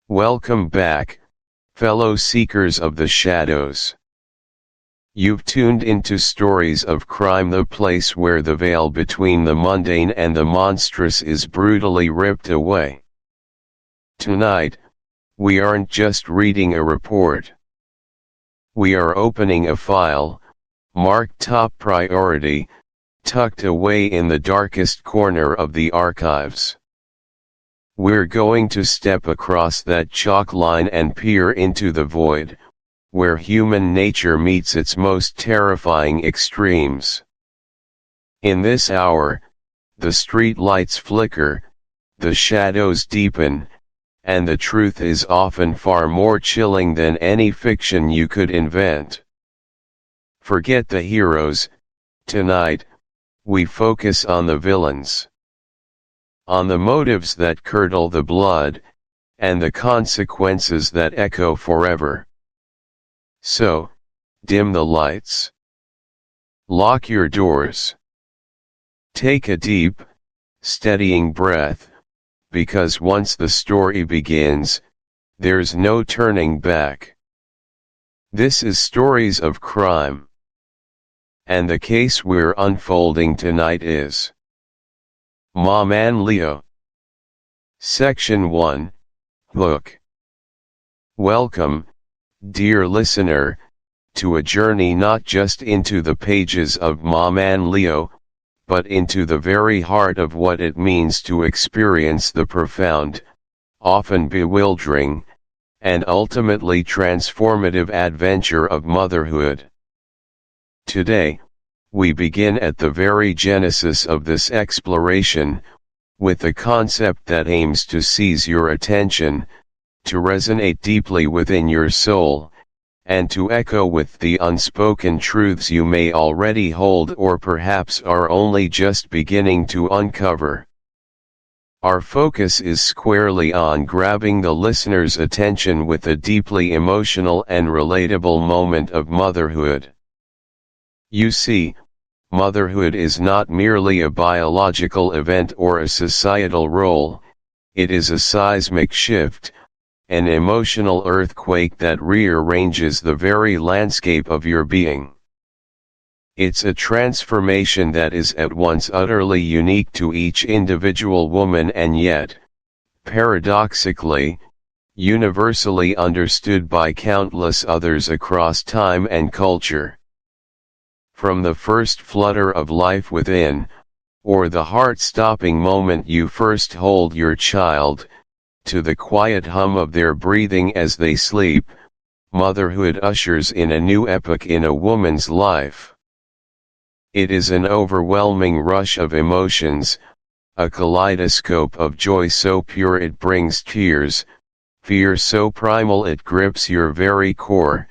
Welcome back, fellow seekers of the shadows. You've tuned into Stories of Crime, the place where the veil between the mundane and the monstrous is brutally ripped away. Tonight, we aren't just reading a report. We are opening a file, marked top priority, tucked away in the darkest corner of the archives. We're going to step across that chalk line and peer into the void, where human nature meets its most terrifying extremes. In this hour, the street lights flicker, the shadows deepen, and the truth is often far more chilling than any fiction you could invent. Forget the heroes. Tonight, we focus on the villains. On the motives that curdle the blood, and the consequences that echo forever. So, dim the lights. Lock your doors. Take a deep, steadying breath, because once the story begins, there's no turning back. This is Stories of Crime. And the case we're unfolding tonight is Maman Leo. Section 1, Hook. Welcome, dear listener, to a journey not just into the pages of Maman Leo, but into the very heart of what it means to experience the profound, often bewildering, and ultimately transformative adventure of motherhood. Today, we begin at the very genesis of this exploration, with a concept that aims to seize your attention, to resonate deeply within your soul, and to echo with the unspoken truths you may already hold or perhaps are only just beginning to uncover. Our focus is squarely on grabbing the listener's attention with a deeply emotional and relatable moment of motherhood. You see, motherhood is not merely a biological event or a societal role, it is a seismic shift, an emotional earthquake that rearranges the very landscape of your being. It's a transformation that is at once utterly unique to each individual woman and yet, paradoxically, universally understood by countless others across time and culture. From the first flutter of life within, or the heart-stopping moment you first hold your child, to the quiet hum of their breathing as they sleep, motherhood ushers in a new epoch in a woman's life. It is an overwhelming rush of emotions, a kaleidoscope of joy so pure it brings tears, fear so primal it grips your very core,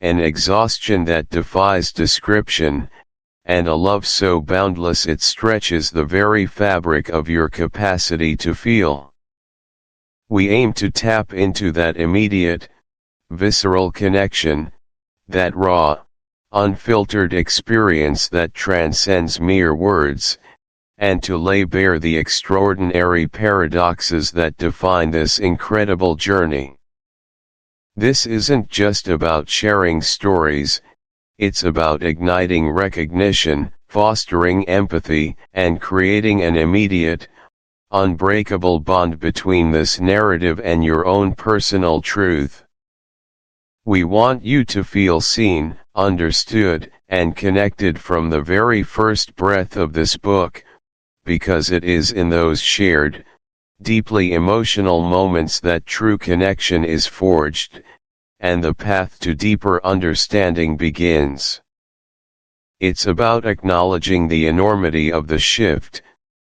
an exhaustion that defies description, and a love so boundless it stretches the very fabric of your capacity to feel. We aim to tap into that immediate, visceral connection, that raw, unfiltered experience that transcends mere words, and to lay bare the extraordinary paradoxes that define this incredible journey. This isn't just about sharing stories, it's about igniting recognition, fostering empathy, and creating an immediate, unbreakable bond between this narrative and your own personal truth. We want you to feel seen, understood, and connected from the very first breath of this book, because it is in those shared, deeply emotional moments that true connection is forged, and the path to deeper understanding begins. It's about acknowledging the enormity of the shift,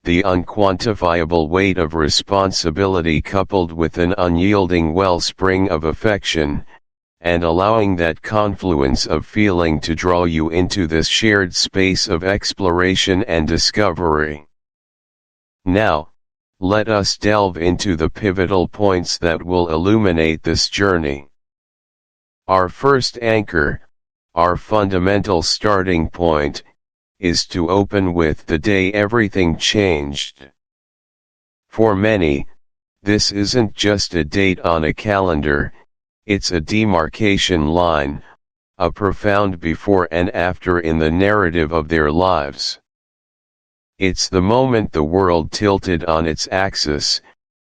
the unquantifiable weight of responsibility coupled with an unyielding wellspring of affection, and allowing that confluence of feeling to draw you into this shared space of exploration and discovery. Now, let us delve into the pivotal points that will illuminate this journey. Our first anchor, our fundamental starting point, is to open with the day everything changed. For many, This isn't just a date on a calendar, it's a demarcation line, a profound before and after in the narrative of their lives. It's the moment the world tilted on its axis,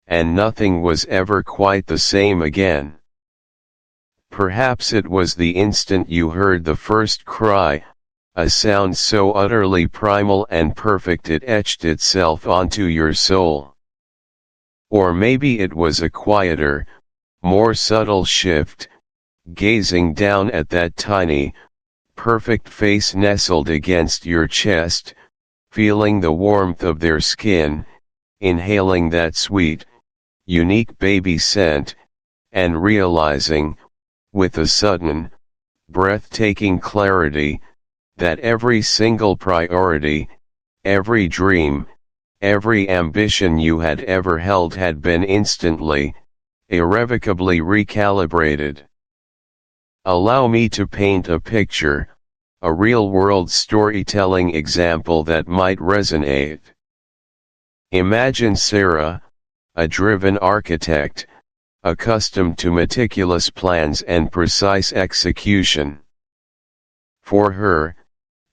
and nothing was ever quite the same again. Perhaps it was the instant you heard the first cry, a sound so utterly primal and perfect it etched itself onto your soul. Or maybe it was a quieter, more subtle shift, gazing down at that tiny, perfect face nestled against your chest, feeling the warmth of their skin, inhaling that sweet, unique baby scent, and realizing, with a sudden, breathtaking clarity, that every single priority, every dream, every ambition you had ever held had been instantly, irrevocably recalibrated. Allow me to paint a picture, a real-world storytelling example that might resonate. Imagine Sarah, a driven architect, accustomed to meticulous plans and precise execution. For her,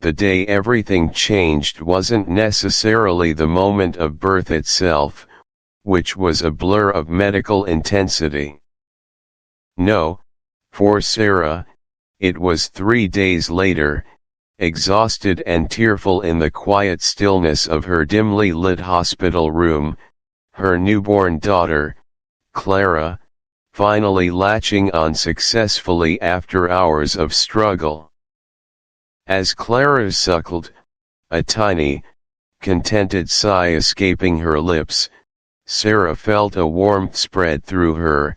the day everything changed wasn't necessarily the moment of birth itself, which was a blur of medical intensity. No, for Sarah, it was 3 days later, exhausted and tearful in the quiet stillness of her dimly lit hospital room, her newborn daughter, Clara, finally latching on successfully after hours of struggle. As Clara suckled, a tiny, contented sigh escaping her lips, Sarah felt a warmth spread through her,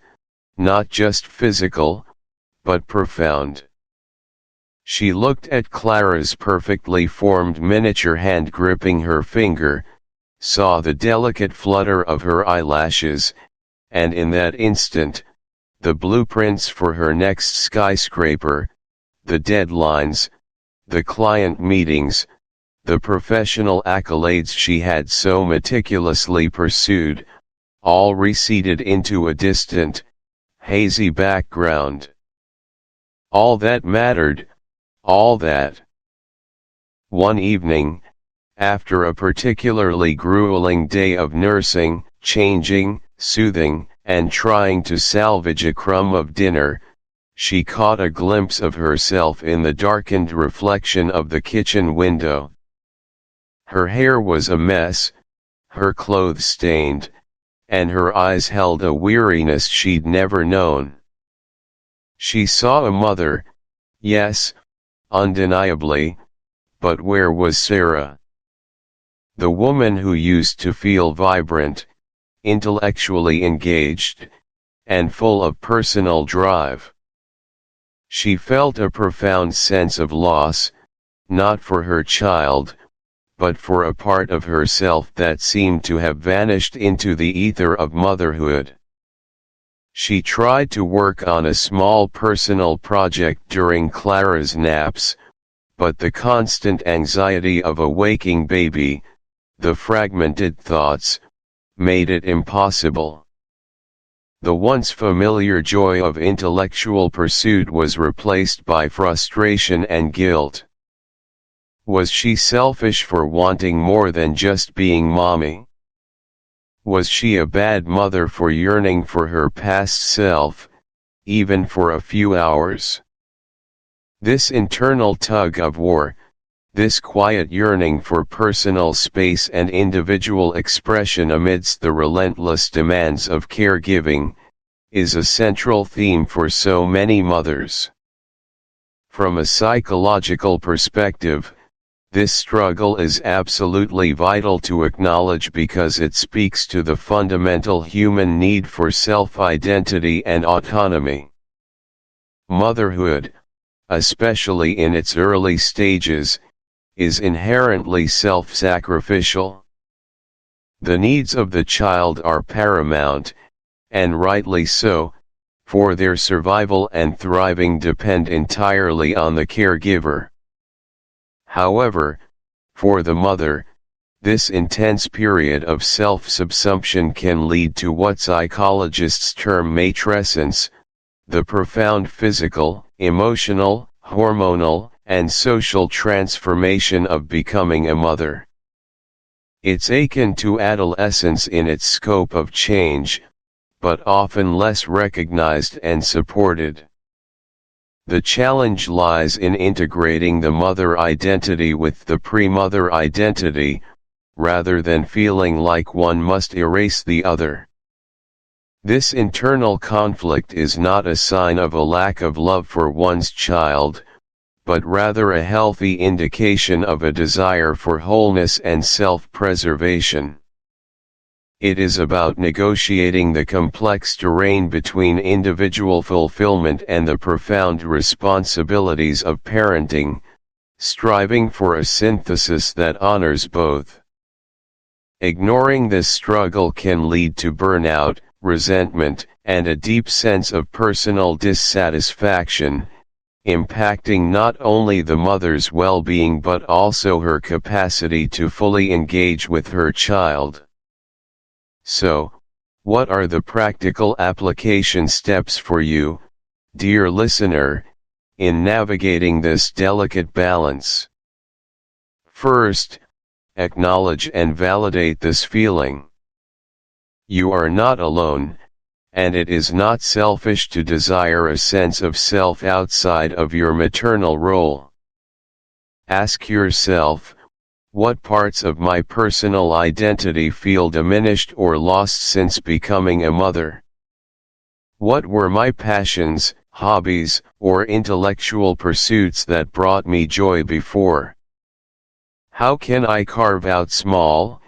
not just physical, but profound. She looked at Clara's perfectly formed miniature hand gripping her finger, saw the delicate flutter of her eyelashes, and in that instant, the blueprints for her next skyscraper, the deadlines, the client meetings, the professional accolades she had so meticulously pursued, all receded into a distant, hazy background. All that mattered, all that. One evening, after a particularly grueling day of nursing, changing, soothing, and trying to salvage a crumb of dinner, she caught a glimpse of herself in the darkened reflection of the kitchen window. Her hair was a mess, her clothes stained, and her eyes held a weariness she'd never known. She saw a mother, yes, undeniably, but where was Sarah? The woman who used to feel vibrant, intellectually engaged, and full of personal drive. She felt a profound sense of loss, not for her child, but for a part of herself that seemed to have vanished into the ether of motherhood. She tried to work on a small personal project during Clara's naps, but the constant anxiety of a waking baby, the fragmented thoughts, made it impossible. The once familiar joy of intellectual pursuit was replaced by frustration and guilt. Was she selfish for wanting more than just being mommy? Was she a bad mother for yearning for her past self, even for a few hours? This internal tug of war, this quiet yearning for personal space and individual expression amidst the relentless demands of caregiving, is a central theme for so many mothers. From a psychological perspective, this struggle is absolutely vital to acknowledge because it speaks to the fundamental human need for self-identity and autonomy. Motherhood, especially in its early stages, is inherently self-sacrificial. The needs of the child are paramount, and rightly so, for their survival and thriving depend entirely on the caregiver. However, for the mother, This intense period of self-subsumption can lead to what psychologists term matrescence, the profound physical, emotional, hormonal, and social transformation of becoming a mother. It's akin to adolescence in its scope of change, but often less recognized and supported. The challenge lies in integrating the mother identity with the pre-mother identity, rather than feeling like one must erase the other. This internal conflict is not a sign of a lack of love for one's child, but rather a healthy indication of a desire for wholeness and self-preservation. It is about negotiating the complex terrain between individual fulfillment and the profound responsibilities of parenting, striving for a synthesis that honors both. Ignoring this struggle can lead to burnout, resentment, and a deep sense of personal dissatisfaction, impacting not only the mother's well-being but also her capacity to fully engage with her child. So, what are the practical application steps for you, dear listener, in navigating this delicate balance? First, acknowledge and validate this feeling. You are not alone, and it is not selfish to desire a sense of self outside of your maternal role. Ask yourself, what parts of my personal identity feel diminished or lost since becoming a mother? What were my passions, hobbies, or intellectual pursuits that brought me joy before? How can I carve out small,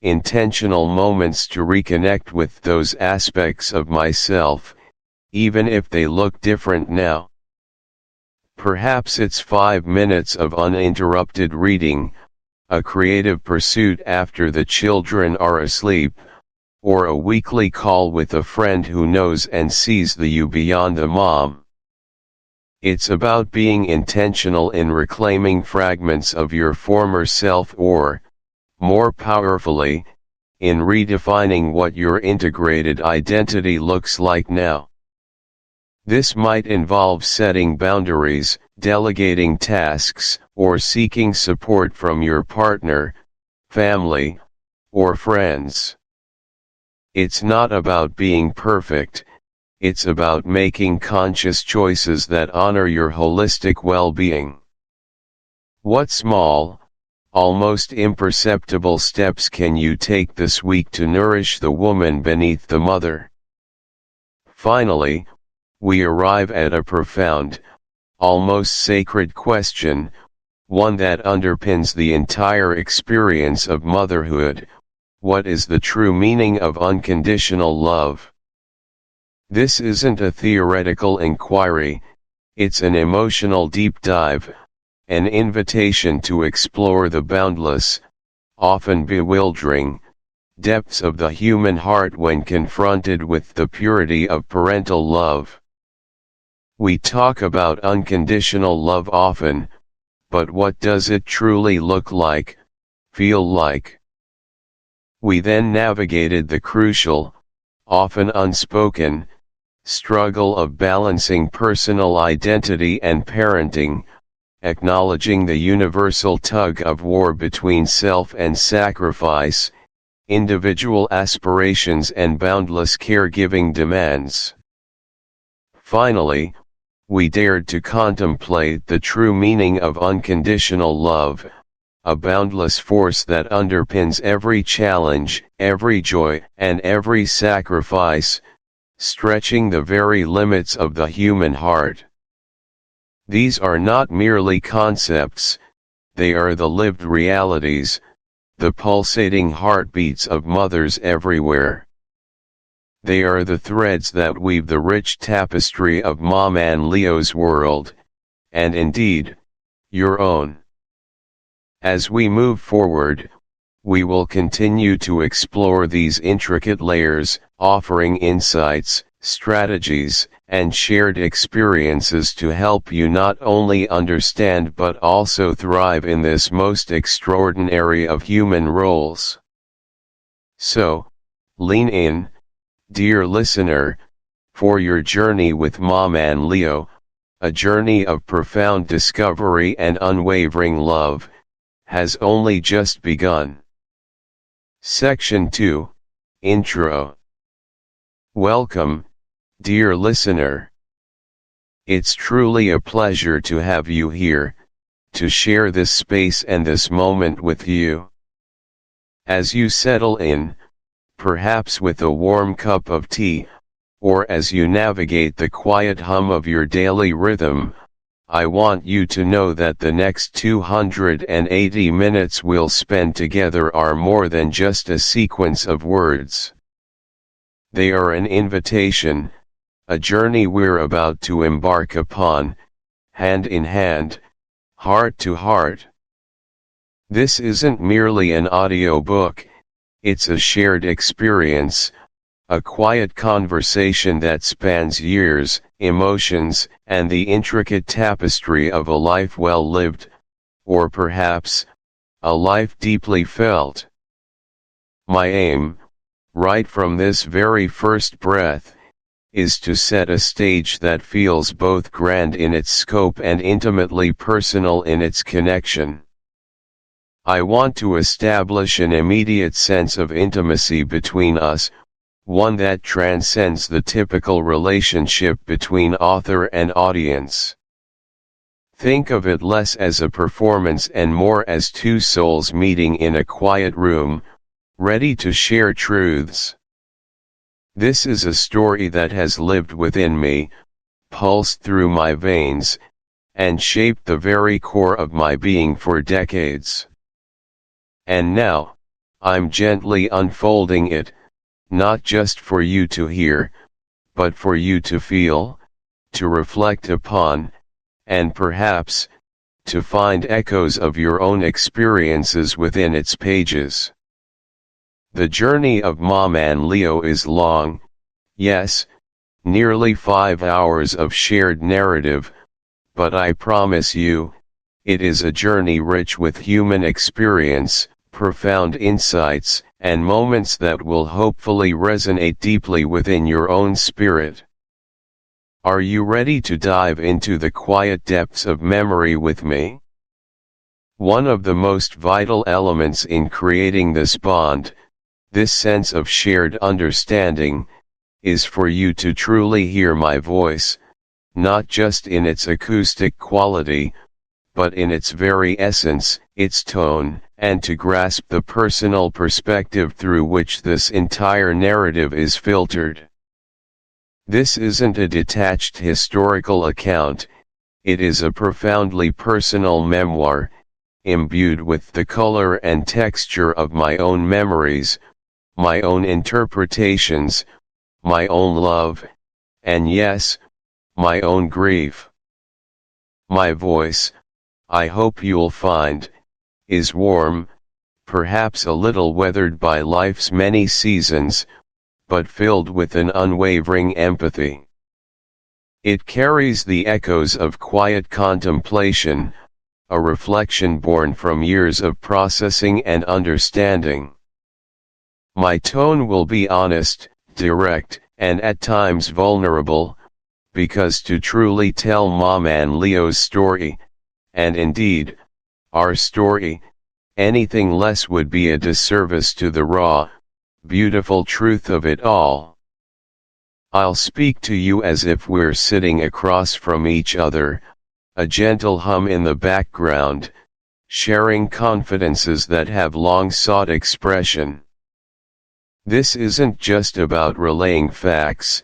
intentional moments to reconnect with those aspects of myself, even if they look different now? Perhaps it's 5 minutes of uninterrupted reading, a creative pursuit after the children are asleep, or a weekly call with a friend who knows and sees the you beyond the mom. It's about being intentional in reclaiming fragments of your former self or, more powerfully, in redefining what your integrated identity looks like now. This might involve setting boundaries, delegating tasks, or seeking support from your partner, family, or friends. It's not about being perfect, it's about making conscious choices that honor your holistic well-being. What small, almost imperceptible steps can you take this week to nourish the woman beneath the mother? Finally, we arrive at a profound, almost sacred question, one that underpins the entire experience of motherhood: what is the true meaning of unconditional love? This isn't a theoretical inquiry, it's an emotional deep dive, an invitation to explore the boundless, often bewildering, depths of the human heart when confronted with the purity of parental love. We talk about unconditional love often, but what does it truly look like, feel like? We then navigated the crucial, often unspoken, struggle of balancing personal identity and parenting, acknowledging the universal tug of war between self and sacrifice, individual aspirations and boundless caregiving demands. Finally, we dared to contemplate the true meaning of unconditional love, a boundless force that underpins every challenge, every joy, and every sacrifice, stretching the very limits of the human heart. These are not merely concepts, they are the lived realities, the pulsating heartbeats of mothers everywhere. They are the threads that weave the rich tapestry of Maman Leo's world, and indeed, your own. As we move forward, we will continue to explore these intricate layers, offering insights, strategies, and shared experiences to help you not only understand but also thrive in this most extraordinary of human roles. So, lean in, dear listener, for your journey with Maman Leo, a journey of profound discovery and unwavering love, has only just begun. Section 2, Intro. Welcome, dear listener. It's truly a pleasure to have you here, to share this space and this moment with you. As you settle in, perhaps with a warm cup of tea, or as you navigate the quiet hum of your daily rhythm, I want you to know that the next 280 minutes we'll spend together are more than just a sequence of words. They are an invitation, a journey we're about to embark upon, hand in hand, heart to heart. This isn't merely an audiobook, it's a shared experience, a quiet conversation that spans years, emotions, and the intricate tapestry of a life well lived, or perhaps, a life deeply felt. My aim, right from this very first breath, is to set a stage that feels both grand in its scope and intimately personal in its connection. I want to establish an immediate sense of intimacy between us, one that transcends the typical relationship between author and audience. Think of it less as a performance and more as two souls meeting in a quiet room, ready to share truths. This is a story that has lived within me, pulsed through my veins, and shaped the very core of my being for decades. And now, I'm gently unfolding it, not just for you to hear, but for you to feel, to reflect upon, and perhaps, to find echoes of your own experiences within its pages. The journey of Maman Leo is long, yes, nearly 5 hours of shared narrative, but I promise you, it is a journey rich with human experience, profound insights, and moments that will hopefully resonate deeply within your own spirit. Are you ready to dive into the quiet depths of memory with me? One of the most vital elements in creating this bond, this sense of shared understanding, is for you to truly hear my voice, not just in its acoustic quality, but in its very essence, its tone, and to grasp the personal perspective through which this entire narrative is filtered. This isn't a detached historical account, it is a profoundly personal memoir, imbued with the color and texture of my own memories, my own interpretations, my own love, and yes, my own grief. My voice, I hope you'll find, is warm, perhaps a little weathered by life's many seasons, but filled with an unwavering empathy. It carries the echoes of quiet contemplation, a reflection born from years of processing and understanding. My tone will be honest, direct, and at times vulnerable, because to truly tell Maman Leo's story, and indeed, our story, anything less would be a disservice to the raw, beautiful truth of it all. I'll speak to you as if we're sitting across from each other, a gentle hum in the background, sharing confidences that have long sought expression. This isn't just about relaying facts,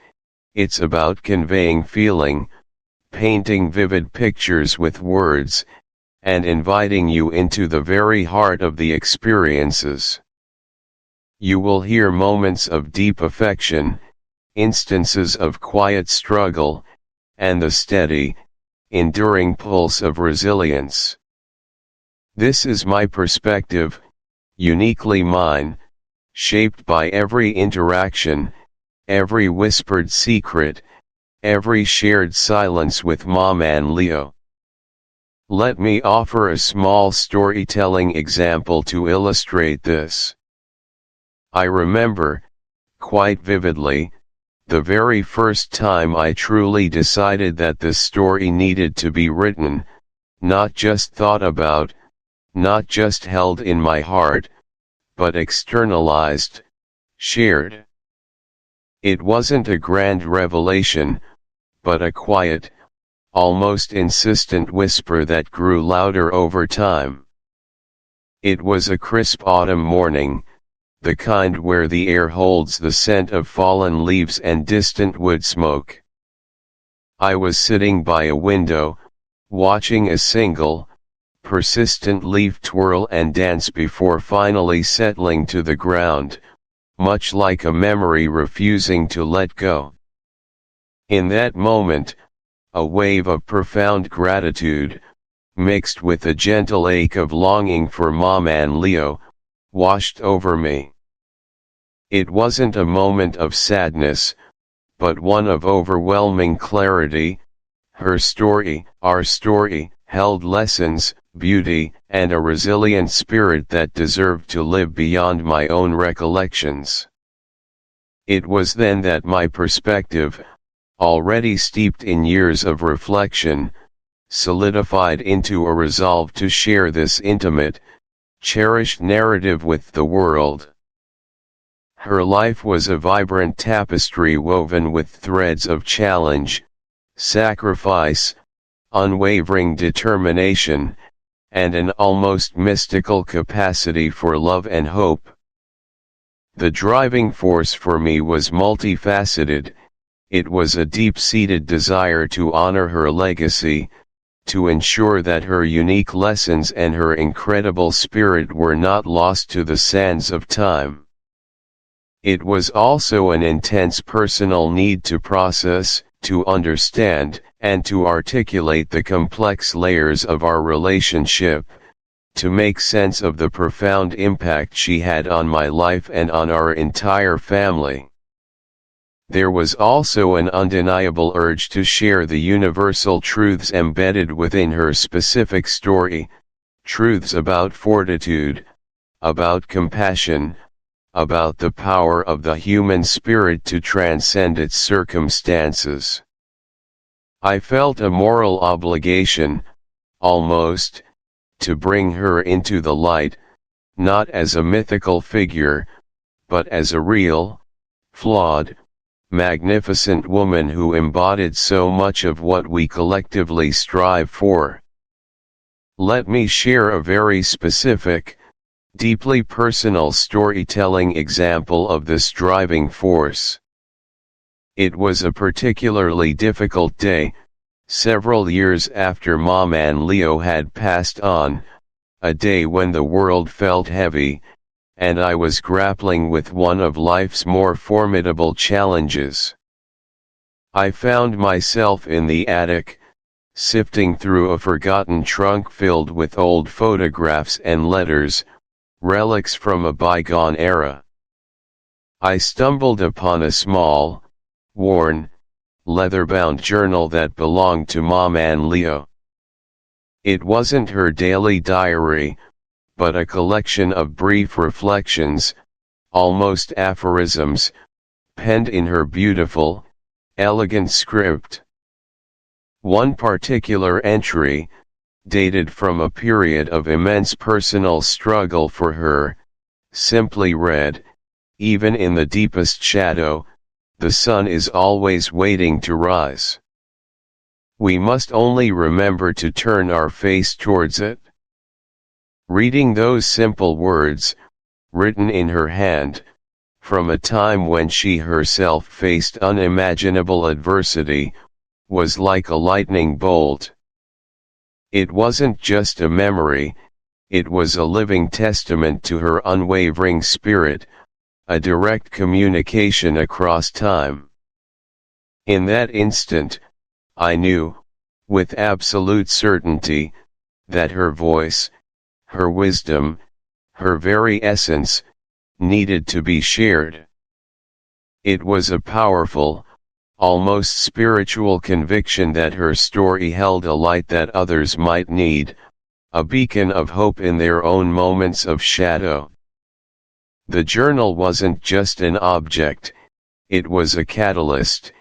it's about conveying feeling, painting vivid pictures with words, and inviting you into the very heart of the experiences. You will hear moments of deep affection, instances of quiet struggle, and the steady, enduring pulse of resilience. This is my perspective, uniquely mine, shaped by every interaction, every whispered secret, every shared silence with Mom and Leo. Let me offer a small storytelling example to illustrate this. I remember, quite vividly, the very first time I truly decided that this story needed to be written, not just thought about, not just held in my heart, but externalized, shared. It wasn't a grand revelation, but a quiet, almost insistent whisper that grew louder over time. It was a crisp autumn morning, the kind where the air holds the scent of fallen leaves and distant wood smoke. I was sitting by a window, watching a single, persistent leaf twirl and dance before finally settling to the ground, much like a memory refusing to let go. In that moment, a wave of profound gratitude, mixed with a gentle ache of longing for Mom and Leo, washed over me. It wasn't a moment of sadness, but one of overwhelming clarity. Her story, our story, held lessons, beauty, and a resilient spirit that deserved to live beyond my own recollections. It was then that my perspective, already steeped in years of reflection, solidified into a resolve to share this intimate, cherished narrative with the world. Her life was a vibrant tapestry woven with threads of challenge, sacrifice, unwavering determination, and an almost mystical capacity for love and hope. The driving force for me was multifaceted. It was a deep-seated desire to honor her legacy, to ensure that her unique lessons and her incredible spirit were not lost to the sands of time. It was also an intense personal need to process, to understand, and to articulate the complex layers of our relationship, to make sense of the profound impact she had on my life and on our entire family. There was also an undeniable urge to share the universal truths embedded within her specific story, truths about fortitude, about compassion, about the power of the human spirit to transcend its circumstances. I felt a moral obligation, almost, to bring her into the light, not as a mythical figure, but as a real, flawed, magnificent woman who embodied so much of what we collectively strive for. Let me share a very specific, deeply personal storytelling example of this driving force. It was a particularly difficult day, several years after Mom and Leo had passed on, a day when the world felt heavy, and I was grappling with one of life's more formidable challenges. I found myself in the attic, sifting through a forgotten trunk filled with old photographs and letters, relics from a bygone era. I stumbled upon a small, worn, leather-bound journal that belonged to Mom and Leo. It wasn't her daily diary, but a collection of brief reflections, almost aphorisms, penned in her beautiful, elegant script. One particular entry, dated from a period of immense personal struggle for her, simply read, "Even in the deepest shadow, the sun is always waiting to rise. We must only remember to turn our face towards it." Reading those simple words, written in her hand, from a time when she herself faced unimaginable adversity, was like a lightning bolt. It wasn't just a memory, it was a living testament to her unwavering spirit, a direct communication across time. In that instant, I knew, with absolute certainty, that her voice, her wisdom, her very essence, needed to be shared. It was a powerful, almost spiritual conviction that her story held a light that others might need, a beacon of hope in their own moments of shadow. The journal wasn't just an object, it was a catalyst,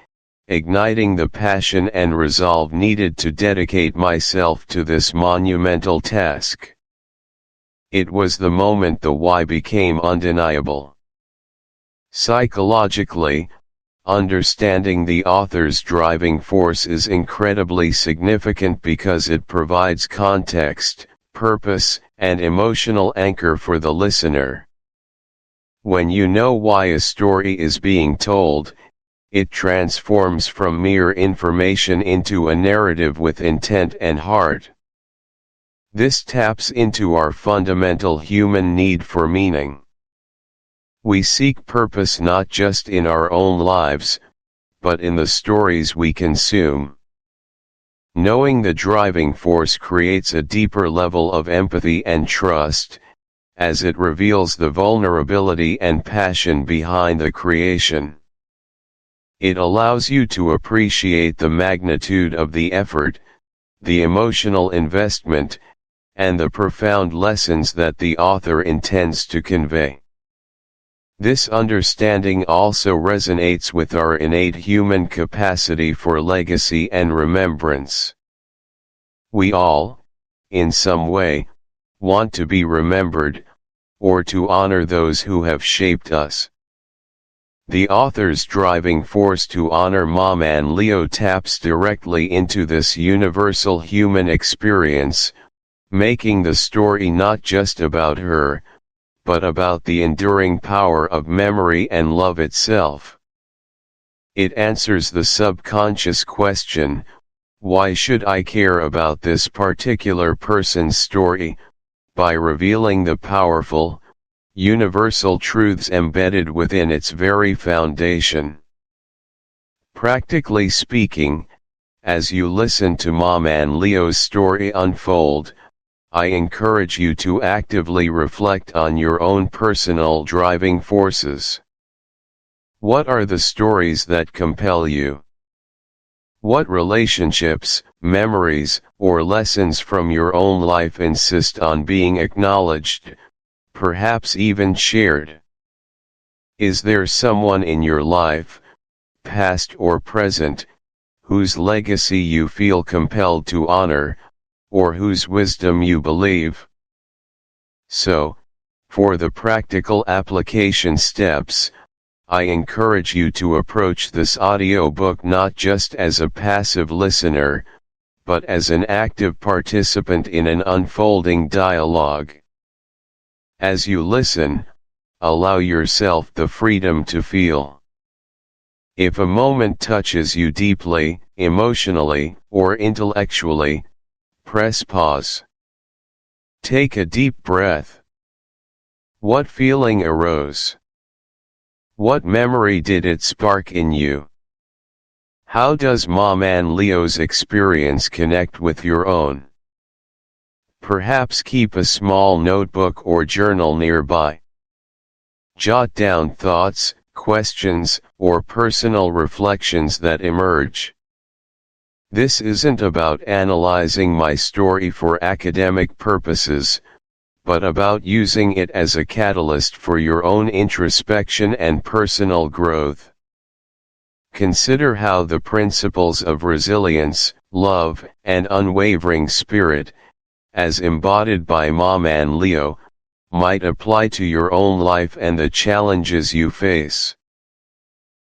igniting the passion and resolve needed to dedicate myself to this monumental task. It was the moment the why became undeniable. Psychologically, understanding the author's driving force is incredibly significant because it provides context, purpose, and emotional anchor for the listener. When you know why a story is being told, it transforms from mere information into a narrative with intent and heart. This taps into our fundamental human need for meaning. We seek purpose not just in our own lives, but in the stories we consume. Knowing the driving force creates a deeper level of empathy and trust, as it reveals the vulnerability and passion behind the creation. It allows you to appreciate the magnitude of the effort, the emotional investment, and the profound lessons that the author intends to convey. This understanding also resonates with our innate human capacity for legacy and remembrance. We all, in some way, want to be remembered, or to honor those who have shaped us. The author's driving force to honor Maman Leo taps directly into this universal human experience, making the story not just about her, but about the enduring power of memory and love itself. It answers the subconscious question, why should I care about this particular person's story, by revealing the powerful, universal truths embedded within its very foundation. Practically speaking, as you listen to Maman Leo's story unfold, I encourage you to actively reflect on your own personal driving forces. What are the stories that compel you? What relationships, memories, or lessons from your own life insist on being acknowledged, perhaps even shared? Is there someone in your life, past or present, whose legacy you feel compelled to honor, or whose wisdom you believe? So, for the practical application steps, I encourage you to approach this audiobook not just as a passive listener, but as an active participant in an unfolding dialogue. As you listen, allow yourself the freedom to feel. If a moment touches you deeply, emotionally, or intellectually, press pause. Take a deep breath. What feeling arose? What memory did it spark in you? How does Maman Leo's experience connect with your own? Perhaps keep a small notebook or journal nearby. Jot down thoughts, questions, or personal reflections that emerge. This isn't about analyzing my story for academic purposes, but about using it as a catalyst for your own introspection and personal growth. Consider how the principles of resilience, love, and unwavering spirit, as embodied by Maman Leo, might apply to your own life and the challenges you face.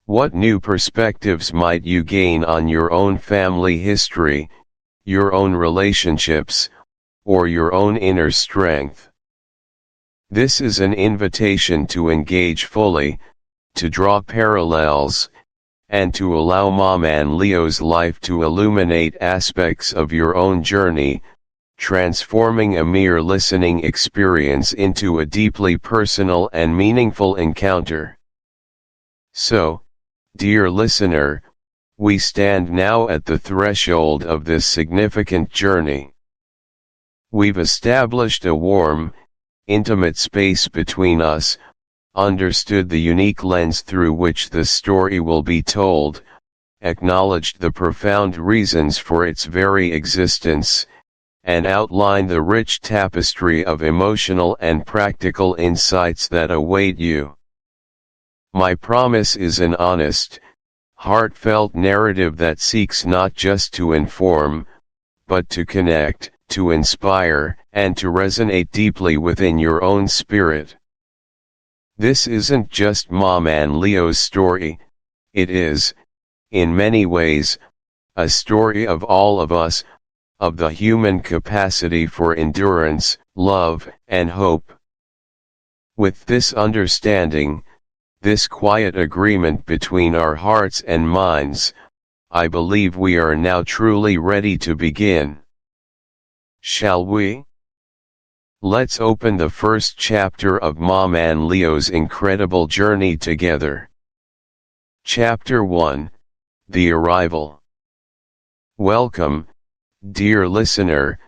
What new perspectives might you gain on your own family history, your own relationships, or your own inner strength? This is an invitation to engage fully, to draw parallels, and to allow Maman Leo's life to illuminate aspects of your own journey, transforming a mere listening experience into a deeply personal and meaningful encounter. So, dear listener, we stand now at the threshold of this significant journey. We've established a warm, intimate space between us, understood the unique lens through which the story will be told, acknowledged the profound reasons for its very existence, and outlined the rich tapestry of emotional and practical insights that await you. My promise is an honest, heartfelt narrative that seeks not just to inform, but to connect, to inspire, and to resonate deeply within your own spirit. This isn't just Mom and Leo's story, it is, in many ways, a story of all of us, of the human capacity for endurance, love, and hope. With this understanding, this quiet agreement between our hearts and minds, I believe we are now truly ready to begin. Shall we? Let's open the first chapter of Mom and Leo's incredible journey together. Chapter 1, The Arrival. Welcome, dear listener,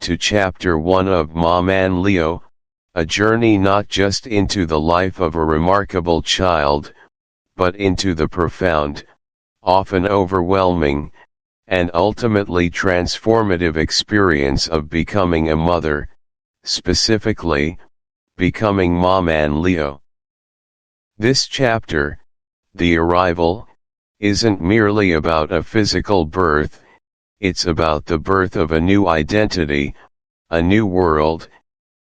to Chapter 1 of Mom and Leo, a journey not just into the life of a remarkable child, but into the profound, often overwhelming, and ultimately transformative experience of becoming a mother, specifically, becoming Mom and Leo. This chapter, The Arrival, isn't merely about a physical birth, it's about the birth of a new identity, a new world,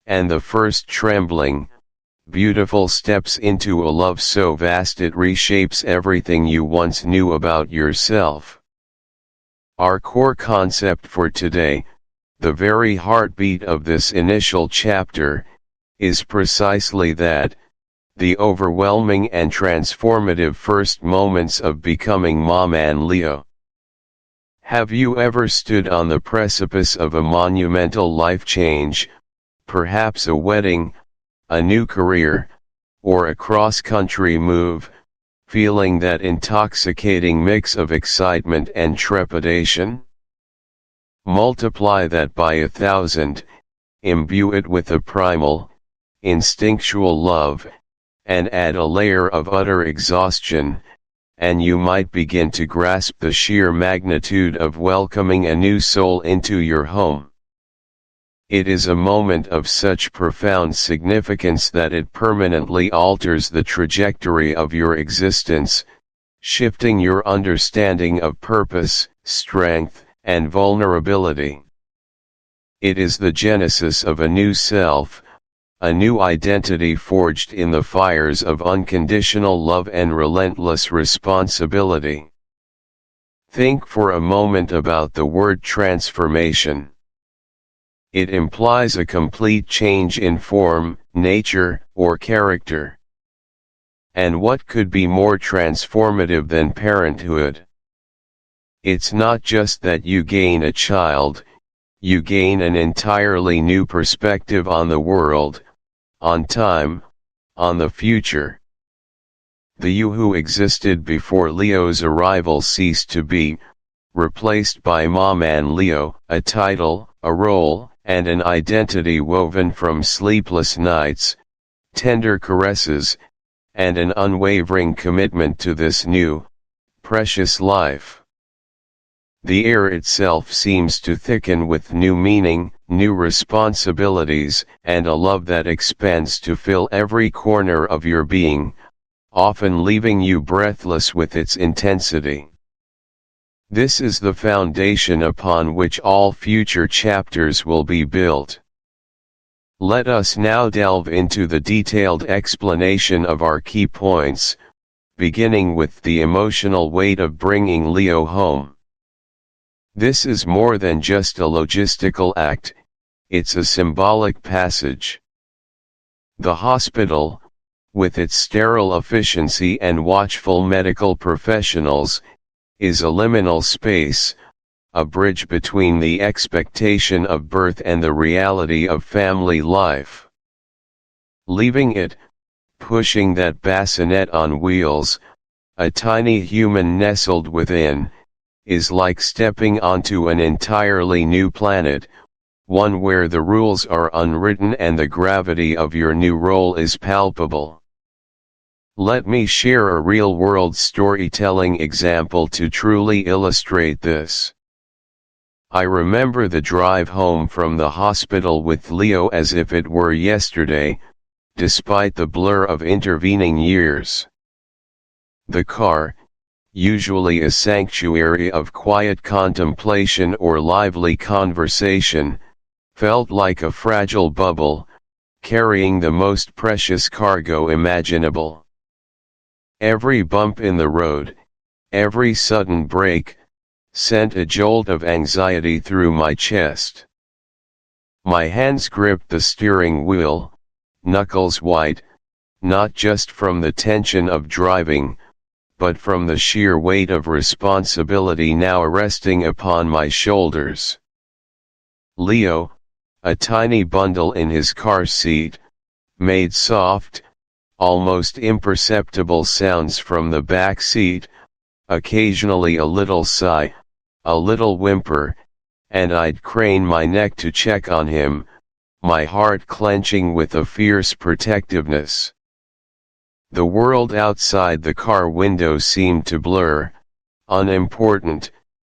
and the first trembling, beautiful steps into a love so vast it reshapes everything you once knew about yourself. Our core concept for today, the very heartbeat of this initial chapter, is precisely that, the overwhelming and transformative first moments of becoming Mom and Leo. Have you ever stood on the precipice of a monumental life change, perhaps a wedding, a new career, or a cross-country move, feeling that intoxicating mix of excitement and trepidation? Multiply that by 1,000, imbue it with a primal, instinctual love, and add a layer of utter exhaustion, and you might begin to grasp the sheer magnitude of welcoming a new soul into your home. It is a moment of such profound significance that it permanently alters the trajectory of your existence, shifting your understanding of purpose, strength, and vulnerability. It is the genesis of a new self, a new identity forged in the fires of unconditional love and relentless responsibility. Think for a moment about the word transformation. It implies a complete change in form, nature, or character. And what could be more transformative than parenthood? It's not just that you gain a child, you gain an entirely new perspective on the world, on time, on the future. The you who existed before Leo's arrival ceased to be, replaced by Mom and Leo, a title, a role, and an identity woven from sleepless nights, tender caresses, and an unwavering commitment to this new, precious life. The air itself seems to thicken with new meaning, new responsibilities, and a love that expands to fill every corner of your being, often leaving you breathless with its intensity. This is the foundation upon which all future chapters will be built. Let us now delve into the detailed explanation of our key points, beginning with the emotional weight of bringing Leo home. This is more than just a logistical act, it's a symbolic passage. The hospital, with its sterile efficiency and watchful medical professionals, is a liminal space, a bridge between the expectation of birth and the reality of family life. Leaving it, pushing that bassinet on wheels, a tiny human nestled within, is like stepping onto an entirely new planet, one where the rules are unwritten and the gravity of your new role is palpable. Let me share a real-world storytelling example to truly illustrate this. I remember the drive home from the hospital with Leo as if it were yesterday, despite the blur of intervening years. The car, usually a sanctuary of quiet contemplation or lively conversation, felt like a fragile bubble, carrying the most precious cargo imaginable. Every bump in the road, every sudden break, sent a jolt of anxiety through my chest. My hands gripped the steering wheel, knuckles white, not just from the tension of driving, but from the sheer weight of responsibility now resting upon my shoulders. Leo, a tiny bundle in his car seat, made soft, almost imperceptible sounds from the back seat, occasionally a little sigh, a little whimper, and I'd crane my neck to check on him, my heart clenching with a fierce protectiveness. The world outside the car window seemed to blur, unimportant,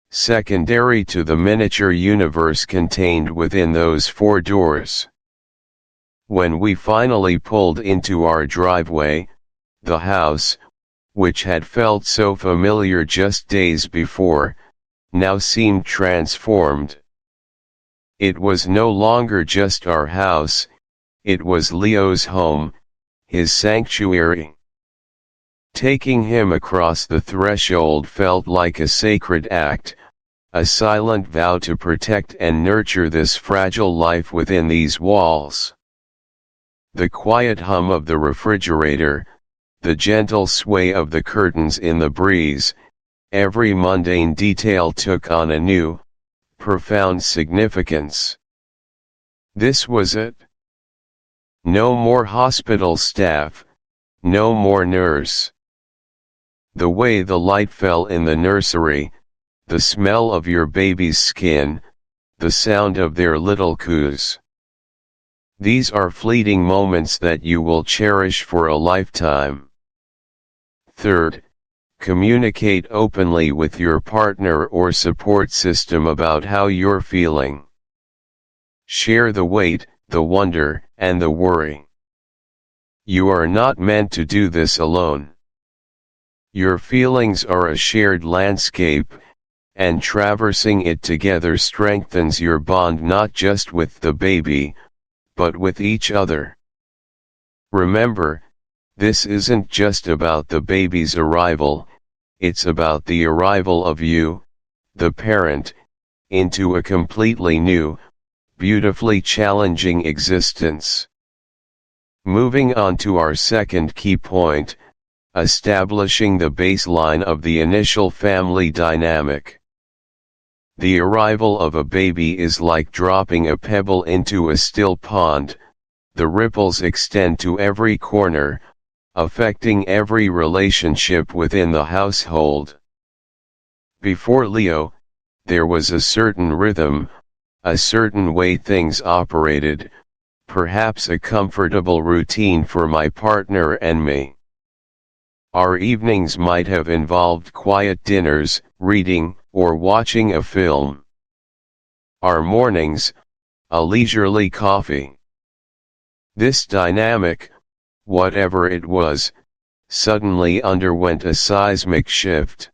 secondary to the miniature universe contained within those four doors. When we finally pulled into our driveway, the house, which had felt so familiar just days before, now seemed transformed. It was no longer just our house, it was Leo's home, his sanctuary. Taking him across the threshold felt like a sacred act, a silent vow to protect and nurture this fragile life within these walls. The quiet hum of the refrigerator, the gentle sway of the curtains in the breeze, every mundane detail took on a new, profound significance. This was it. No more hospital staff, no more nurse. The way the light fell in the nursery, the smell of your baby's skin, the sound of their little coos. These are fleeting moments that you will cherish for a lifetime. Third, communicate openly with your partner or support system about how you're feeling. Share the weight, the wonder, and the worry. You are not meant to do this alone. Your feelings are a shared landscape, and traversing it together strengthens your bond not just with the baby, but with each other. Remember, this isn't just about the baby's arrival, it's about the arrival of you, the parent, into a completely new, beautifully challenging existence. Moving on to our second key point, establishing the baseline of the initial family dynamic. The arrival of a baby is like dropping a pebble into a still pond. The ripples extend to every corner, affecting every relationship within the household. Before Leo, there was a certain rhythm, a certain way things operated, perhaps a comfortable routine for my partner and me. Our evenings might have involved quiet dinners, reading, or watching a film. Our mornings, a leisurely coffee. This dynamic, whatever it was, suddenly underwent a seismic shift.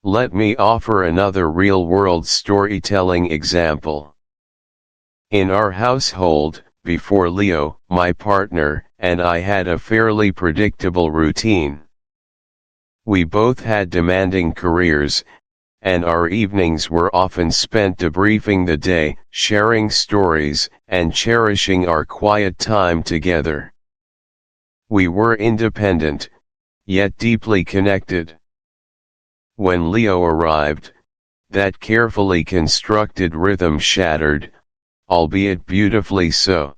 Let me offer another real-world storytelling example. In our household, before Leo, my partner, and I had a fairly predictable routine. We both had demanding careers, and our evenings were often spent debriefing the day, sharing stories, and cherishing our quiet time together. We were independent, yet deeply connected. When Leo arrived, that carefully constructed rhythm shattered, albeit beautifully so.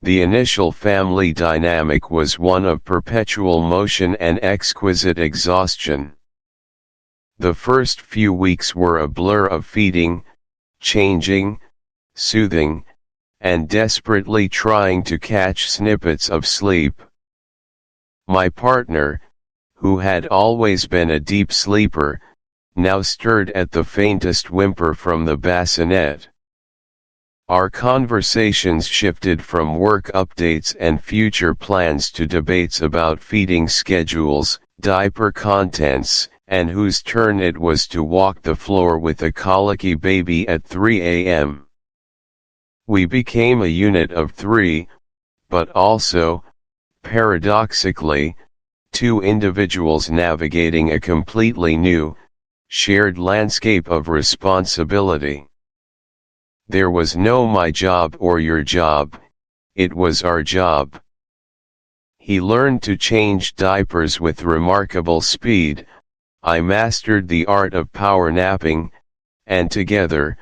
The initial family dynamic was one of perpetual motion and exquisite exhaustion. The first few weeks were a blur of feeding, changing, soothing, and desperately trying to catch snippets of sleep. My partner, who had always been a deep sleeper, now stirred at the faintest whimper from the bassinet. Our conversations shifted from work updates and future plans to debates about feeding schedules, diaper contents, and whose turn it was to walk the floor with a colicky baby at 3 a.m. We became a unit of three, but also, paradoxically, two individuals navigating a completely new, shared landscape of responsibility. There was no my job or your job, it was our job. He learned to change diapers with remarkable speed, I mastered the art of power napping, and together,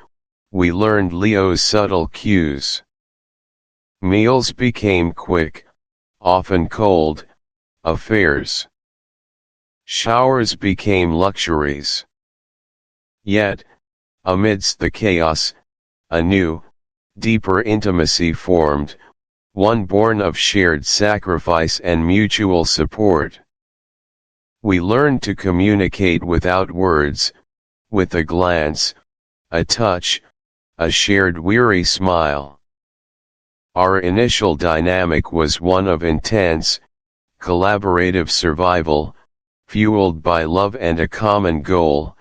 we learned Leo's subtle cues. Meals became quick, often cold, affairs. Showers became luxuries. Yet, amidst the chaos, a new, deeper intimacy formed, one born of shared sacrifice and mutual support. We learned to communicate without words, with a glance, a touch, a shared weary smile. Our initial dynamic was one of intense, collaborative survival, fueled by love and a common goal,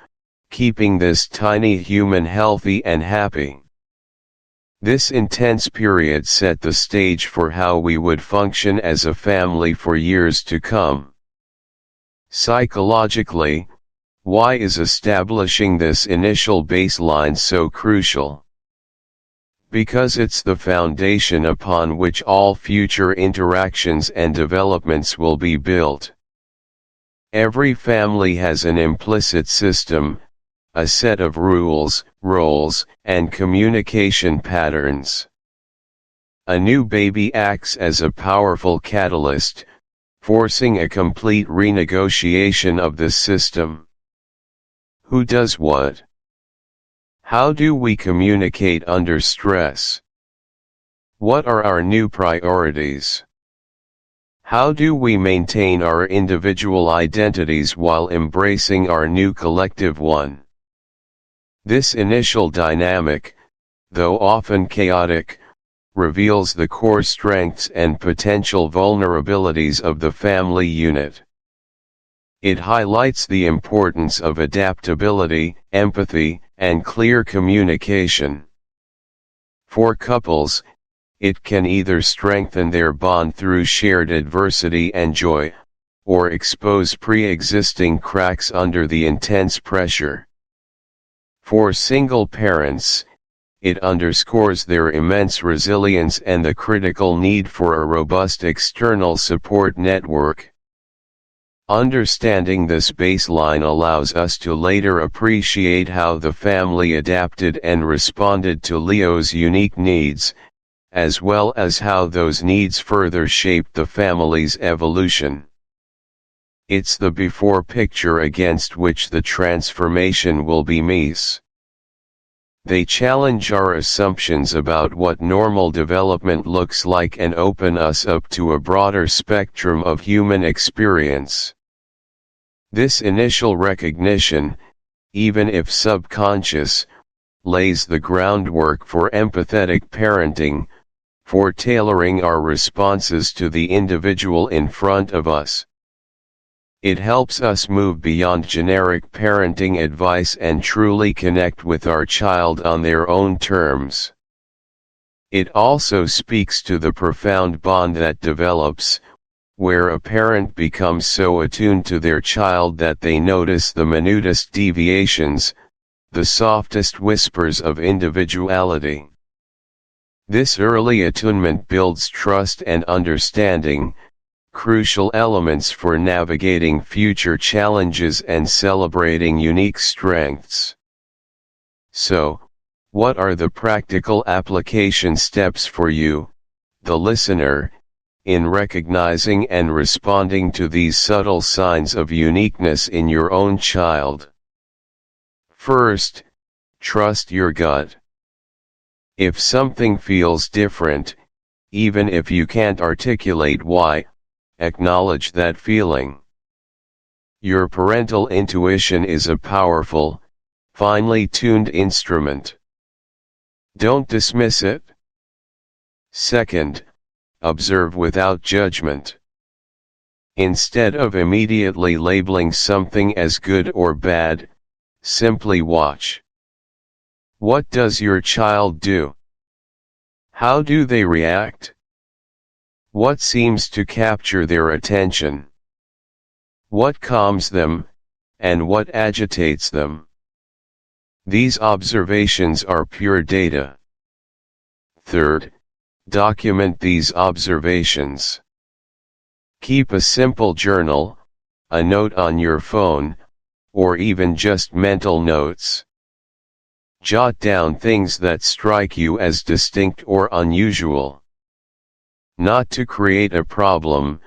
keeping this tiny human healthy and happy. This intense period set the stage for how we would function as a family for years to come. Psychologically, why is establishing this initial baseline so crucial? Because it's the foundation upon which all future interactions and developments will be built. Every family has an implicit system, a set of rules, roles, and communication patterns. A new baby acts as a powerful catalyst, forcing a complete renegotiation of the system. Who does what? How do we communicate under stress? What are our new priorities? How do we maintain our individual identities while embracing our new collective one? This initial dynamic, though often chaotic, reveals the core strengths and potential vulnerabilities of the family unit. It highlights the importance of adaptability, empathy, and clear communication. For couples, it can either strengthen their bond through shared adversity and joy, or expose pre-existing cracks under the intense pressure. For single parents, it underscores their immense resilience and the critical need for a robust external support network. Understanding this baseline allows us to later appreciate how the family adapted and responded to Leo's unique needs, as well as how those needs further shaped the family's evolution. It's the before picture against which the transformation will be met. They challenge our assumptions about what normal development looks like and open us up to a broader spectrum of human experience. This initial recognition, even if subconscious, lays the groundwork for empathetic parenting, for tailoring our responses to the individual in front of us. It helps us move beyond generic parenting advice and truly connect with our child on their own terms. It also speaks to the profound bond that develops, where a parent becomes so attuned to their child that they notice the minutest deviations, the softest whispers of individuality. This early attunement builds trust and understanding, crucial elements for navigating future challenges and celebrating unique strengths. So, what are the practical application steps for you, the listener, in recognizing and responding to these subtle signs of uniqueness in your own child? First, trust your gut. If something feels different, even if you can't articulate why, acknowledge that feeling. Your parental intuition is a powerful, finely tuned instrument. Don't dismiss it. Second, observe without judgment. Instead of immediately labeling something as good or bad, simply watch. What does your child do? How do they react? What seems to capture their attention? What calms them, and what agitates them? These observations are pure data. Third, document these observations. Keep a simple journal, a note on your phone, or even just mental notes. Jot down things that strike you as distinct or unusual. Not to create a problem,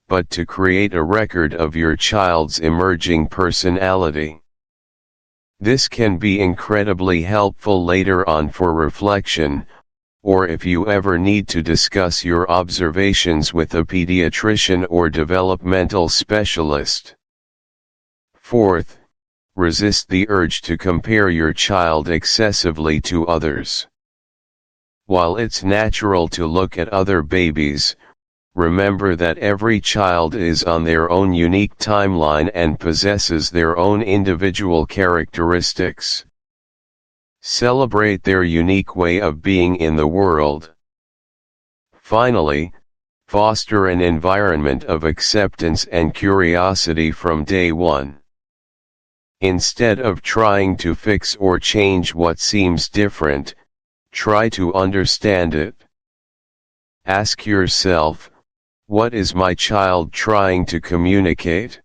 but to create a record of your child's emerging personality. This can be incredibly helpful later on for reflection, or if you ever need to discuss your observations with a pediatrician or developmental specialist. Fourth, resist the urge to compare your child excessively to others. While it's natural to look at other babies, remember that every child is on their own unique timeline and possesses their own individual characteristics. Celebrate their unique way of being in the world. Finally, foster an environment of acceptance and curiosity from day one. Instead of trying to fix or change what seems different, try to understand it. Ask yourself, what is my child trying to communicate?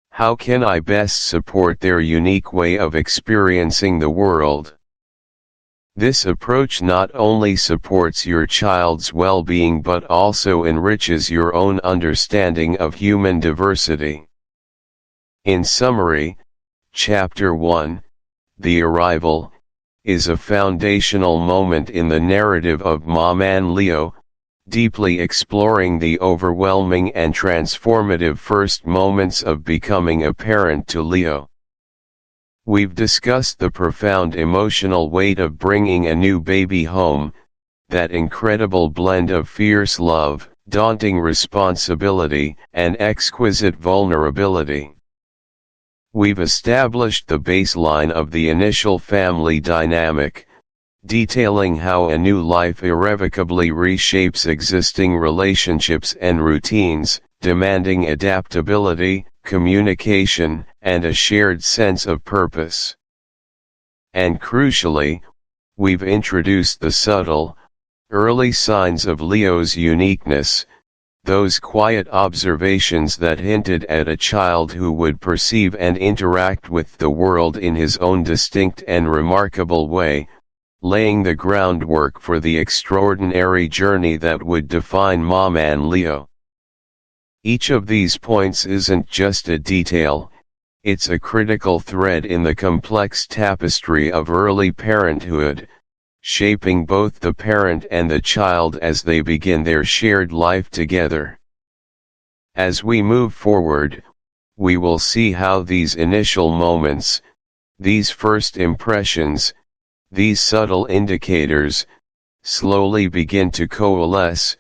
How can I best support their unique way of experiencing the world? This approach not only supports your child's well-being but also enriches your own understanding of human diversity. In summary, Chapter 1, The Arrival, is a foundational moment in the narrative of Maman Leo, deeply exploring the overwhelming and transformative first moments of becoming a parent to Leo. We've discussed the profound emotional weight of bringing a new baby home, that incredible blend of fierce love, daunting responsibility, and exquisite vulnerability. We've established the baseline of the initial family dynamic, detailing how a new life irrevocably reshapes existing relationships and routines, demanding adaptability, communication, and a shared sense of purpose. And crucially, we've introduced the subtle, early signs of Leo's uniqueness, those quiet observations that hinted at a child who would perceive and interact with the world in his own distinct and remarkable way, laying the groundwork for the extraordinary journey that would define Maman Leo. Each of these points isn't just a detail, it's a critical thread in the complex tapestry of early parenthood, shaping both the parent and the child as they begin their shared life together. As we move forward, we will see how these initial moments, these first impressions, these subtle indicators, slowly begin to coalesce,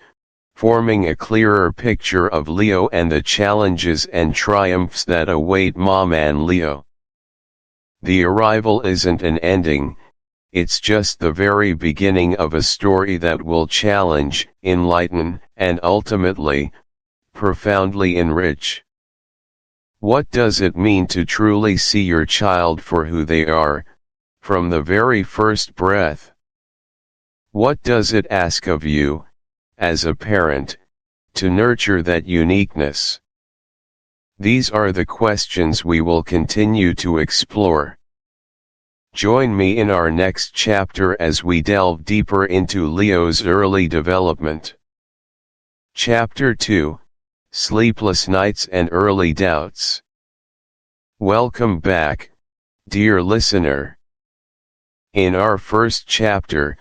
forming a clearer picture of Leo and the challenges and triumphs that await Maman Leo. The arrival isn't an ending, it's just the very beginning of a story that will challenge, enlighten, and ultimately, profoundly enrich. What does it mean to truly see your child for who they are, from the very first breath? What does it ask of you, as a parent, to nurture that uniqueness? These are the questions we will continue to explore. Join me in our next chapter as we delve deeper into Leo's early development. Chapter 2, Sleepless Nights and Early Doubts. Welcome back, dear listener. In our first chapter,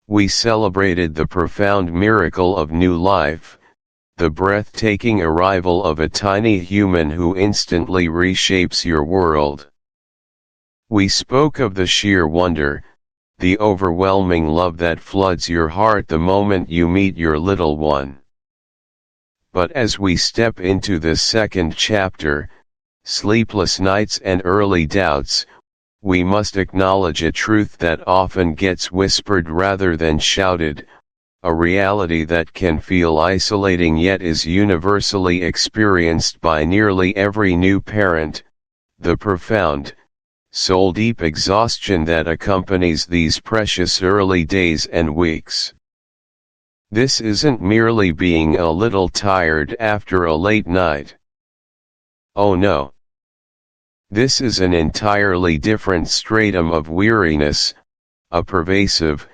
we celebrated the profound miracle of new life, the breathtaking arrival of a tiny human who instantly reshapes your world. We spoke of the sheer wonder, the overwhelming love that floods your heart the moment you meet your little one. But as we step into this second chapter, sleepless nights and early doubts, we must acknowledge a truth that often gets whispered rather than shouted, a reality that can feel isolating yet is universally experienced by nearly every new parent: the profound, soul-deep exhaustion that accompanies these precious early days and weeks. This isn't merely being a little tired after a late night. Oh no. This is an entirely different stratum of weariness, a pervasive,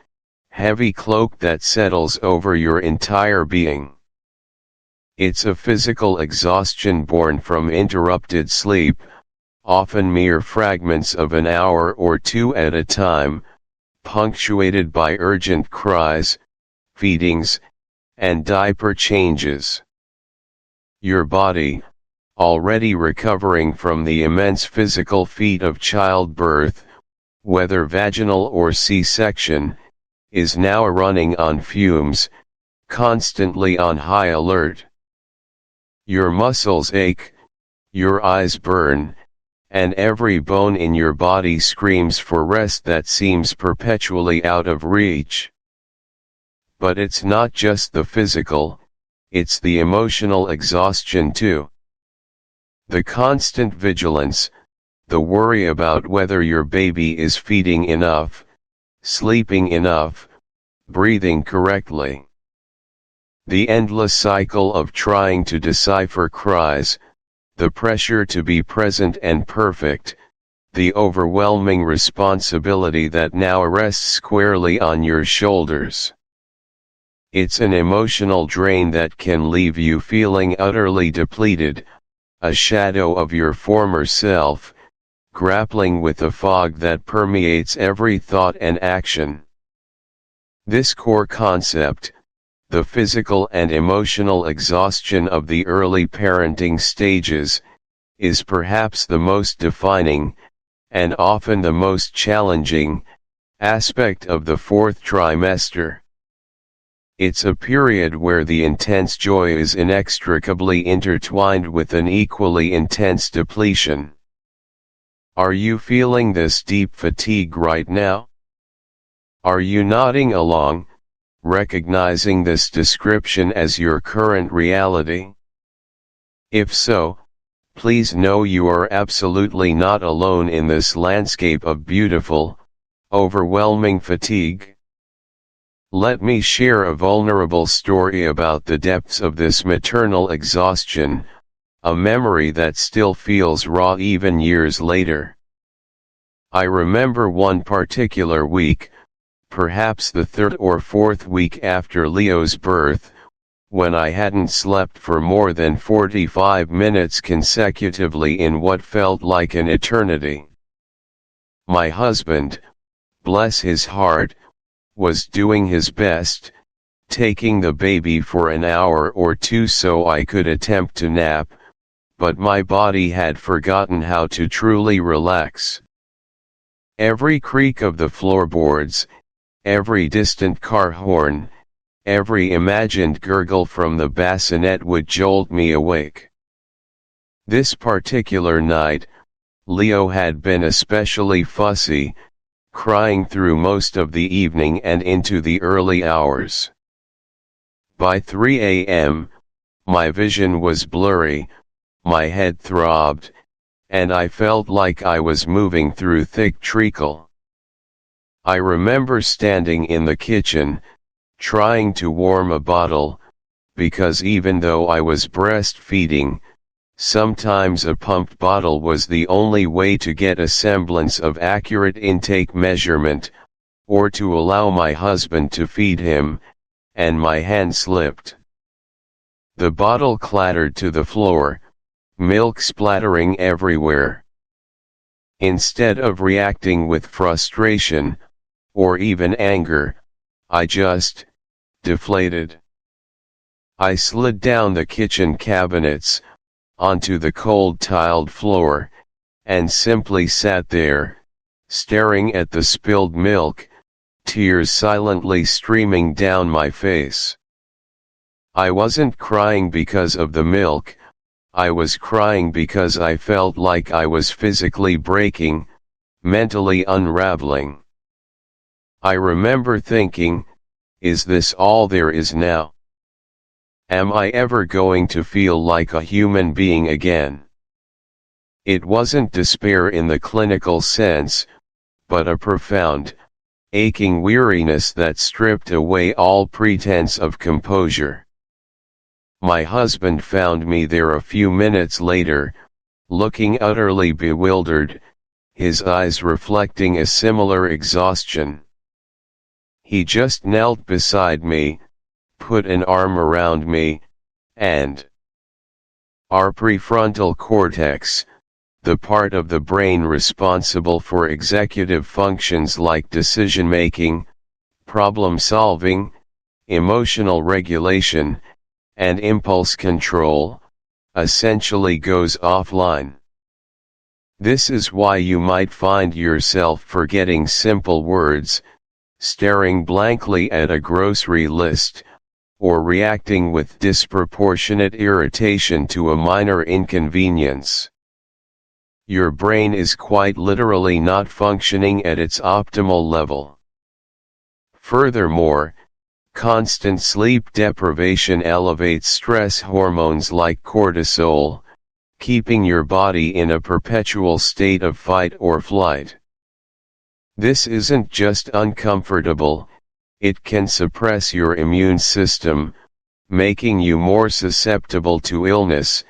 heavy cloak that settles over your entire being. It's a physical exhaustion born from interrupted sleep, often mere fragments of an hour or two at a time, punctuated by urgent cries, feedings, and diaper changes. Your body, already recovering from the immense physical feat of childbirth, whether vaginal or C-section, is now running on fumes, constantly on high alert. Your muscles ache, your eyes burn, and every bone in your body screams for rest that seems perpetually out of reach. But it's not just the physical, it's the emotional exhaustion too. The constant vigilance, the worry about whether your baby is feeding enough, sleeping enough, breathing correctly. The endless cycle of trying to decipher cries, the pressure to be present and perfect, the overwhelming responsibility that now rests squarely on your shoulders. It's an emotional drain that can leave you feeling utterly depleted, a shadow of your former self, grappling with a fog that permeates every thought and action. This core concept, the physical and emotional exhaustion of the early parenting stages, is perhaps the most defining, and often the most challenging, aspect of the fourth trimester. It's a period where the intense joy is inextricably intertwined with an equally intense depletion. Are you feeling this deep fatigue right now? Are you nodding along, recognizing this description as your current reality? If so, please know you are absolutely not alone in this landscape of beautiful, overwhelming fatigue. Let me share a vulnerable story about the depths of this maternal exhaustion, a memory that still feels raw even years later. I remember one particular week, perhaps the third or fourth week after Leo's birth, when I hadn't slept for more than 45 minutes consecutively in what felt like an eternity. My husband, bless his heart, was doing his best, taking the baby for an hour or two so I could attempt to nap, but my body had forgotten how to truly relax. Every creak of the floorboards, every distant car horn, every imagined gurgle from the bassinet would jolt me awake. This particular night, Leo had been especially fussy, crying through most of the evening and into the early hours. By 3 a.m., my vision was blurry, my head throbbed, and I felt like I was moving through thick treacle. I remember standing in the kitchen, trying to warm a bottle, because even though I was breastfeeding, sometimes a pumped bottle was the only way to get a semblance of accurate intake measurement, or to allow my husband to feed him, and my hand slipped. The bottle clattered to the floor, milk splattering everywhere. Instead of reacting with frustration, or even anger, I just deflated. I slid down the kitchen cabinets, onto the cold tiled floor, and simply sat there, staring at the spilled milk, tears silently streaming down my face. I wasn't crying because of the milk, I was crying because I felt like I was physically breaking, mentally unraveling. I remember thinking, is this all there is now? Am I ever going to feel like a human being again? It wasn't despair in the clinical sense, but a profound, aching weariness that stripped away all pretense of composure. My husband found me there a few minutes later, looking utterly bewildered, his eyes reflecting a similar exhaustion. He just knelt beside me, put an arm around me, and our prefrontal cortex, the part of the brain responsible for executive functions like decision-making, problem-solving, emotional regulation, and impulse control, essentially goes offline. This is why you might find yourself forgetting simple words, staring blankly at a grocery list, or reacting with disproportionate irritation to a minor inconvenience. Your brain is quite literally not functioning at its optimal level. Furthermore, constant sleep deprivation elevates stress hormones like cortisol, keeping your body in a perpetual state of fight or flight. This isn't just uncomfortable, it can suppress your immune system, making you more susceptible to illness,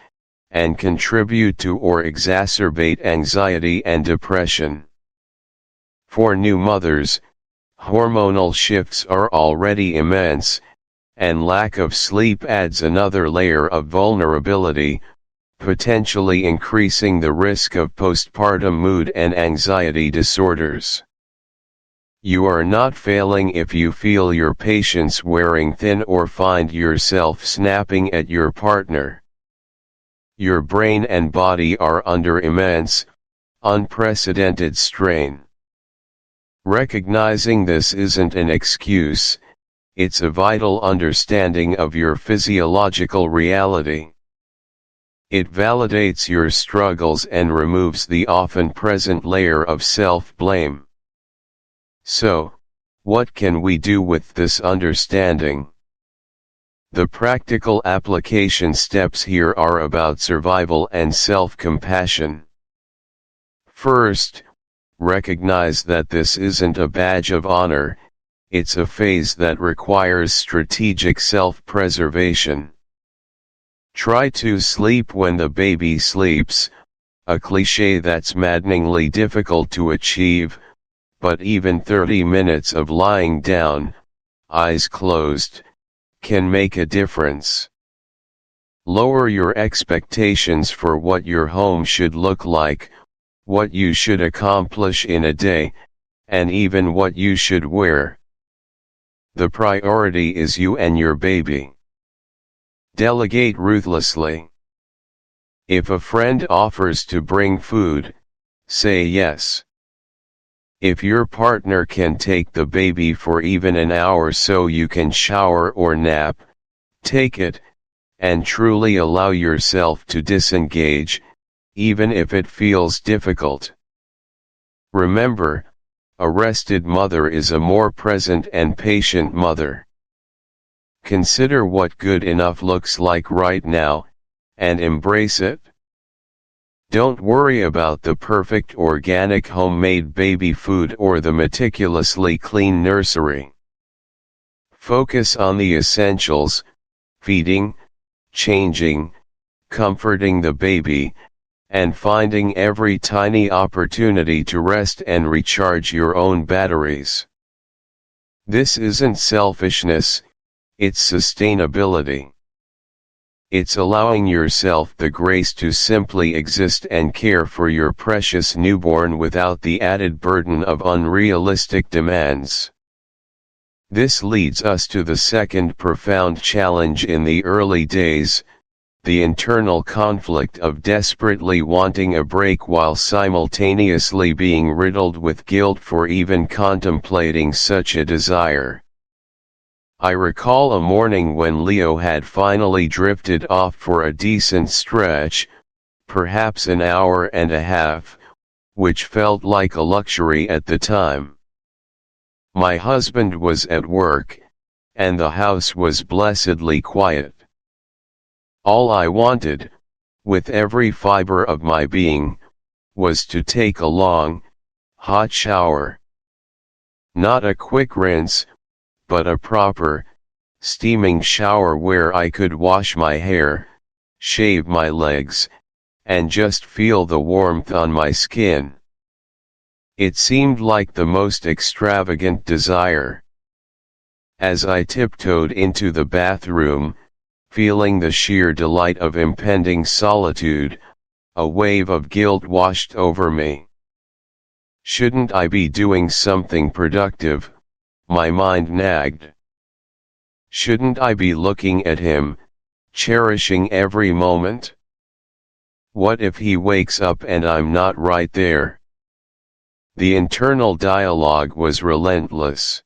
and contribute to or exacerbate anxiety and depression. For new mothers, hormonal shifts are already immense, and lack of sleep adds another layer of vulnerability, potentially increasing the risk of postpartum mood and anxiety disorders. You are not failing if you feel your patience wearing thin or find yourself snapping at your partner. Your brain and body are under immense, unprecedented strain. Recognizing this isn't an excuse, it's a vital understanding of your physiological reality. It validates your struggles and removes the often present layer of self-blame. So, what can we do with this understanding? The practical application steps here are about survival and self-compassion. First, recognize that this isn't a badge of honor, it's a phase that requires strategic self-preservation. Try to sleep when the baby sleeps, a cliché that's maddeningly difficult to achieve, but even 30 minutes of lying down, eyes closed, can make a difference. Lower your expectations for what your home should look like, what you should accomplish in a day, and even what you should wear. The priority is you and your baby. Delegate ruthlessly. If a friend offers to bring food, say yes. If your partner can take the baby for even an hour so you can shower or nap, take it, and truly allow yourself to disengage, even if it feels difficult. Remember, a rested mother is a more present and patient mother. Consider what good enough looks like right now, and embrace it. Don't worry about the perfect organic homemade baby food or the meticulously clean nursery. Focus on the essentials: feeding, changing, comforting the baby, and finding every tiny opportunity to rest and recharge your own batteries. This isn't selfishness, it's sustainability. It's allowing yourself the grace to simply exist and care for your precious newborn without the added burden of unrealistic demands. This leads us to the second profound challenge in the early days, the internal conflict of desperately wanting a break while simultaneously being riddled with guilt for even contemplating such a desire. I recall a morning when Leo had finally drifted off for a decent stretch, perhaps an hour and a half, which felt like a luxury at the time. My husband was at work, and the house was blessedly quiet. All I wanted, with every fiber of my being, was to take a long, hot shower. Not a quick rinse, but a proper, steaming shower where I could wash my hair, shave my legs, and just feel the warmth on my skin. It seemed like the most extravagant desire. As I tiptoed into the bathroom, feeling the sheer delight of impending solitude, a wave of guilt washed over me. Shouldn't I be doing something productive? My mind nagged. Shouldn't I be looking at him, cherishing every moment? What if he wakes up and I'm not right there? The internal dialogue was relentless.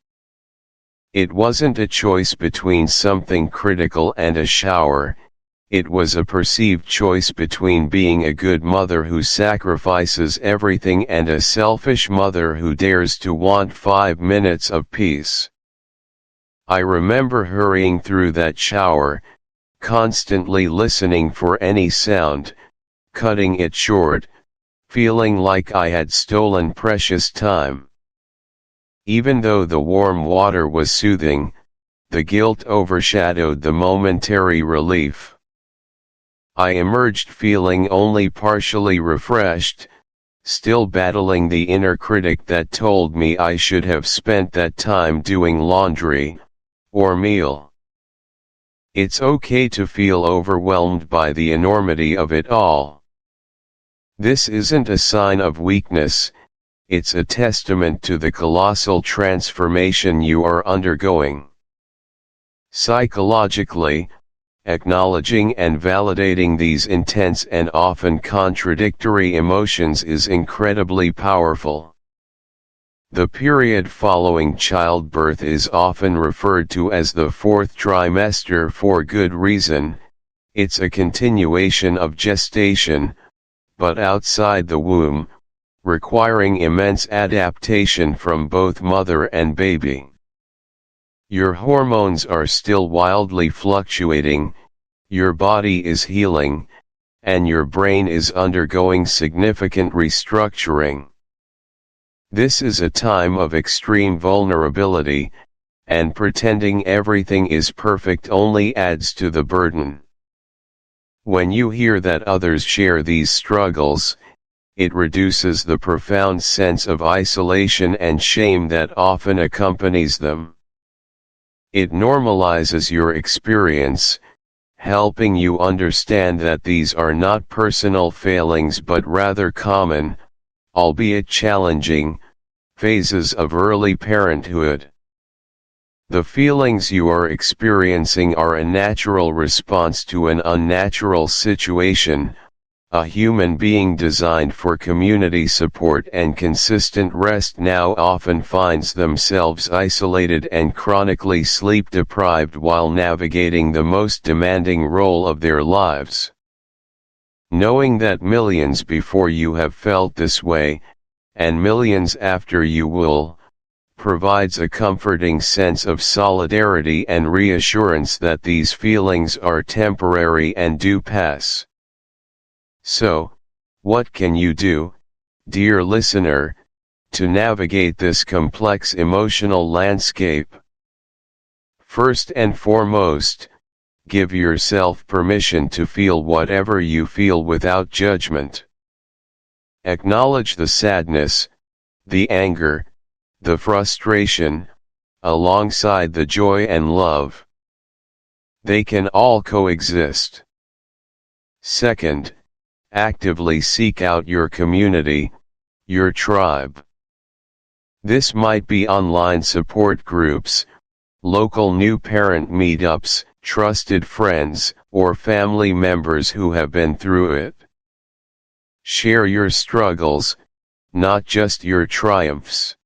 It wasn't a choice between something critical and a shower, it was a perceived choice between being a good mother who sacrifices everything and a selfish mother who dares to want 5 minutes of peace. I remember hurrying through that shower, constantly listening for any sound, cutting it short, feeling like I had stolen precious time. Even though the warm water was soothing, the guilt overshadowed the momentary relief. I emerged feeling only partially refreshed, still battling the inner critic that told me I should have spent that time doing laundry, or meal. It's okay to feel overwhelmed by the enormity of it all. This isn't a sign of weakness, it's a testament to the colossal transformation you are undergoing. Psychologically, acknowledging and validating these intense and often contradictory emotions is incredibly powerful. The period following childbirth is often referred to as the fourth trimester for good reason. It's a continuation of gestation, but outside the womb, requiring immense adaptation from both mother and baby. Your hormones are still wildly fluctuating, your body is healing, and your brain is undergoing significant restructuring. This is a time of extreme vulnerability, and pretending everything is perfect only adds to the burden. When you hear that others share these struggles, it reduces the profound sense of isolation and shame that often accompanies them. It normalizes your experience, helping you understand that these are not personal failings but rather common, albeit challenging, phases of early parenthood. The feelings you are experiencing are a natural response to an unnatural situation. A human being designed for community support and consistent rest now often finds themselves isolated and chronically sleep-deprived while navigating the most demanding role of their lives. Knowing that millions before you have felt this way, and millions after you will, provides a comforting sense of solidarity and reassurance that these feelings are temporary and do pass. So, what can you do, dear listener, to navigate this complex emotional landscape? First and foremost, give yourself permission to feel whatever you feel without judgment. Acknowledge the sadness, the anger, the frustration, alongside the joy and love. They can all coexist. Second, actively seek out your community, your tribe. This might be online support groups, local new parent meetups, trusted friends, or family members who have been through it. Share your struggles, not just your triumphs.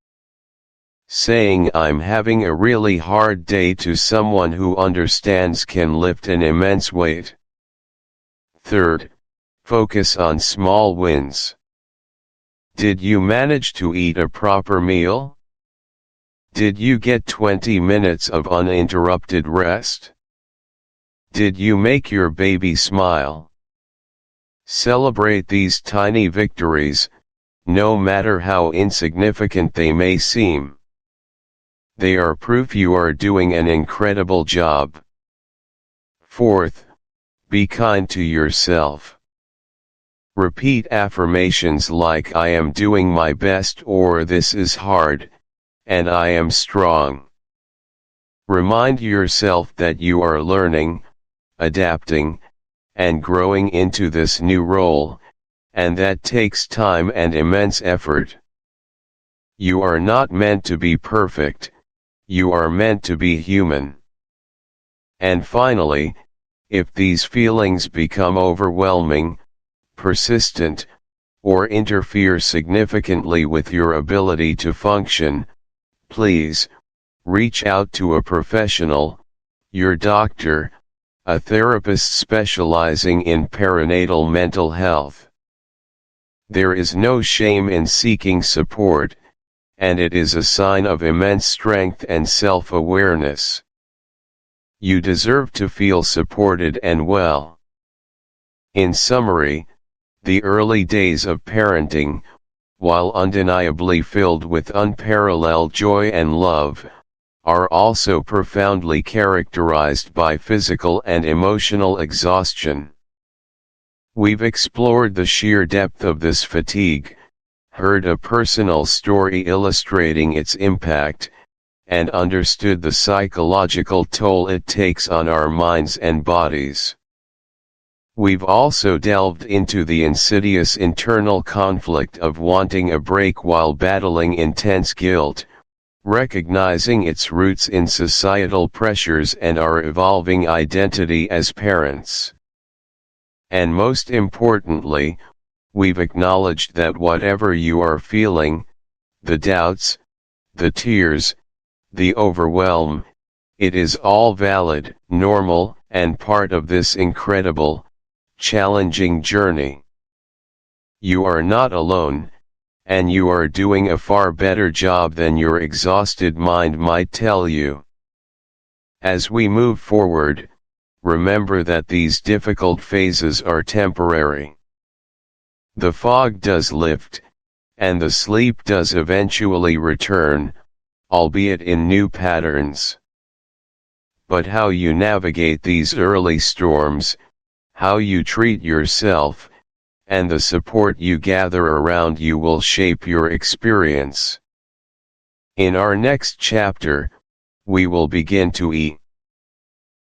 Saying "I'm having a really hard day" to someone who understands can lift an immense weight. Third, focus on small wins. Did you manage to eat a proper meal? Did you get 20 minutes of uninterrupted rest? Did you make your baby smile? Celebrate these tiny victories, no matter how insignificant they may seem. They are proof you are doing an incredible job. Fourth, be kind to yourself. Repeat affirmations like "I am doing my best" or "This is hard, and I am strong." Remind yourself that you are learning, adapting, and growing into this new role, and that takes time and immense effort. You are not meant to be perfect, you are meant to be human. And finally, if these feelings become overwhelming, persistent, or interfere significantly with your ability to function, please, reach out to a professional, your doctor, a therapist specializing in perinatal mental health. There is no shame in seeking support, and it is a sign of immense strength and self-awareness. You deserve to feel supported and well. In summary, the early days of parenting, while undeniably filled with unparalleled joy and love, are also profoundly characterized by physical and emotional exhaustion. We've explored the sheer depth of this fatigue, heard a personal story illustrating its impact, and understood the psychological toll it takes on our minds and bodies. We've also delved into the insidious internal conflict of wanting a break while battling intense guilt, recognizing its roots in societal pressures and our evolving identity as parents. And most importantly, we've acknowledged that whatever you are feeling, the doubts, the tears, the overwhelm, it is all valid, normal, and part of this incredible, challenging journey. You are not alone, and you are doing a far better job than your exhausted mind might tell you. As we move forward, remember that these difficult phases are temporary. The fog does lift, and the sleep does eventually return, albeit in new patterns. But how you navigate these early storms, how you treat yourself, and the support you gather around you will shape your experience. In our next chapter, we will begin to eat.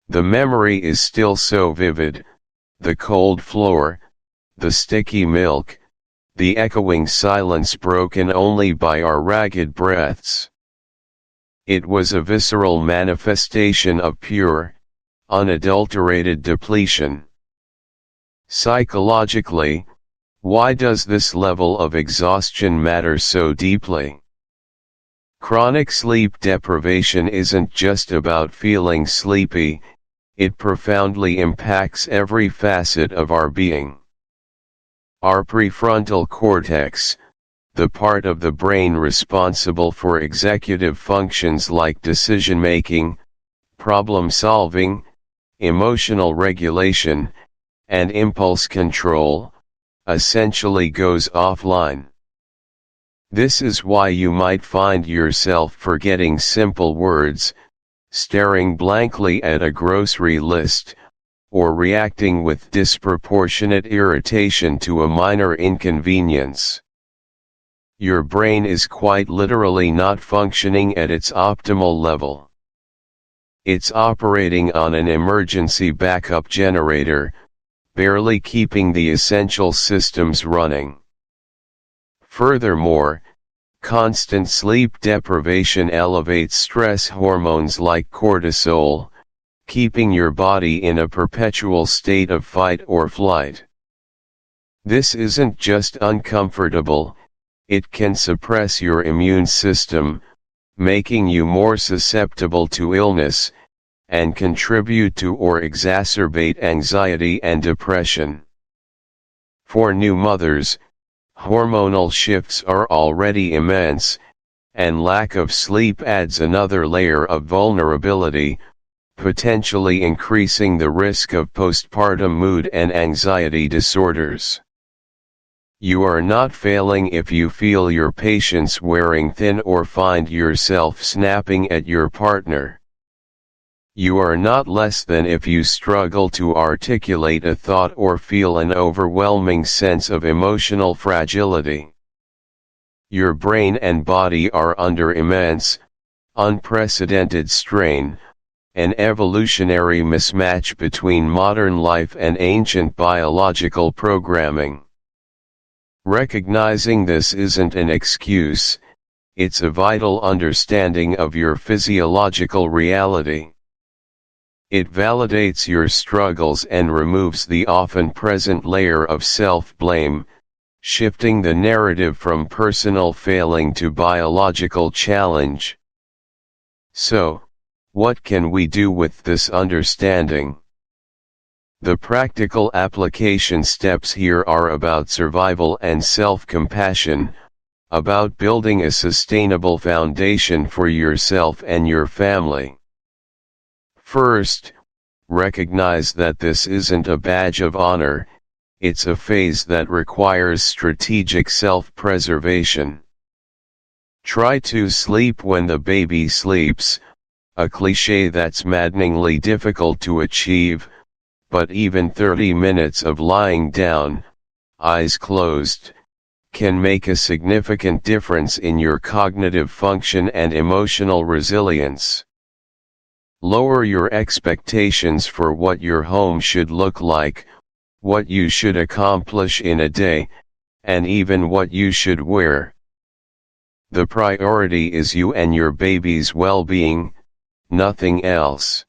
The memory is still so vivid, the cold floor, the sticky milk, the echoing silence broken only by our ragged breaths. It was a visceral manifestation of pure, unadulterated depletion. Psychologically, why does this level of exhaustion matter so deeply? Chronic sleep deprivation isn't just about feeling sleepy, it profoundly impacts every facet of our being. Our prefrontal cortex, the part of the brain responsible for executive functions like decision-making, problem-solving, emotional regulation, and impulse control, essentially goes offline. This is why you might find yourself forgetting simple words, staring blankly at a grocery list, or reacting with disproportionate irritation to a minor inconvenience. Your brain is quite literally not functioning at its optimal level. It's operating on an emergency backup generator, barely keeping the essential systems running. Furthermore, Constant sleep deprivation elevates stress hormones like cortisol, keeping your body in a perpetual state of fight or flight. This isn't just uncomfortable, it can suppress your immune system, making you more susceptible to illness, and contribute to or exacerbate anxiety and depression. For new mothers, hormonal shifts are already immense, and lack of sleep adds another layer of vulnerability, potentially increasing the risk of postpartum mood and anxiety disorders. You are not failing if you feel your patience wearing thin or find yourself snapping at your partner. You are not less than if you struggle to articulate a thought or feel an overwhelming sense of emotional fragility. Your brain and body are under immense, unprecedented strain, an evolutionary mismatch between modern life and ancient biological programming. Recognizing this isn't an excuse, it's a vital understanding of your physiological reality. It validates your struggles and removes the often present layer of self-blame, shifting the narrative from personal failing to biological challenge. So, what can we do with this understanding? The practical application steps here are about survival and self-compassion, about building a sustainable foundation for yourself and your family. First, recognize that this isn't a badge of honor, it's a phase that requires strategic self-preservation. Try to sleep when the baby sleeps, a cliché that's maddeningly difficult to achieve, but even 30 minutes of lying down, eyes closed, can make a significant difference in your cognitive function and emotional resilience. Lower your expectations for what your home should look like, what you should accomplish in a day, and even what you should wear. The priority is you and your baby's well-being, nothing else.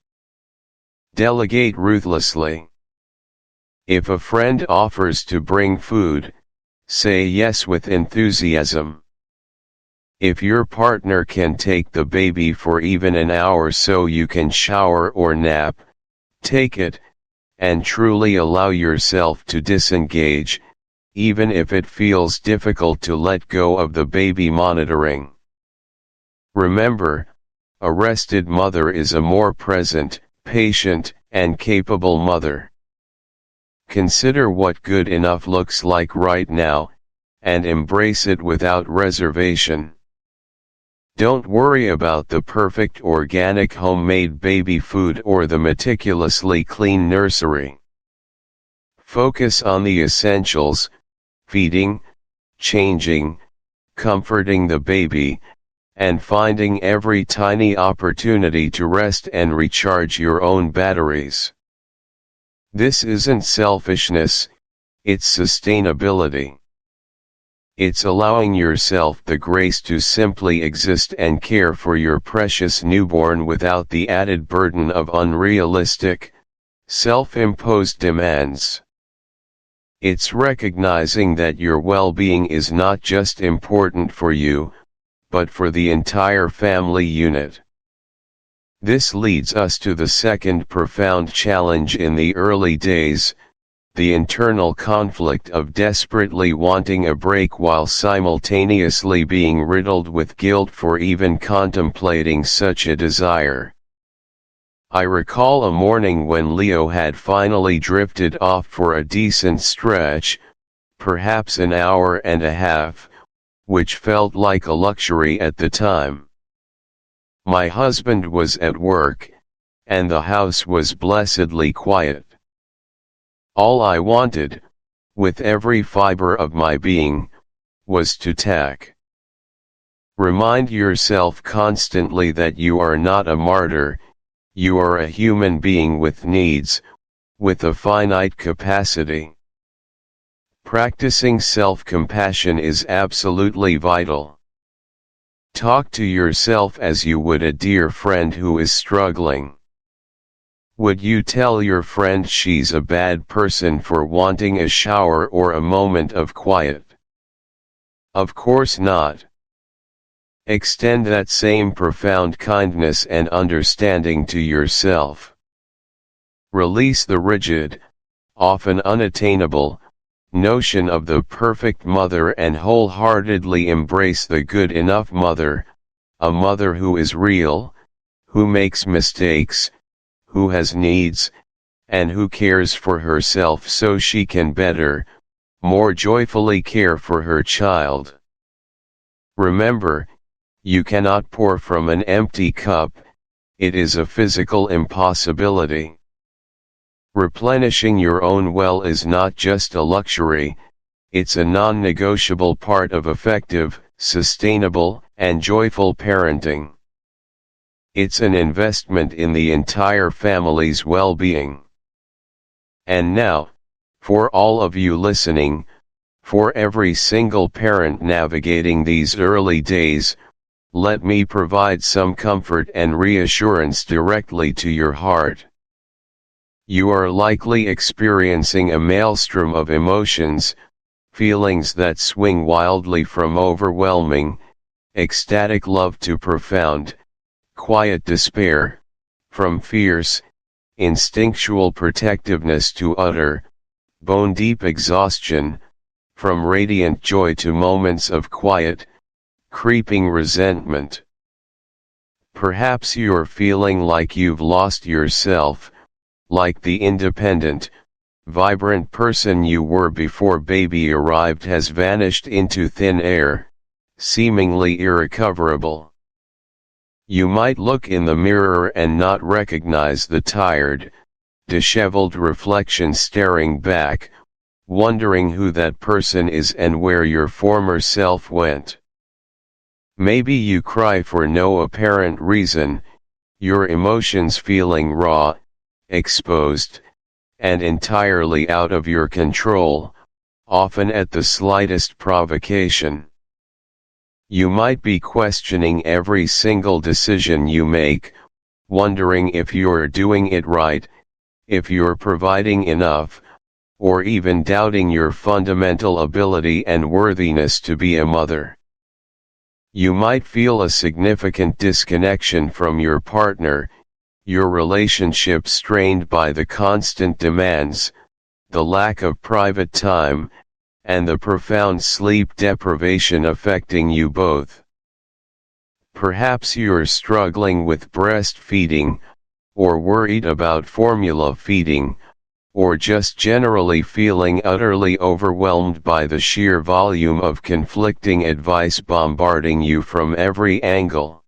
Delegate ruthlessly. If a friend offers to bring food, say yes with enthusiasm. If your partner can take the baby for even an hour so you can shower or nap, take it, and truly allow yourself to disengage, even if it feels difficult to let go of the baby monitoring. Remember, a rested mother is a more present, patient, and capable mother. Consider what good enough looks like right now, and embrace it without reservation. Don't worry about the perfect organic homemade baby food or the meticulously clean nursery. Focus on the essentials: feeding, changing, comforting the baby, and finding every tiny opportunity to rest and recharge your own batteries. This isn't selfishness, it's sustainability. It's allowing yourself the grace to simply exist and care for your precious newborn without the added burden of unrealistic, self-imposed demands. It's recognizing that your well-being is not just important for you, but for the entire family unit. This leads us to the second profound challenge in the early days: the internal conflict of desperately wanting a break while simultaneously being riddled with guilt for even contemplating such a desire. I recall a morning when Leo had finally drifted off for a decent stretch, perhaps an hour and a half, which felt like a luxury at the time. My husband was at work, and the house was blessedly quiet. All I wanted, with every fiber of my being, was to tack. Remind yourself constantly that you are not a martyr, you are a human being with needs, with a finite capacity. Practicing self-compassion is absolutely vital. Talk to yourself as you would a dear friend who is struggling. Would you tell your friend she's a bad person for wanting a shower or a moment of quiet? Of course not. Extend that same profound kindness and understanding to yourself. Release the rigid, often unattainable, notion of the perfect mother and wholeheartedly embrace the good enough mother, a mother who is real, who makes mistakes, who has needs, and who cares for herself so she can better, more joyfully care for her child. Remember, you cannot pour from an empty cup, it is a physical impossibility. Replenishing your own well is not just a luxury, it's a non-negotiable part of effective, sustainable, and joyful parenting. It's an investment in the entire family's well-being. And now, for all of you listening, for every single parent navigating these early days, let me provide some comfort and reassurance directly to your heart. You are likely experiencing a maelstrom of emotions, feelings that swing wildly from overwhelming, ecstatic love to profound, quiet despair, from fierce, instinctual protectiveness to utter, bone-deep exhaustion, from radiant joy to moments of quiet, creeping resentment. Perhaps you're feeling like you've lost yourself, like the independent, vibrant person you were before baby arrived has vanished into thin air, seemingly irrecoverable. You might look in the mirror and not recognize the tired, disheveled reflection staring back, wondering who that person is and where your former self went. Maybe you cry for no apparent reason, your emotions feeling raw, exposed, and entirely out of your control, often at the slightest provocation. You might be questioning every single decision you make, wondering if you're doing it right, if you're providing enough, or even doubting your fundamental ability and worthiness to be a mother. You might feel a significant disconnection from your partner, your relationship strained by the constant demands, the lack of private time, and the profound sleep deprivation affecting you both. Perhaps you're struggling with breastfeeding, or worried about formula feeding, or just generally feeling utterly overwhelmed by the sheer volume of conflicting advice bombarding you from every angle.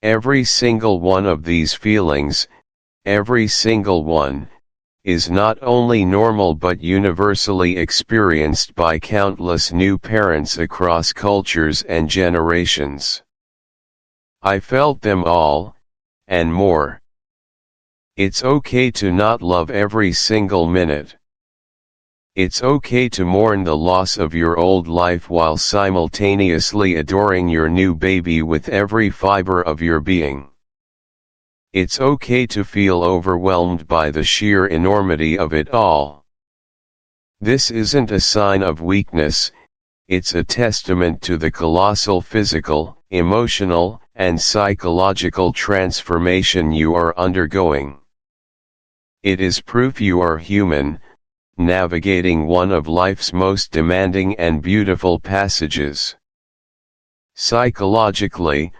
Every single one of these feelings, every single one, is not only normal but universally experienced by countless new parents across cultures and generations. I felt them all, and more. It's okay to not love every single minute. It's okay to mourn the loss of your old life while simultaneously adoring your new baby with every fiber of your being. It's okay to feel overwhelmed by the sheer enormity of it all. This isn't a sign of weakness, it's a testament to the colossal physical, emotional, and psychological transformation you are undergoing. It is proof you are human, navigating one of life's most demanding and beautiful passages. Psychologically,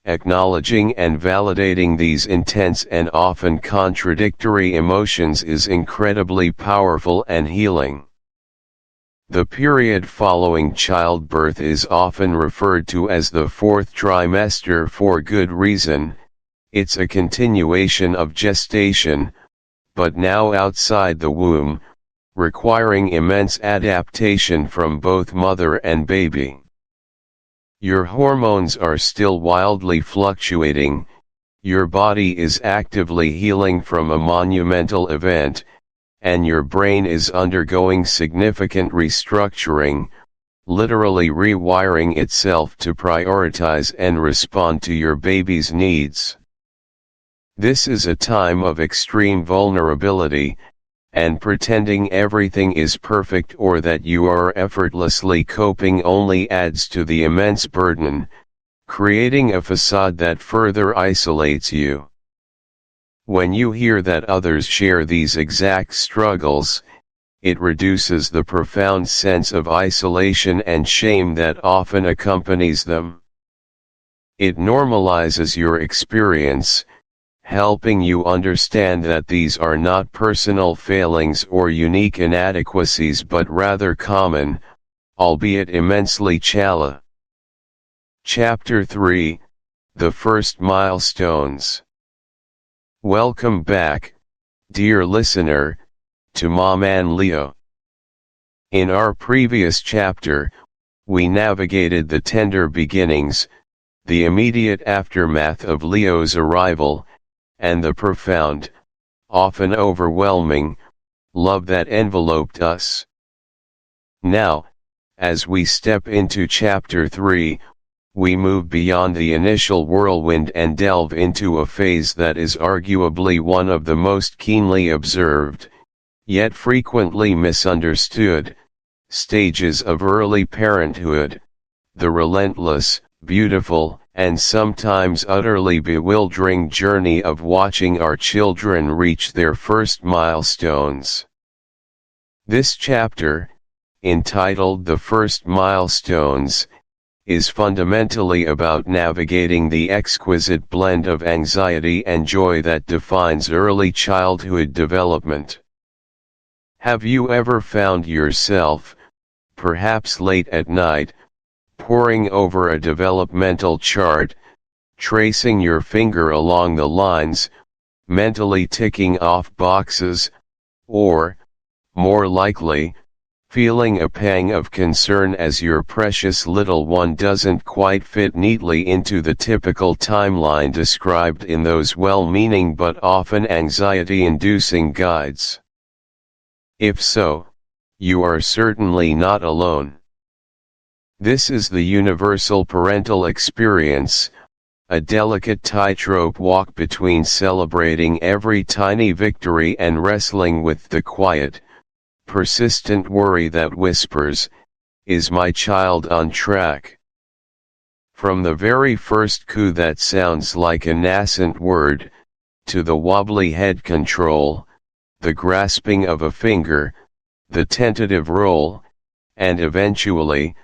acknowledging and validating these intense and often contradictory emotions is incredibly powerful and healing. The period following childbirth is often referred to as the fourth trimester for good reason. It's a continuation of gestation, but now outside the womb, requiring immense adaptation from both mother and baby. Your hormones are still wildly fluctuating, your body is actively healing from a monumental event, and your brain is undergoing significant restructuring, literally rewiring itself to prioritize and respond to your baby's needs. This is a time of extreme vulnerability, and pretending everything is perfect or that you are effortlessly coping only adds to the immense burden, creating a facade that further isolates you. When you hear that others share these exact struggles, it reduces the profound sense of isolation and shame that often accompanies them. It normalizes your experience, helping you understand that these are not personal failings or unique inadequacies but rather common, albeit immensely challenging. Chapter 3: The First Milestones. Welcome back, dear listener, to Maman Leo. In our previous chapter, we navigated the tender beginnings, the immediate aftermath of Leo's arrival, and the profound, often overwhelming, love that enveloped us. Now, as we step into Chapter 3, we move beyond the initial whirlwind and delve into a phase that is arguably one of the most keenly observed, yet frequently misunderstood, stages of early parenthood, the relentless, beautiful, and sometimes utterly bewildering journey of watching our children reach their first milestones. This chapter, entitled The First Milestones, is fundamentally about navigating the exquisite blend of anxiety and joy that defines early childhood development. Have you ever found yourself, perhaps late at night, poring over a developmental chart, tracing your finger along the lines, mentally ticking off boxes, or, more likely, feeling a pang of concern as your precious little one doesn't quite fit neatly into the typical timeline described in those well-meaning but often anxiety-inducing guides? If so, you are certainly not alone. This is the universal parental experience, a delicate tightrope walk between celebrating every tiny victory and wrestling with the quiet, persistent worry that whispers, "Is my child on track?" From the very first coo that sounds like a nascent word, to the wobbly head control, the grasping of a finger, the tentative roll, and eventually,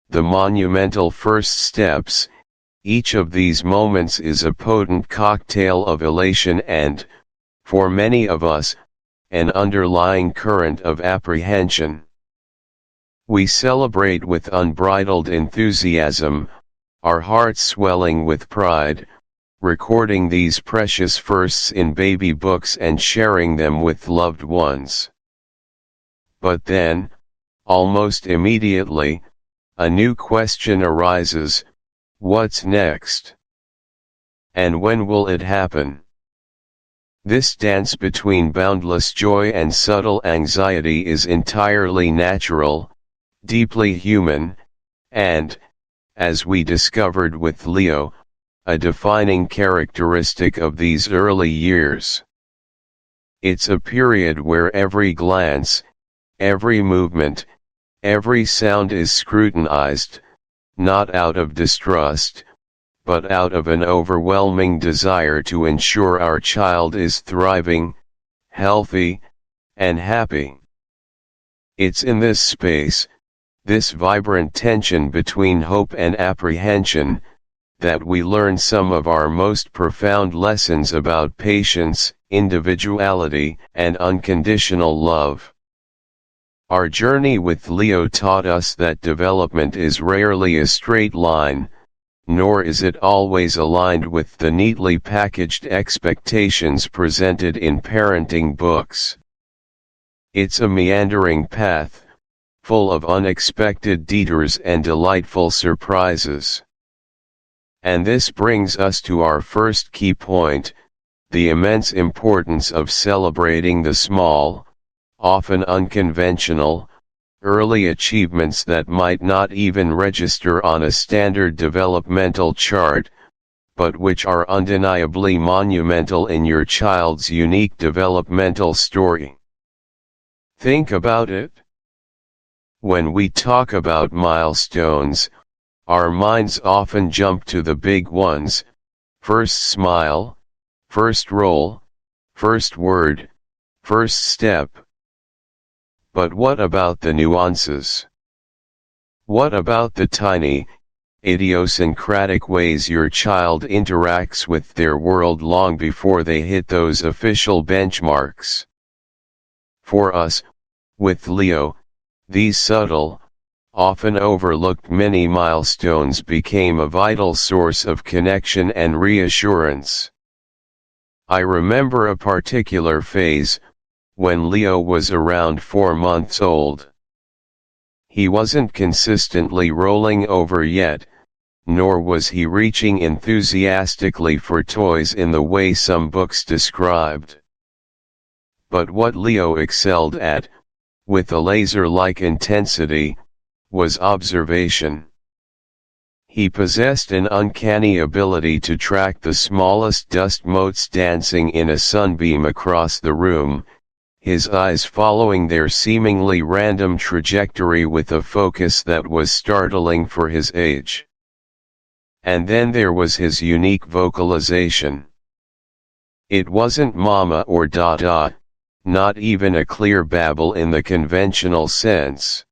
the monumental first steps, each of these moments is a potent cocktail of elation and, for many of us, an underlying current of apprehension. We celebrate with unbridled enthusiasm, our hearts swelling with pride, recording these precious firsts in baby books and sharing them with loved ones. But then, almost immediately, a new question arises: what's next? And when will it happen? This dance between boundless joy and subtle anxiety is entirely natural, deeply human, and, as we discovered with Leo, a defining characteristic of these early years. It's a period where every glance, every movement, every sound is scrutinized, not out of distrust, but out of an overwhelming desire to ensure our child is thriving, healthy, and happy. It's in this space, this vibrant tension between hope and apprehension, that we learn some of our most profound lessons about patience, individuality, and unconditional love. Our journey with Leo taught us that development is rarely a straight line, nor is it always aligned with the neatly packaged expectations presented in parenting books. It's a meandering path, full of unexpected detours and delightful surprises. And this brings us to our first key point: the immense importance of celebrating the small, often unconventional, early achievements that might not even register on a standard developmental chart, but which are undeniably monumental in your child's unique developmental story. Think about it. When we talk about milestones, our minds often jump to the big ones: first smile, first roll, first word, first step. But what about the nuances? What about the tiny, idiosyncratic ways your child interacts with their world long before they hit those official benchmarks? For us, with Leo, these subtle, often overlooked mini milestones became a vital source of connection and reassurance. I remember a particular phase, when Leo was around 4 months old. He wasn't consistently rolling over yet, nor was he reaching enthusiastically for toys in the way some books described. But what Leo excelled at, with a laser-like intensity, was observation. He possessed an uncanny ability to track the smallest dust motes dancing in a sunbeam across the room, his eyes following their seemingly random trajectory with a focus that was startling for his age. And then there was his unique vocalization. It wasn't mama or dada, not even a clear babble in the conventional sense.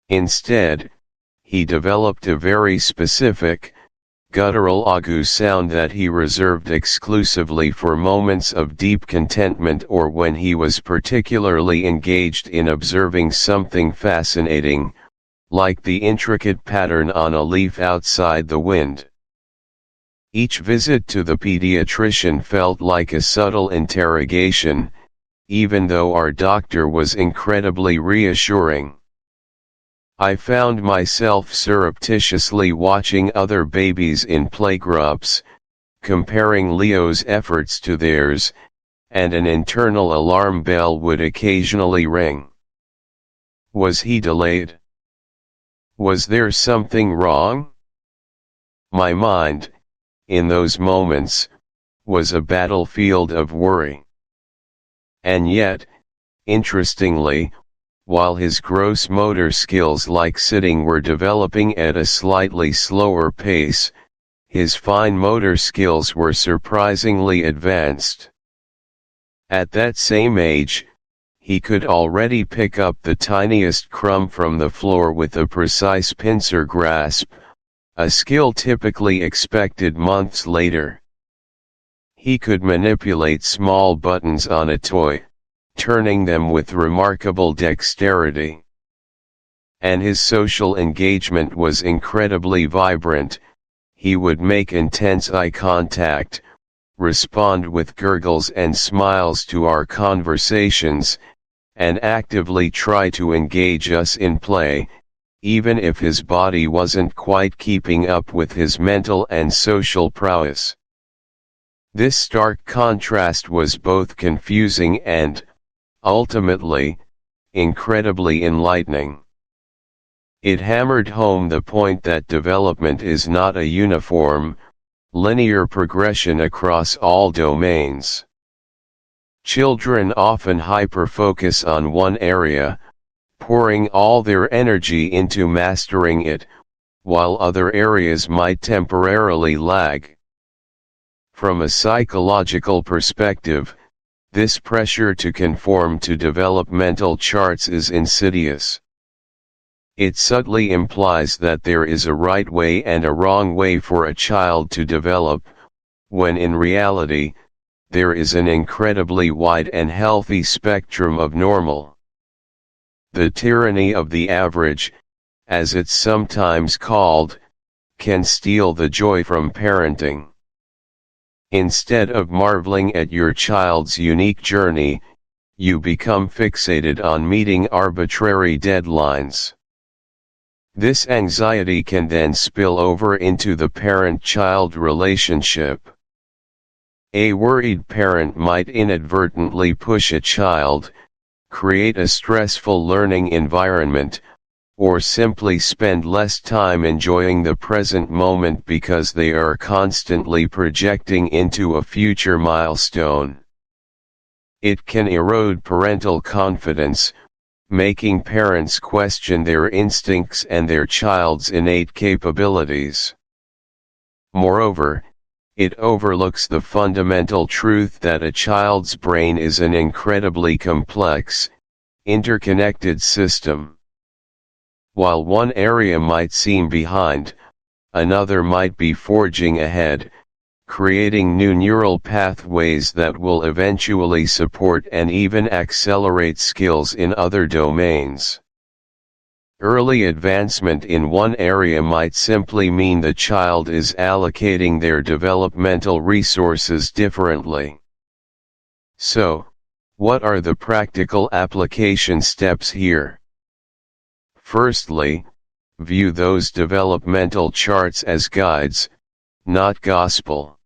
Instead, he developed a very specific, guttural agu sound that he reserved exclusively for moments of deep contentment or when he was particularly engaged in observing something fascinating, like the intricate pattern on a leaf outside the wind. Each visit to the pediatrician felt like a subtle interrogation, even though our doctor was incredibly reassuring. I found myself surreptitiously watching other babies in playgroups, comparing Leo's efforts to theirs, and an internal alarm bell would occasionally ring. Was he delayed? Was there something wrong? My mind, in those moments, was a battlefield of worry. And yet, interestingly, while his gross motor skills like sitting were developing at a slightly slower pace, his fine motor skills were surprisingly advanced. At that same age, he could already pick up the tiniest crumb from the floor with a precise pincer grasp, a skill typically expected months later. He could manipulate small buttons on a toy, turning them with remarkable dexterity. And his social engagement was incredibly vibrant. He would make intense eye contact, respond with gurgles and smiles to our conversations, and actively try to engage us in play, even if his body wasn't quite keeping up with his mental and social prowess. This stark contrast was both confusing and, ultimately, incredibly enlightening. It hammered home the point that development is not a uniform, linear progression across all domains. Children often hyper-focus on one area, pouring all their energy into mastering it, while other areas might temporarily lag. From a psychological perspective, this pressure to conform to developmental charts is insidious. It subtly implies that there is a right way and a wrong way for a child to develop, when in reality, there is an incredibly wide and healthy spectrum of normal. The tyranny of the average, as it's sometimes called, can steal the joy from parenting. Instead of marveling at your child's unique journey, you become fixated on meeting arbitrary deadlines. This anxiety can then spill over into the parent-child relationship. A worried parent might inadvertently push a child, create a stressful learning environment, or simply spend less time enjoying the present moment because they are constantly projecting into a future milestone. It can erode parental confidence, making parents question their instincts and their child's innate capabilities. Moreover, it overlooks the fundamental truth that a child's brain is an incredibly complex, interconnected system. While one area might seem behind, another might be forging ahead, creating new neural pathways that will eventually support and even accelerate skills in other domains. Early advancement in one area might simply mean the child is allocating their developmental resources differently. So, what are the practical application steps here? Firstly, view those developmental charts as guides, not gospel.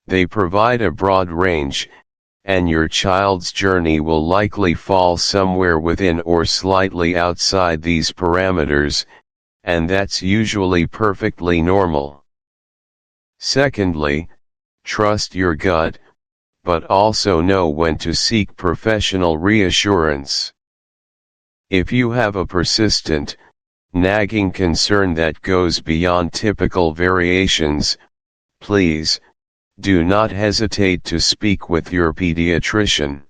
They provide a broad range, and your child's journey will likely fall somewhere within or slightly outside these parameters, and that's usually perfectly normal. Secondly, trust your gut, but also know when to seek professional reassurance. If you have a persistent, nagging concern that goes beyond typical variations, please, do not hesitate to speak with your pediatrician.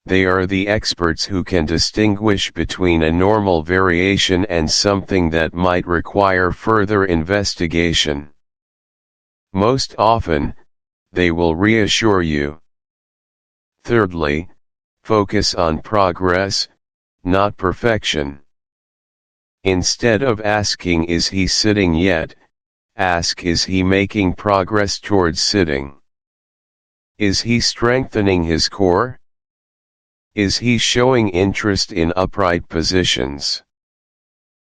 They are the experts who can distinguish between a normal variation and something that might require further investigation. Most often, they will reassure you. Thirdly, focus on progress, not perfection. Instead of asking, "Is he sitting yet?" ask, "Is he making progress towards sitting? Is he strengthening his core? Is he showing interest in upright positions?"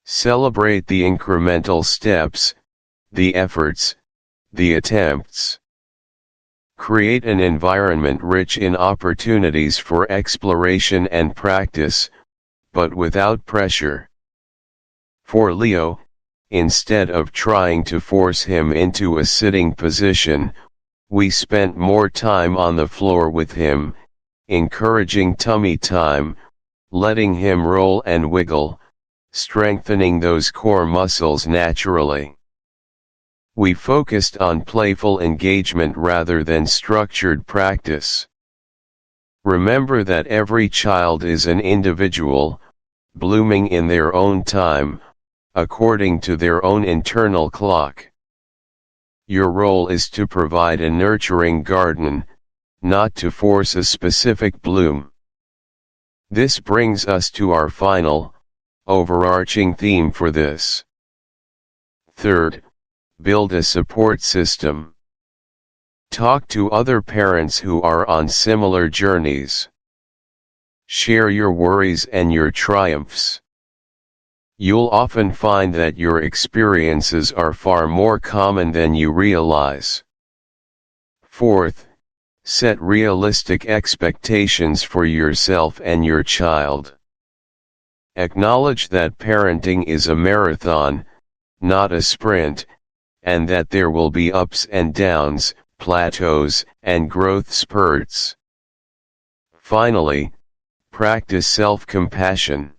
Celebrate the incremental steps, the efforts, the attempts. Create an environment rich in opportunities for exploration and practice, but without pressure. For Leo, instead of trying to force him into a sitting position, we spent more time on the floor with him, encouraging tummy time, letting him roll and wiggle, strengthening those core muscles naturally. We focused on playful engagement rather than structured practice. Remember that every child is an individual, blooming in their own time, according to their own internal clock. Your role is to provide a nurturing garden, not to force a specific bloom. This brings us to our final, overarching theme for this. Third, build a support system. Talk to other parents who are on similar journeys. Share your worries and your triumphs. You'll often find that your experiences are far more common than you realize. Fourth, set realistic expectations for yourself and your child. Acknowledge that parenting is a marathon, not a sprint, and that there will be ups and downs, plateaus, and growth spurts. Finally, practice self-compassion.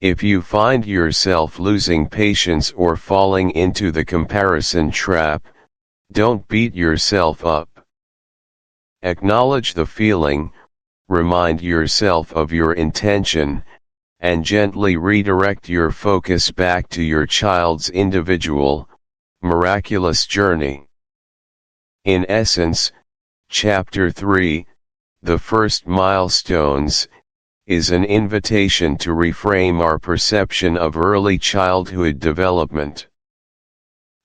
If you find yourself losing patience or falling into the comparison trap, don't beat yourself up. Acknowledge the feeling, remind yourself of your intention, and gently redirect your focus back to your child's individual, miraculous journey. In essence, Chapter 3, The First Milestones, is an invitation to reframe our perception of early childhood development.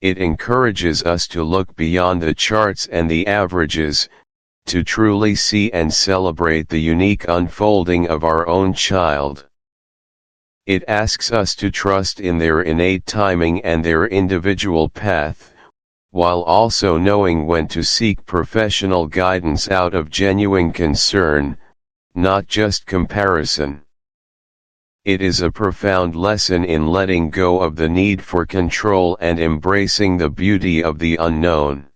It encourages us to look beyond the charts and the averages, to truly see and celebrate the unique unfolding of our own child. It asks us to trust in their innate timing and their individual path, while also knowing when to seek professional guidance out of genuine concern, not just comparison. It is a profound lesson in letting go of the need for control and embracing the beauty of the unknown.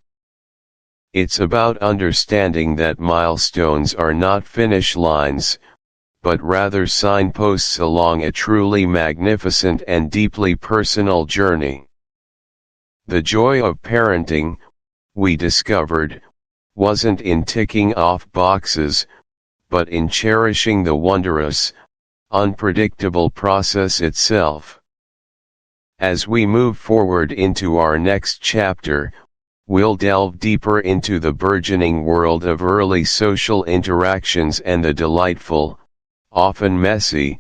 It's about understanding that milestones are not finish lines, but rather signposts along a truly magnificent and deeply personal journey. The joy of parenting, we discovered, wasn't in ticking off boxes, but in cherishing the wondrous, unpredictable process itself. As we move forward into our next chapter, we'll delve deeper into the burgeoning world of early social interactions and the delightful, often messy,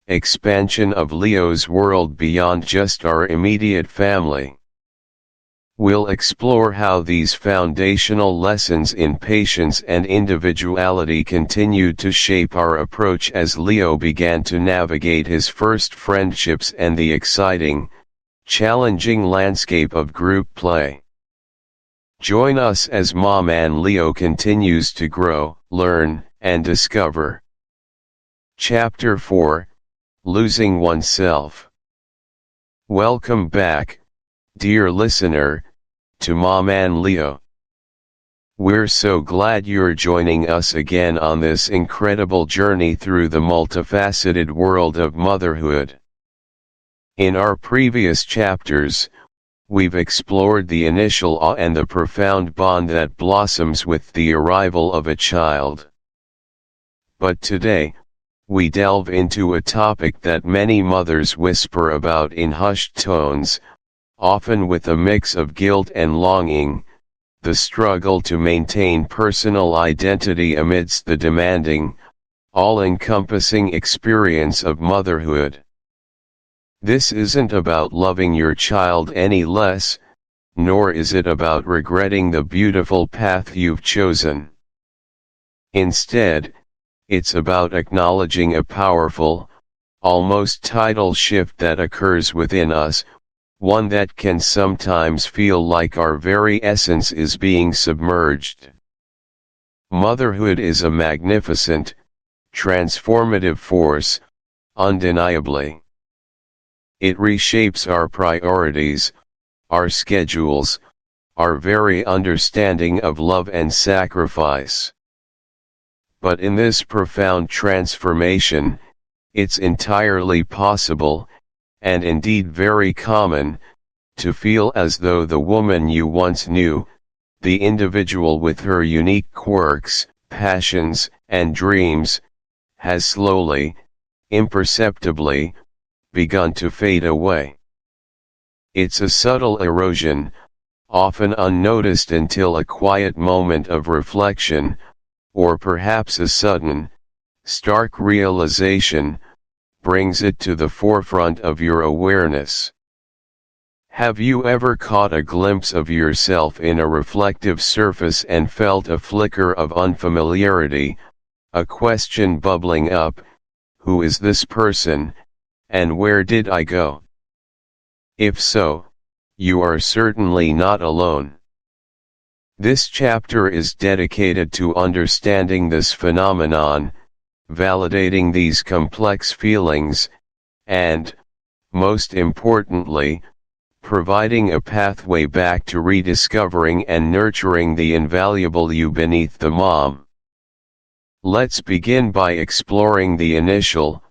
expansion of Leo's world beyond just our immediate family. We'll explore how these foundational lessons in patience and individuality continued to shape our approach as Leo began to navigate his first friendships and the exciting, challenging landscape of group play. Join us as Maman Leo continues to grow, learn, and discover. Chapter 4: Losing Oneself. Welcome back, dear listener, to Maman Leo. We're so glad you're joining us again on this incredible journey through the multifaceted world of motherhood. In our previous chapters, we've explored the initial awe and the profound bond that blossoms with the arrival of a child. But today, we delve into a topic that many mothers whisper about in hushed tones, often with a mix of guilt and longing: the struggle to maintain personal identity amidst the demanding, all-encompassing experience of motherhood. This isn't about loving your child any less, nor is it about regretting the beautiful path you've chosen. Instead, it's about acknowledging a powerful, almost tidal shift that occurs within us, one that can sometimes feel like our very essence is being submerged. Motherhood is a magnificent, transformative force, undeniably. It reshapes our priorities, our schedules, our very understanding of love and sacrifice. But in this profound transformation, it's entirely possible, and indeed very common, to feel as though the woman you once knew, the individual with her unique quirks, passions, and dreams, has slowly, imperceptibly, begun to fade away. It's a subtle erosion, often unnoticed until a quiet moment of reflection, or perhaps a sudden, stark realization, brings it to the forefront of your awareness. Have you ever caught a glimpse of yourself in a reflective surface and felt a flicker of unfamiliarity, a question bubbling up: who is this person, and where did I go? If so, you are certainly not alone. This chapter is dedicated to understanding this phenomenon, validating these complex feelings, and, most importantly, providing a pathway back to rediscovering and nurturing the invaluable you beneath the mom. Let's begin by exploring the initial,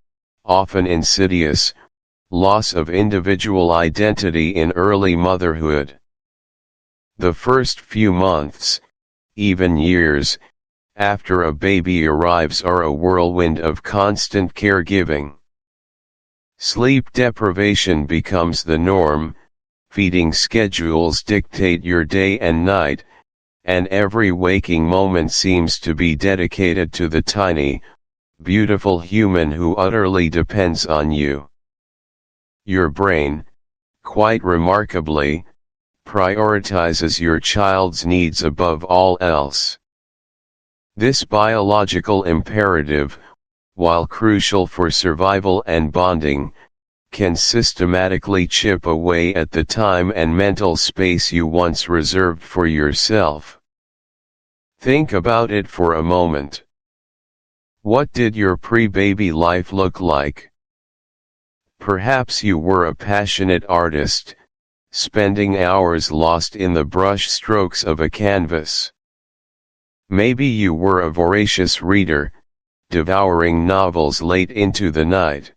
often insidious, loss of individual identity in early motherhood. The first few months, even years, after a baby arrives are a whirlwind of constant caregiving. Sleep deprivation becomes the norm, feeding schedules dictate your day and night, and every waking moment seems to be dedicated to the tiny, beautiful human who utterly depends on you. Your brain, quite remarkably, prioritizes your child's needs above all else. This biological imperative, while crucial for survival and bonding, can systematically chip away at the time and mental space you once reserved for yourself. Think about it for a moment. What did your pre-baby life look like? Perhaps you were a passionate artist, spending hours lost in the brush strokes of a canvas. Maybe you were a voracious reader, devouring novels late into the night.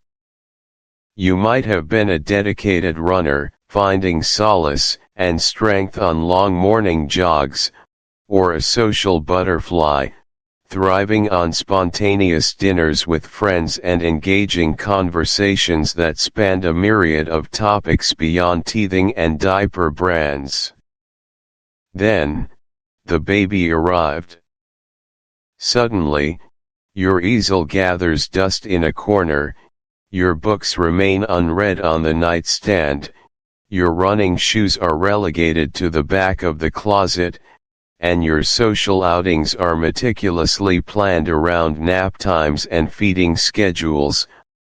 You might have been a dedicated runner, finding solace and strength on long morning jogs, or a social butterfly, thriving on spontaneous dinners with friends and engaging conversations that spanned a myriad of topics beyond teething and diaper brands. Then, the baby arrived. Suddenly, your easel gathers dust in a corner, your books remain unread on the nightstand, your running shoes are relegated to the back of the closet, and your social outings are meticulously planned around nap times and feeding schedules,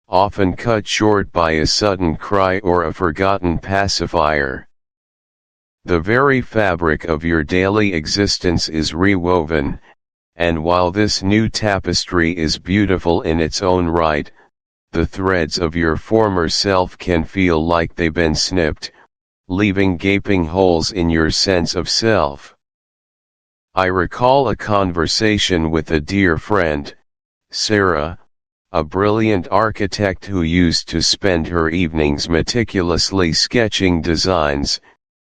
often cut short by a sudden cry or a forgotten pacifier. The very fabric of your daily existence is rewoven, and while this new tapestry is beautiful in its own right, the threads of your former self can feel like they've been snipped, leaving gaping holes in your sense of self. I recall a conversation with a dear friend, Sarah, a brilliant architect who used to spend her evenings meticulously sketching designs,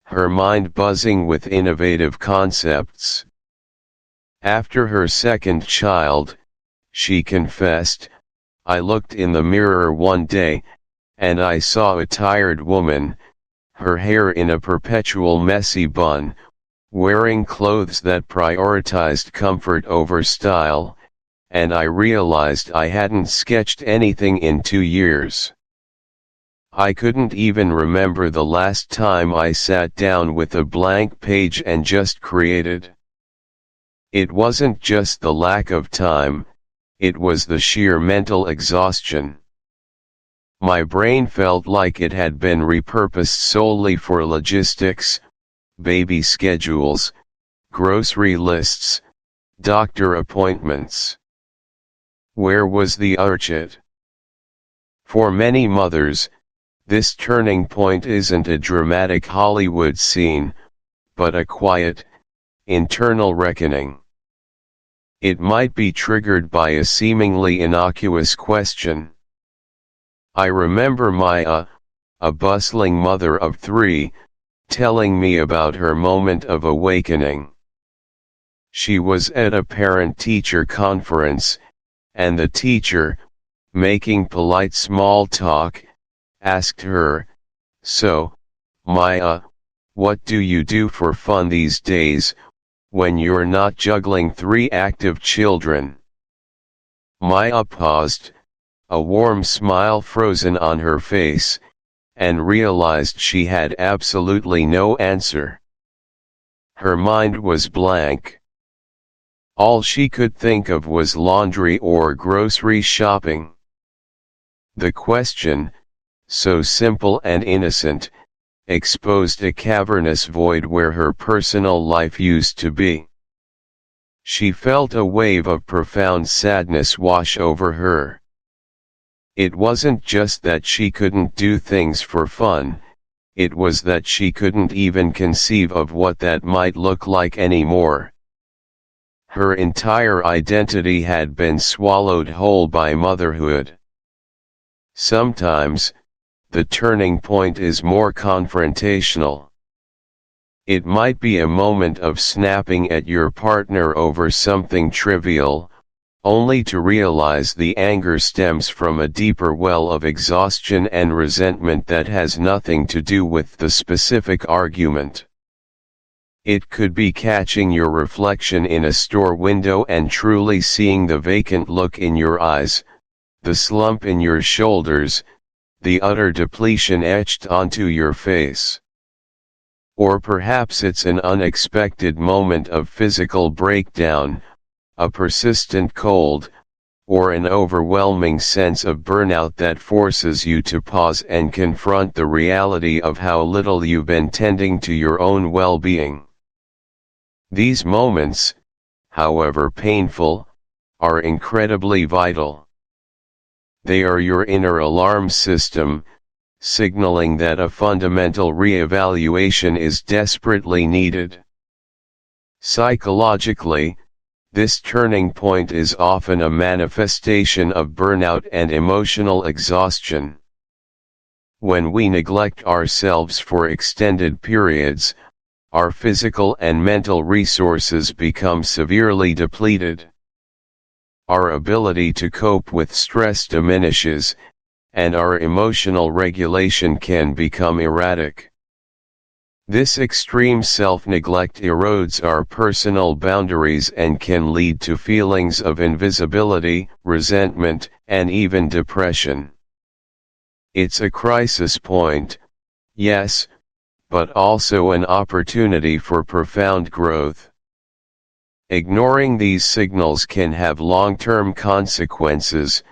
her mind buzzing with innovative concepts. After her second child, she confessed, I looked in the mirror one day, and I saw a tired woman, her hair in a perpetual messy bun, wearing clothes that prioritized comfort over style, and I realized I hadn't sketched anything in 2 years. I couldn't even remember the last time I sat down with a blank page and just created. It wasn't just the lack of time, it was the sheer mental exhaustion. My brain felt like it had been repurposed solely for logistics, baby schedules, grocery lists, doctor appointments. Where was the urchin? For many mothers, this turning point isn't a dramatic Hollywood scene, but a quiet, internal reckoning. It might be triggered by a seemingly innocuous question. I remember Maya, a bustling mother of 3, telling me about her moment of awakening. She was at a parent-teacher conference, and the teacher, making polite small talk, asked her, "So, Maya, what do you do for fun these days, when you're not juggling 3 active children?" Maya paused, a warm smile frozen on her face, and realized she had absolutely no answer. Her mind was blank. All she could think of was laundry or grocery shopping. The question, so simple and innocent, exposed a cavernous void where her personal life used to be. She felt a wave of profound sadness wash over her. It wasn't just that she couldn't do things for fun, it was that she couldn't even conceive of what that might look like anymore. Her entire identity had been swallowed whole by motherhood. Sometimes, the turning point is more confrontational. It might be a moment of snapping at your partner over something trivial, only to realize the anger stems from a deeper well of exhaustion and resentment that has nothing to do with the specific argument. It could be catching your reflection in a store window and truly seeing the vacant look in your eyes, the slump in your shoulders, the utter depletion etched onto your face. Or perhaps it's an unexpected moment of physical breakdown, a persistent cold, or an overwhelming sense of burnout that forces you to pause and confront the reality of how little you've been tending to your own well-being. These moments, however painful, are incredibly vital. They are your inner alarm system, signaling that a fundamental reevaluation is desperately needed. Psychologically, this turning point is often a manifestation of burnout and emotional exhaustion. When we neglect ourselves for extended periods, our physical and mental resources become severely depleted. Our ability to cope with stress diminishes, and our emotional regulation can become erratic. This extreme self-neglect erodes our personal boundaries and can lead to feelings of invisibility, resentment, and even depression. It's a crisis point, yes, but also an opportunity for profound growth. Ignoring these signals can have long-term consequences,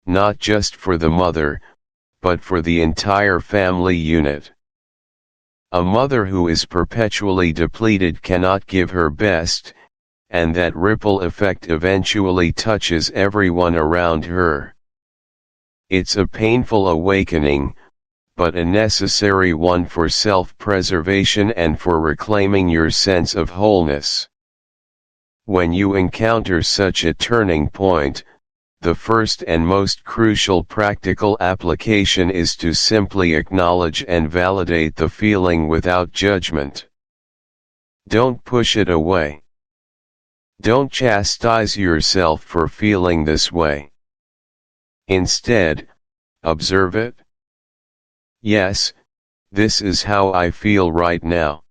not just for the mother, but for the entire family unit. A mother who is perpetually depleted cannot give her best, and that ripple effect eventually touches everyone around her. It's a painful awakening, but a necessary one for self-preservation and for reclaiming your sense of wholeness. When you encounter such a turning point, the first and most crucial practical application is to simply acknowledge and validate the feeling without judgment. Don't push it away. Don't chastise yourself for feeling this way. Instead, observe it. Yes, this is how I feel right now.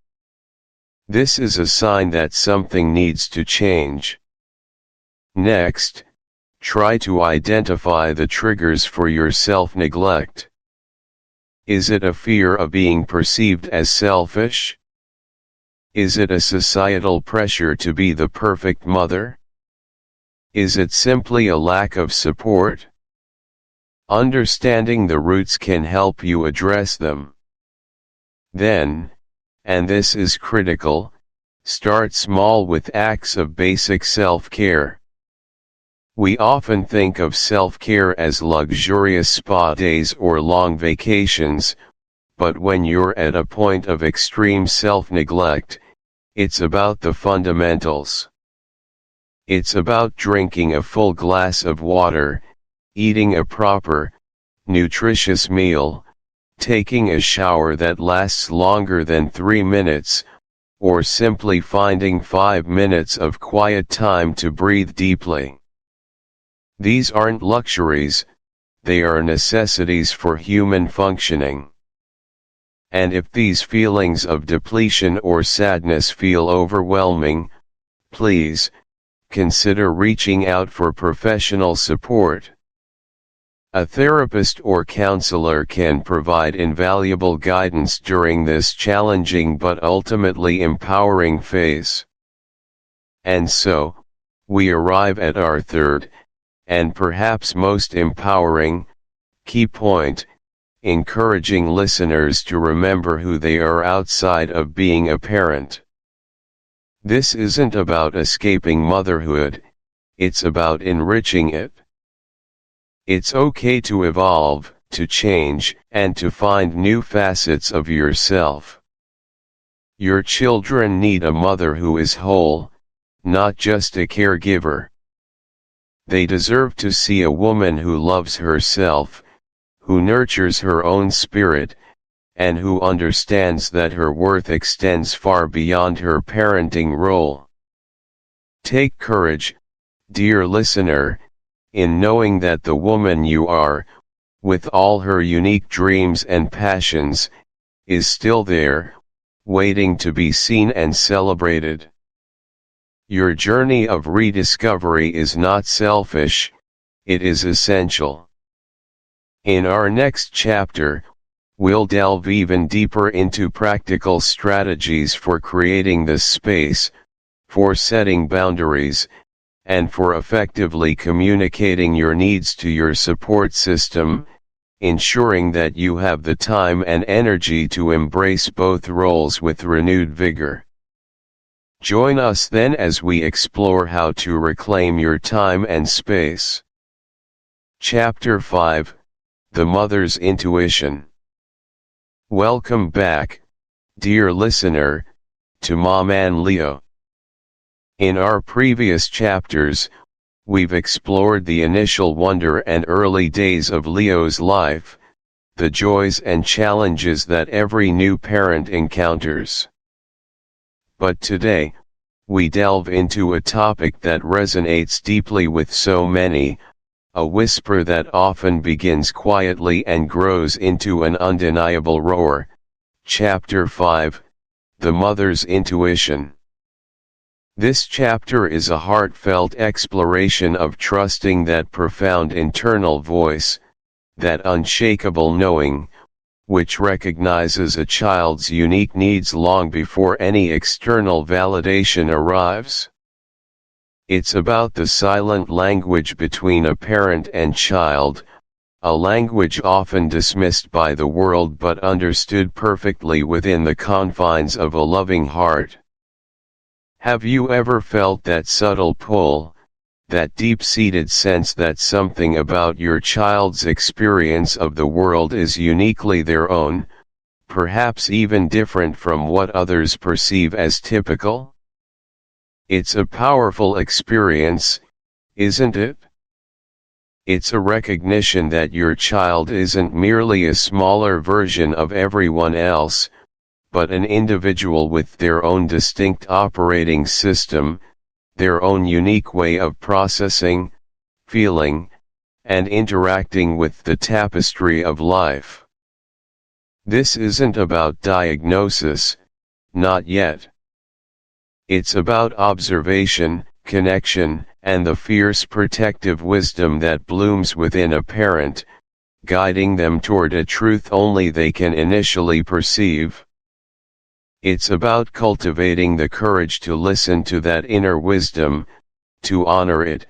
This is a sign that something needs to change. Next, try to identify the triggers for your self-neglect. Is it a fear of being perceived as selfish? Is it a societal pressure to be the perfect mother? Is it simply a lack of support? Understanding the roots can help you address them. Then, and this is critical, start small with acts of basic self-care. We often think of self-care as luxurious spa days or long vacations, but when you're at a point of extreme self-neglect, it's about the fundamentals. It's about drinking a full glass of water, eating a proper, nutritious meal, taking a shower that lasts longer than 3 minutes, or simply finding 5 minutes of quiet time to breathe deeply. These aren't luxuries, they are necessities for human functioning. And if these feelings of depletion or sadness feel overwhelming, please, consider reaching out for professional support. A therapist or counselor can provide invaluable guidance during this challenging but ultimately empowering phase. And so, we arrive at our third, and perhaps most empowering, key point, encouraging listeners to remember who they are outside of being a parent. This isn't about escaping motherhood, it's about enriching it. It's okay to evolve, to change, and to find new facets of yourself. Your children need a mother who is whole, not just a caregiver. They deserve to see a woman who loves herself, who nurtures her own spirit, and who understands that her worth extends far beyond her parenting role. Take courage, dear listener, in knowing that the woman you are, with all her unique dreams and passions, is still there, waiting to be seen and celebrated. Your journey of rediscovery is not selfish, it is essential. In our next chapter, we'll delve even deeper into practical strategies for creating this space, for setting boundaries, and for effectively communicating your needs to your support system, ensuring that you have the time and energy to embrace both roles with renewed vigor. Join us then as we explore how to reclaim your time and space. Chapter 5, The Mother's Intuition. Welcome back, dear listener, to Maman Leo. In our previous chapters, we've explored the initial wonder and early days of Leo's life, the joys and challenges that every new parent encounters. But today, we delve into a topic that resonates deeply with so many, a whisper that often begins quietly and grows into an undeniable roar. Chapter 5, The Mother's Intuition. This chapter is a heartfelt exploration of trusting that profound internal voice, that unshakable knowing, which recognizes a child's unique needs long before any external validation arrives. It's about the silent language between a parent and child, a language often dismissed by the world but understood perfectly within the confines of a loving heart. Have you ever felt that subtle pull, that deep-seated sense that something about your child's experience of the world is uniquely their own, perhaps even different from what others perceive as typical? It's a powerful experience, isn't it? It's a recognition that your child isn't merely a smaller version of everyone else, but an individual with their own distinct operating system, their own unique way of processing, feeling, and interacting with the tapestry of life. This isn't about diagnosis, not yet. It's about observation, connection, and the fierce protective wisdom that blooms within a parent, guiding them toward a truth only they can initially perceive. It's about cultivating the courage to listen to that inner wisdom, to honor it,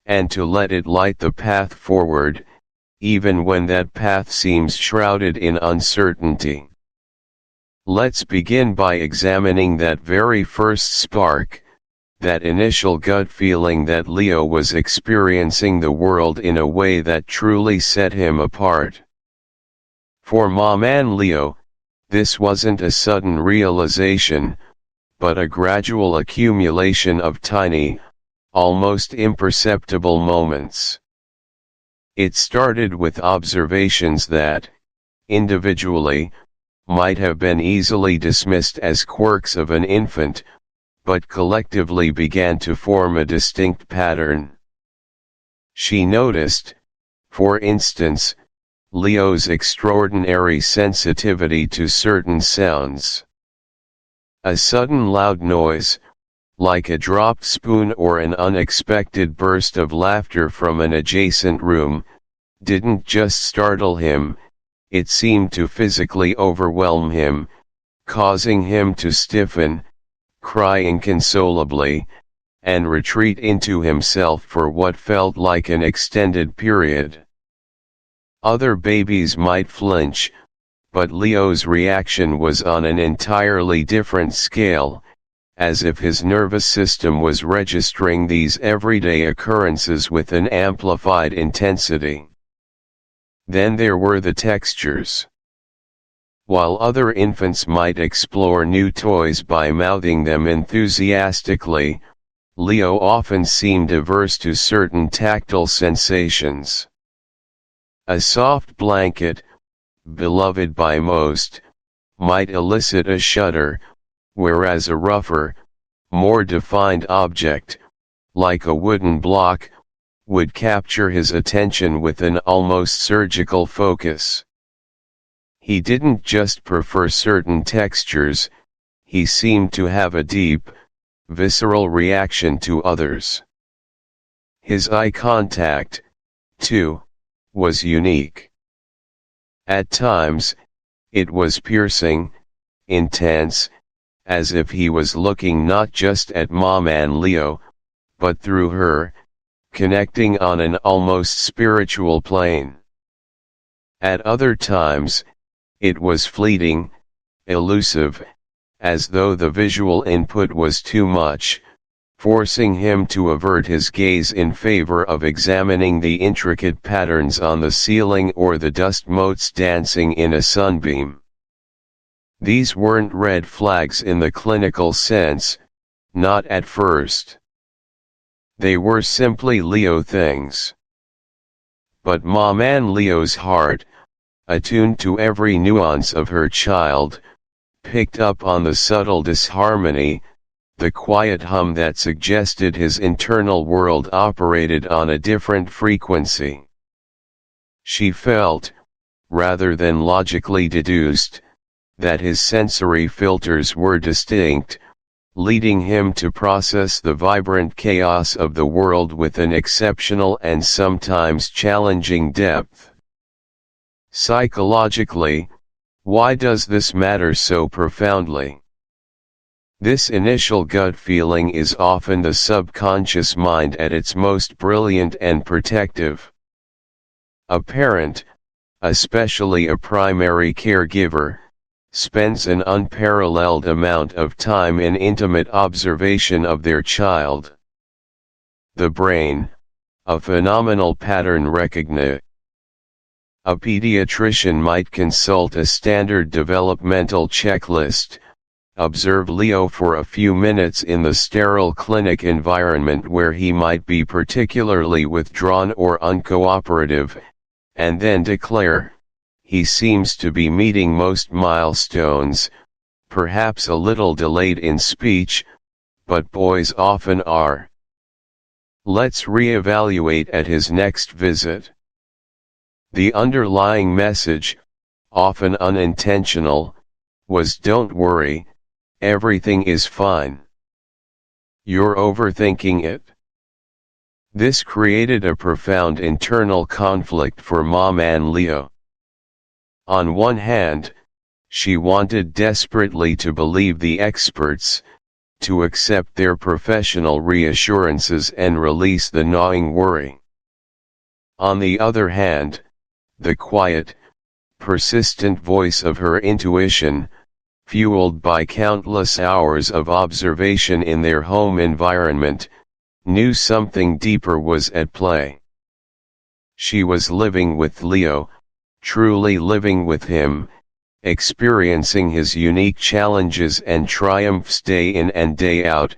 and to let it light the path forward, even when that path seems shrouded in uncertainty. Let's begin by examining that very first spark, that initial gut feeling that Leo was experiencing the world in a way that truly set him apart. For Maman Leo, this wasn't a sudden realization, but a gradual accumulation of tiny, almost imperceptible moments. It started with observations that, individually, might have been easily dismissed as quirks of an infant, but collectively began to form a distinct pattern. She noticed, for instance, Leo's extraordinary sensitivity to certain sounds. A sudden loud noise, like a dropped spoon or an unexpected burst of laughter from an adjacent room, didn't just startle him, it seemed to physically overwhelm him, causing him to stiffen, cry inconsolably, and retreat into himself for what felt like an extended period. Other babies might flinch, but Leo's reaction was on an entirely different scale, as if his nervous system was registering these everyday occurrences with an amplified intensity. Then there were the textures. While other infants might explore new toys by mouthing them enthusiastically, Leo often seemed averse to certain tactile sensations. A soft blanket, beloved by most, might elicit a shudder, whereas a rougher, more defined object, like a wooden block, would capture his attention with an almost surgical focus. He didn't just prefer certain textures, he seemed to have a deep, visceral reaction to others. His eye contact, too, was unique. At times, it was piercing, intense, as if he was looking not just at Maman Leo, but through her, connecting on an almost spiritual plane. At other times, it was fleeting, elusive, as though the visual input was too much, forcing him to avert his gaze in favor of examining the intricate patterns on the ceiling or the dust motes dancing in a sunbeam. These weren't red flags in the clinical sense, not at first. They were simply Leo things. But Maman Leo's heart, attuned to every nuance of her child, picked up on the subtle disharmony, the quiet hum that suggested his internal world operated on a different frequency. She felt, rather than logically deduced, that his sensory filters were distinct, leading him to process the vibrant chaos of the world with an exceptional and sometimes challenging depth. Psychologically, why does this matter so profoundly? This initial gut feeling is often the subconscious mind at its most brilliant and protective. A parent, especially a primary caregiver, spends an unparalleled amount of time in intimate observation of their child. The brain, a phenomenal pattern recognizer. A pediatrician might consult a standard developmental checklist, observe Leo for a few minutes in the sterile clinic environment where he might be particularly withdrawn or uncooperative, and then declare, "He seems to be meeting most milestones, perhaps a little delayed in speech, but boys often are. Let's reevaluate at his next visit." The underlying message, often unintentional, was "Don't worry, everything is fine. You're overthinking it." This created a profound internal conflict for Maman Leo. On one hand, she wanted desperately to believe the experts, to accept their professional reassurances and release the gnawing worry. On the other hand, the quiet, persistent voice of her intuition, fueled by countless hours of observation in their home environment, knew something deeper was at play. She was living with Leo, truly living with him, experiencing his unique challenges and triumphs day in and day out,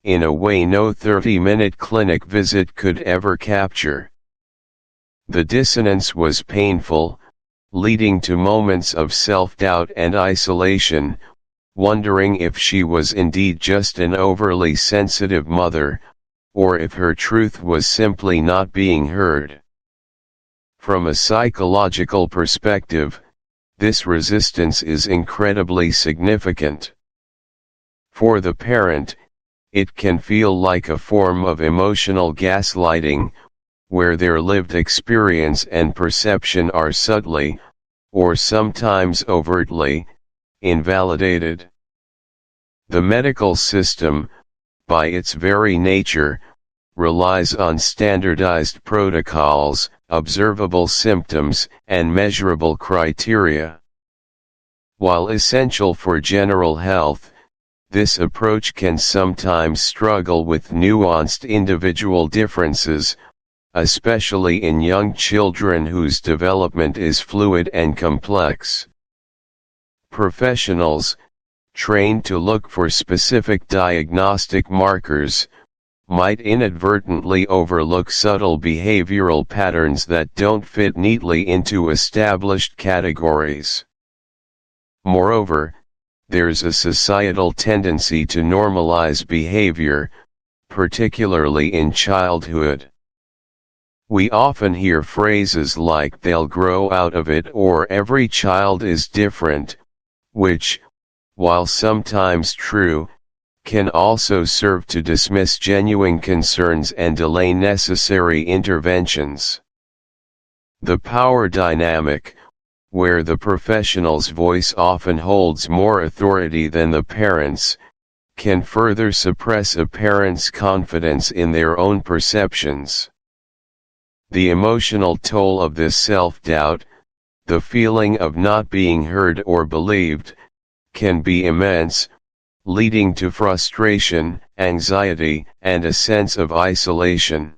in a way no 30-minute clinic visit could ever capture. The dissonance was painful, leading to moments of self-doubt and isolation, wondering if she was indeed just an overly sensitive mother, or if her truth was simply not being heard. From a psychological perspective, this resistance is incredibly significant. For the parent, it can feel like a form of emotional gaslighting, where their lived experience and perception are subtly, or sometimes overtly, invalidated. The medical system, by its very nature, relies on standardized protocols, observable symptoms, and measurable criteria. While essential for general health, this approach can sometimes struggle with nuanced individual differences, especially in young children whose development is fluid and complex. Professionals, trained to look for specific diagnostic markers, might inadvertently overlook subtle behavioral patterns that don't fit neatly into established categories. Moreover, there's a societal tendency to normalize behavior, particularly in childhood. We often hear phrases like "they'll grow out of it" or "every child is different," which, while sometimes true, can also serve to dismiss genuine concerns and delay necessary interventions. The power dynamic, where the professional's voice often holds more authority than the parent's, can further suppress a parent's confidence in their own perceptions. The emotional toll of this self-doubt, the feeling of not being heard or believed, can be immense, leading to frustration, anxiety, and a sense of isolation.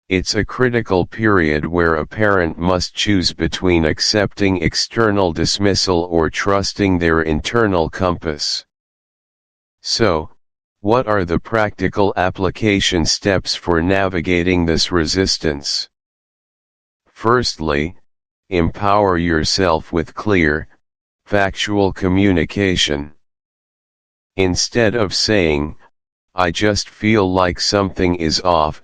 It's a critical period where a parent must choose between accepting external dismissal or trusting their internal compass. So, what are the practical application steps for navigating this resistance? Firstly, empower yourself with clear, factual communication. Instead of saying, "I just feel like something is off,"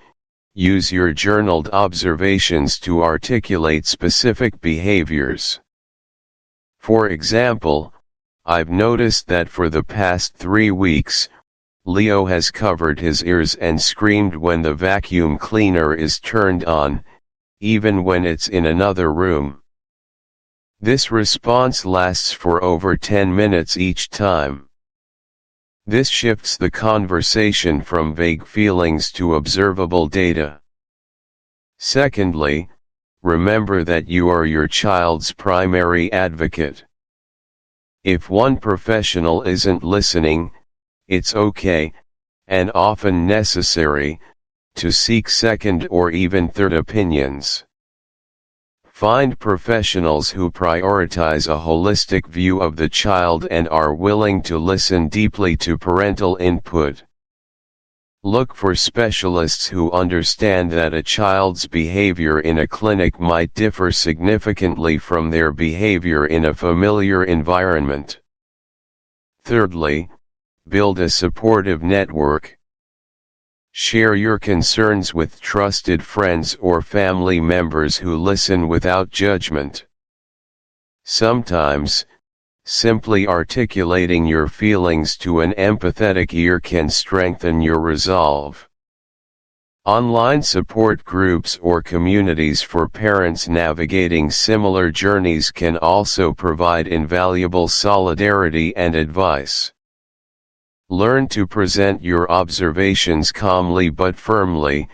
use your journaled observations to articulate specific behaviors. For example, "I've noticed that for the past 3 weeks, Leo has covered his ears and screamed when the vacuum cleaner is turned on, even when it's in another room." This response lasts for over 10 minutes each time. This shifts the conversation from vague feelings to observable data. Secondly, remember that you are your child's primary advocate. If one professional isn't listening, it's okay, and often necessary, to seek second or even third opinions. Find professionals who prioritize a holistic view of the child and are willing to listen deeply to parental input. Look for specialists who understand that a child's behavior in a clinic might differ significantly from their behavior in a familiar environment. Thirdly, build a supportive network. Share your concerns with trusted friends or family members who listen without judgment. Sometimes, simply articulating your feelings to an empathetic ear can strengthen your resolve. Online support groups or communities for parents navigating similar journeys can also provide invaluable solidarity and advice. Learn to present your observations calmly but firmly,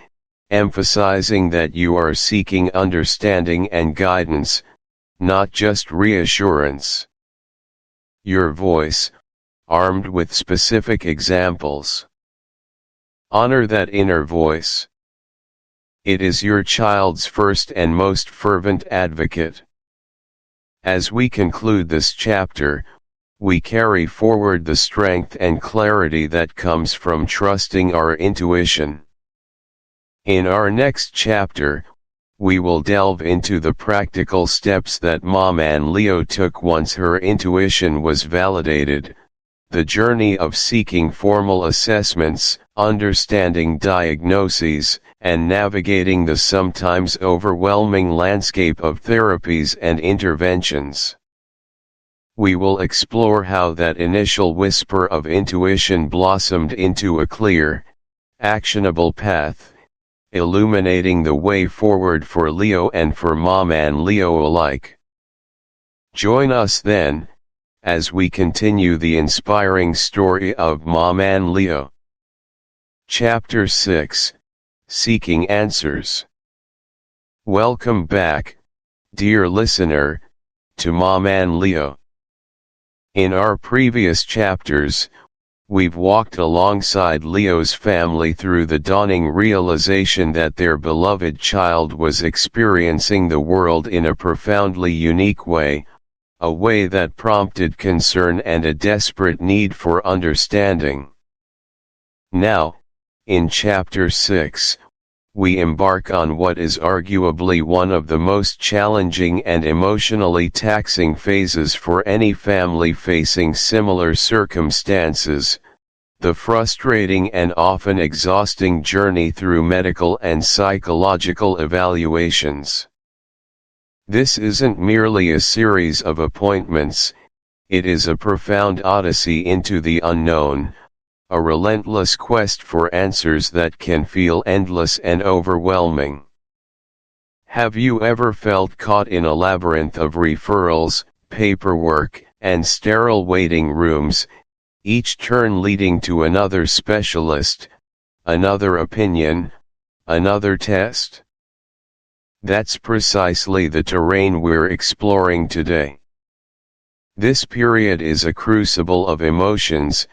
emphasizing that you are seeking understanding and guidance, not just reassurance. Your voice, armed with specific examples. Honor that inner voice. It is your child's first and most fervent advocate. As we conclude this chapter, we carry forward the strength and clarity that comes from trusting our intuition. In our next chapter, we will delve into the practical steps that Maman Leo took once her intuition was validated, the journey of seeking formal assessments, understanding diagnoses, and navigating the sometimes overwhelming landscape of therapies and interventions. We will explore how that initial whisper of intuition blossomed into a clear, actionable path, illuminating the way forward for Leo and for Maman Leo alike. Join us then, as we continue the inspiring story of Maman Leo. Chapter 6, Seeking Answers. Welcome back, dear listener, to Maman Leo. In our previous chapters, we've walked alongside Leo's family through the dawning realization that their beloved child was experiencing the world in a profoundly unique way, a way that prompted concern and a desperate need for understanding. Now, in Chapter 6, we embark on what is arguably one of the most challenging and emotionally taxing phases for any family facing similar circumstances, the frustrating and often exhausting journey through medical and psychological evaluations. This isn't merely a series of appointments, it is a profound odyssey into the unknown, a relentless quest for answers that can feel endless and overwhelming. Have you ever felt caught in a labyrinth of referrals, paperwork, and sterile waiting rooms, each turn leading to another specialist, another opinion, another test? That's precisely the terrain we're exploring today. This period is a crucible of emotions,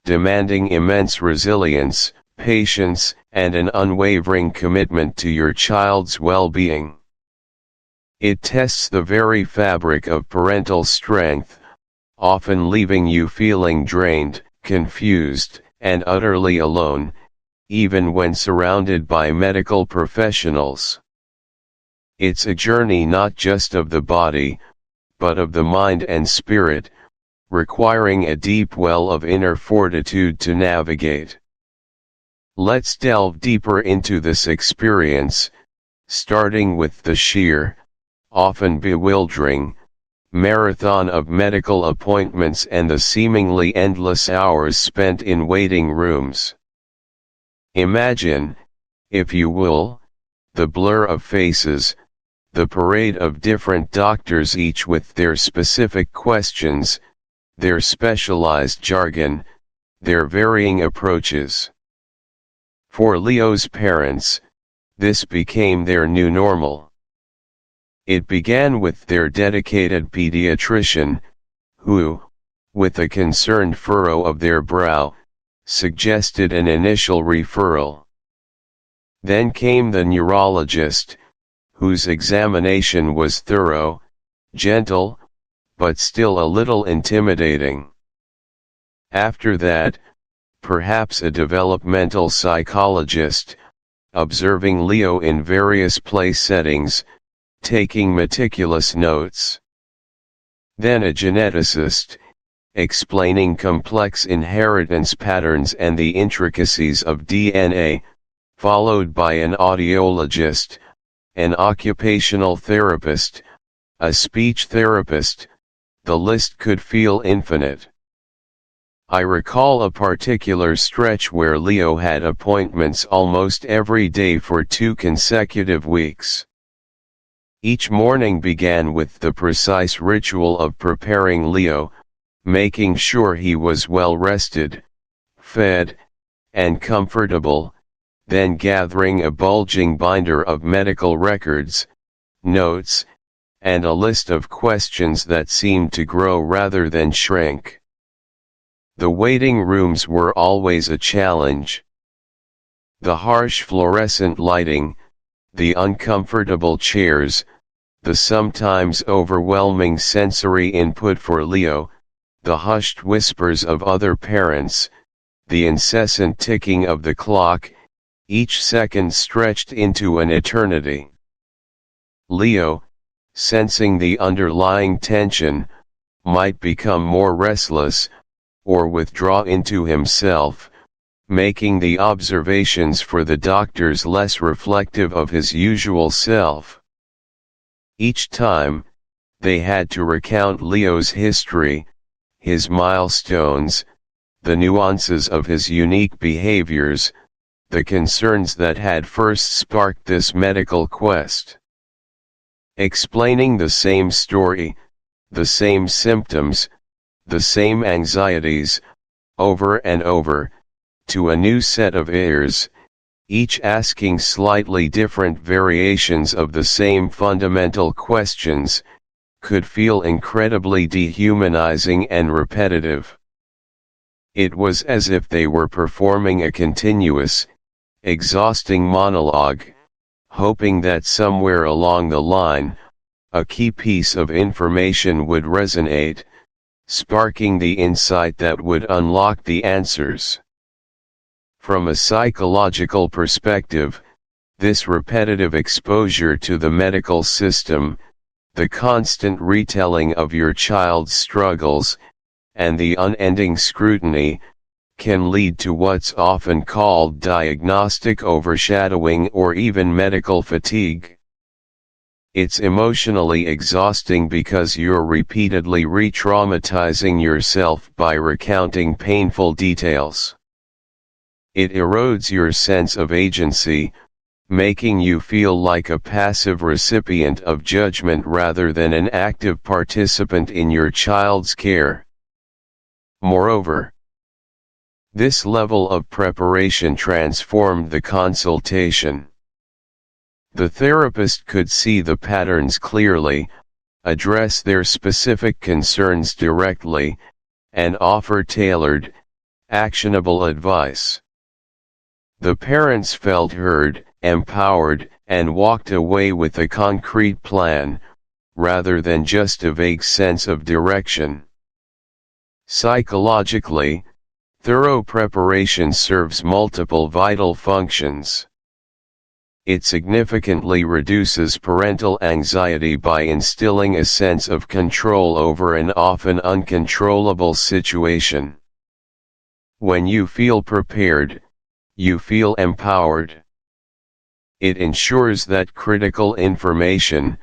demanding immense resilience, patience, and an unwavering commitment to your child's well-being. It tests the very fabric of parental strength, often leaving you feeling drained, confused, and utterly alone, even when surrounded by medical professionals. It's a journey not just of the body, but of the mind and spirit, requiring a deep well of inner fortitude to navigate. Let's delve deeper into this experience, starting with the sheer, often bewildering, marathon of medical appointments and the seemingly endless hours spent in waiting rooms. Imagine, if you will, the blur of faces, the parade of different doctors, each with their specific questions, their specialized jargon, their varying approaches. For Leo's parents, this became their new normal. It began with their dedicated pediatrician, who, with a concerned furrow of their brow, suggested an initial referral. Then came the neurologist, whose examination was thorough, gentle, but still a little intimidating. After that, perhaps a developmental psychologist, observing Leo in various play settings, taking meticulous notes. Then a geneticist, explaining complex inheritance patterns and the intricacies of DNA, followed by an audiologist, an occupational therapist, a speech therapist. The list could feel infinite. I recall a particular stretch where Leo had appointments almost every day for 2 consecutive weeks. Each morning began with the precise ritual of preparing Leo, making sure he was well rested, fed, and comfortable, then gathering a bulging binder of medical records, notes, and a list of questions that seemed to grow rather than shrink. The waiting rooms were always a challenge. The harsh fluorescent lighting, the uncomfortable chairs, the sometimes overwhelming sensory input for Leo, the hushed whispers of other parents, the incessant ticking of the clock, each second stretched into an eternity. Leo, sensing the underlying tension, might become more restless, or withdraw into himself, making the observations for the doctors less reflective of his usual self. Each time, they had to recount Leo's history, his milestones, the nuances of his unique behaviors, the concerns that had first sparked this medical quest. Explaining the same story, the same symptoms, the same anxieties, over and over, to a new set of ears, each asking slightly different variations of the same fundamental questions, could feel incredibly dehumanizing and repetitive. It was as if they were performing a continuous, exhausting monologue, hoping that somewhere along the line, a key piece of information would resonate, sparking the insight that would unlock the answers. From a psychological perspective, this repetitive exposure to the medical system, the constant retelling of your child's struggles, and the unending scrutiny, can lead to what's often called diagnostic overshadowing or even medical fatigue. It's emotionally exhausting because you're repeatedly re-traumatizing yourself by recounting painful details. It erodes your sense of agency, making you feel like a passive recipient of judgment rather than an active participant in your child's care. Moreover, this level of preparation transformed the consultation. The therapist could see the patterns clearly, address their specific concerns directly, and offer tailored, actionable advice. The parents felt heard, empowered, and walked away with a concrete plan, rather than just a vague sense of direction. Psychologically, thorough preparation serves multiple vital functions. It significantly reduces parental anxiety by instilling a sense of control over an often uncontrollable situation. When you feel prepared, you feel empowered. It ensures that critical information,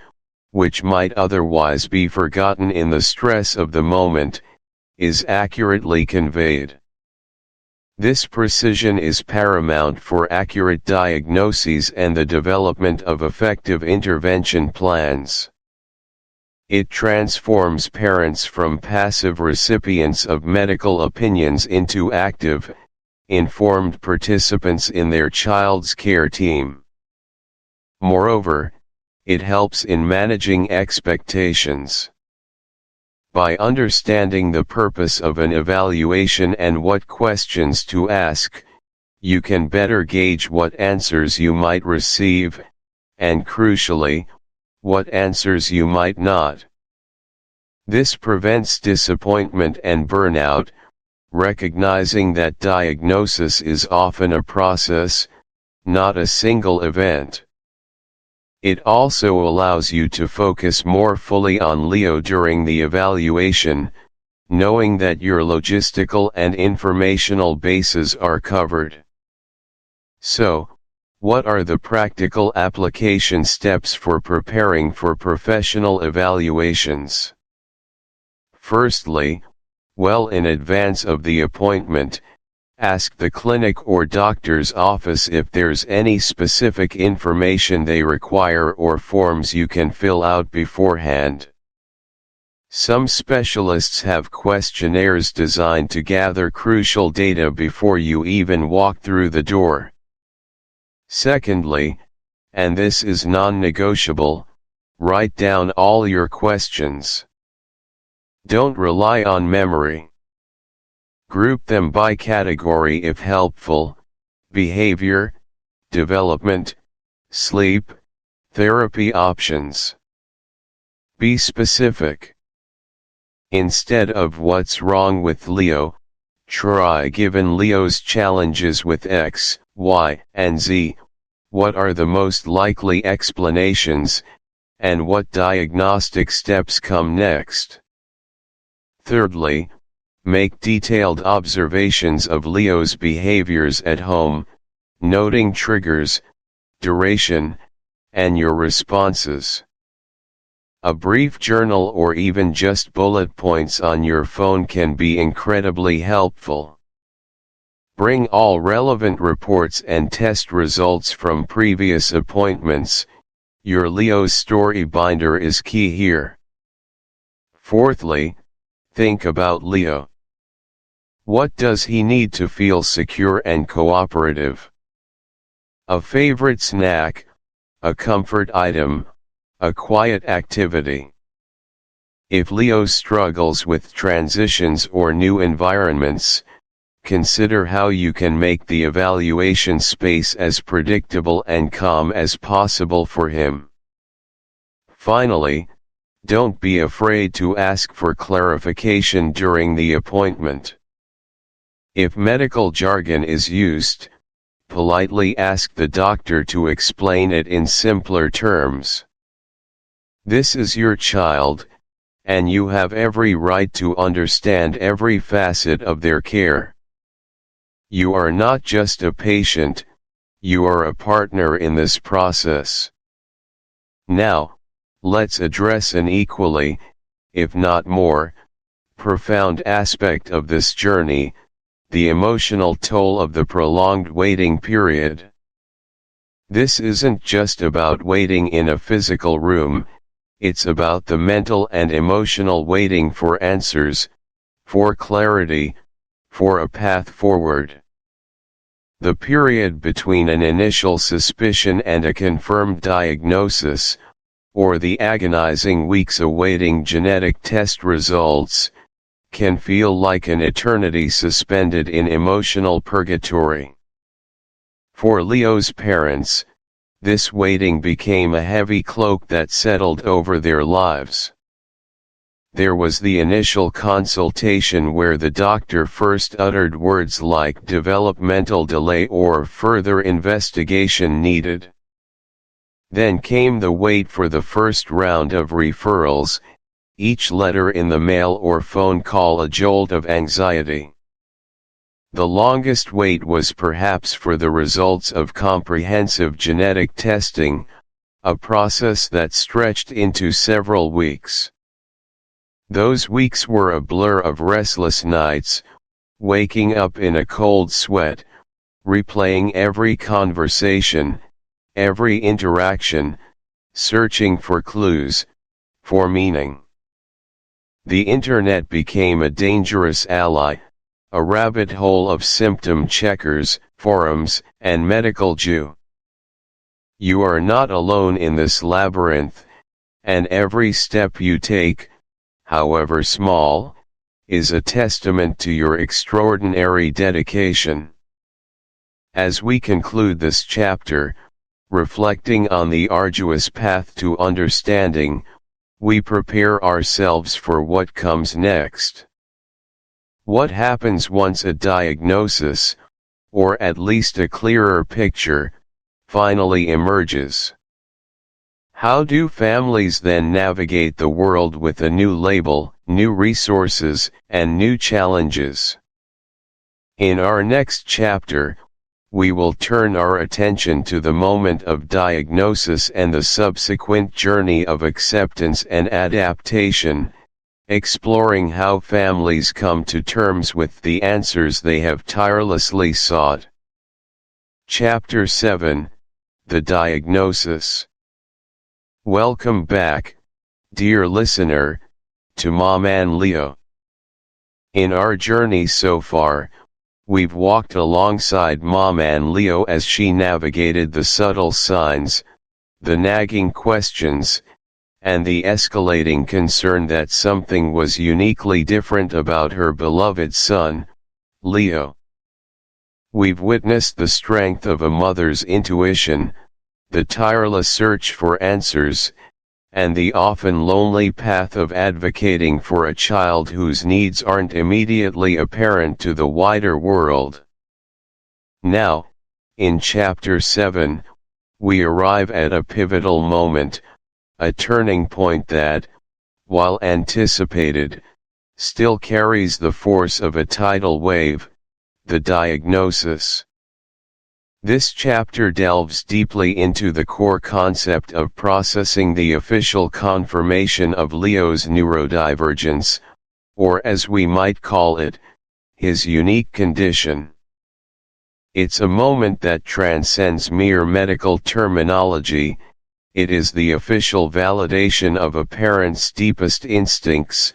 which might otherwise be forgotten in the stress of the moment, is accurately conveyed. This precision is paramount for accurate diagnoses and the development of effective intervention plans. It transforms parents from passive recipients of medical opinions into active, informed participants in their child's care team. Moreover, it helps in managing expectations. By understanding the purpose of an evaluation and what questions to ask, you can better gauge what answers you might receive, and crucially, what answers you might not. This prevents disappointment and burnout, recognizing that diagnosis is often a process, not a single event. It also allows you to focus more fully on Leo during the evaluation, knowing that your logistical and informational bases are covered. So, what are the practical application steps for preparing for professional evaluations? Firstly, well in advance of the appointment, ask the clinic or doctor's office if there's any specific information they require or forms you can fill out beforehand. Some specialists have questionnaires designed to gather crucial data before you even walk through the door. Secondly, and this is non-negotiable, write down all your questions. Don't rely on memory. Group them by category if helpful: behavior, development, sleep, therapy options. Be specific. Instead of "what's wrong with Leo," try "given Leo's challenges with X, Y, and Z, what are the most likely explanations, and what diagnostic steps come next?" Thirdly, make detailed observations of Leo's behaviors at home, noting triggers, duration, and your responses. A brief journal or even just bullet points on your phone can be incredibly helpful. Bring all relevant reports and test results from previous appointments. Your Leo's story binder is key here. Fourthly, think about Leo. What does he need to feel secure and cooperative? A favorite snack, a comfort item, a quiet activity. If Leo struggles with transitions or new environments, consider how you can make the evaluation space as predictable and calm as possible for him. Finally, don't be afraid to ask for clarification during the appointment. If medical jargon is used, politely ask the doctor to explain it in simpler terms. This is your child, and you have every right to understand every facet of their care. You are not just a patient, you are a partner in this process. Now, let's address an equally, if not more, profound aspect of this journey: the emotional toll of the prolonged waiting period. This isn't just about waiting in a physical room, it's about the mental and emotional waiting for answers, for clarity, for a path forward. The period between an initial suspicion and a confirmed diagnosis, or the agonizing weeks awaiting genetic test results, can feel like an eternity suspended in emotional purgatory. For Leo's parents, this waiting became a heavy cloak that settled over their lives. There was the initial consultation where the doctor first uttered words like developmental delay or further investigation needed. Then came the wait for the first round of referrals, each letter in the mail or phone call a jolt of anxiety. The longest wait was perhaps for the results of comprehensive genetic testing, a process that stretched into several weeks. Those weeks were a blur of restless nights, waking up in a cold sweat, replaying every conversation, every interaction, searching for clues, for meaning. The internet became a dangerous ally, a rabbit hole of symptom checkers, forums, and medical Jew. You are not alone in this labyrinth, and every step you take, however small, is a testament to your extraordinary dedication. As we conclude this chapter, reflecting on the arduous path to understanding, we prepare ourselves for what comes next. What happens once a diagnosis, or at least a clearer picture, finally emerges? How do families then navigate the world with a new label, new resources, and new challenges? In our next chapter, we will turn our attention to the moment of diagnosis and the subsequent journey of acceptance and adaptation, exploring how families come to terms with the answers they have tirelessly sought. Chapter 7: The Diagnosis. Welcome back, dear listener, to Maman Leo. In our journey so far, we've walked alongside Maman Leo as she navigated the subtle signs, the nagging questions, and the escalating concern that something was uniquely different about her beloved son, Leo. We've witnessed the strength of a mother's intuition, the tireless search for answers, and the often lonely path of advocating for a child whose needs aren't immediately apparent to the wider world. Now, in Chapter 7, we arrive at a pivotal moment, a turning point that, while anticipated, still carries the force of a tidal wave, the diagnosis. This chapter delves deeply into the core concept of processing the official confirmation of Leo's neurodivergence, or as we might call it, his unique condition. It's a moment that transcends mere medical terminology. It is the official validation of a parent's deepest instincts,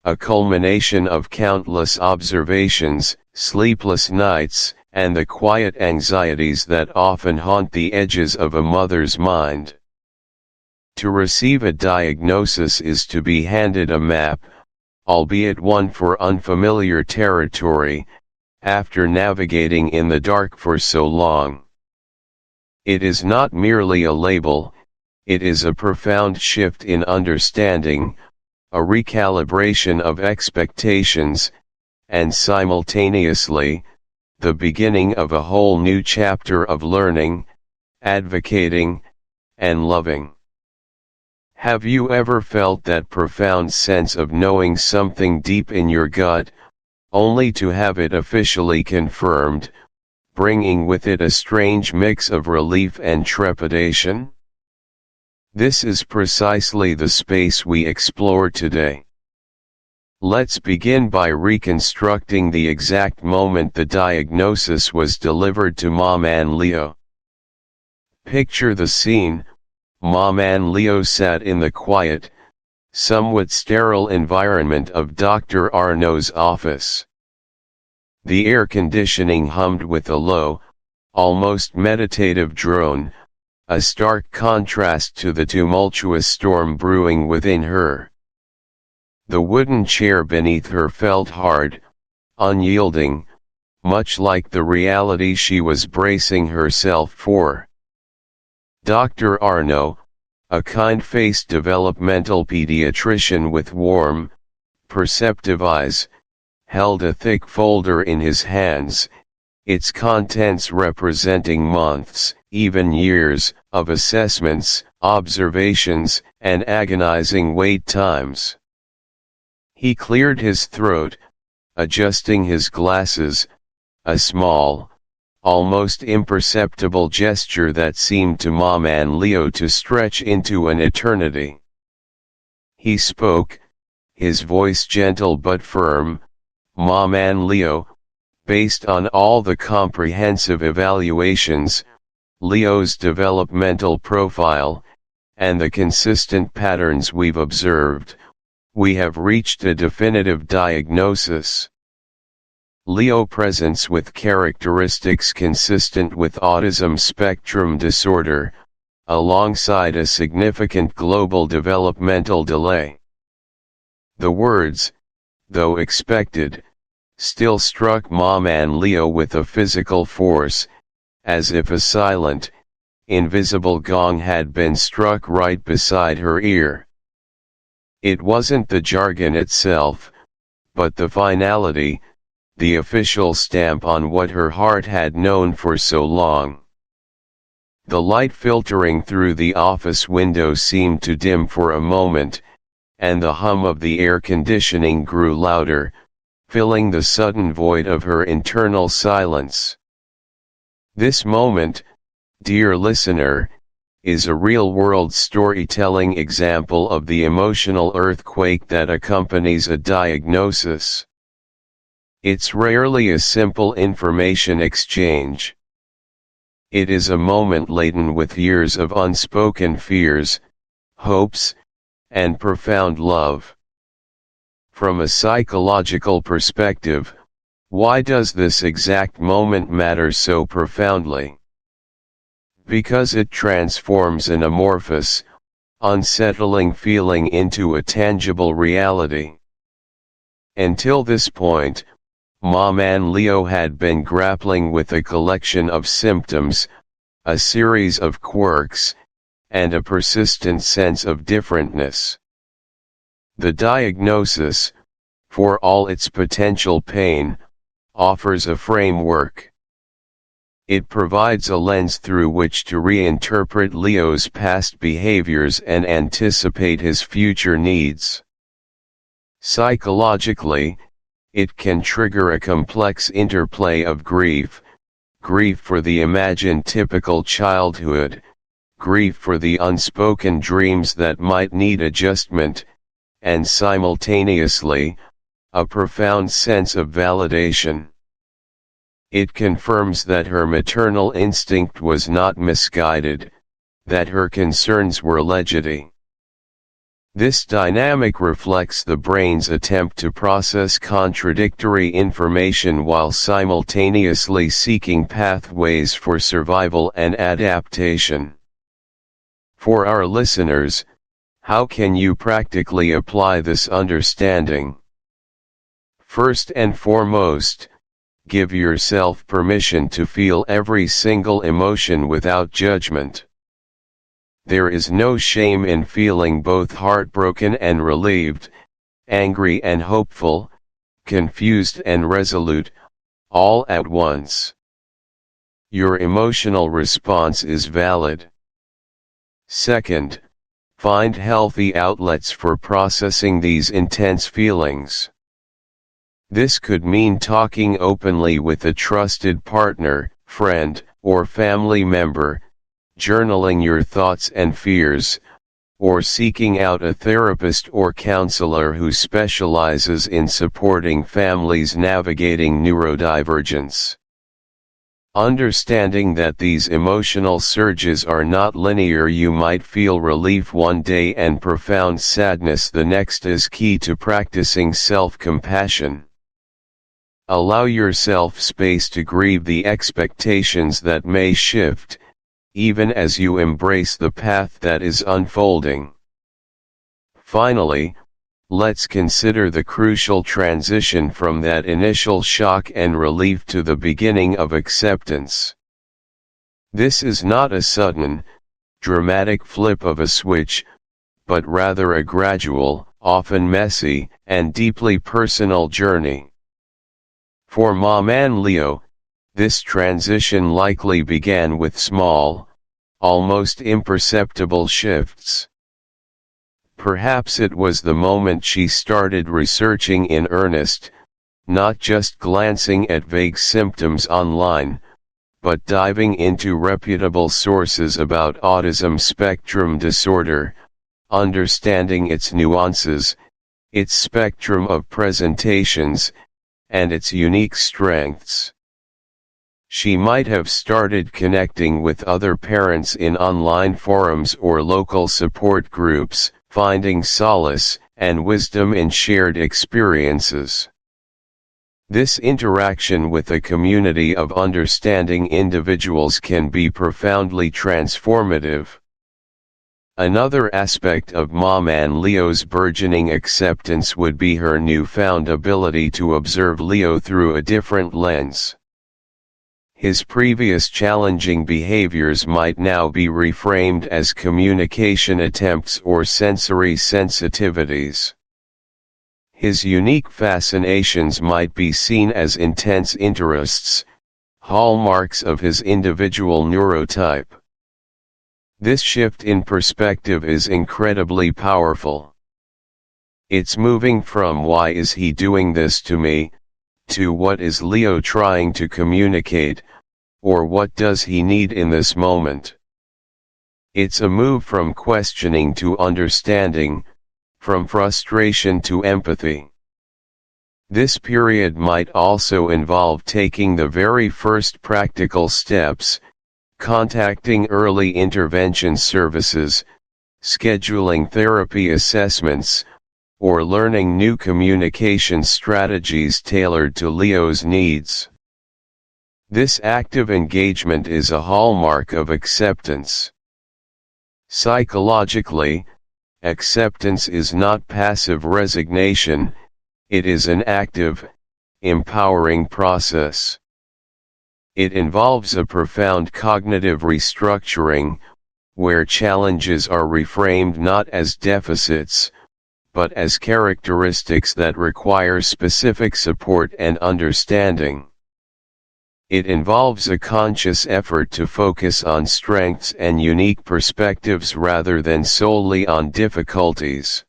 a culmination of countless observations, sleepless nights, and the quiet anxieties that often haunt the edges of a mother's mind. To receive a diagnosis is to be handed a map, albeit one for unfamiliar territory, after navigating in the dark for so long. It is not merely a label. It is a profound shift in understanding, a recalibration of expectations, and simultaneously, the beginning of a whole new chapter of learning, advocating, and loving. Have you ever felt that profound sense of knowing something deep in your gut, only to have it officially confirmed, bringing with it a strange mix of relief and trepidation? This is precisely the space we explore today. Let's begin by reconstructing the exact moment the diagnosis was delivered to Maman Leo. Picture the scene. Maman Leo sat in the quiet, somewhat sterile environment of Dr. Arnaud's office. The air conditioning hummed with a low, almost meditative drone, a stark contrast to the tumultuous storm brewing within her. The wooden chair beneath her felt hard, unyielding, much like the reality she was bracing herself for. Dr. Arno, a kind-faced developmental pediatrician with warm, perceptive eyes, held a thick folder in his hands, its contents representing months, even years, of assessments, observations, and agonizing wait times. He cleared his throat, adjusting his glasses, a small, almost imperceptible gesture that seemed to Maman Leo to stretch into an eternity. He spoke, his voice gentle but firm. Maman Leo, based on all the comprehensive evaluations, Leo's developmental profile, and the consistent patterns we've observed, we have reached a definitive diagnosis. Leo presents with characteristics consistent with autism spectrum disorder, alongside a significant global developmental delay. The words, though expected, still struck Maman Leo with a physical force, as if a silent, invisible gong had been struck right beside her ear. It wasn't the jargon itself, but the finality, the official stamp on what her heart had known for so long. The light filtering through the office window seemed to dim for a moment, and the hum of the air conditioning grew louder, filling the sudden void of her internal silence. This moment, dear listener, is a real-world storytelling example of the emotional earthquake that accompanies a diagnosis. It's rarely a simple information exchange. It is a moment laden with years of unspoken fears, hopes, and profound love. From a psychological perspective, why does this exact moment matter so profoundly? Because it transforms an amorphous, unsettling feeling into a tangible reality. Until this point, Maman Leo had been grappling with a collection of symptoms, a series of quirks, and a persistent sense of differentness. The diagnosis, for all its potential pain, offers a framework. It provides a lens through which to reinterpret Leo's past behaviors and anticipate his future needs. Psychologically, it can trigger a complex interplay of grief for the imagined typical childhood, grief for the unspoken dreams that might need adjustment, and simultaneously, a profound sense of validation. It confirms that her maternal instinct was not misguided, that her concerns were legitimate. This dynamic reflects the brain's attempt to process contradictory information while simultaneously seeking pathways for survival and adaptation. For our listeners, how can you practically apply this understanding? First and foremost, give yourself permission to feel every single emotion without judgment. There is no shame in feeling both heartbroken and relieved, angry and hopeful, confused and resolute, all at once. Your emotional response is valid. Second, find healthy outlets for processing these intense feelings. This could mean talking openly with a trusted partner, friend, or family member, journaling your thoughts and fears, or seeking out a therapist or counselor who specializes in supporting families navigating neurodivergence. Understanding that these emotional surges are not linear, you might feel relief one day and profound sadness the next, is key to practicing self-compassion. Allow yourself space to grieve the expectations that may shift, even as you embrace the path that is unfolding. Finally, let's consider the crucial transition from that initial shock and relief to the beginning of acceptance. This is not a sudden, dramatic flip of a switch, but rather a gradual, often messy, and deeply personal journey. For Maman Leo, this transition likely began with small, almost imperceptible shifts. Perhaps it was the moment she started researching in earnest, not just glancing at vague symptoms online, but diving into reputable sources about autism spectrum disorder, understanding its nuances, its spectrum of presentations, and its unique strengths. She might have started connecting with other parents in online forums or local support groups, finding solace and wisdom in shared experiences. This interaction with a community of understanding individuals can be profoundly transformative. Another aspect of Maman Leo's burgeoning acceptance would be her newfound ability to observe Leo through a different lens. His previous challenging behaviors might now be reframed as communication attempts or sensory sensitivities. His unique fascinations might be seen as intense interests, hallmarks of his individual neurotype. This shift in perspective is incredibly powerful. It's moving from "why is he doing this to me?" to "what is Leo trying to communicate?" or "what does he need in this moment?" It's a move from questioning to understanding, from frustration to empathy. This period might also involve taking the very first practical steps, contacting early intervention services, scheduling therapy assessments, or learning new communication strategies tailored to Leo's needs. This active engagement is a hallmark of acceptance. Psychologically, acceptance is not passive resignation, it is an active, empowering process. It involves a profound cognitive restructuring, where challenges are reframed not as deficits, but as characteristics that require specific support and understanding. It involves a conscious effort to focus on strengths and unique perspectives rather than solely on difficulties.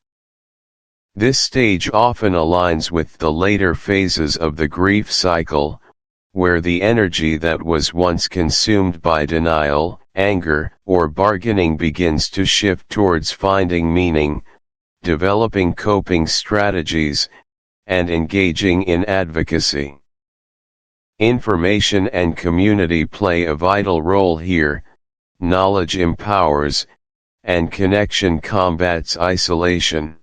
This stage often aligns with the later phases of the grief cycle, where the energy that was once consumed by denial, anger, or bargaining begins to shift towards finding meaning, developing coping strategies, and engaging in advocacy. Information and community play a vital role here. Knowledge empowers, and connection combats isolation.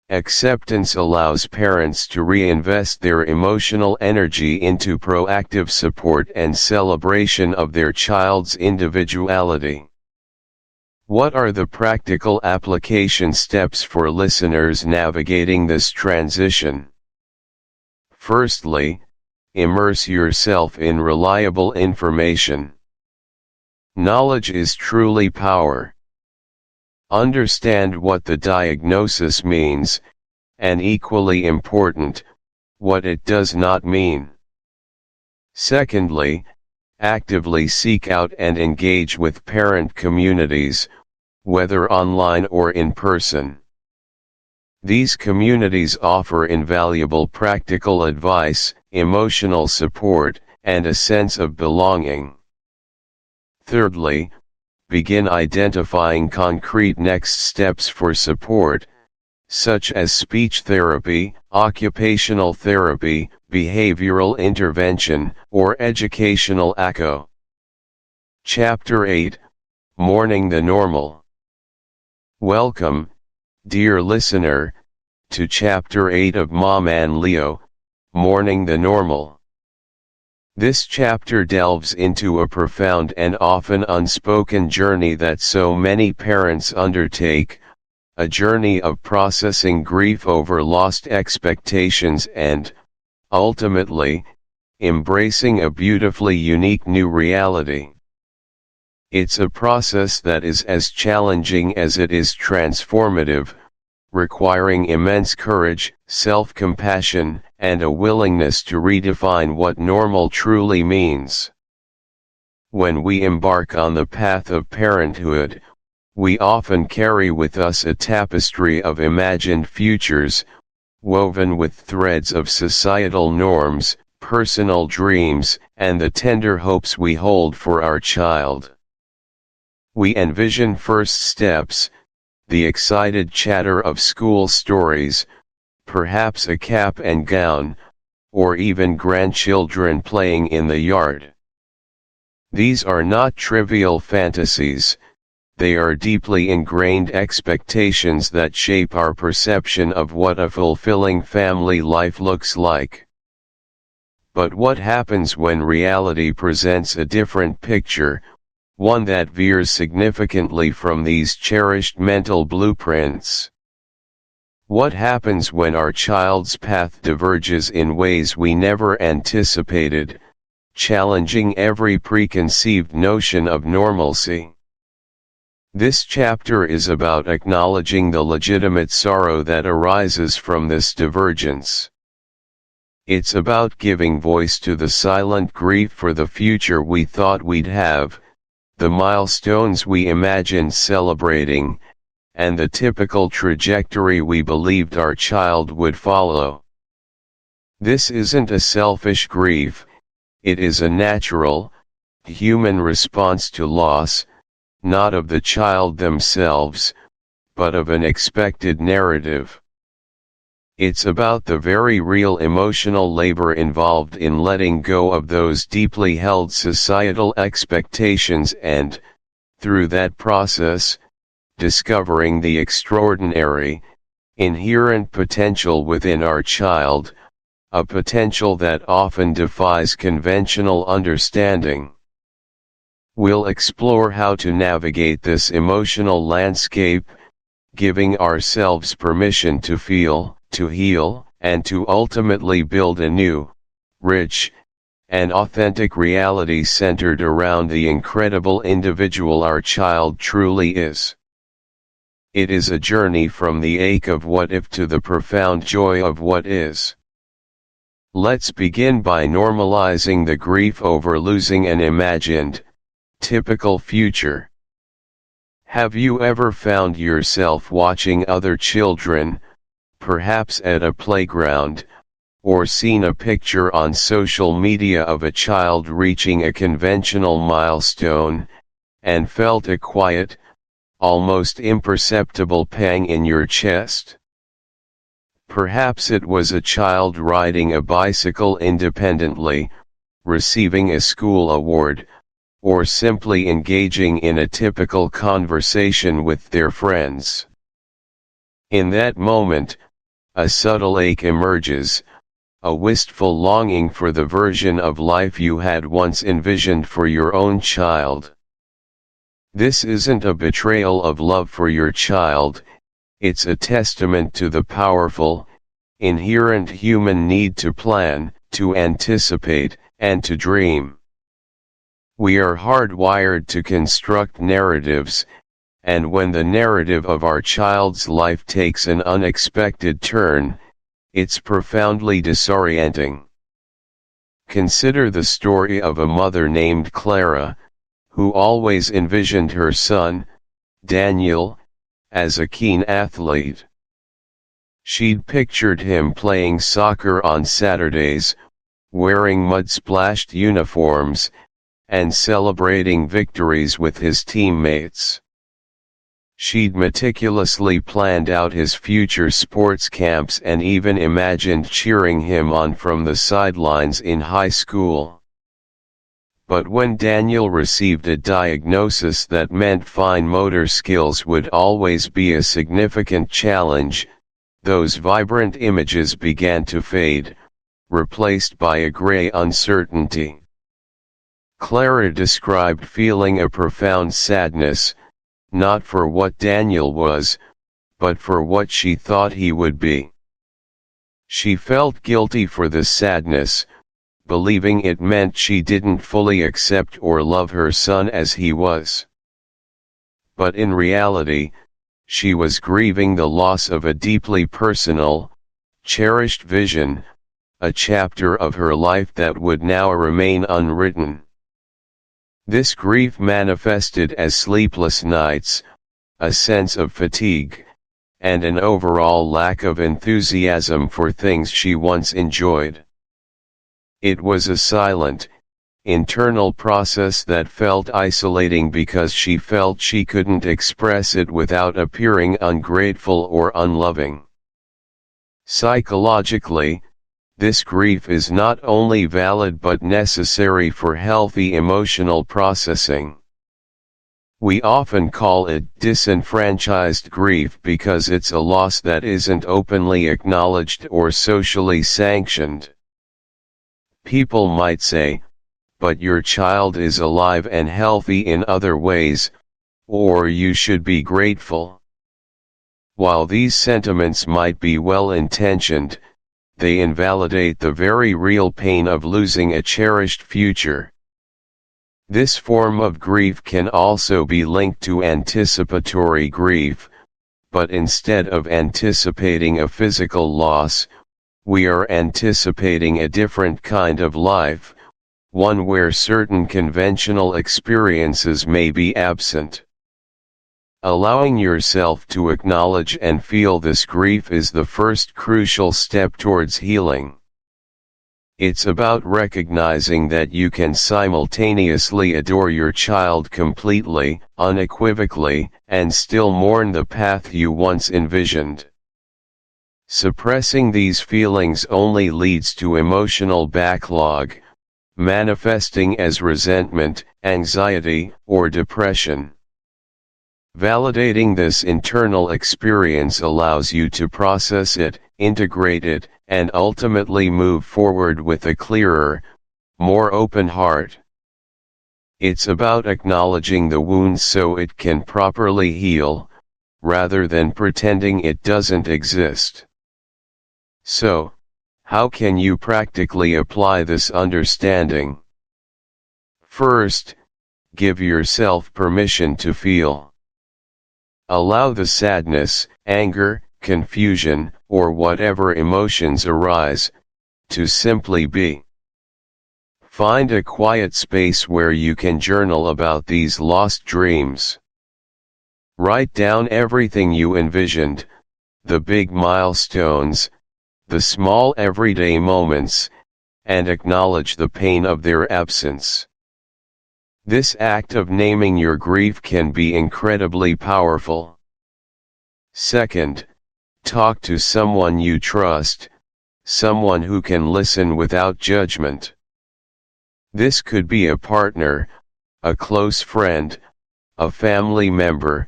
Acceptance allows parents to reinvest their emotional energy into proactive support and celebration of their child's individuality. What are the practical application steps for listeners navigating this transition? Firstly, immerse yourself in reliable information. Knowledge is truly power. Understand what the diagnosis means, and equally important, what it does not mean. Secondly, actively seek out and engage with parent communities, whether online or in person. These communities offer invaluable practical advice, emotional support, and a sense of belonging. Thirdly, begin identifying concrete next steps for support, such as speech therapy, occupational therapy, behavioral intervention, or educational ACO. Chapter 8, Mourning the Normal. Welcome, dear listener, to Chapter 8 of Maman Leo, Mourning the Normal. This chapter delves into a profound and often unspoken journey that so many parents undertake, a journey of processing grief over lost expectations and, ultimately, embracing a beautifully unique new reality. It's a process that is as challenging as it is transformative, requiring immense courage, self-compassion, and a willingness to redefine what normal truly means. When we embark on the path of parenthood, we often carry with us a tapestry of imagined futures, woven with threads of societal norms, personal dreams, and the tender hopes we hold for our child. We envision first steps, the excited chatter of school stories, perhaps a cap and gown, or even grandchildren playing in the yard. These are not trivial fantasies, they are deeply ingrained expectations that shape our perception of what a fulfilling family life looks like. But what happens when reality presents a different picture, one that veers significantly from these cherished mental blueprints? What happens when our child's path diverges in ways we never anticipated, challenging every preconceived notion of normalcy? This chapter is about acknowledging the legitimate sorrow that arises from this divergence. It's about giving voice to the silent grief for the future we thought we'd have, the milestones we imagined celebrating, and the typical trajectory we believed our child would follow. This isn't a selfish grief, it is a natural, human response to loss, not of the child themselves, but of an expected narrative. It's about the very real emotional labor involved in letting go of those deeply held societal expectations and, through that process, discovering the extraordinary, inherent potential within our child, a potential that often defies conventional understanding. We'll explore how to navigate this emotional landscape, giving ourselves permission to feel, to heal, and to ultimately build a new, rich, and authentic reality centered around the incredible individual our child truly is. It is a journey from the ache of what if to the profound joy of what is. Let's begin by normalizing the grief over losing an imagined, typical future. Have you ever found yourself watching other children, perhaps at a playground, or seen a picture on social media of a child reaching a conventional milestone, and felt a quiet, almost imperceptible pang in your chest? Perhaps it was a child riding a bicycle independently, receiving a school award, or simply engaging in a typical conversation with their friends. In that moment, a subtle ache emerges, a wistful longing for the version of life you had once envisioned for your own child. This isn't a betrayal of love for your child, it's a testament to the powerful, inherent human need to plan, to anticipate, and to dream. We are hardwired to construct narratives, and when the narrative of our child's life takes an unexpected turn, it's profoundly disorienting. Consider the story of a mother named Clara, who always envisioned her son, Daniel, as a keen athlete. She'd pictured him playing soccer on Saturdays, wearing mud-splashed uniforms, and celebrating victories with his teammates. She'd meticulously planned out his future sports camps and even imagined cheering him on from the sidelines in high school. But when Daniel received a diagnosis that meant fine motor skills would always be a significant challenge, those vibrant images began to fade, replaced by a gray uncertainty. Clara described feeling a profound sadness, not for what Daniel was, but for what she thought he would be. She felt guilty for this sadness, believing it meant she didn't fully accept or love her son as he was. But in reality, she was grieving the loss of a deeply personal, cherished vision, a chapter of her life that would now remain unwritten. This grief manifested as sleepless nights, a sense of fatigue, and an overall lack of enthusiasm for things she once enjoyed. It was a silent, internal process that felt isolating because she felt she couldn't express it without appearing ungrateful or unloving. Psychologically, this grief is not only valid but necessary for healthy emotional processing. We often call it disenfranchised grief because it's a loss that isn't openly acknowledged or socially sanctioned. People might say, "But your child is alive and healthy in other ways," or "You should be grateful." While these sentiments might be well-intentioned, they invalidate the very real pain of losing a cherished future. This form of grief can also be linked to anticipatory grief, but instead of anticipating a physical loss, we are anticipating a different kind of life, one where certain conventional experiences may be absent. Allowing yourself to acknowledge and feel this grief is the first crucial step towards healing. It's about recognizing that you can simultaneously adore your child completely, unequivocally, and still mourn the path you once envisioned. Suppressing these feelings only leads to emotional backlog, manifesting as resentment, anxiety, or depression. Validating this internal experience allows you to process it, integrate it, and ultimately move forward with a clearer, more open heart. It's about acknowledging the wound so it can properly heal, rather than pretending it doesn't exist. So, how can you practically apply this understanding? First, give yourself permission to feel. Allow the sadness, anger, confusion, or whatever emotions arise, to simply be. Find a quiet space where you can journal about these lost dreams. Write down everything you envisioned, the big milestones, the small everyday moments, and acknowledge the pain of their absence. This act of naming your grief can be incredibly powerful. Second, talk to someone you trust, someone who can listen without judgment. This could be a partner, a close friend, a family member,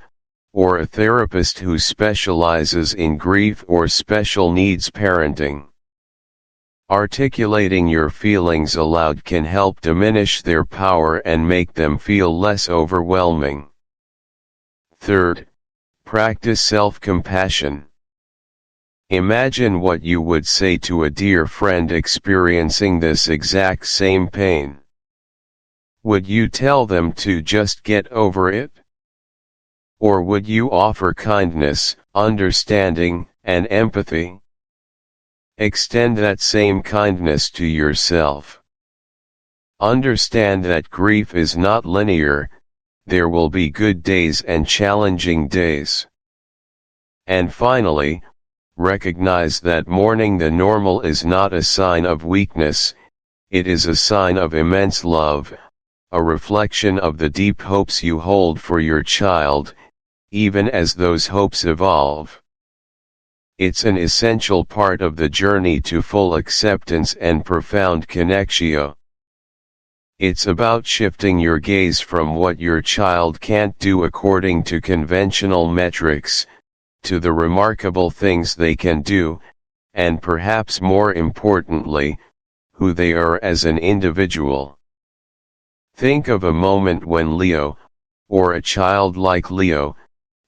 or a therapist who specializes in grief or special needs parenting. Articulating your feelings aloud can help diminish their power and make them feel less overwhelming. Third, practice self-compassion. Imagine what you would say to a dear friend experiencing this exact same pain. Would you tell them to just get over it? Or would you offer kindness, understanding, and empathy? Extend that same kindness to yourself. Understand that grief is not linear, there will be good days and challenging days. And finally, recognize that mourning the normal is not a sign of weakness, it is a sign of immense love, a reflection of the deep hopes you hold for your child, even as those hopes evolve. It's an essential part of the journey to full acceptance and profound connectio. It's about shifting your gaze from what your child can't do according to conventional metrics, to the remarkable things they can do, and perhaps more importantly, who they are as an individual. Think of a moment when Leo, or a child like Leo,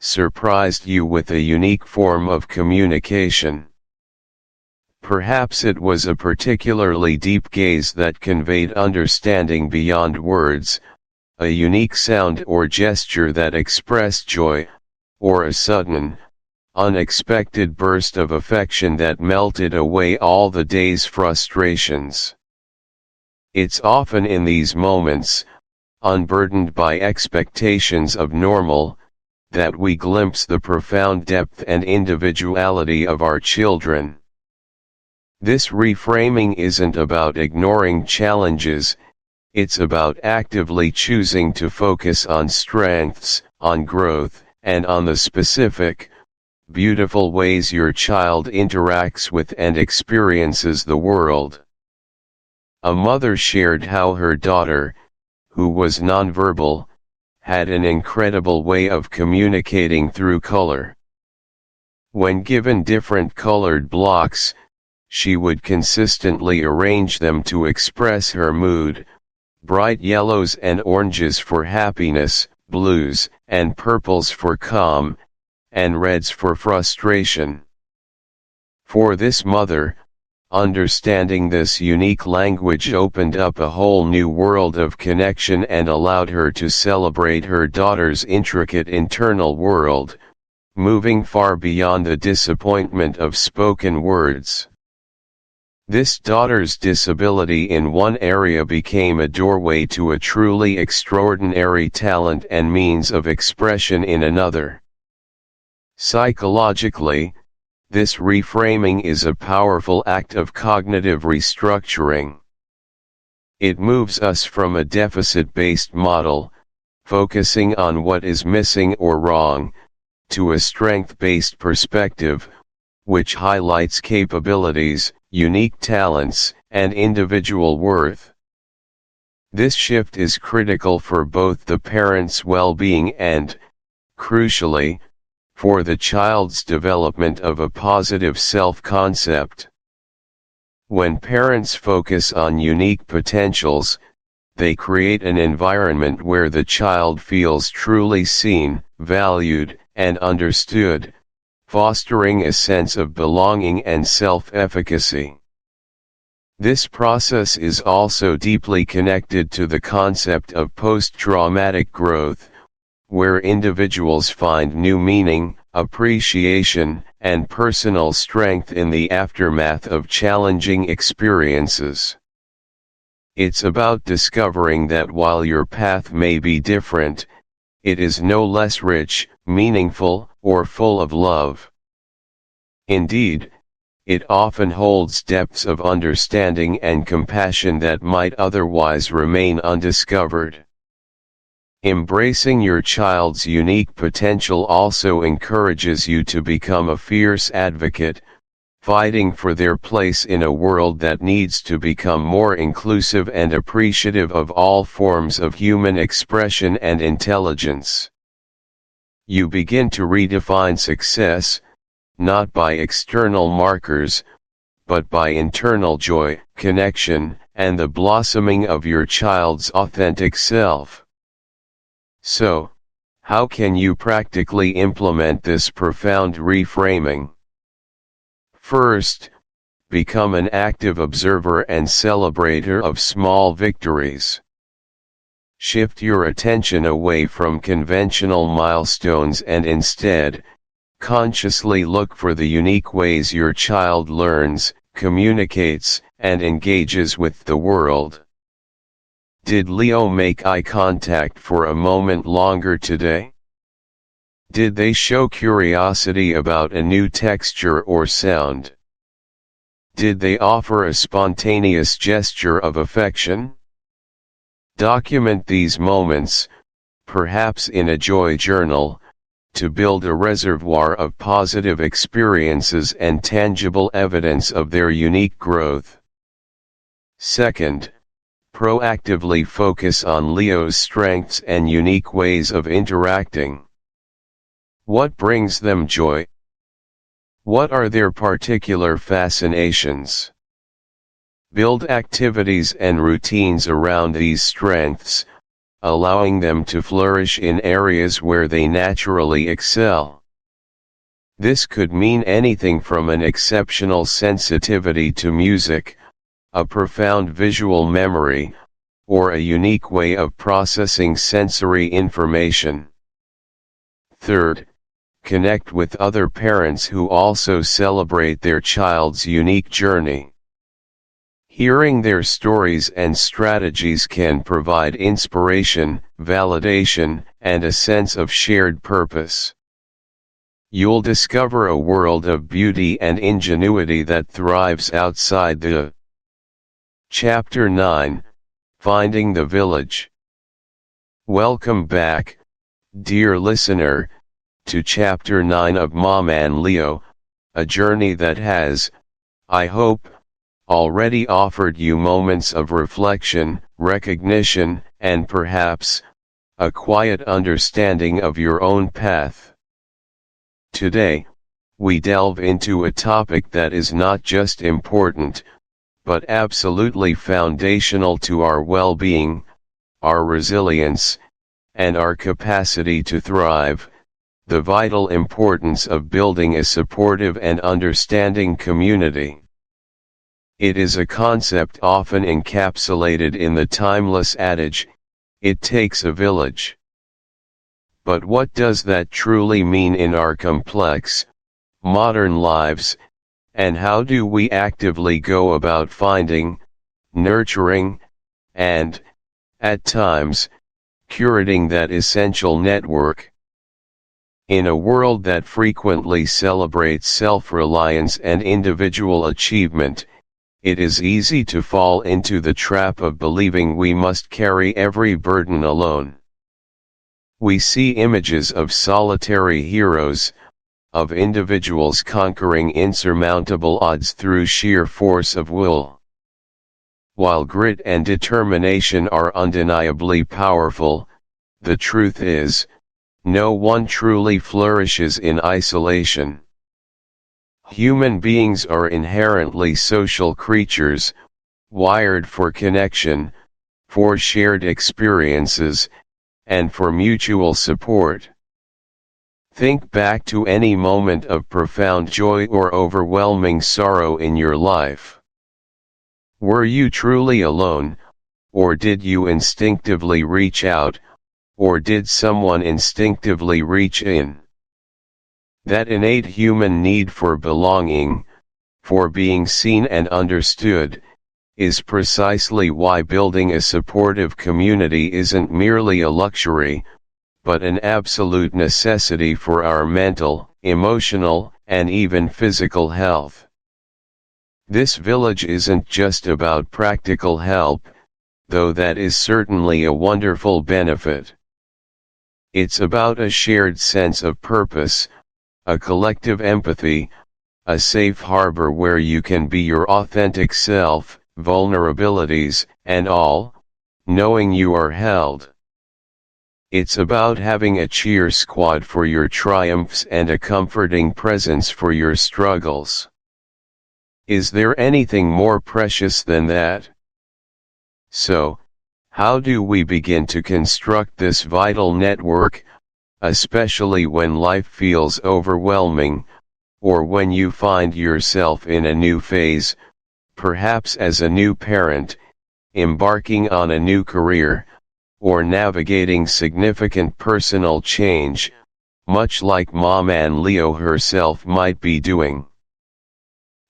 surprised you with a unique form of communication. Perhaps it was a particularly deep gaze that conveyed understanding beyond words, a unique sound or gesture that expressed joy, or a sudden, unexpected burst of affection that melted away all the day's frustrations. It's often in these moments, unburdened by expectations of normal, that we glimpse the profound depth and individuality of our children. This reframing isn't about ignoring challenges, it's about actively choosing to focus on strengths, on growth, and on the specific, beautiful ways your child interacts with and experiences the world. A mother shared how her daughter, who was nonverbal, had an incredible way of communicating through color. When given different colored blocks, she would consistently arrange them to express her mood, bright yellows and oranges for happiness, blues and purples for calm, and reds for frustration. For this mother, understanding this unique language opened up a whole new world of connection and allowed her to celebrate her daughter's intricate internal world, moving far beyond the disappointment of spoken words. This daughter's disability in one area became a doorway to a truly extraordinary talent and means of expression in another. Psychologically, this reframing is a powerful act of cognitive restructuring. It moves us from a deficit-based model, focusing on what is missing or wrong, to a strength-based perspective, which highlights capabilities, unique talents, and individual worth. This shift is critical for both the parent's well-being and, crucially, for the child's development of a positive self-concept. When parents focus on unique potentials, they create an environment where the child feels truly seen, valued, and understood, fostering a sense of belonging and self-efficacy. This process is also deeply connected to the concept of post-traumatic growth, where individuals find new meaning, appreciation, and personal strength in the aftermath of challenging experiences. It's about discovering that while your path may be different, it is no less rich, meaningful, or full of love. Indeed, it often holds depths of understanding and compassion that might otherwise remain undiscovered. Embracing your child's unique potential also encourages you to become a fierce advocate, fighting for their place in a world that needs to become more inclusive and appreciative of all forms of human expression and intelligence. You begin to redefine success, not by external markers, but by internal joy, connection, and the blossoming of your child's authentic self. So, how can you practically implement this profound reframing? First, become an active observer and celebrator of small victories. Shift your attention away from conventional milestones and instead, consciously look for the unique ways your child learns, communicates, and engages with the world. Did Leo make eye contact for a moment longer today? Did they show curiosity about a new texture or sound? Did they offer a spontaneous gesture of affection? Document these moments, perhaps in a joy journal, to build a reservoir of positive experiences and tangible evidence of their unique growth. Second, proactively focus on Leo's strengths and unique ways of interacting. What brings them joy? What are their particular fascinations? Build activities and routines around these strengths, allowing them to flourish in areas where they naturally excel. This could mean anything from an exceptional sensitivity to music, a profound visual memory, or a unique way of processing sensory information. Third, connect with other parents who also celebrate their child's unique journey. Hearing their stories and strategies can provide inspiration, validation, and a sense of shared purpose. You'll discover a world of beauty and ingenuity that thrives outside the. Chapter 9, Finding the Village. Welcome back, dear listener, to Chapter 9 of Maman, a journey that has, I hope, already offered you moments of reflection, recognition, and perhaps, a quiet understanding of your own path. Today, we delve into a topic that is not just important, but absolutely foundational to our well-being, our resilience, and our capacity to thrive, the vital importance of building a supportive and understanding community. It is a concept often encapsulated in the timeless adage, "It takes a village." But what does that truly mean in our complex, modern lives, and how do we actively go about finding, nurturing, and, at times, curating that essential network? In a world that frequently celebrates self-reliance and individual achievement, it is easy to fall into the trap of believing we must carry every burden alone. We see images of solitary heroes, of individuals conquering insurmountable odds through sheer force of will. While grit and determination are undeniably powerful, the truth is, no one truly flourishes in isolation. Human beings are inherently social creatures, wired for connection, for shared experiences, and for mutual support. Think back to any moment of profound joy or overwhelming sorrow in your life. Were you truly alone, or did you instinctively reach out, or did someone instinctively reach in? That innate human need for belonging, for being seen and understood, is precisely why building a supportive community isn't merely a luxury, but an absolute necessity for our mental, emotional, and even physical health. This village isn't just about practical help, though that is certainly a wonderful benefit. It's about a shared sense of purpose, a collective empathy, a safe harbor where you can be your authentic self, vulnerabilities, and all, knowing you are held. It's about having a cheer squad for your triumphs and a comforting presence for your struggles. Is there anything more precious than that? So, how do we begin to construct this vital network, especially when life feels overwhelming, or when you find yourself in a new phase, perhaps as a new parent, embarking on a new career, or navigating significant personal change, much like Maman herself might be doing?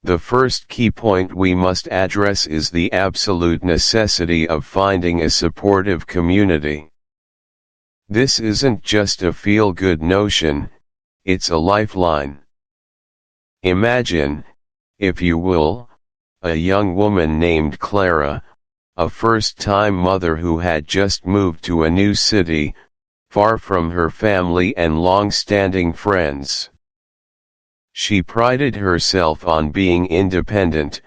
The first key point we must address is the absolute necessity of finding a supportive community. This isn't just a feel-good notion, it's a lifeline. Imagine, if you will, a young woman named Clara, a first-time mother who had just moved to a new city, far from her family and long-standing friends. She prided herself on being independent,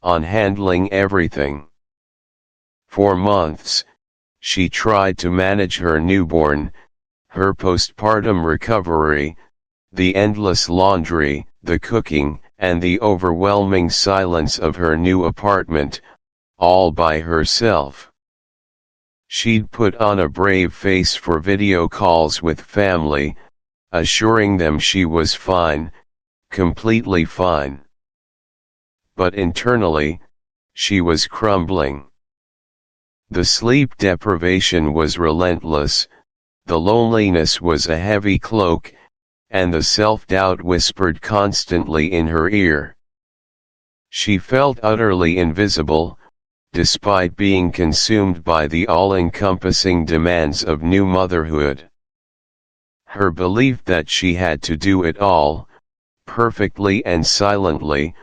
on handling everything. For months, she tried to manage her newborn, her postpartum recovery, the endless laundry, the cooking, and the overwhelming silence of her new apartment, all by herself. She'd put on a brave face for video calls with family, assuring them she was fine, completely fine. But internally, she was crumbling. The sleep deprivation was relentless, the loneliness was a heavy cloak, and the self-doubt whispered constantly in her ear. She felt utterly invisible, despite being consumed by the all-encompassing demands of new motherhood. Her belief that she had to do it all, perfectly and silently,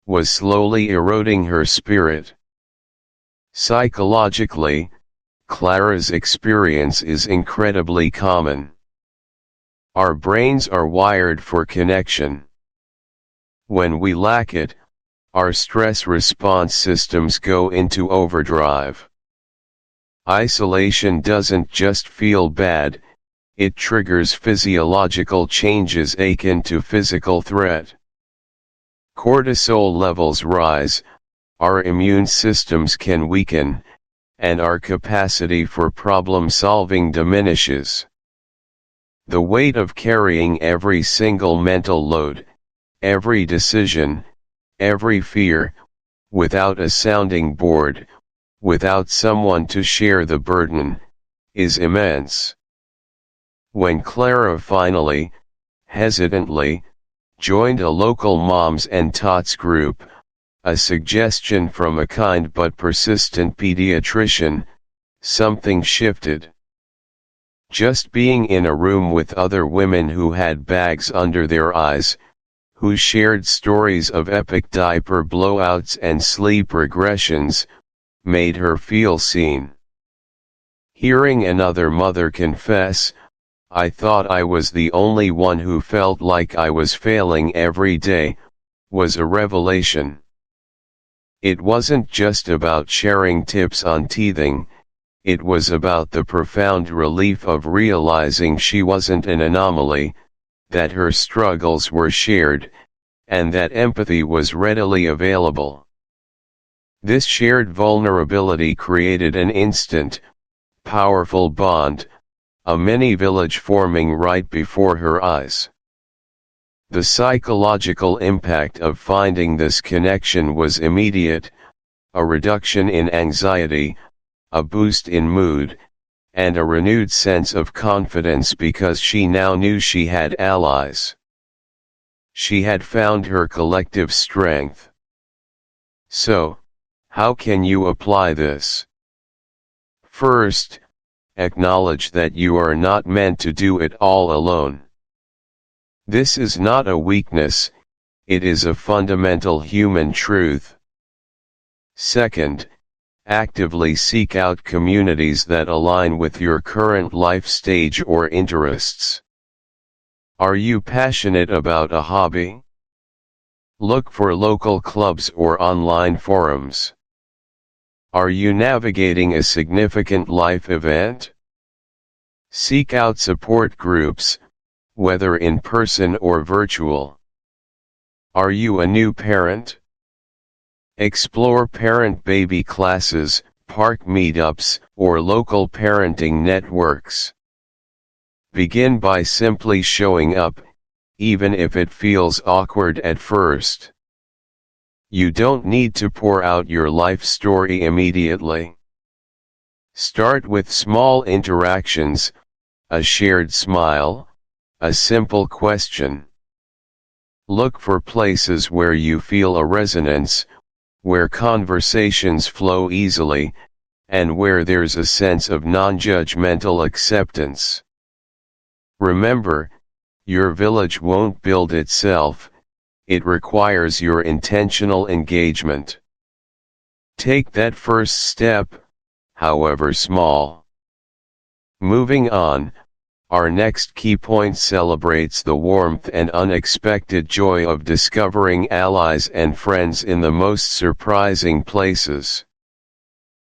was slowly eroding her spirit. Psychologically, Clara's experience is incredibly common. Our brains are wired for connection. When we lack it, our stress response systems go into overdrive. Isolation doesn't just feel bad, it triggers physiological changes akin to physical threat. Cortisol levels rise, our immune systems can weaken, and our capacity for problem-solving diminishes. The weight of carrying every single mental load, every decision, every fear, without a sounding board, without someone to share the burden, is immense. When Clara finally, hesitantly, joined a local moms and tots group, a suggestion from a kind but persistent pediatrician, something shifted. Just being in a room with other women who had bags under their eyes, who shared stories of epic diaper blowouts and sleep regressions, made her feel seen. Hearing another mother confess, "I thought I was the only one who felt like I was failing every day," was a revelation. It wasn't just about sharing tips on teething, it was about the profound relief of realizing she wasn't an anomaly, that her struggles were shared, and that empathy was readily available. This shared vulnerability created an instant, powerful bond, a mini-village forming right before her eyes. The psychological impact of finding this connection was immediate: a reduction in anxiety, a boost in mood, and a renewed sense of confidence because she now knew she had allies. She had found her collective strength. So, how can you apply this? First, acknowledge that you are not meant to do it all alone. This is not a weakness, it is a fundamental human truth. Second, actively seek out communities that align with your current life stage or interests. Are you passionate about a hobby? Look for local clubs or online forums. Are you navigating a significant life event? Seek out support groups, whether in person or virtual. Are you a new parent? Explore parent-baby classes, park meetups, or local parenting networks. Begin by simply showing up, even if it feels awkward at first. You don't need to pour out your life story immediately. Start with small interactions, a shared smile, a simple question. Look for places where you feel a resonance, where conversations flow easily, and where there's a sense of non-judgmental acceptance. Remember, your village won't build itself, it requires your intentional engagement. Take that first step, however small. Moving on, our next key point celebrates the warmth and unexpected joy of discovering allies and friends in the most surprising places.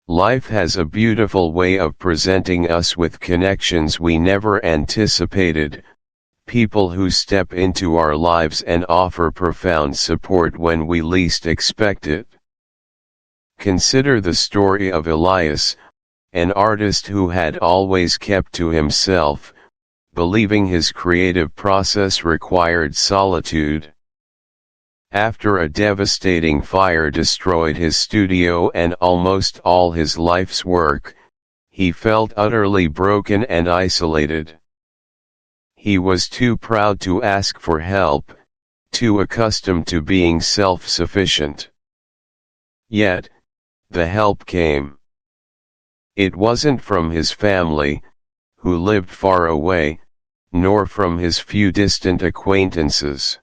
Life has a beautiful way of presenting us with connections we never anticipated, people who step into our lives and offer profound support when we least expect it. Consider the story of Elias, an artist who had always kept to himself, believing his creative process required solitude. After a devastating fire destroyed his studio and almost all his life's work, he felt utterly broken and isolated. He was too proud to ask for help, too accustomed to being self-sufficient. Yet, the help came. It wasn't from his family, who lived far away, nor from his few distant acquaintances.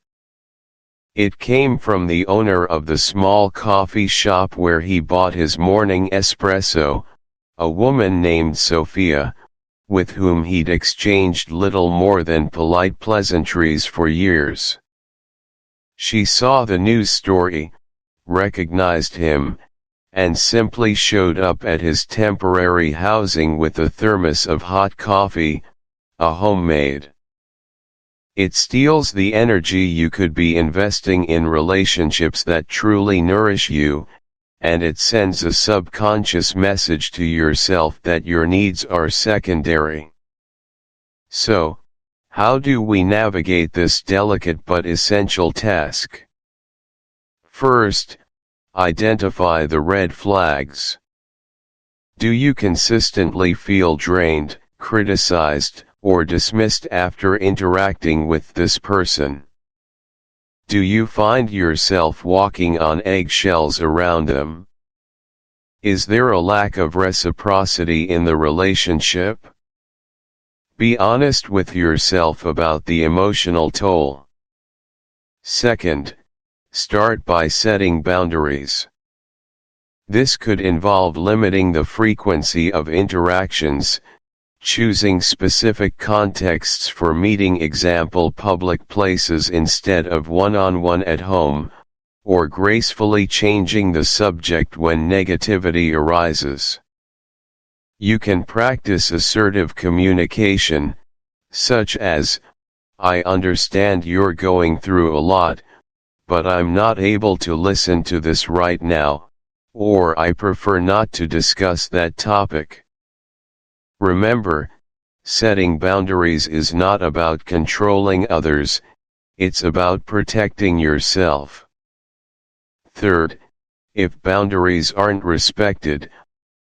It came from the owner of the small coffee shop where he bought his morning espresso, a woman named Sophia, with whom he'd exchanged little more than polite pleasantries for years. She saw the news story, recognized him, and simply showed up at his temporary housing with a thermos of hot coffee, a homemade. It steals the energy you could be investing in relationships that truly nourish you, and it sends a subconscious message to yourself that your needs are secondary. So, how do we navigate this delicate but essential task? First, identify the red flags. Do you consistently feel drained, criticized, or dismissed after interacting with this person? Do you find yourself walking on eggshells around them? Is there a lack of reciprocity in the relationship? Be honest with yourself about the emotional toll. Second, start by setting boundaries. This could involve limiting the frequency of interactions, choosing specific contexts for meeting, example public places instead of one-on-one at home, or gracefully changing the subject when negativity arises. You can practice assertive communication, such as, "I understand you're going through a lot, but I'm not able to listen to this right now," or "I prefer not to discuss that topic." Remember, setting boundaries is not about controlling others, it's about protecting yourself. Third, if boundaries aren't respected,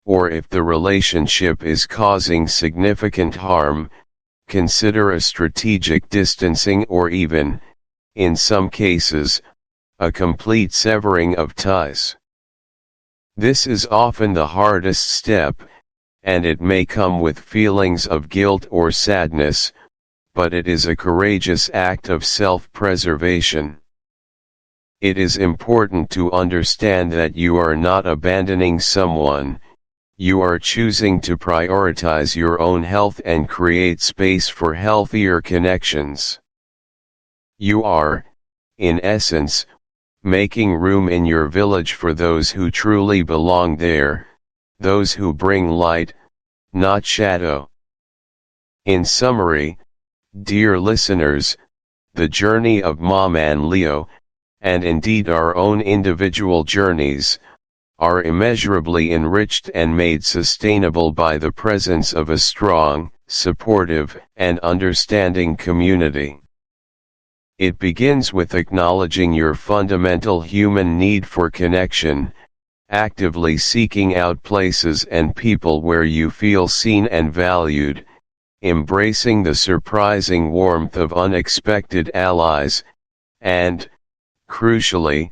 or if the relationship is causing significant harm, consider a strategic distancing or even, in some cases, a complete severing of ties. This is often the hardest step, and it may come with feelings of guilt or sadness, but it is a courageous act of self-preservation. It is important to understand that you are not abandoning someone, you are choosing to prioritize your own health and create space for healthier connections. You are, in essence, making room in your village for those who truly belong there, those who bring light, not shadow. In summary, dear listeners, the journey of Maman Leo, and indeed our own individual journeys, are immeasurably enriched and made sustainable by the presence of a strong, supportive, and understanding community. It begins with acknowledging your fundamental human need for connection, actively seeking out places and people where you feel seen and valued, embracing the surprising warmth of unexpected allies, and, crucially,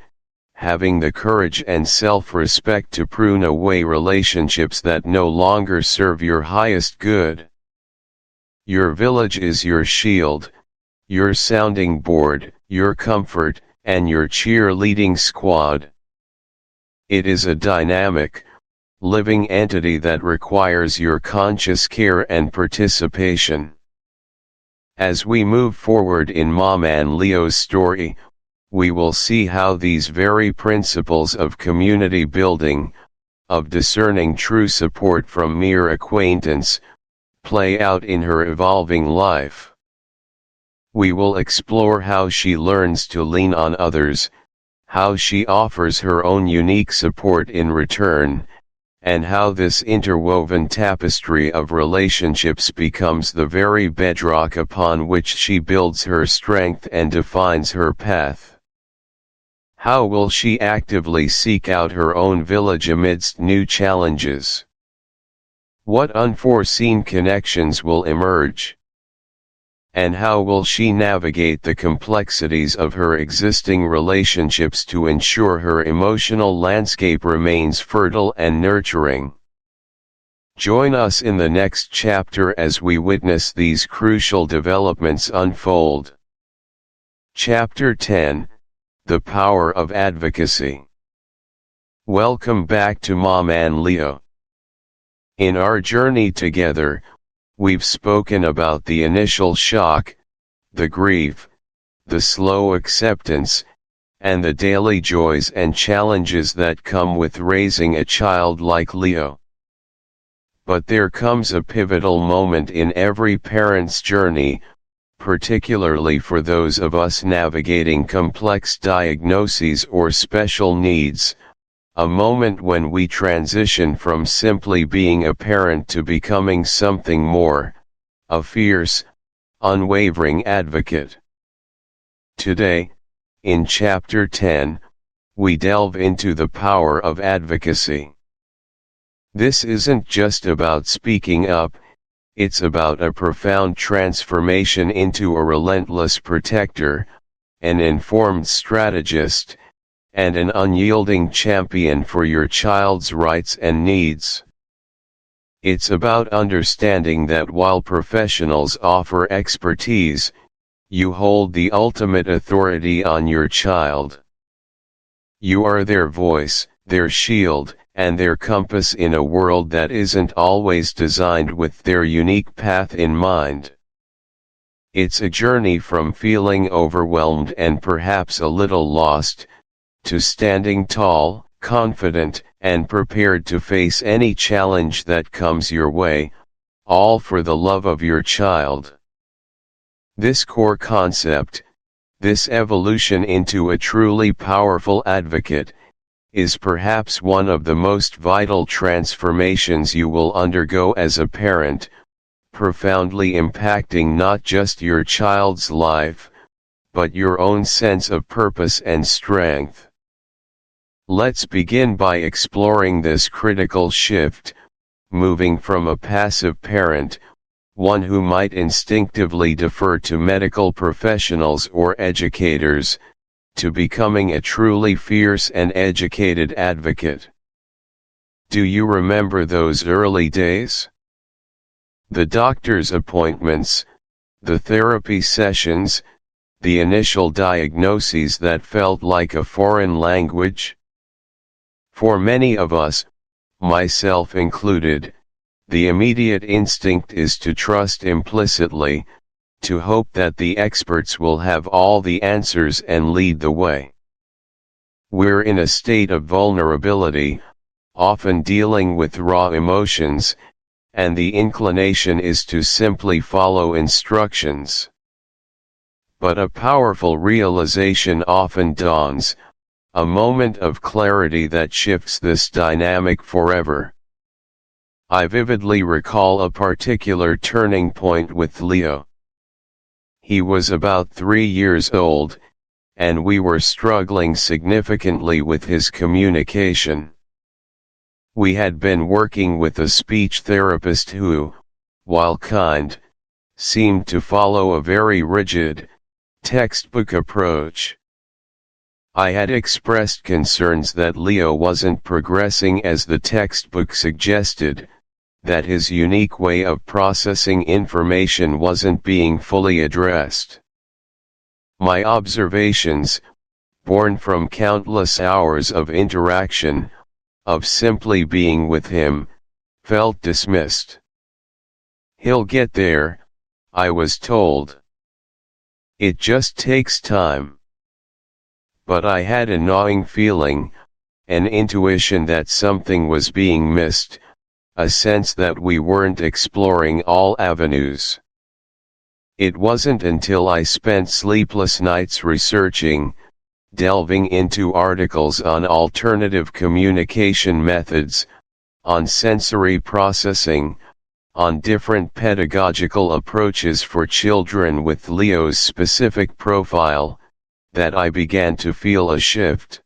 having the courage and self-respect to prune away relationships that no longer serve your highest good. Your village is your shield, your sounding board, your comfort, and your cheerleading squad. It is a dynamic, living entity that requires your conscious care and participation. As we move forward in Maman Leo's story, we will see how these very principles of community building, of discerning true support from mere acquaintance, play out in her evolving life. We will explore how she learns to lean on others, how she offers her own unique support in return, and how this interwoven tapestry of relationships becomes the very bedrock upon which she builds her strength and defines her path. How will she actively seek out her own village amidst new challenges? What unforeseen connections will emerge? And how will she navigate the complexities of her existing relationships to ensure her emotional landscape remains fertile and nurturing? Join us in the next chapter as we witness these crucial developments unfold. Chapter 10: The Power of Advocacy. Welcome back to Maman Leo. In our journey together, we've spoken about the initial shock, the grief, the slow acceptance, and the daily joys and challenges that come with raising a child like Leo. But there comes a pivotal moment in every parent's journey, particularly for those of us navigating complex diagnoses or special needs, a moment when we transition from simply being a parent to becoming something more, a fierce, unwavering advocate. Today, in Chapter 10, we delve into the power of advocacy. This isn't just about speaking up, it's about a profound transformation into a relentless protector, an informed strategist, and an unyielding champion for your child's rights and needs. It's about understanding that while professionals offer expertise, you hold the ultimate authority on your child. You are their voice, their shield, and their compass in a world that isn't always designed with their unique path in mind. It's a journey from feeling overwhelmed and perhaps a little lost, to standing tall, confident, and prepared to face any challenge that comes your way, all for the love of your child. This core concept, this evolution into a truly powerful advocate, is perhaps one of the most vital transformations you will undergo as a parent, profoundly impacting not just your child's life, but your own sense of purpose and strength. Let's begin by exploring this critical shift, moving from a passive parent, one who might instinctively defer to medical professionals or educators, to becoming a truly fierce and educated advocate. Do you remember those early days? The doctor's appointments, the therapy sessions, the initial diagnoses that felt like a foreign language? For many of us, myself included, the immediate instinct is to trust implicitly, to hope that the experts will have all the answers and lead the way. We're in a state of vulnerability, often dealing with raw emotions, and the inclination is to simply follow instructions. But a powerful realization often dawns, a moment of clarity that shifts this dynamic forever. I vividly recall a particular turning point with Leo. He was about 3 years old, and we were struggling significantly with his communication. We had been working with a speech therapist who, while kind, seemed to follow a very rigid, textbook approach. I had expressed concerns that Leo wasn't progressing as the textbook suggested, that his unique way of processing information wasn't being fully addressed. My observations, born from countless hours of interaction, of simply being with him, felt dismissed. He'll get there, I was told. It just takes time. But I had a gnawing feeling, an intuition that something was being missed, a sense that we weren't exploring all avenues. It wasn't until I spent sleepless nights researching, delving into articles on alternative communication methods, on sensory processing, on different pedagogical approaches for children with Leo's specific profile, that I began to feel a shift.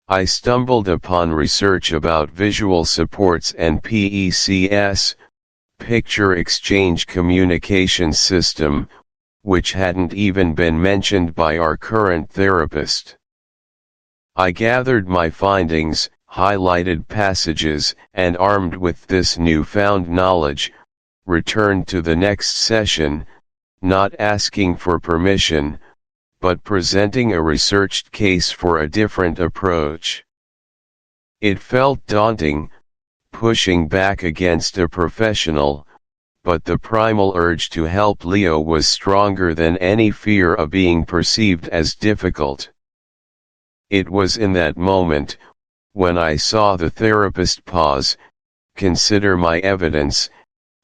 I stumbled upon research about visual supports and PECS, Picture Exchange Communication System, which hadn't even been mentioned by our current therapist. I gathered my findings, highlighted passages, and armed with this newfound knowledge, returned to the next session, not asking for permission, but presenting a researched case for a different approach. It felt daunting, pushing back against a professional, but the primal urge to help Leo was stronger than any fear of being perceived as difficult. It was in that moment, when I saw the therapist pause, consider my evidence,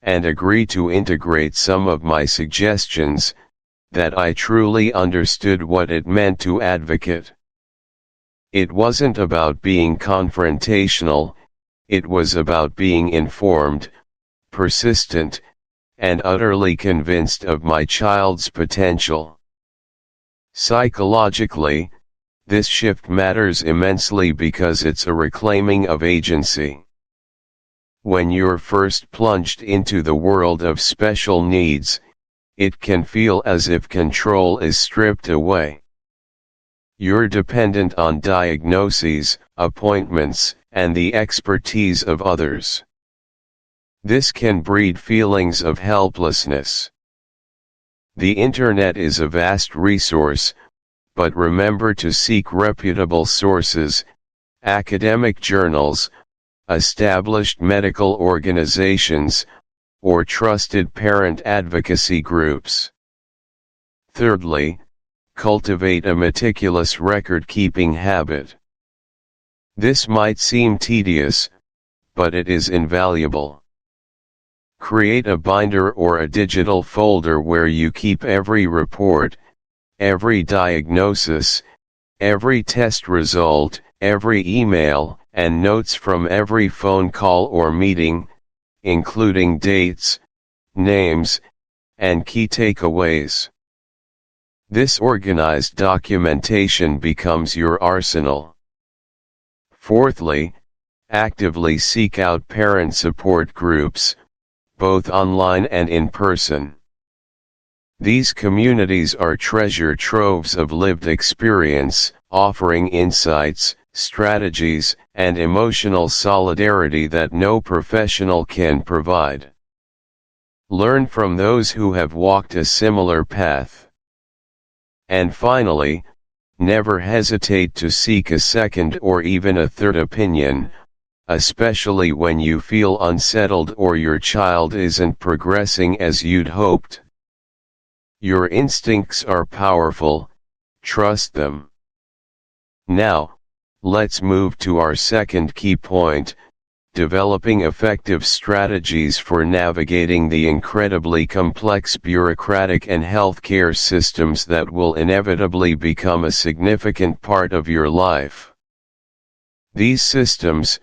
and agree to integrate some of my suggestions, that I truly understood what it meant to advocate. It wasn't about being confrontational, it was about being informed, persistent, and utterly convinced of my child's potential. Psychologically, this shift matters immensely because it's a reclaiming of agency. When you're first plunged into the world of special needs, it can feel as if control is stripped away. You're dependent on diagnoses, appointments, and the expertise of others. This can breed feelings of helplessness. The internet is a vast resource, but remember to seek reputable sources, academic journals, established medical organizations, or trusted parent advocacy groups. Thirdly, cultivate a meticulous record-keeping habit. This might seem tedious, but it is invaluable. Create a binder or a digital folder where you keep every report, every diagnosis, every test result, every email, and notes from every phone call or meeting, including dates, names, and key takeaways. This organized documentation becomes your arsenal. Fourthly, actively seek out parent support groups, both online and in person. These communities are treasure troves of lived experience, offering insights, strategies, and emotional solidarity that no professional can provide. Learn from those who have walked a similar path. And finally, never hesitate to seek a second or even a third opinion, especially when you feel unsettled or your child isn't progressing as you'd hoped. Your instincts are powerful, trust them. Now, let's move to our second key point, developing effective strategies for navigating the incredibly complex bureaucratic and healthcare systems that will inevitably become a significant part of your life. These systems,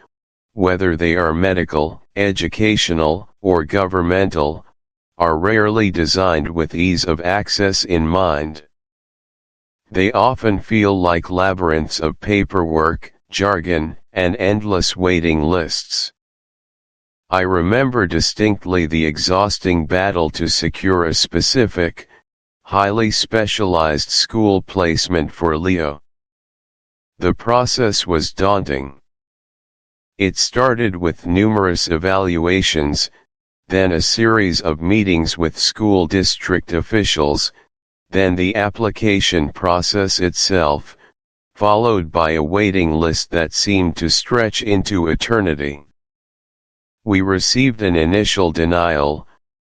whether they are medical, educational, or governmental, are rarely designed with ease of access in mind. They often feel like labyrinths of paperwork, jargon, and endless waiting lists. I remember distinctly the exhausting battle to secure a specific, highly specialized school placement for Leo. The process was daunting. It started with numerous evaluations, then a series of meetings with school district officials, then the application process itself, followed by a waiting list that seemed to stretch into eternity. We received an initial denial,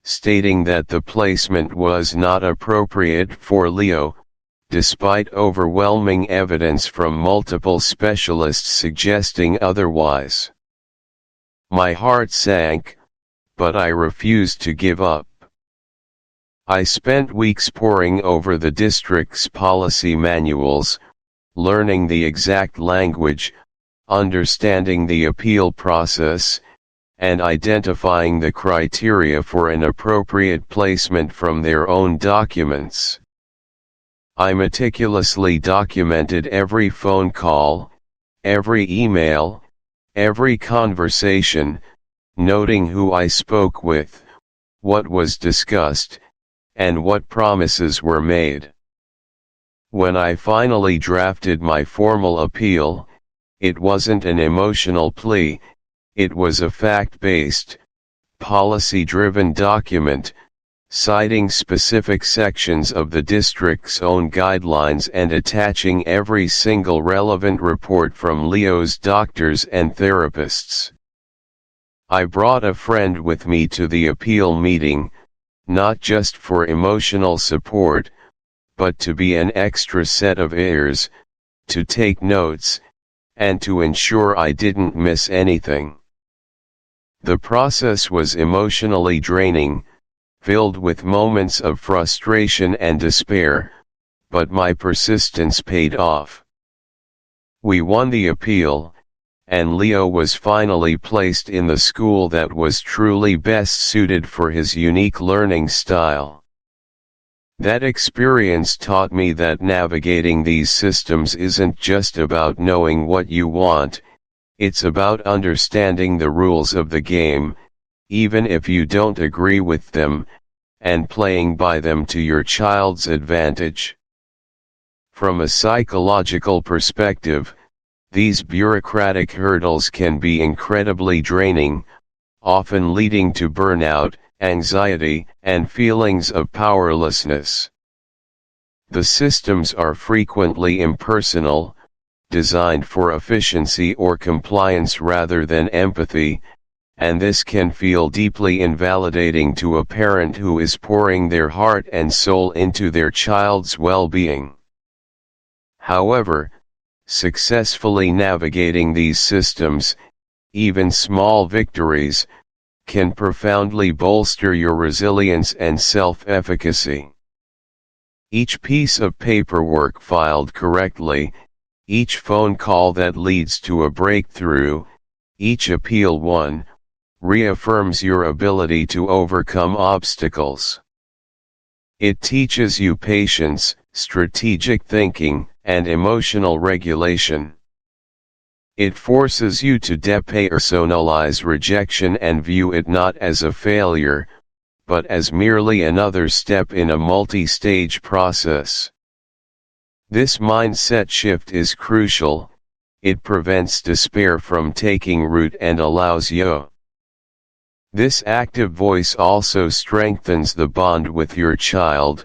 stating that the placement was not appropriate for Leo, despite overwhelming evidence from multiple specialists suggesting otherwise. My heart sank, but I refused to give up. I spent weeks poring over the district's policy manuals, learning the exact language, understanding the appeal process, and identifying the criteria for an appropriate placement from their own documents. I meticulously documented every phone call, every email, every conversation, noting who I spoke with, what was discussed, and what promises were made. When I finally drafted my formal appeal, it wasn't an emotional plea, it was a fact-based, policy-driven document, citing specific sections of the district's own guidelines and attaching every single relevant report from Leo's doctors and therapists. I brought a friend with me to the appeal meeting, not just for emotional support, but to be an extra set of ears, to take notes, and to ensure I didn't miss anything. The process was emotionally draining, filled with moments of frustration and despair, but my persistence paid off. We won the appeal, and Leo was finally placed in the school that was truly best suited for his unique learning style. That experience taught me that navigating these systems isn't just about knowing what you want, it's about understanding the rules of the game, even if you don't agree with them, and playing by them to your child's advantage. From a psychological perspective, these bureaucratic hurdles can be incredibly draining, often leading to burnout, anxiety, and feelings of powerlessness. The systems are frequently impersonal, designed for efficiency or compliance rather than empathy, and this can feel deeply invalidating to a parent who is pouring their heart and soul into their child's well-being. However, successfully navigating these systems, even small victories, can profoundly bolster your resilience and self-efficacy. Each piece of paperwork filed correctly, each phone call that leads to a breakthrough, each appeal won, reaffirms your ability to overcome obstacles. It teaches you patience, strategic thinking, and emotional regulation. It forces you to depersonalize rejection and view it not as a failure, but as merely another step in a multi-stage process. This mindset shift is crucial. It prevents despair from taking root and allows you. This active voice also strengthens the bond with your child,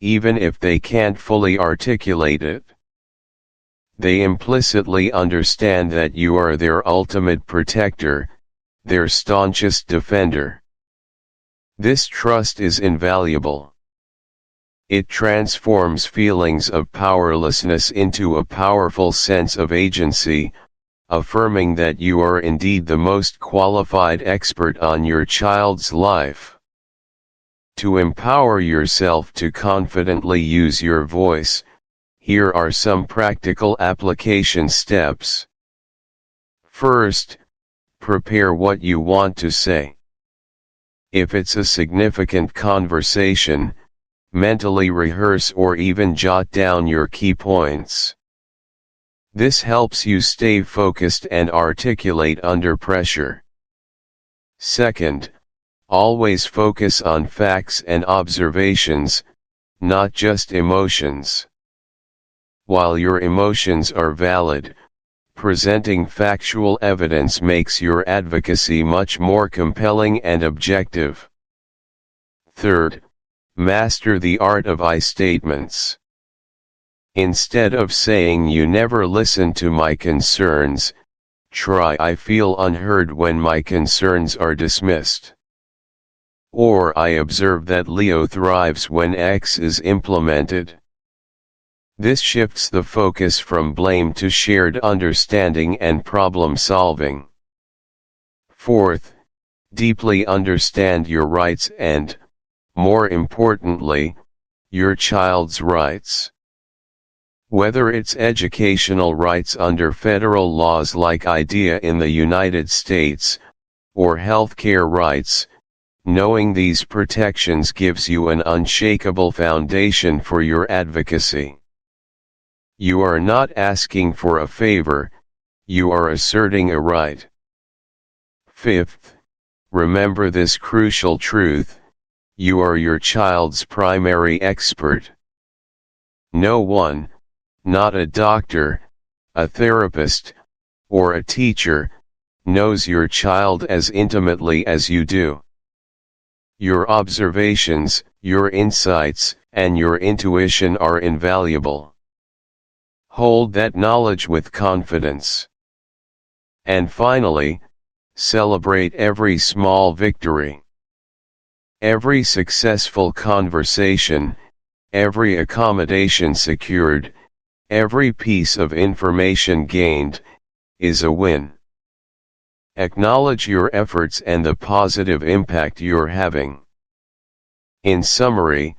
even if they can't fully articulate it. They implicitly understand that you are their ultimate protector, their staunchest defender. This trust is invaluable. It transforms feelings of powerlessness into a powerful sense of agency, affirming that you are indeed the most qualified expert on your child's life. To empower yourself to confidently use your voice, here are some practical application steps. First, prepare what you want to say. If it's a significant conversation, mentally rehearse or even jot down your key points. This helps you stay focused and articulate under pressure. Second, always focus on facts and observations, not just emotions. While your emotions are valid, presenting factual evidence makes your advocacy much more compelling and objective. Third, master the art of I statements. Instead of saying "you never listen to my concerns," try "I feel unheard when my concerns are dismissed." Or "I observe that Leo thrives when X is implemented." This shifts the focus from blame to shared understanding and problem solving. Fourth, deeply understand your rights and, more importantly, your child's rights. Whether it's educational rights under federal laws like IDEA in the United States, or healthcare rights, knowing these protections gives you an unshakable foundation for your advocacy. You are not asking for a favor, you are asserting a right. Fifth, remember this crucial truth: you are your child's primary expert. No one, not a doctor, a therapist, or a teacher, knows your child as intimately as you do. Your observations, your insights, and your intuition are invaluable. Hold that knowledge with confidence. And finally, celebrate every small victory. Every successful conversation, every accommodation secured, every piece of information gained, is a win. Acknowledge your efforts and the positive impact you're having. In summary,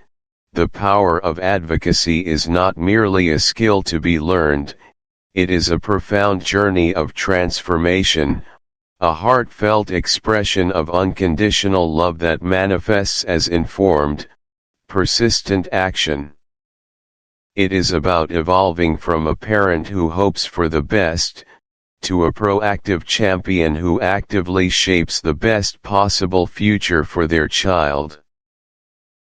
the power of advocacy is not merely a skill to be learned, it is a profound journey of transformation, a heartfelt expression of unconditional love that manifests as informed, persistent action. It is about evolving from a parent who hopes for the best, to a proactive champion who actively shapes the best possible future for their child.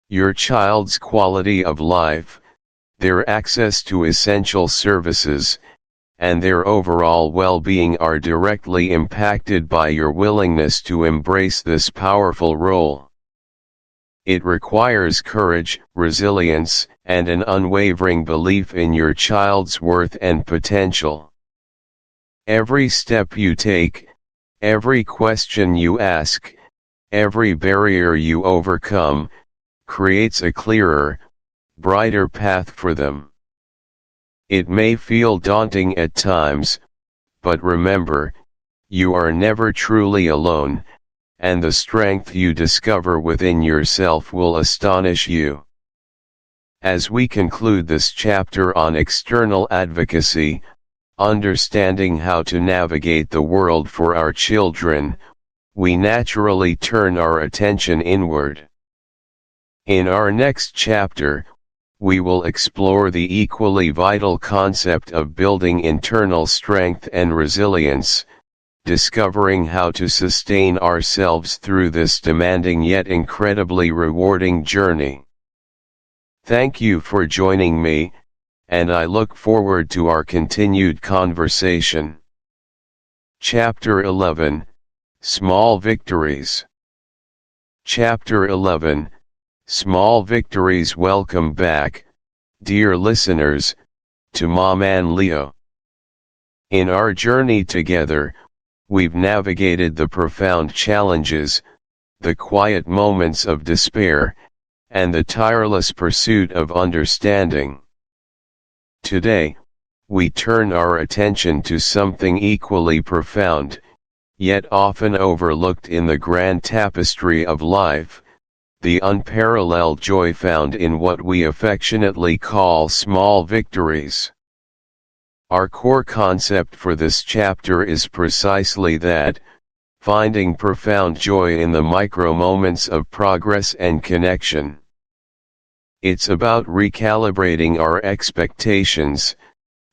Your child's quality of life, their access to essential services, and their overall well-being are directly impacted by your willingness to embrace this powerful role. It requires courage, resilience, and an unwavering belief in your child's worth and potential. Every step you take, every question you ask, every barrier you overcome, creates a clearer, brighter path for them. It may feel daunting at times, but remember, you are never truly alone, and the strength you discover within yourself will astonish you. As we conclude this chapter on external advocacy, understanding how to navigate the world for our children, we naturally turn our attention inward. In our next chapter, we will explore the equally vital concept of building internal strength and resilience, discovering how to sustain ourselves through this demanding yet incredibly rewarding journey. Thank you for joining me, and I look forward to our continued conversation. Chapter 11, Small Victories. Chapter 11, Small Victories. Welcome back, dear listeners, to Maman Leo. In our journey together, we've navigated the profound challenges, the quiet moments of despair, and the tireless pursuit of understanding. Today, we turn our attention to something equally profound, yet often overlooked in the grand tapestry of life: the unparalleled joy found in what we affectionately call small victories. Our core concept for this chapter is precisely that: finding profound joy in the micro moments of progress and connection. It's about recalibrating our expectations,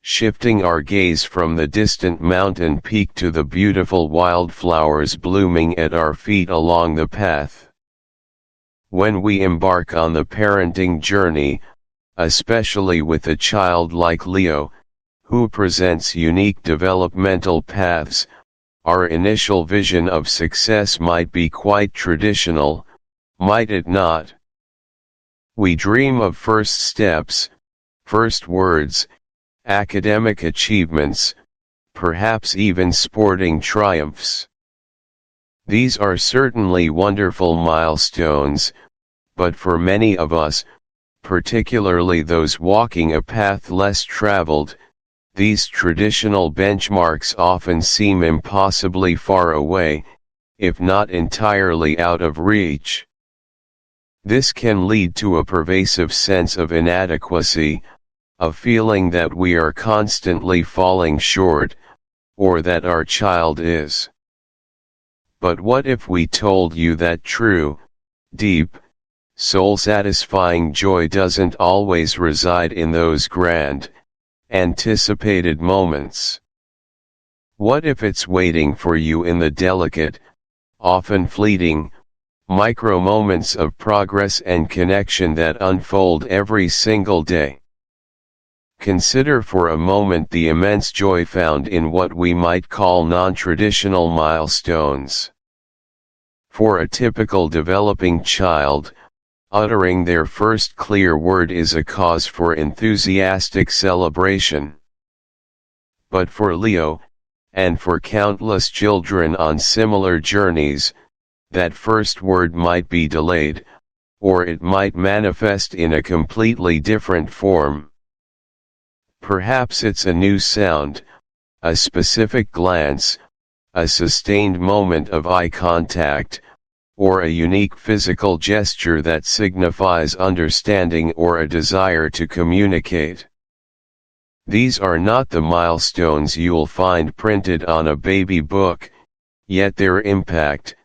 shifting our gaze from the distant mountain peak to the beautiful wildflowers blooming at our feet along the path. When we embark on the parenting journey, especially with a child like Leo, who presents unique developmental paths, our initial vision of success might be quite traditional, might it not? We dream of first steps, first words, academic achievements, perhaps even sporting triumphs. These are certainly wonderful milestones, but for many of us, particularly those walking a path less traveled, these traditional benchmarks often seem impossibly far away, if not entirely out of reach. This can lead to a pervasive sense of inadequacy, a feeling that we are constantly falling short, or that our child is. But what if we told you that true, deep, soul-satisfying joy doesn't always reside in those grand, anticipated moments? What if it's waiting for you in the delicate, often fleeting, micro-moments of progress and connection that unfold every single day? Consider for a moment the immense joy found in what we might call non-traditional milestones. For a typical developing child, uttering their first clear word is a cause for enthusiastic celebration. But for Leo, and for countless children on similar journeys, that first word might be delayed, or it might manifest in a completely different form. Perhaps it's a new sound, a specific glance, a sustained moment of eye contact, or a unique physical gesture that signifies understanding or a desire to communicate. These are not the milestones you'll find printed on a baby book, yet their impact,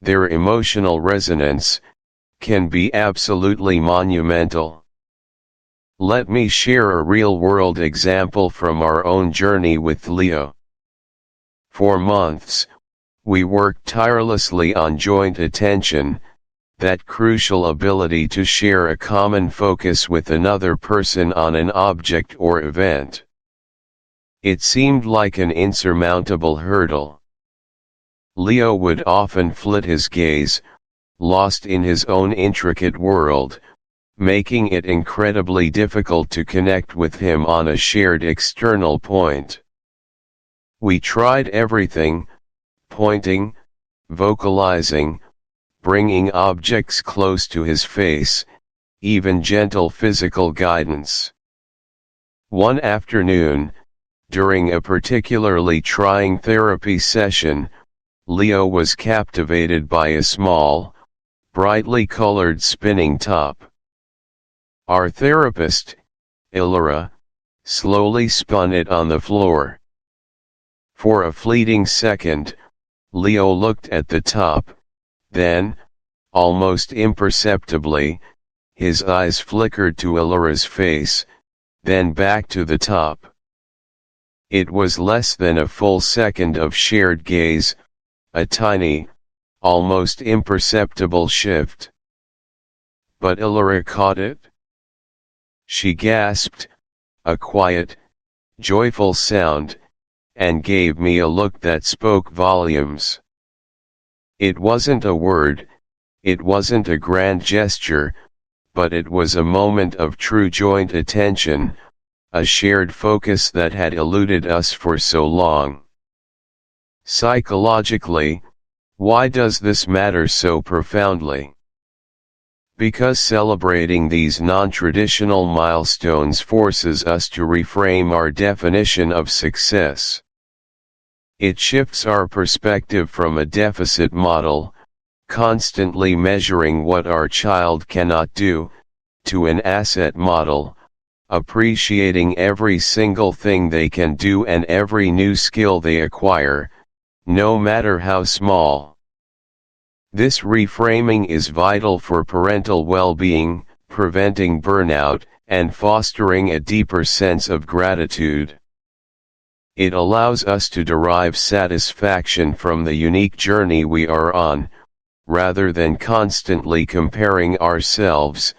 their emotional resonance, can be absolutely monumental. Let me share a real-world example from our own journey with Leo. For months, we worked tirelessly on joint attention, that crucial ability to share a common focus with another person on an object or event. It seemed like an insurmountable hurdle. Leo would often flit his gaze, lost in his own intricate world, making it incredibly difficult to connect with him on a shared external point. We tried everything: pointing, vocalizing, bringing objects close to his face, even gentle physical guidance. One afternoon, during a particularly trying therapy session, Leo was captivated by a small, brightly colored spinning top. Our therapist, Ilora, slowly spun it on the floor. For a fleeting second, Leo looked at the top, then, almost imperceptibly, his eyes flickered to Ilora's face, then back to the top. It was less than a full second of shared gaze, a tiny, almost imperceptible shift. But Ilora caught it. She gasped, a quiet, joyful sound, and gave me a look that spoke volumes. It wasn't a word, it wasn't a grand gesture, but it was a moment of true joint attention, a shared focus that had eluded us for so long. Psychologically, why does this matter so profoundly? Because celebrating these non-traditional milestones forces us to reframe our definition of success. It shifts our perspective from a deficit model, constantly measuring what our child cannot do, to an asset model, appreciating every single thing they can do and every new skill they acquire, no matter how small. This reframing is vital for parental well-being, preventing burnout, and fostering a deeper sense of gratitude. It allows us to derive satisfaction from the unique journey we are on, rather than constantly comparing ourselves,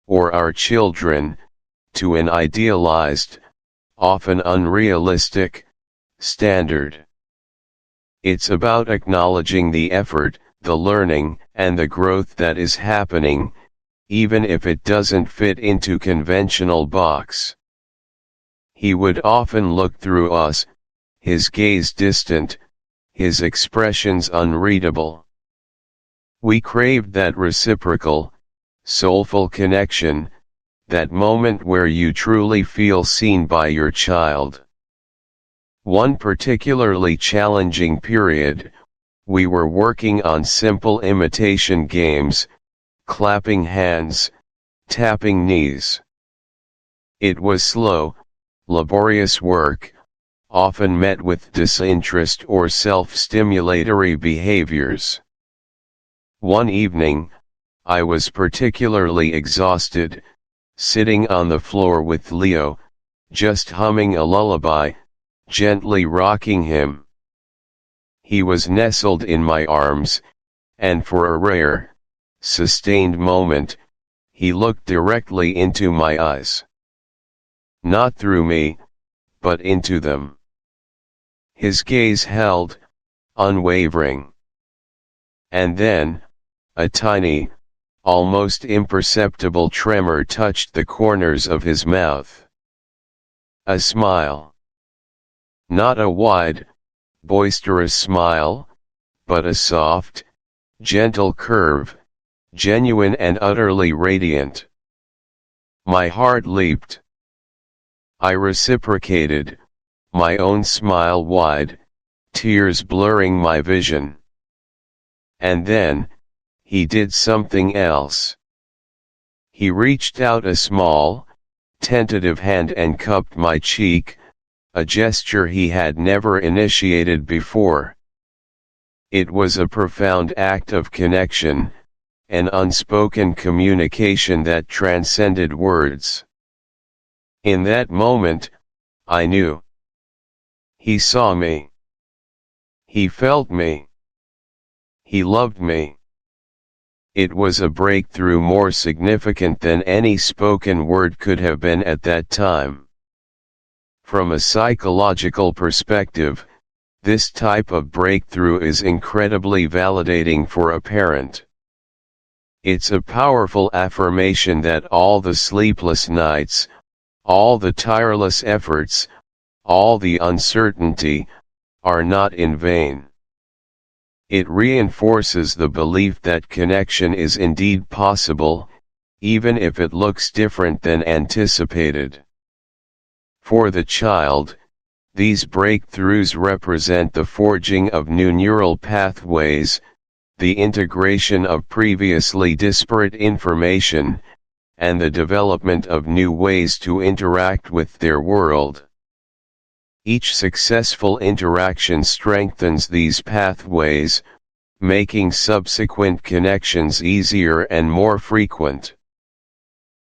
or our children, to an idealized, often unrealistic, standard. It's about acknowledging the effort, the learning, and the growth that is happening, even if it doesn't fit into conventional box. He would often look through us, his gaze distant, his expressions unreadable. We craved that reciprocal, soulful connection, that moment where you truly feel seen by your child. One particularly challenging period, we were working on simple imitation games, clapping hands, tapping knees. It was slow, laborious work, often met with disinterest or self-stimulatory behaviors. One evening, I was particularly exhausted, sitting on the floor with Leo, just humming a lullaby, gently rocking him. He was nestled in my arms, and for a rare, sustained moment, he looked directly into my eyes. Not through me, but into them. His gaze held, unwavering. And then, a tiny, almost imperceptible tremor touched the corners of his mouth. A smile. Not a wide, boisterous smile, but a soft, gentle curve, genuine and utterly radiant. My heart leaped. I reciprocated, my own smile wide, tears blurring my vision. And then, he did something else. He reached out a small, tentative hand and cupped my cheek, a gesture he had never initiated before. It was a profound act of connection, an unspoken communication that transcended words. In that moment, I knew. He saw me. He felt me. He loved me. It was a breakthrough more significant than any spoken word could have been at that time. From a psychological perspective, this type of breakthrough is incredibly validating for a parent. It's a powerful affirmation that all the sleepless nights, all the tireless efforts, all the uncertainty, are not in vain. It reinforces the belief that connection is indeed possible, even if it looks different than anticipated. For the child, these breakthroughs represent the forging of new neural pathways, the integration of previously disparate information, and the development of new ways to interact with their world. Each successful interaction strengthens these pathways, making subsequent connections easier and more frequent.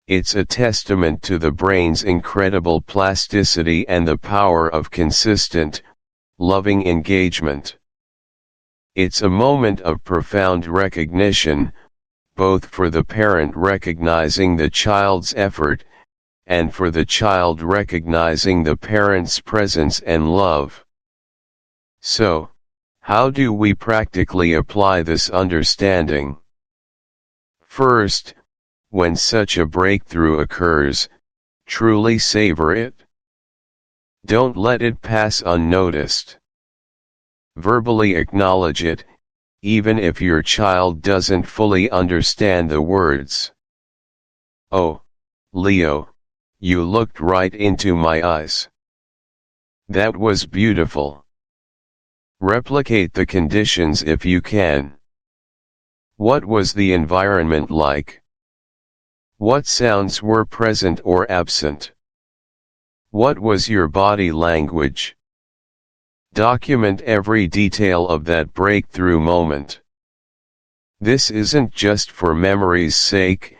It's a testament to the brain's incredible plasticity and the power of consistent, loving engagement. It's a moment of profound recognition, both for the parent recognizing the child's effort, and for the child recognizing the parent's presence and love. So, how do we practically apply this understanding? First, when such a breakthrough occurs, truly savor it. Don't let it pass unnoticed. Verbally acknowledge it, even if your child doesn't fully understand the words. Oh, Leo, you looked right into my eyes. That was beautiful. Replicate the conditions if you can. What was the environment like? What sounds were present or absent? What was your body language? Document every detail of that breakthrough moment. This isn't just for memory's sake.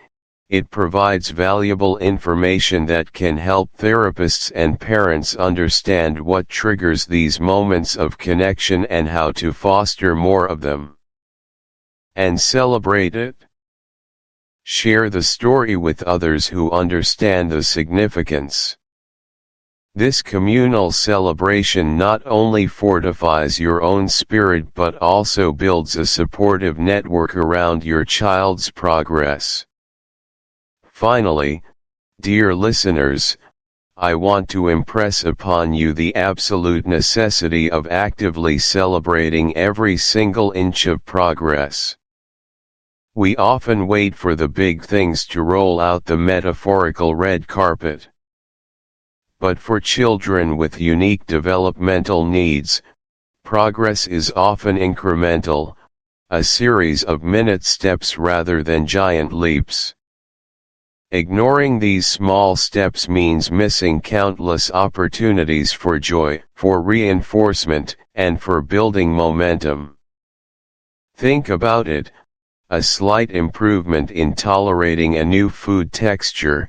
It provides valuable information that can help therapists and parents understand what triggers these moments of connection and how to foster more of them. And celebrate it. Share the story with others who understand the significance. This communal celebration not only fortifies your own spirit but also builds a supportive network around your child's progress. Finally, dear listeners, I want to impress upon you the absolute necessity of actively celebrating every single inch of progress. We often wait for the big things to roll out the metaphorical red carpet. But for children with unique developmental needs, progress is often incremental, a series of minute steps rather than giant leaps. Ignoring these small steps means missing countless opportunities for joy, for reinforcement, and for building momentum. Think about it: a slight improvement in tolerating a new food texture,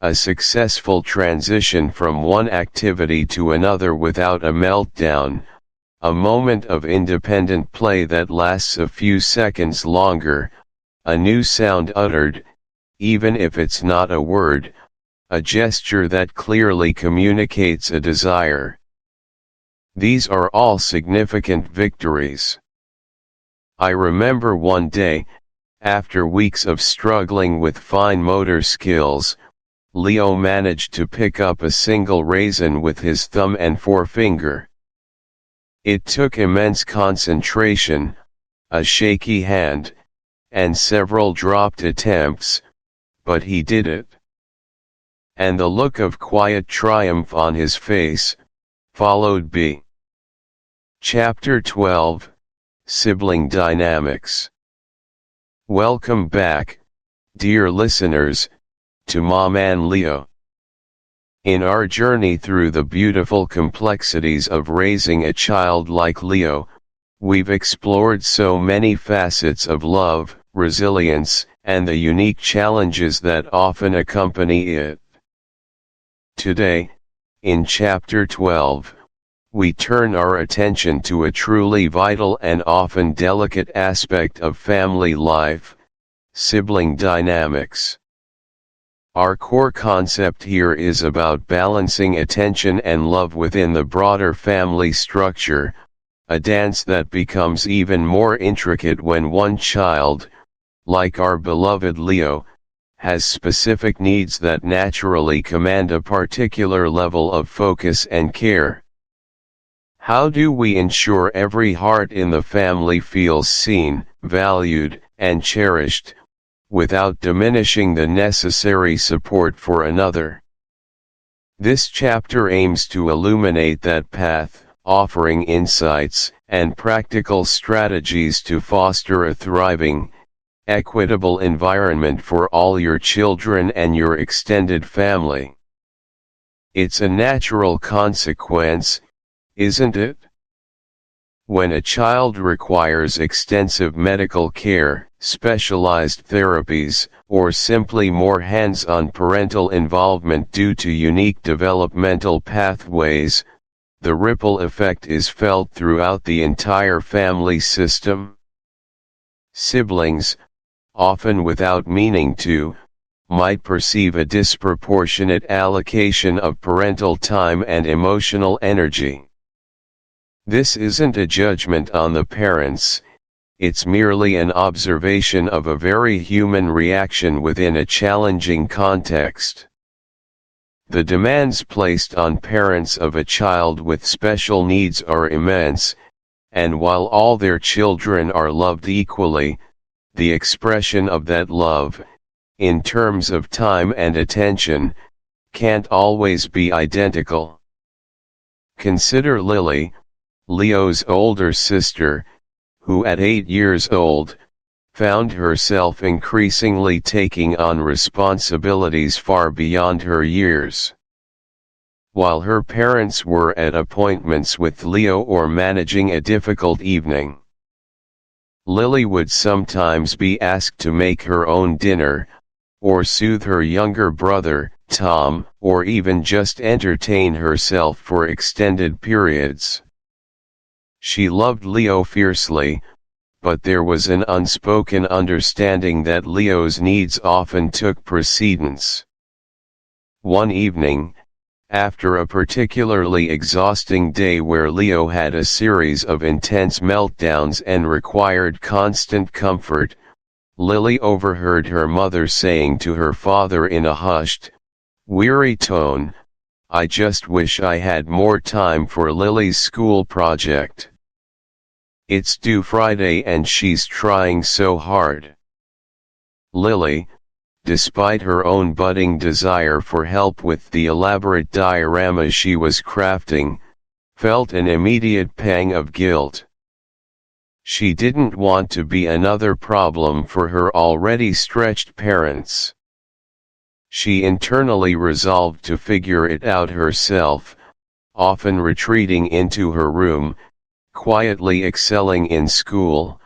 a successful transition from one activity to another without a meltdown, a moment of independent play that lasts a few seconds longer, a new sound uttered, even if it's not a word, a gesture that clearly communicates a desire. These are all significant victories. I remember one day, after weeks of struggling with fine motor skills, Leo managed to pick up a single raisin with his thumb and forefinger. It took immense concentration, a shaky hand, and several dropped attempts, but he did it. And the look of quiet triumph on his face followed. Chapter 12, Sibling Dynamics. Welcome back, dear listeners, to Maman Leo. In our journey through the beautiful complexities of raising a child like Leo, we've explored so many facets of love, resilience, and the unique challenges that often accompany it. Today, in Chapter 12, we turn our attention to a truly vital and often delicate aspect of family life: sibling dynamics. Our core concept here is about balancing attention and love within the broader family structure, a dance that becomes even more intricate when one child, like our beloved Leo, has specific needs that naturally command a particular level of focus and care. How do we ensure every heart in the family feels seen, valued, and cherished, without diminishing the necessary support for another? This chapter aims to illuminate that path, offering insights and practical strategies to foster a thriving, equitable environment for all your children and your extended family. It's a natural consequence, isn't it? When a child requires extensive medical care, specialized therapies, or simply more hands-on parental involvement due to unique developmental pathways, the ripple effect is felt throughout the entire family system. Siblings, often without meaning to, might perceive a disproportionate allocation of parental time and emotional energy. This isn't a judgment on the parents, it's merely an observation of a very human reaction within a challenging context. The demands placed on parents of a child with special needs are immense, and while all their children are loved equally, the expression of that love, in terms of time and attention, can't always be identical. Consider Lily, Leo's older sister, who at 8 years old, found herself increasingly taking on responsibilities far beyond her years. While her parents were at appointments with Leo or managing a difficult evening, Lily would sometimes be asked to make her own dinner, or soothe her younger brother, Tom, or even just entertain herself for extended periods. She loved Leo fiercely, but there was an unspoken understanding that Leo's needs often took precedence. One evening, after a particularly exhausting day where Leo had a series of intense meltdowns and required constant comfort, Lily overheard her mother saying to her father in a hushed, weary tone, "I just wish I had more time for Lily's school project. It's due Friday and she's trying so hard." Lily, despite her own budding desire for help with the elaborate diorama she was crafting, felt an immediate pang of guilt. She didn't want to be another problem for her already stretched parents. She internally resolved to figure it out herself, often retreating into her room, quietly excelling in school,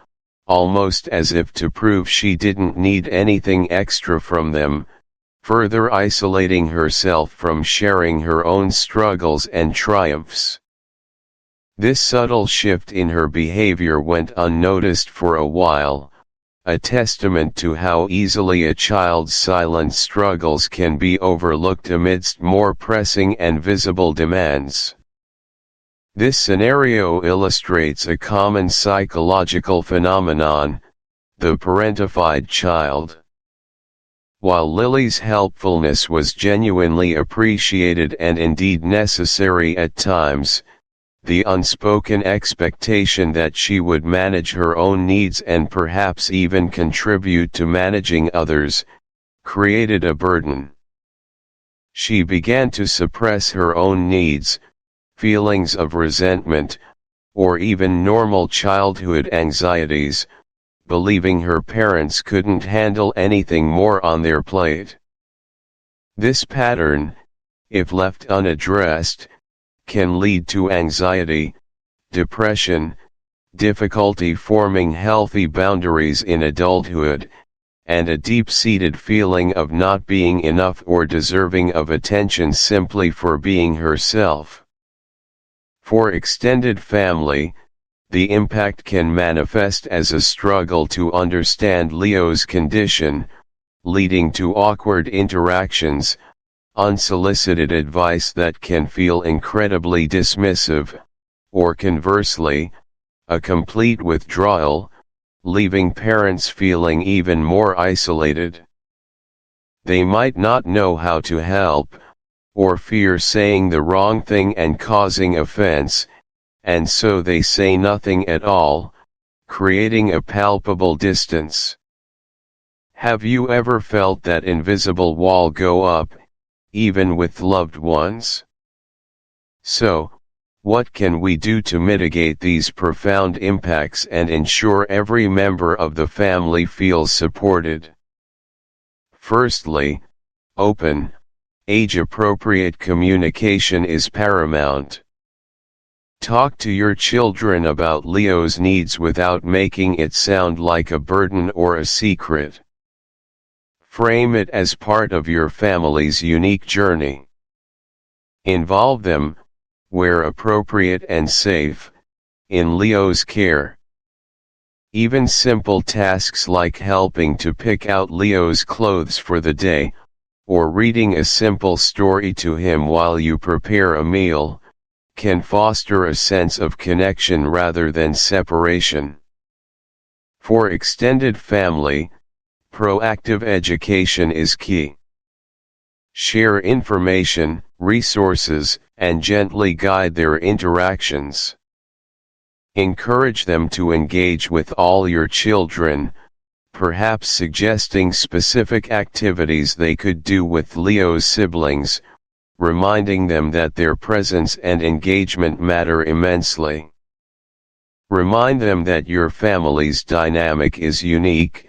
almost as if to prove she didn't need anything extra from them, further isolating herself from sharing her own struggles and triumphs. This subtle shift in her behavior went unnoticed for a while, a testament to how easily a child's silent struggles can be overlooked amidst more pressing and visible demands. This scenario illustrates a common psychological phenomenon, the parentified child. While Lily's helpfulness was genuinely appreciated and indeed necessary at times, the unspoken expectation that she would manage her own needs and perhaps even contribute to managing others, created a burden. She began to suppress her own needs, feelings of resentment, or even normal childhood anxieties, believing her parents couldn't handle anything more on their plate. This pattern, if left unaddressed, can lead to anxiety, depression, difficulty forming healthy boundaries in adulthood, and a deep-seated feeling of not being enough or deserving of attention simply for being herself. For extended family, the impact can manifest as a struggle to understand Leo's condition, leading to awkward interactions, unsolicited advice that can feel incredibly dismissive, or conversely, a complete withdrawal, leaving parents feeling even more isolated. They might not know how to help, or fear saying the wrong thing and causing offense, and so they say nothing at all, creating a palpable distance. Have you ever felt that invisible wall go up, even with loved ones? So, what can we do to mitigate these profound impacts and ensure every member of the family feels supported? Firstly, open, age-appropriate communication is paramount. Talk to your children about Leo's needs without making it sound like a burden or a secret. Frame it as part of your family's unique journey. Involve them, where appropriate and safe, in Leo's care. Even simple tasks like helping to pick out Leo's clothes for the day, or reading a simple story to him while you prepare a meal, can foster a sense of connection rather than separation. For extended family, proactive education is key. Share information, resources, and gently guide their interactions. Encourage them to engage with all your children, perhaps suggesting specific activities they could do with Leo's siblings, reminding them that their presence and engagement matter immensely. Remind them that your family's dynamic is unique,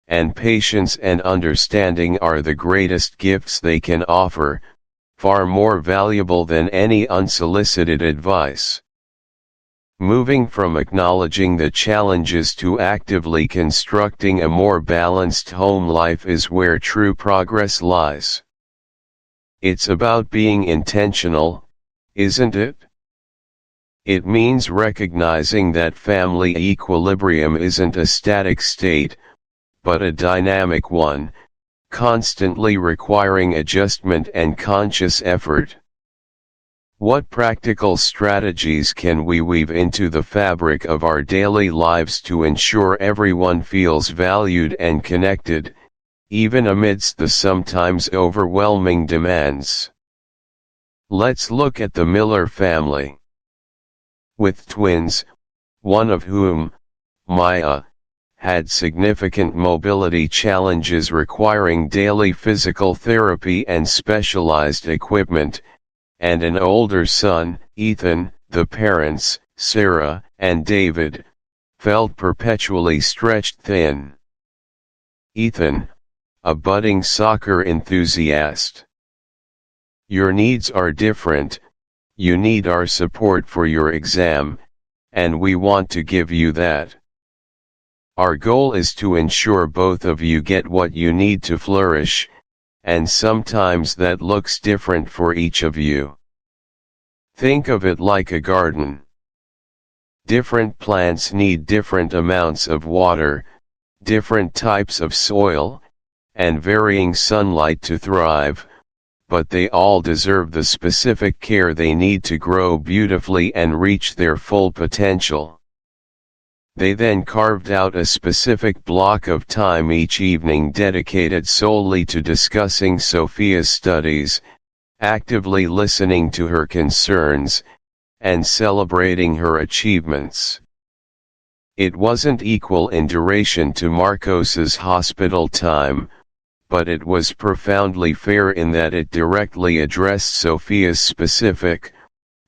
and patience and understanding are the greatest gifts they can offer, far more valuable than any unsolicited advice. Moving from acknowledging the challenges to actively constructing a more balanced home life is where true progress lies. It's about being intentional, isn't it? It means recognizing that family equilibrium isn't a static state, but a dynamic one, constantly requiring adjustment and conscious effort. What practical strategies can we weave into the fabric of our daily lives to ensure everyone feels valued and connected, even amidst the sometimes overwhelming demands? Let's look at the Miller family. With twins, one of whom, Maya, had significant mobility challenges requiring daily physical therapy and specialized equipment, and an older son, Ethan, the parents, Sarah and David, felt perpetually stretched thin. Ethan, a budding soccer enthusiast. Your needs are different, you need our support for your exam, and we want to give you that. Our goal is to ensure both of you get what you need to flourish, and sometimes that looks different for each of you. Think of it like a garden. Different plants need different amounts of water, different types of soil, and varying sunlight to thrive, but they all deserve the specific care they need to grow beautifully and reach their full potential. They then carved out a specific block of time each evening dedicated solely to discussing Sophia's studies, actively listening to her concerns, and celebrating her achievements. It wasn't equal in duration to Marcos's hospital time, but it was profoundly fair in that it directly addressed Sophia's specific,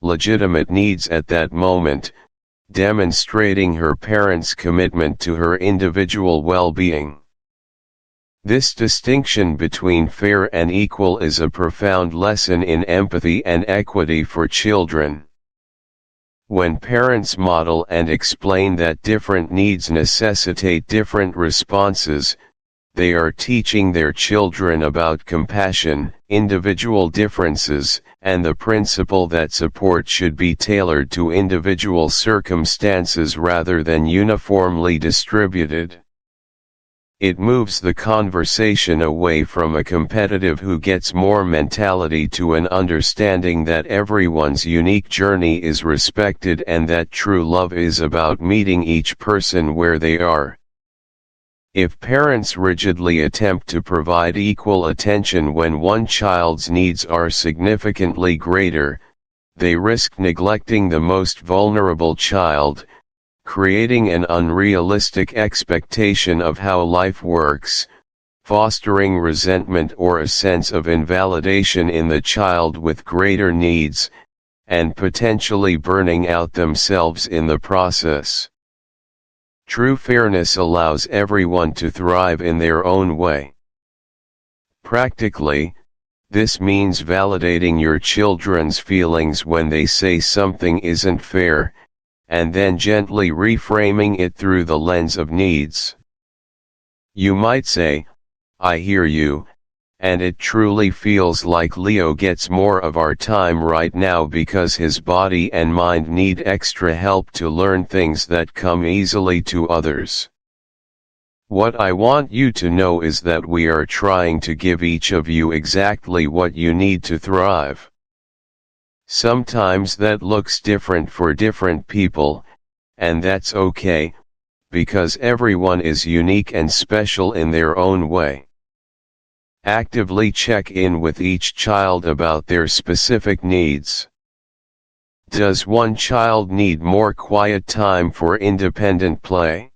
legitimate needs at that moment, demonstrating her parents' commitment to her individual well-being. This distinction between fair and equal is a profound lesson in empathy and equity for children. When parents model and explain that different needs necessitate different responses, they are teaching their children about compassion, individual differences, and the principle that support should be tailored to individual circumstances rather than uniformly distributed. It moves the conversation away from a competitive who gets more mentality to an understanding that everyone's unique journey is respected and that true love is about meeting each person where they are. If parents rigidly attempt to provide equal attention when one child's needs are significantly greater, they risk neglecting the most vulnerable child, creating an unrealistic expectation of how life works, fostering resentment or a sense of invalidation in the child with greater needs, and potentially burning out themselves in the process. True fairness allows everyone to thrive in their own way. Practically, this means validating your children's feelings when they say something isn't fair, and then gently reframing it through the lens of needs. You might say, "I hear you, and it truly feels like Leo gets more of our time right now because his body and mind need extra help to learn things that come easily to others. What I want you to know is that we are trying to give each of you exactly what you need to thrive." Sometimes that looks different for different people, and that's okay, because everyone is unique and special in their own way. Actively check in with each child about their specific needs. Does one child need more quiet time for independent play?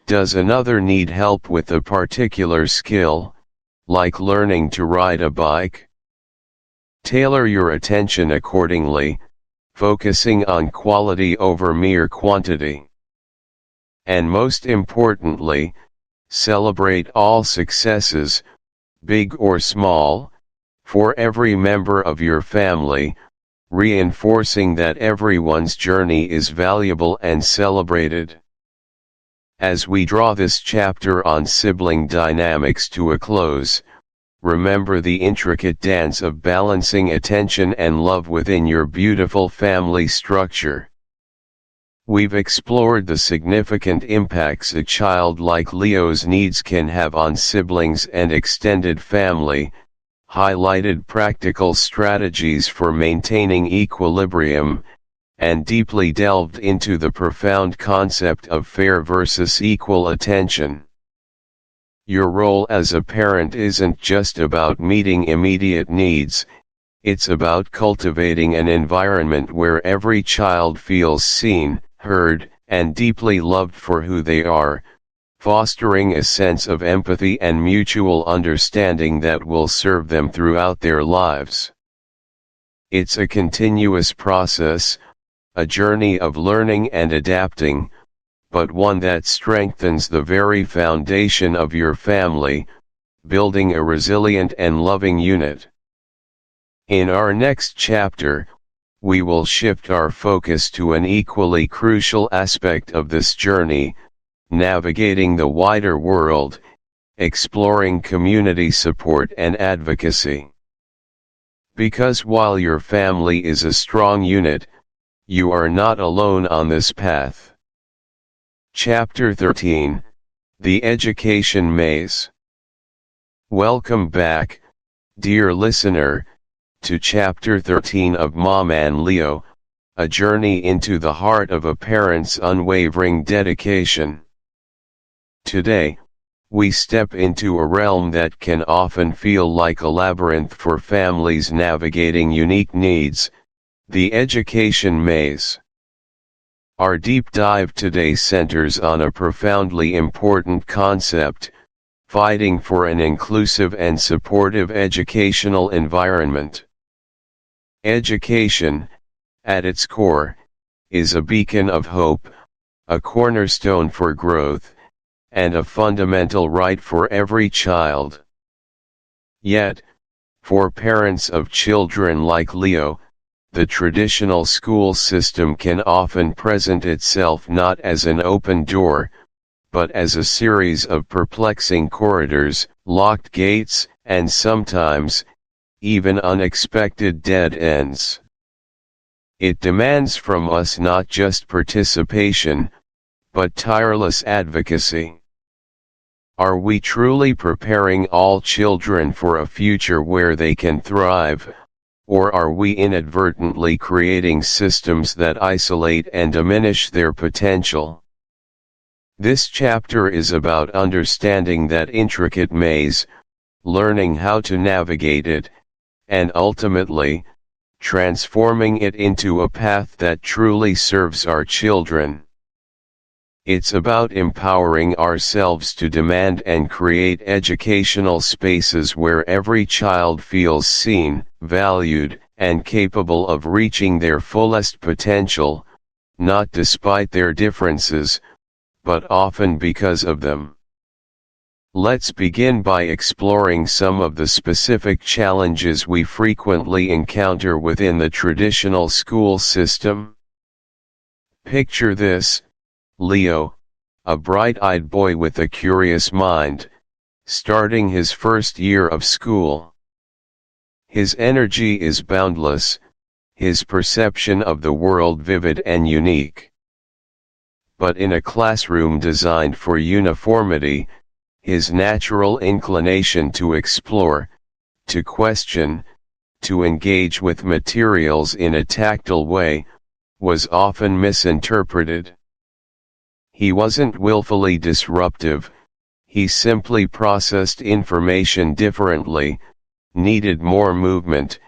Does another need help with a particular skill, like learning to ride a bike? Tailor your attention accordingly, focusing on quality over mere quantity. And most importantly, celebrate all successes, big or small, for every member of your family, reinforcing that everyone's journey is valuable and celebrated. As we draw this chapter on sibling dynamics to a close, remember the intricate dance of balancing attention and love within your beautiful family structure. We've explored the significant impacts a child like Leo's needs can have on siblings and extended family, highlighted practical strategies for maintaining equilibrium, and deeply delved into the profound concept of fair versus equal attention. Your role as a parent isn't just about meeting immediate needs, it's about cultivating an environment where every child feels seen, heard, and deeply loved for who they are, fostering a sense of empathy and mutual understanding that will serve them throughout their lives. It's a continuous process, a journey of learning and adapting, but one that strengthens the very foundation of your family, building a resilient and loving unit. In our next chapter, we will shift our focus to an equally crucial aspect of this journey, navigating the wider world, exploring community support and advocacy. Because while your family is a strong unit, you are not alone on this path. Chapter 13, The Education Maze. Welcome back, dear listener, to Chapter 13 of Maman Leo, a journey into the heart of a parent's unwavering dedication. Today, we step into a realm that can often feel like a labyrinth for families navigating unique needs, the education maze. Our deep dive today centers on a profoundly important concept: fighting for an inclusive and supportive educational environment. Education, at its core, is a beacon of hope, a cornerstone for growth, and a fundamental right for every child. Yet, for parents of children like Leo, the traditional school system can often present itself not as an open door, but as a series of perplexing corridors, locked gates, and sometimes, even unexpected dead ends. It demands from us not just participation, but tireless advocacy. Are we truly preparing all children for a future where they can thrive, or are we inadvertently creating systems that isolate and diminish their potential? This chapter is about understanding that intricate maze, learning how to navigate it, and ultimately, transforming it into a path that truly serves our children. It's about empowering ourselves to demand and create educational spaces where every child feels seen, valued, and capable of reaching their fullest potential, not despite their differences, but often because of them. Let's begin by exploring some of the specific challenges we frequently encounter within the traditional school system. Picture this: Leo, a bright-eyed boy with a curious mind, starting his first year of school. His energy is boundless, his perception of the world vivid and unique. But in a classroom designed for uniformity, his natural inclination to explore, to question, to engage with materials in a tactile way, was often misinterpreted. He wasn't willfully disruptive, he simply processed information differently, needed more movement,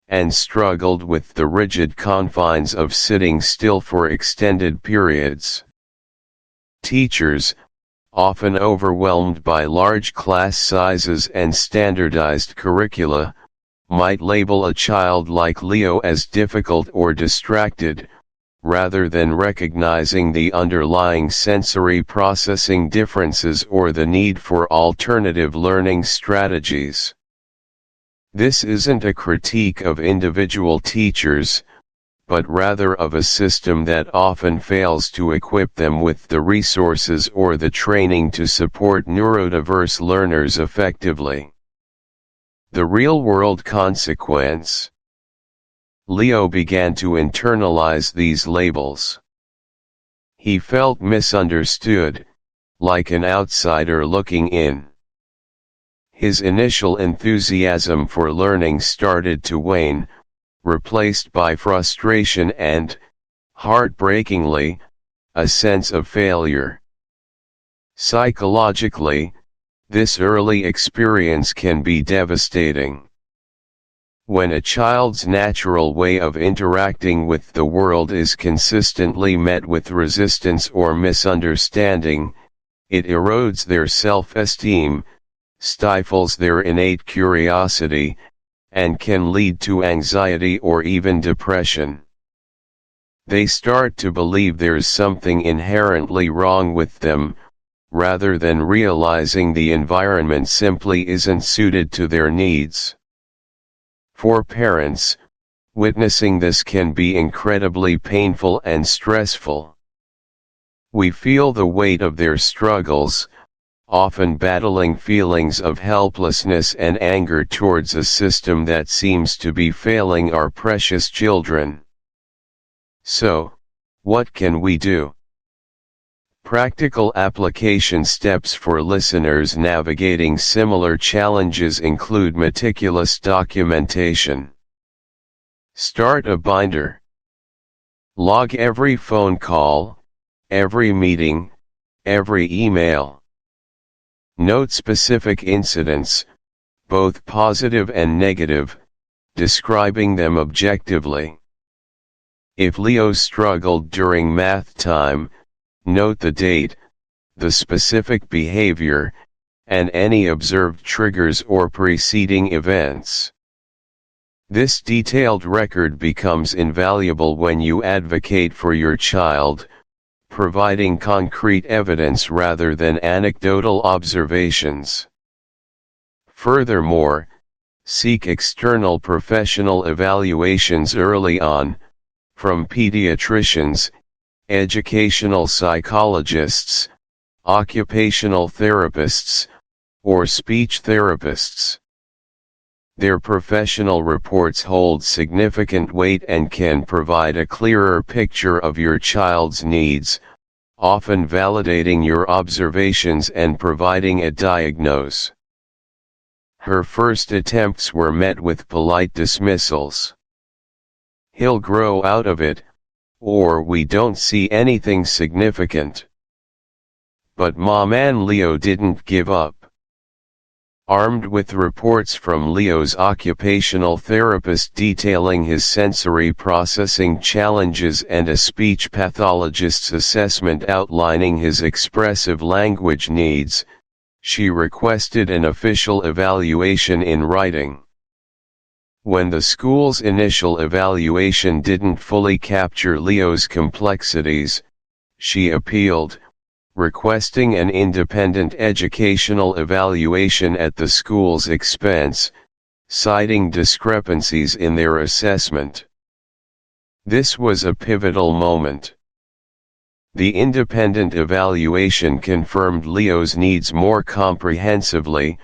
and struggled with the rigid confines of sitting still for extended periods. Teachers, often overwhelmed by large class sizes and standardized curricula, might label a child like Leo as difficult or distracted, rather than recognizing the underlying sensory processing differences or the need for alternative learning strategies. This isn't a critique of individual teachers, but rather of a system that often fails to equip them with the resources or the training to support neurodiverse learners effectively. The real-world consequence: Leo began to internalize these labels. He felt misunderstood, like an outsider looking in. His initial enthusiasm for learning started to wane, replaced by frustration and, heartbreakingly, a sense of failure. Psychologically, this early experience can be devastating. When a child's natural way of interacting with the world is consistently met with resistance or misunderstanding, it erodes their self-esteem, stifles their innate curiosity, and can lead to anxiety or even depression. They start to believe there's something inherently wrong with them, rather than realizing the environment simply isn't suited to their needs. For parents, witnessing this can be incredibly painful and stressful. We feel the weight of their struggles, often battling feelings of helplessness and anger towards a system that seems to be failing our precious children. So, what can we do? Practical application steps for listeners navigating similar challenges include meticulous documentation. Start a binder. Log every phone call, every meeting, every email. Note specific incidents, both positive and negative, describing them objectively. If Leo struggled during math time, note the date, the specific behavior, and any observed triggers or preceding events. This detailed record becomes invaluable when you advocate for your child, providing concrete evidence rather than anecdotal observations. Furthermore, seek external professional evaluations early on, from pediatricians, educational psychologists, occupational therapists, or speech therapists. Their professional reports hold significant weight and can provide a clearer picture of your child's needs, often validating your observations and providing a diagnosis. Her first attempts were met with polite dismissals. He'll grow out of it, or we don't see anything significant. But Maman Leo didn't give up. Armed with reports from Leo's occupational therapist detailing his sensory processing challenges and a speech pathologist's assessment outlining his expressive language needs, she requested an official evaluation in writing. When the school's initial evaluation didn't fully capture Leo's complexities, she appealed, requesting an independent educational evaluation at the school's expense, citing discrepancies in their assessment. This was a pivotal moment. The independent evaluation confirmed Leo's needs more comprehensively,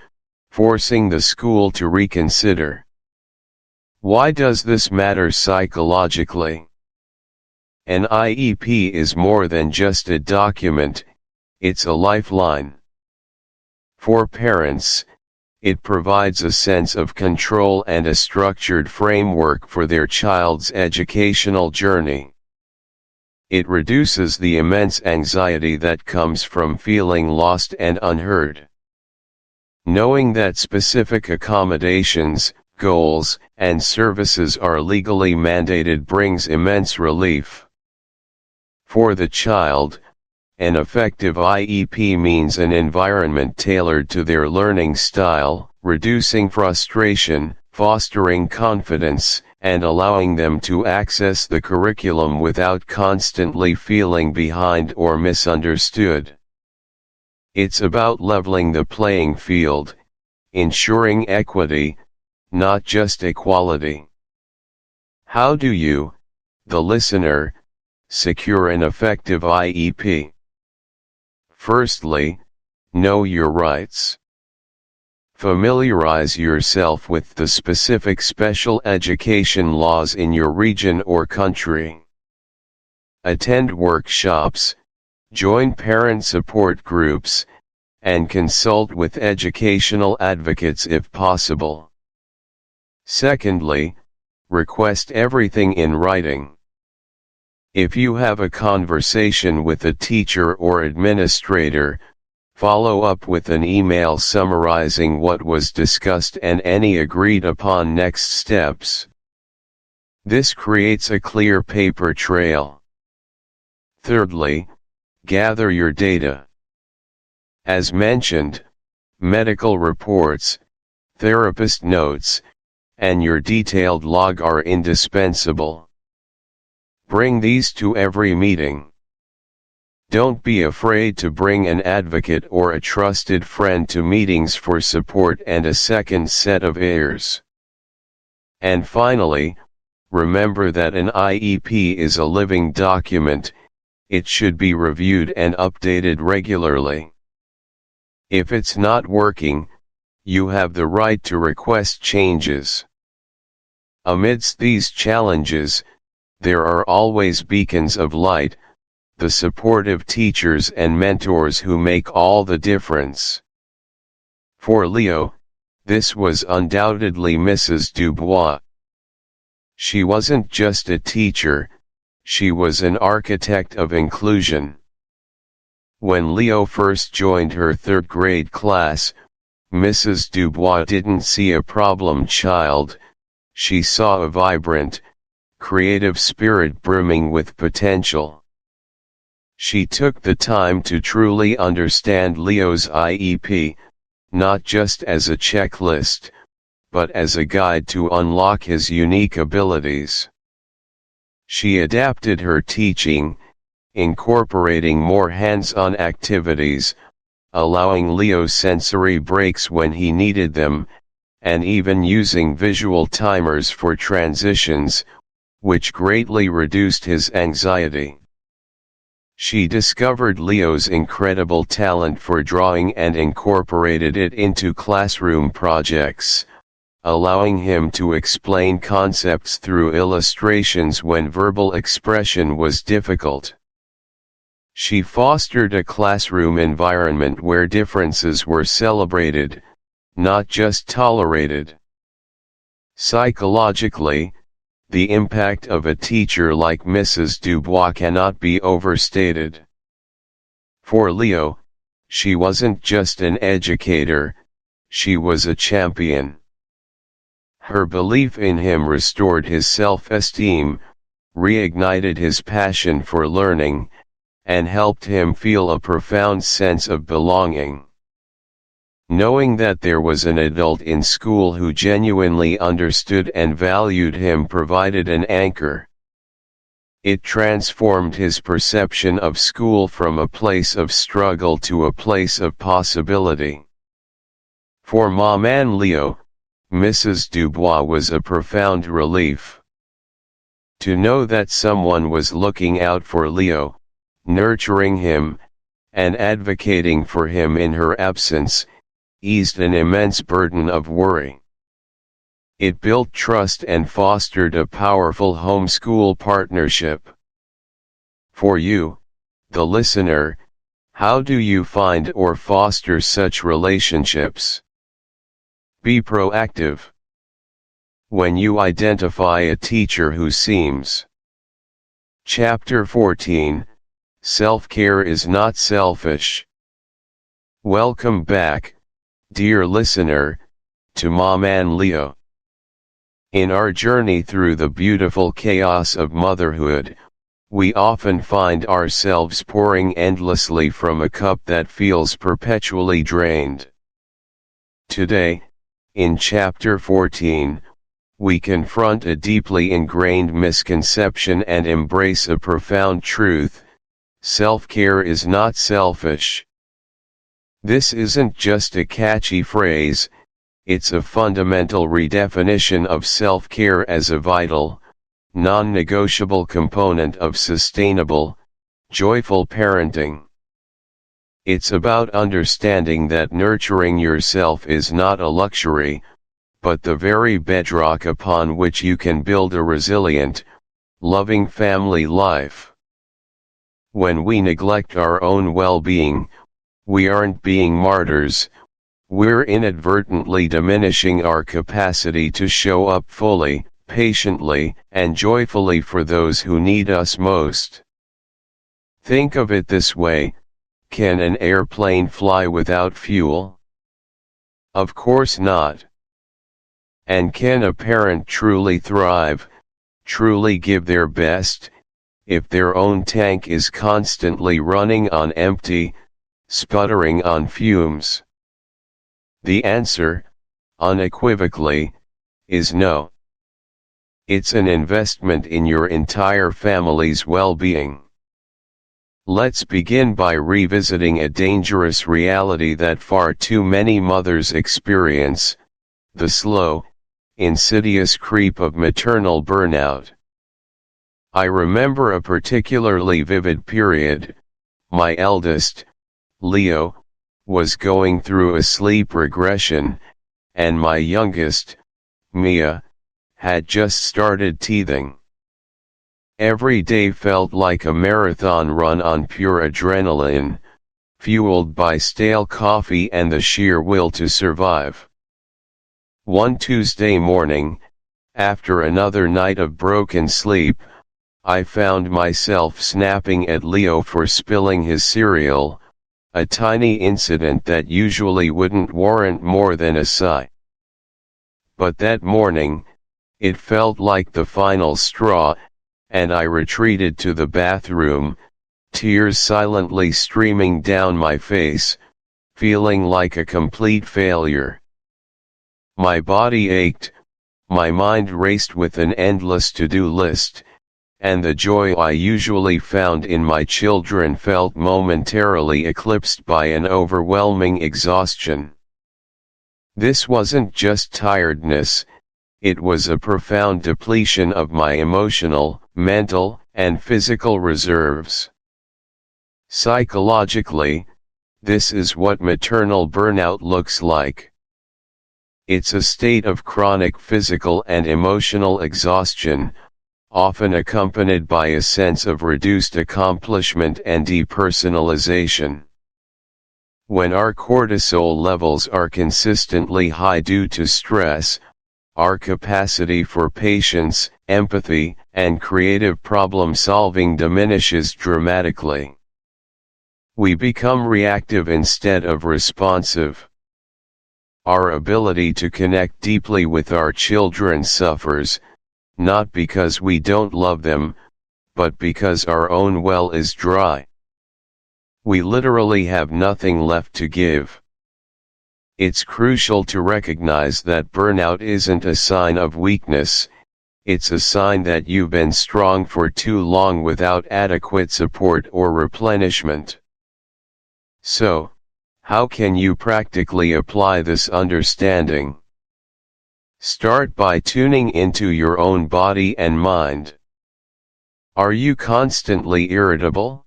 forcing the school to reconsider. Why does this matter psychologically? An IEP is more than just a document, it's a lifeline. For parents, it provides a sense of control and a structured framework for their child's educational journey. It reduces the immense anxiety that comes from feeling lost and unheard. Knowing that specific accommodations, goals, and services are legally mandated brings immense relief. For the child, an effective IEP means an environment tailored to their learning style, reducing frustration, fostering confidence, and allowing them to access the curriculum without constantly feeling behind or misunderstood. It's about leveling the playing field, ensuring equity, not just equality. How do you, the listener, secure an effective IEP? Firstly, know your rights. Familiarize yourself with the specific special education laws in your region or country. Attend workshops, join parent support groups, and consult with educational advocates if possible. Secondly, request everything in writing. If you have a conversation with a teacher or administrator, follow up with an email summarizing what was discussed and any agreed upon next steps. This creates a clear paper trail. Thirdly, gather your data. As mentioned, medical reports, therapist notes, and your detailed log are indispensable. Bring these to every meeting. Don't be afraid to bring an advocate or a trusted friend to meetings for support and a second set of ears. And finally, remember that an IEP is a living document. It should be reviewed and updated regularly. If it's not working, you have the right to request changes. Amidst these challenges, there are always beacons of light, the supportive teachers and mentors who make all the difference. For Leo, this was undoubtedly Mrs. Dubois. She wasn't just a teacher, she was an architect of inclusion. When Leo first joined her third grade class, Mrs. Dubois didn't see a problem child, she saw a vibrant, creative spirit brimming with potential. She took the time to truly understand Leo's IEP, not just as a checklist, but as a guide to unlock his unique abilities. She adapted her teaching, incorporating more hands-on activities, allowing Leo sensory breaks when he needed them, and even using visual timers for transitions, which greatly reduced his anxiety. She discovered Leo's incredible talent for drawing and incorporated it into classroom projects, allowing him to explain concepts through illustrations when verbal expression was difficult. She fostered a classroom environment where differences were celebrated, not just tolerated. Psychologically, the impact of a teacher like Mrs. Dubois cannot be overstated. For Leo, she wasn't just an educator, she was a champion. Her belief in him restored his self-esteem, reignited his passion for learning, and helped him feel a profound sense of belonging. Knowing that there was an adult in school who genuinely understood and valued him provided an anchor. It transformed his perception of school from a place of struggle to a place of possibility. For Maman Leo, Mrs. Dubois was a profound relief. To know that someone was looking out for Leo, nurturing him, and advocating for him in her absence, eased an immense burden of worry. It built trust and fostered a powerful home-school partnership. For you, the listener, how do you find or foster such relationships? Be proactive. When you identify a teacher who seems. Chapter 14, Self-Care is Not Selfish. Welcome back, dear listener, to Maman Leo. In our journey through the beautiful chaos of motherhood, we often find ourselves pouring endlessly from a cup that feels perpetually drained. Today, in Chapter 14, we confront a deeply ingrained misconception and embrace a profound truth: self-care is not selfish. This isn't just a catchy phrase, it's a fundamental redefinition of self-care as a vital, non-negotiable component of sustainable, joyful parenting. It's about understanding that nurturing yourself is not a luxury, but the very bedrock upon which you can build a resilient, loving family life. When we neglect our own well-being, we aren't being martyrs, we're inadvertently diminishing our capacity to show up fully, patiently, and joyfully for those who need us most. Think of it this way: can an airplane fly without fuel? Of course not. And can a parent truly thrive, truly give their best, if their own tank is constantly running on empty, sputtering on fumes? The answer, unequivocally, is no. It's an investment in your entire family's well-being. Let's begin by revisiting a dangerous reality that far too many mothers experience: the slow, insidious creep of maternal burnout. I remember a particularly vivid period. My eldest, Leo, was going through a sleep regression, and my youngest, Mia, had just started teething. Every day felt like a marathon run on pure adrenaline, fueled by stale coffee and the sheer will to survive. One Tuesday morning, after another night of broken sleep, I found myself snapping at Leo for spilling his cereal, a tiny incident that usually wouldn't warrant more than a sigh. But that morning, it felt like the final straw, and I retreated to the bathroom, tears silently streaming down my face, feeling like a complete failure. My body ached, my mind raced with an endless to-do list, and the joy I usually found in my children felt momentarily eclipsed by an overwhelming exhaustion. This wasn't just tiredness, it was a profound depletion of my emotional, mental, and physical reserves. Psychologically, this is what maternal burnout looks like. It's a state of chronic physical and emotional exhaustion, often accompanied by a sense of reduced accomplishment and depersonalization. When our cortisol levels are consistently high due to stress, our capacity for patience, empathy, and creative problem-solving diminishes dramatically. We become reactive instead of responsive. Our ability to connect deeply with our children suffers, not because we don't love them, but because our own well is dry. We literally have nothing left to give. It's crucial to recognize that burnout isn't a sign of weakness, it's a sign that you've been strong for too long without adequate support or replenishment. So, how can you practically apply this understanding? Start by tuning into your own body and mind. Are you constantly irritable?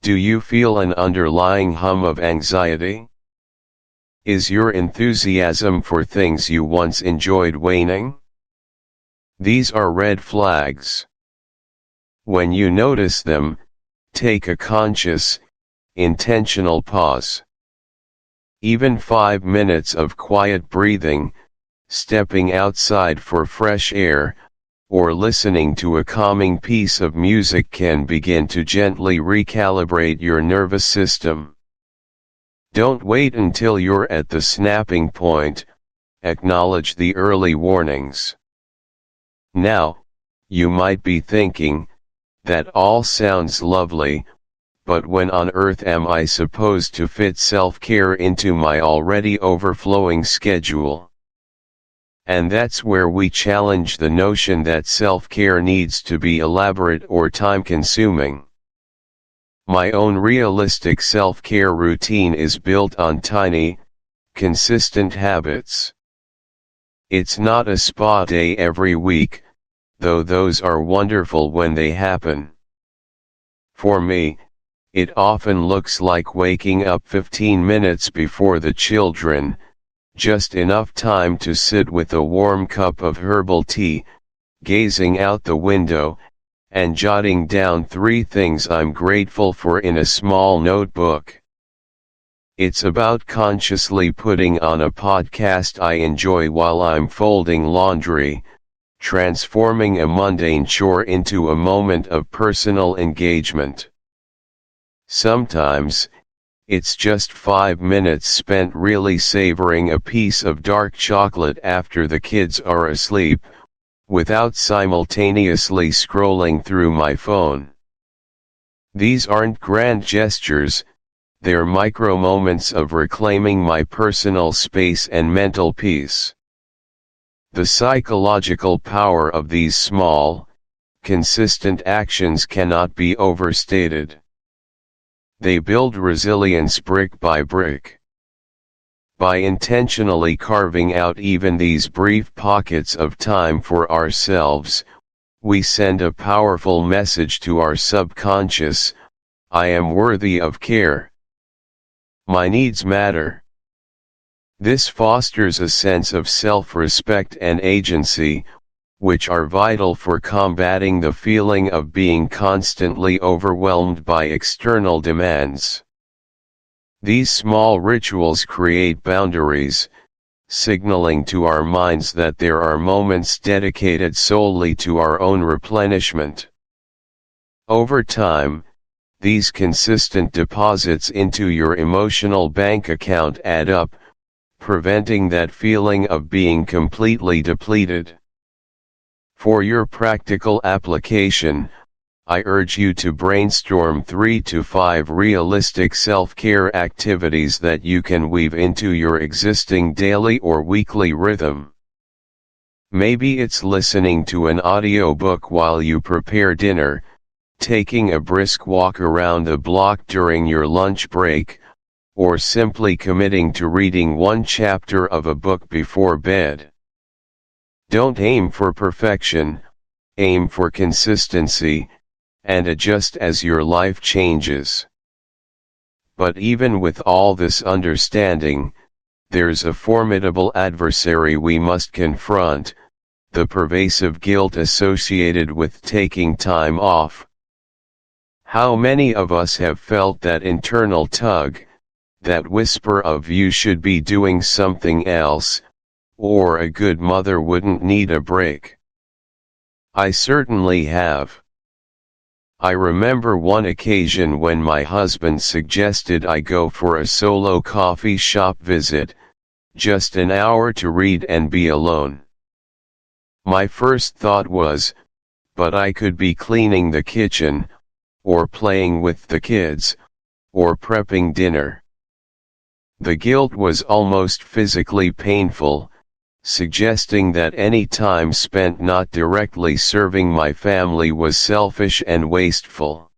Do you feel an underlying hum of anxiety? Is your enthusiasm for things you once enjoyed waning? These are red flags. When you notice them, take a conscious, intentional pause. Even 5 minutes of quiet breathing, stepping outside for fresh air, or listening to a calming piece of music can begin to gently recalibrate your nervous system. Don't wait until you're at the snapping point, acknowledge the early warnings. Now, you might be thinking, that all sounds lovely, but when on earth am I supposed to fit self-care into my already overflowing schedule? And that's where we challenge the notion that self-care needs to be elaborate or time-consuming. My own realistic self-care routine is built on tiny, consistent habits. It's not a spa day every week, though those are wonderful when they happen. For me, it often looks like waking up 15 minutes before the children, just enough time to sit with a warm cup of herbal tea, gazing out the window, and jotting down 3 things I'm grateful for in a small notebook. It's about consciously putting on a podcast I enjoy while I'm folding laundry, transforming a mundane chore into a moment of personal engagement. Sometimes, it's just 5 minutes spent really savoring a piece of dark chocolate after the kids are asleep, without simultaneously scrolling through my phone. These aren't grand gestures, they're micro moments of reclaiming my personal space and mental peace. The psychological power of these small, consistent actions cannot be overstated. they build resilience brick by brick. By intentionally carving out even these brief pockets of time for ourselves, we send a powerful message to our subconscious: I am worthy of care. My needs matter. This fosters a sense of self-respect and agency, which are vital for combating the feeling of being constantly overwhelmed by external demands. These small rituals create boundaries, signaling to our minds that there are moments dedicated solely to our own replenishment. Over time, these consistent deposits into your emotional bank account add up, preventing that feeling of being completely depleted. For your practical application, I urge you to brainstorm 3 to 5 realistic self-care activities that you can weave into your existing daily or weekly rhythm. Maybe it's listening to an audiobook while you prepare dinner, taking a brisk walk around the block during your lunch break, or simply committing to reading one chapter of a book before bed. Don't aim for perfection, aim for consistency, and adjust as your life changes. But even with all this understanding, there's a formidable adversary we must confront: the pervasive guilt associated with taking time off. How many of us have felt that internal tug, that whisper of "you should be doing something else," or "a good mother wouldn't need a break"? I certainly have. I remember one occasion when my husband suggested I go for a solo coffee shop visit, just an hour to read and be alone. My first thought was, but I could be cleaning the kitchen, or playing with the kids, or prepping dinner. The guilt was almost physically painful, suggesting that any time spent not directly serving my family was selfish and wasteful.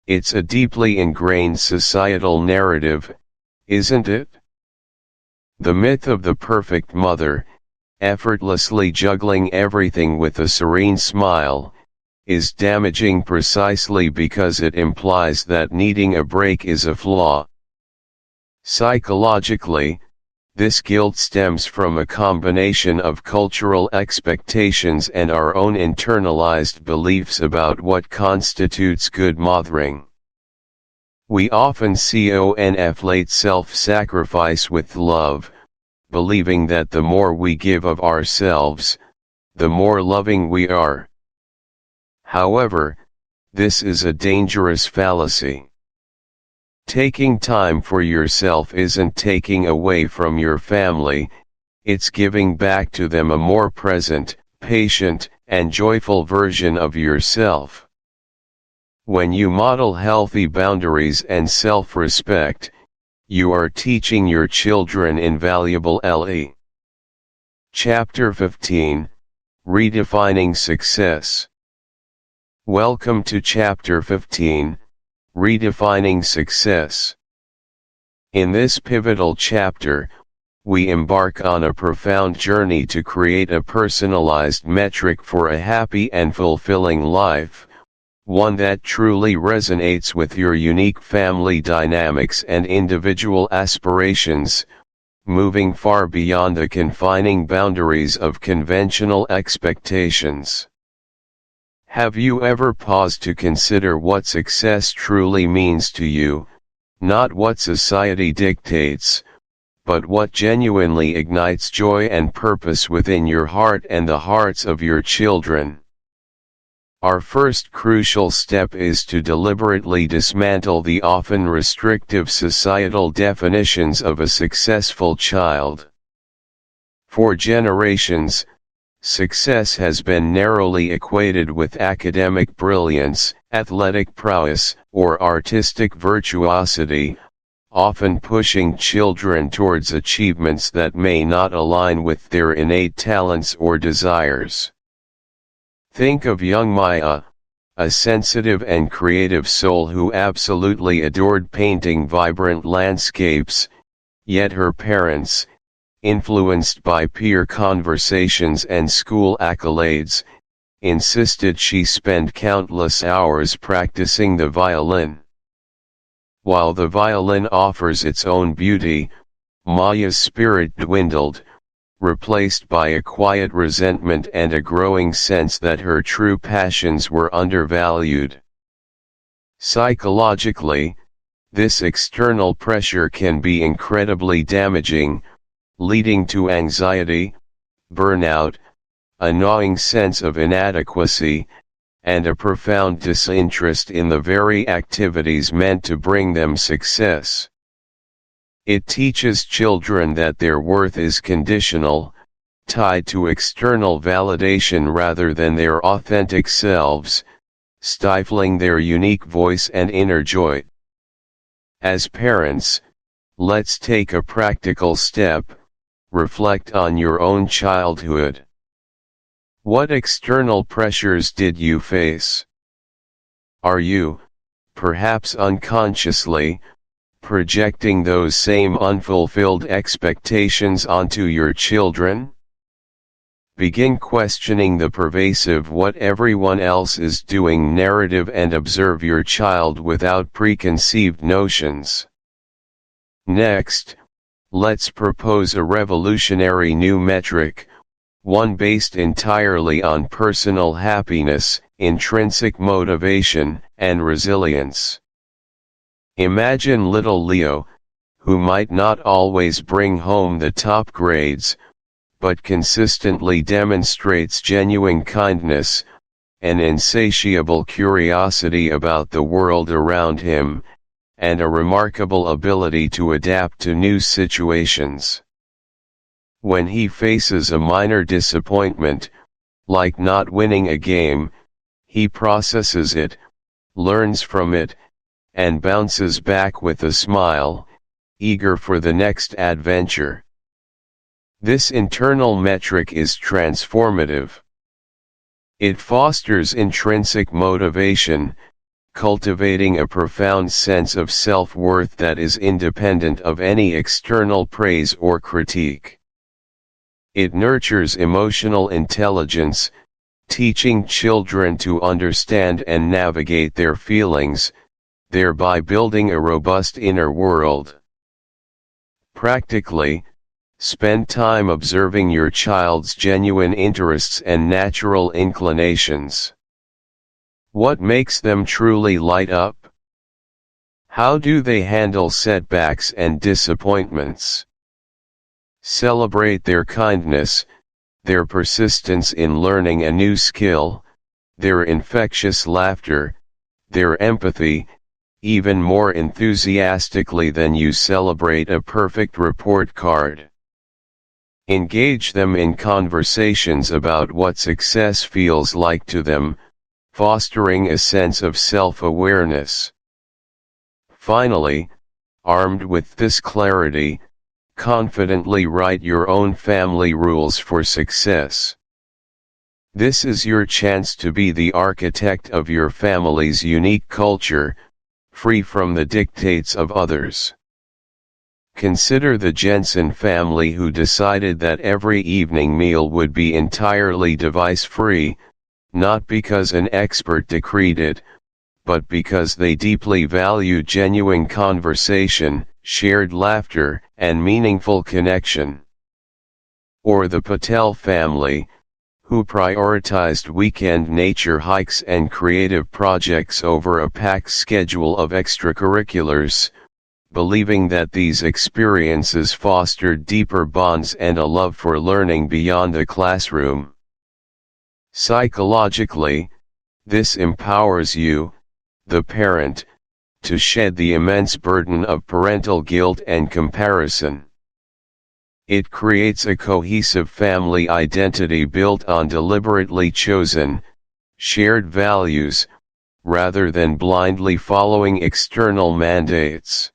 It's a deeply ingrained societal narrative, isn't it? The myth of the perfect mother, effortlessly juggling everything with a serene smile, is damaging precisely because it implies that needing a break is a flaw. Psychologically, this guilt stems from a combination of cultural expectations and our own internalized beliefs about what constitutes good mothering. We often conflate self-sacrifice with love, believing that the more we give of ourselves, the more loving we are. However, this is a dangerous fallacy. Taking time for yourself isn't taking away from your family, it's giving back to them a more present, patient, and joyful version of yourself. When you model healthy boundaries and self-respect, you are teaching your children invaluable le. Chapter 15, Redefining Success. Welcome to Chapter 15, Redefining Success. In this pivotal chapter, we embark on a profound journey to create a personalized metric for a happy and fulfilling life, one that truly resonates with your unique family dynamics and individual aspirations, moving far beyond the confining boundaries of conventional expectations. Have you ever paused to consider what success truly means to you, not what society dictates, but what genuinely ignites joy and purpose within your heart and the hearts of your children? Our first crucial step is to deliberately dismantle the often restrictive societal definitions of a successful child. For generations, success has been narrowly equated with academic brilliance, athletic prowess, or artistic virtuosity, often pushing children towards achievements that may not align with their innate talents or desires. Think of young Maya, a sensitive and creative soul who absolutely adored painting vibrant landscapes, yet her parents, influenced by peer conversations and school accolades, insisted she spend countless hours practicing the violin. While the violin offers its own beauty, Maya's spirit dwindled, replaced by a quiet resentment and a growing sense that her true passions were undervalued. Psychologically, this external pressure can be incredibly damaging, leading to anxiety, burnout, a gnawing sense of inadequacy, and a profound disinterest in the very activities meant to bring them success. It teaches children that their worth is conditional, tied to external validation rather than their authentic selves, stifling their unique voice and inner joy. As parents, let's take a practical step, reflect on your own childhood. What external pressures did you face? Are you, perhaps unconsciously, projecting those same unfulfilled expectations onto your children? Begin questioning the pervasive "what everyone else is doing" narrative and observe your child without preconceived notions. Next, let's propose a revolutionary new metric, one based entirely on personal happiness, intrinsic motivation, and resilience. Imagine little Leo, who might not always bring home the top grades, but consistently demonstrates genuine kindness, an insatiable curiosity about the world around him, and a remarkable ability to adapt to new situations. When he faces a minor disappointment, like not winning a game, he processes it, learns from it, and bounces back with a smile, eager for the next adventure. This internal metric is transformative. It fosters intrinsic motivation, cultivating a profound sense of self-worth that is independent of any external praise or critique. It nurtures emotional intelligence, teaching children to understand and navigate their feelings, thereby building a robust inner world. Practically, spend time observing your child's genuine interests and natural inclinations. What makes them truly light up? How do they handle setbacks and disappointments? Celebrate their kindness, their persistence in learning a new skill, their infectious laughter, their empathy, even more enthusiastically than you celebrate a perfect report card. Engage them in conversations about what success feels like to them, fostering a sense of self-awareness. Finally, armed with this clarity, confidently write your own family rules for success. This is your chance to be the architect of your family's unique culture, free from the dictates of others. Consider the Jensen family, who decided that every evening meal would be entirely device-free, not because an expert decreed it, but because they deeply valued genuine conversation, shared laughter, and meaningful connection. Or the Patel family, who prioritized weekend nature hikes and creative projects over a packed schedule of extracurriculars, believing that these experiences fostered deeper bonds and a love for learning beyond the classroom. Psychologically, this empowers you, the parent, to shed the immense burden of parental guilt and comparison. It creates a cohesive family identity built on deliberately chosen, shared values, rather than blindly following external mandates.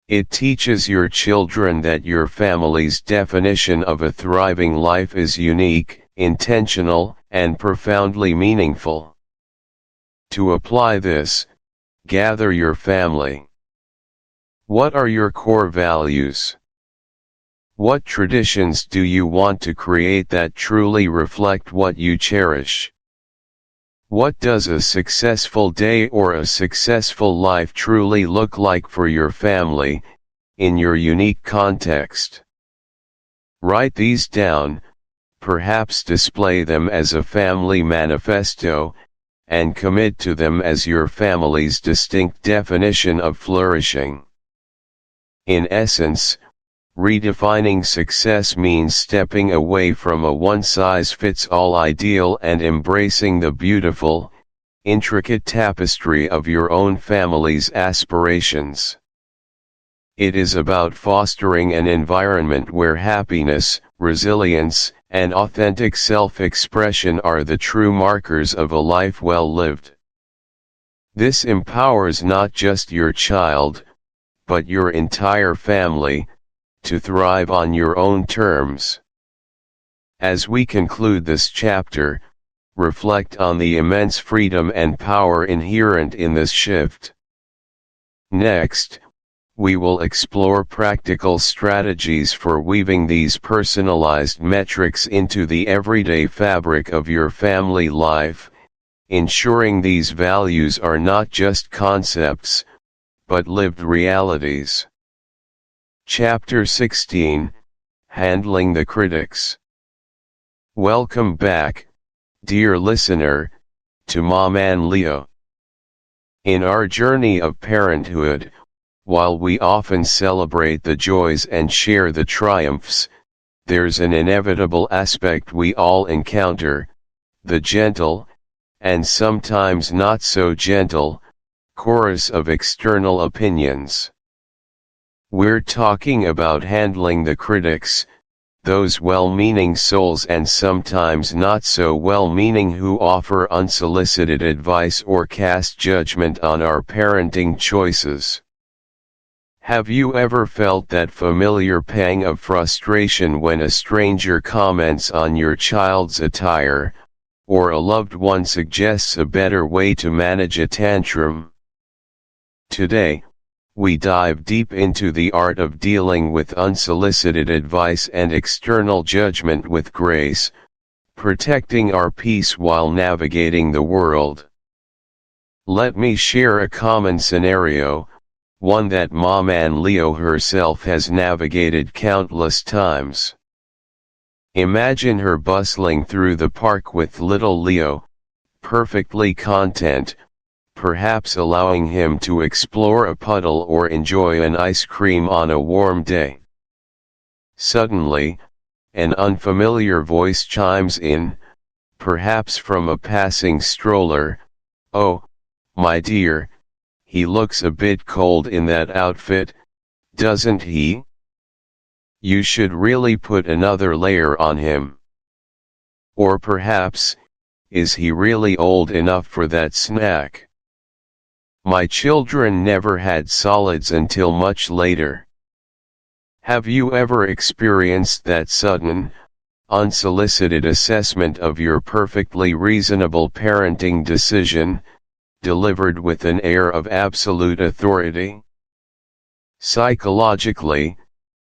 It teaches your children that your family's definition of a thriving life is unique, intentional, and profoundly meaningful. To apply this, gather your family. What are your core values? What traditions do you want to create that truly reflect what you cherish? What does a successful day or a successful life truly look like for your family, in your unique context? Write these down, perhaps display them as a family manifesto, and commit to them as your family's distinct definition of flourishing. In essence, redefining success means stepping away from a one-size-fits-all ideal and embracing the beautiful, intricate tapestry of your own family's aspirations. It is about fostering an environment where happiness, resilience, and authentic self-expression are the true markers of a life well lived. This empowers not just your child, but your entire family, to thrive on your own terms. As we conclude this chapter, reflect on the immense freedom and power inherent in this shift. Next, we will explore practical strategies for weaving these personalized metrics into the everyday fabric of your family life, ensuring these values are not just concepts, but lived realities. Chapter 16, Handling the Critics. Welcome back, dear listener, to Maman Leo. In our journey of parenthood, while we often celebrate the joys and share the triumphs, there's an inevitable aspect we all encounter, the gentle, and sometimes not so gentle, chorus of external opinions. We're talking about handling the critics, those well-meaning souls and sometimes not so well-meaning who offer unsolicited advice or cast judgment on our parenting choices. Have you ever felt that familiar pang of frustration when a stranger comments on your child's attire, or a loved one suggests a better way to manage a tantrum? Today, we dive deep into the art of dealing with unsolicited advice and external judgment with grace, protecting our peace while navigating the world. Let me share a common scenario, one that Maman Leo herself has navigated countless times. Imagine her bustling through the park with little Leo, perfectly content, perhaps allowing him to explore a puddle or enjoy an ice cream on a warm day. Suddenly, an unfamiliar voice chimes in, perhaps from a passing stroller. "Oh, my dear, he looks a bit cold in that outfit, doesn't he? You should really put another layer on him." Or perhaps, "Is he really old enough for that snack? My children never had solids until much later." Have you ever experienced that sudden, unsolicited assessment of your perfectly reasonable parenting decision, delivered with an air of absolute authority? Psychologically,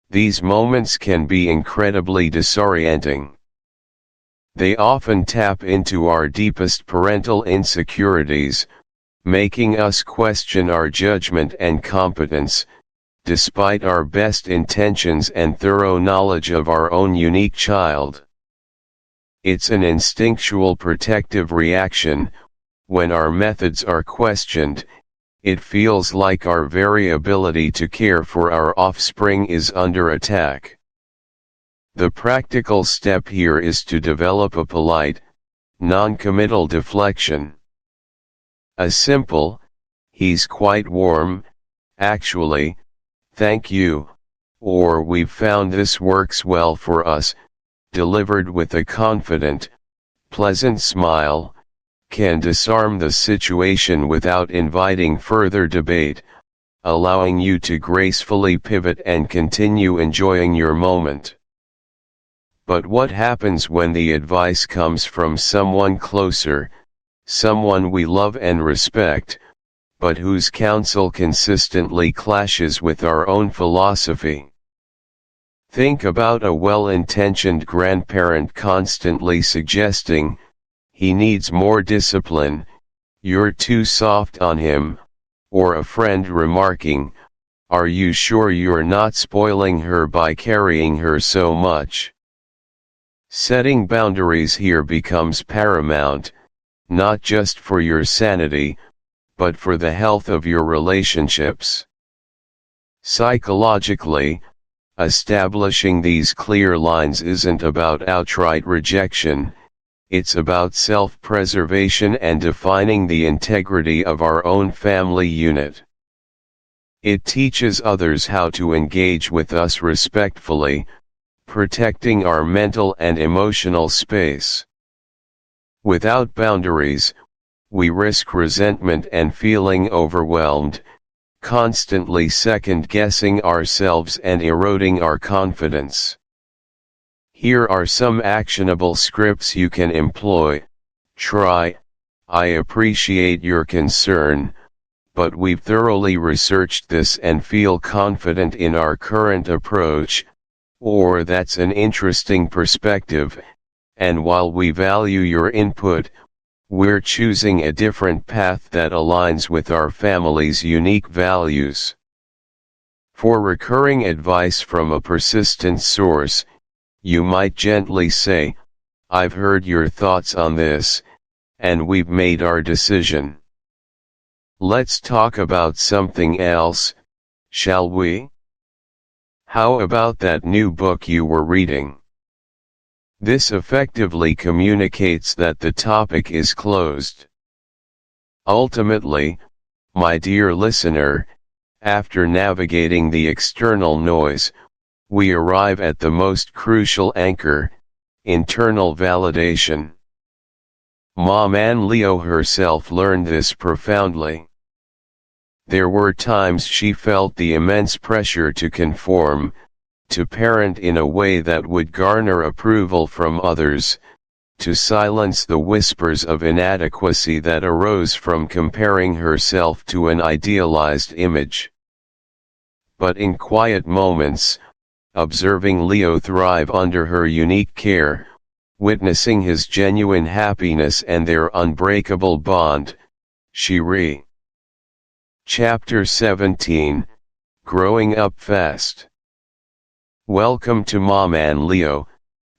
these moments can be incredibly disorienting. They often tap into our deepest parental insecurities, making us question our judgment and competence, despite our best intentions and thorough knowledge of our own unique child. It's an instinctual protective reaction. When our methods are questioned, it feels like our very ability to care for our offspring is under attack. The practical step here is to develop a polite, non-committal deflection. A simple, "He's quite warm, actually, thank you," or "We've found this works well for us," delivered with a confident, pleasant smile, can disarm the situation without inviting further debate, allowing you to gracefully pivot and continue enjoying your moment. But what happens when the advice comes from someone closer, someone we love and respect, but whose counsel consistently clashes with our own philosophy. Think about a well-intentioned grandparent constantly suggesting, "He needs more discipline, you're too soft on him," or a friend remarking, "Are you sure you're not spoiling her by carrying her so much?" Setting boundaries here becomes paramount, not just for your sanity, but for the health of your relationships. Psychologically, establishing these clear lines isn't about outright rejection, it's about self-preservation and defining the integrity of our own family unit. It teaches others how to engage with us respectfully, protecting our mental and emotional space. Without boundaries, we risk resentment and feeling overwhelmed, constantly second-guessing ourselves and eroding our confidence. Here are some actionable scripts you can employ. Try, "I appreciate your concern, but we've thoroughly researched this and feel confident in our current approach," or "That's an interesting perspective, and while we value your input, we're choosing a different path that aligns with our family's unique values." For recurring advice from a persistent source, you might gently say, "I've heard your thoughts on this, and we've made our decision. Let's talk about something else, shall we? How about that new book you were reading?" This effectively communicates that the topic is closed. Ultimately, my dear listener, after navigating the external noise, we arrive at the most crucial anchor: internal validation. Maman Leo herself learned this profoundly. There were times she felt the immense pressure to conform, to parent in a way that would garner approval from others, to silence the whispers of inadequacy that arose from comparing herself to an idealized image. But in quiet moments, observing Leo thrive under her unique care, witnessing his genuine happiness and their unbreakable bond, she Chapter 17, Growing Up Fast. Welcome to Maman Leo,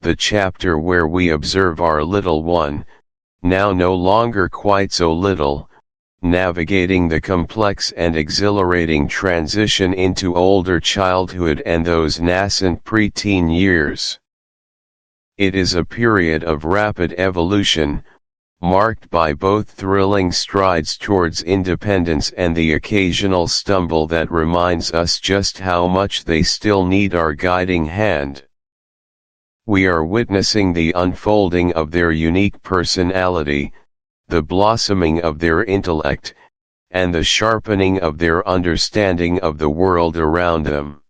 the chapter where we observe our little one, now no longer quite so little, navigating the complex and exhilarating transition into older childhood and those nascent preteen years. It is a period of rapid evolution, marked by both thrilling strides towards independence and the occasional stumble that reminds us just how much they still need our guiding hand. We are witnessing the unfolding of their unique personality, the blossoming of their intellect, and the sharpening of their understanding of the world around them.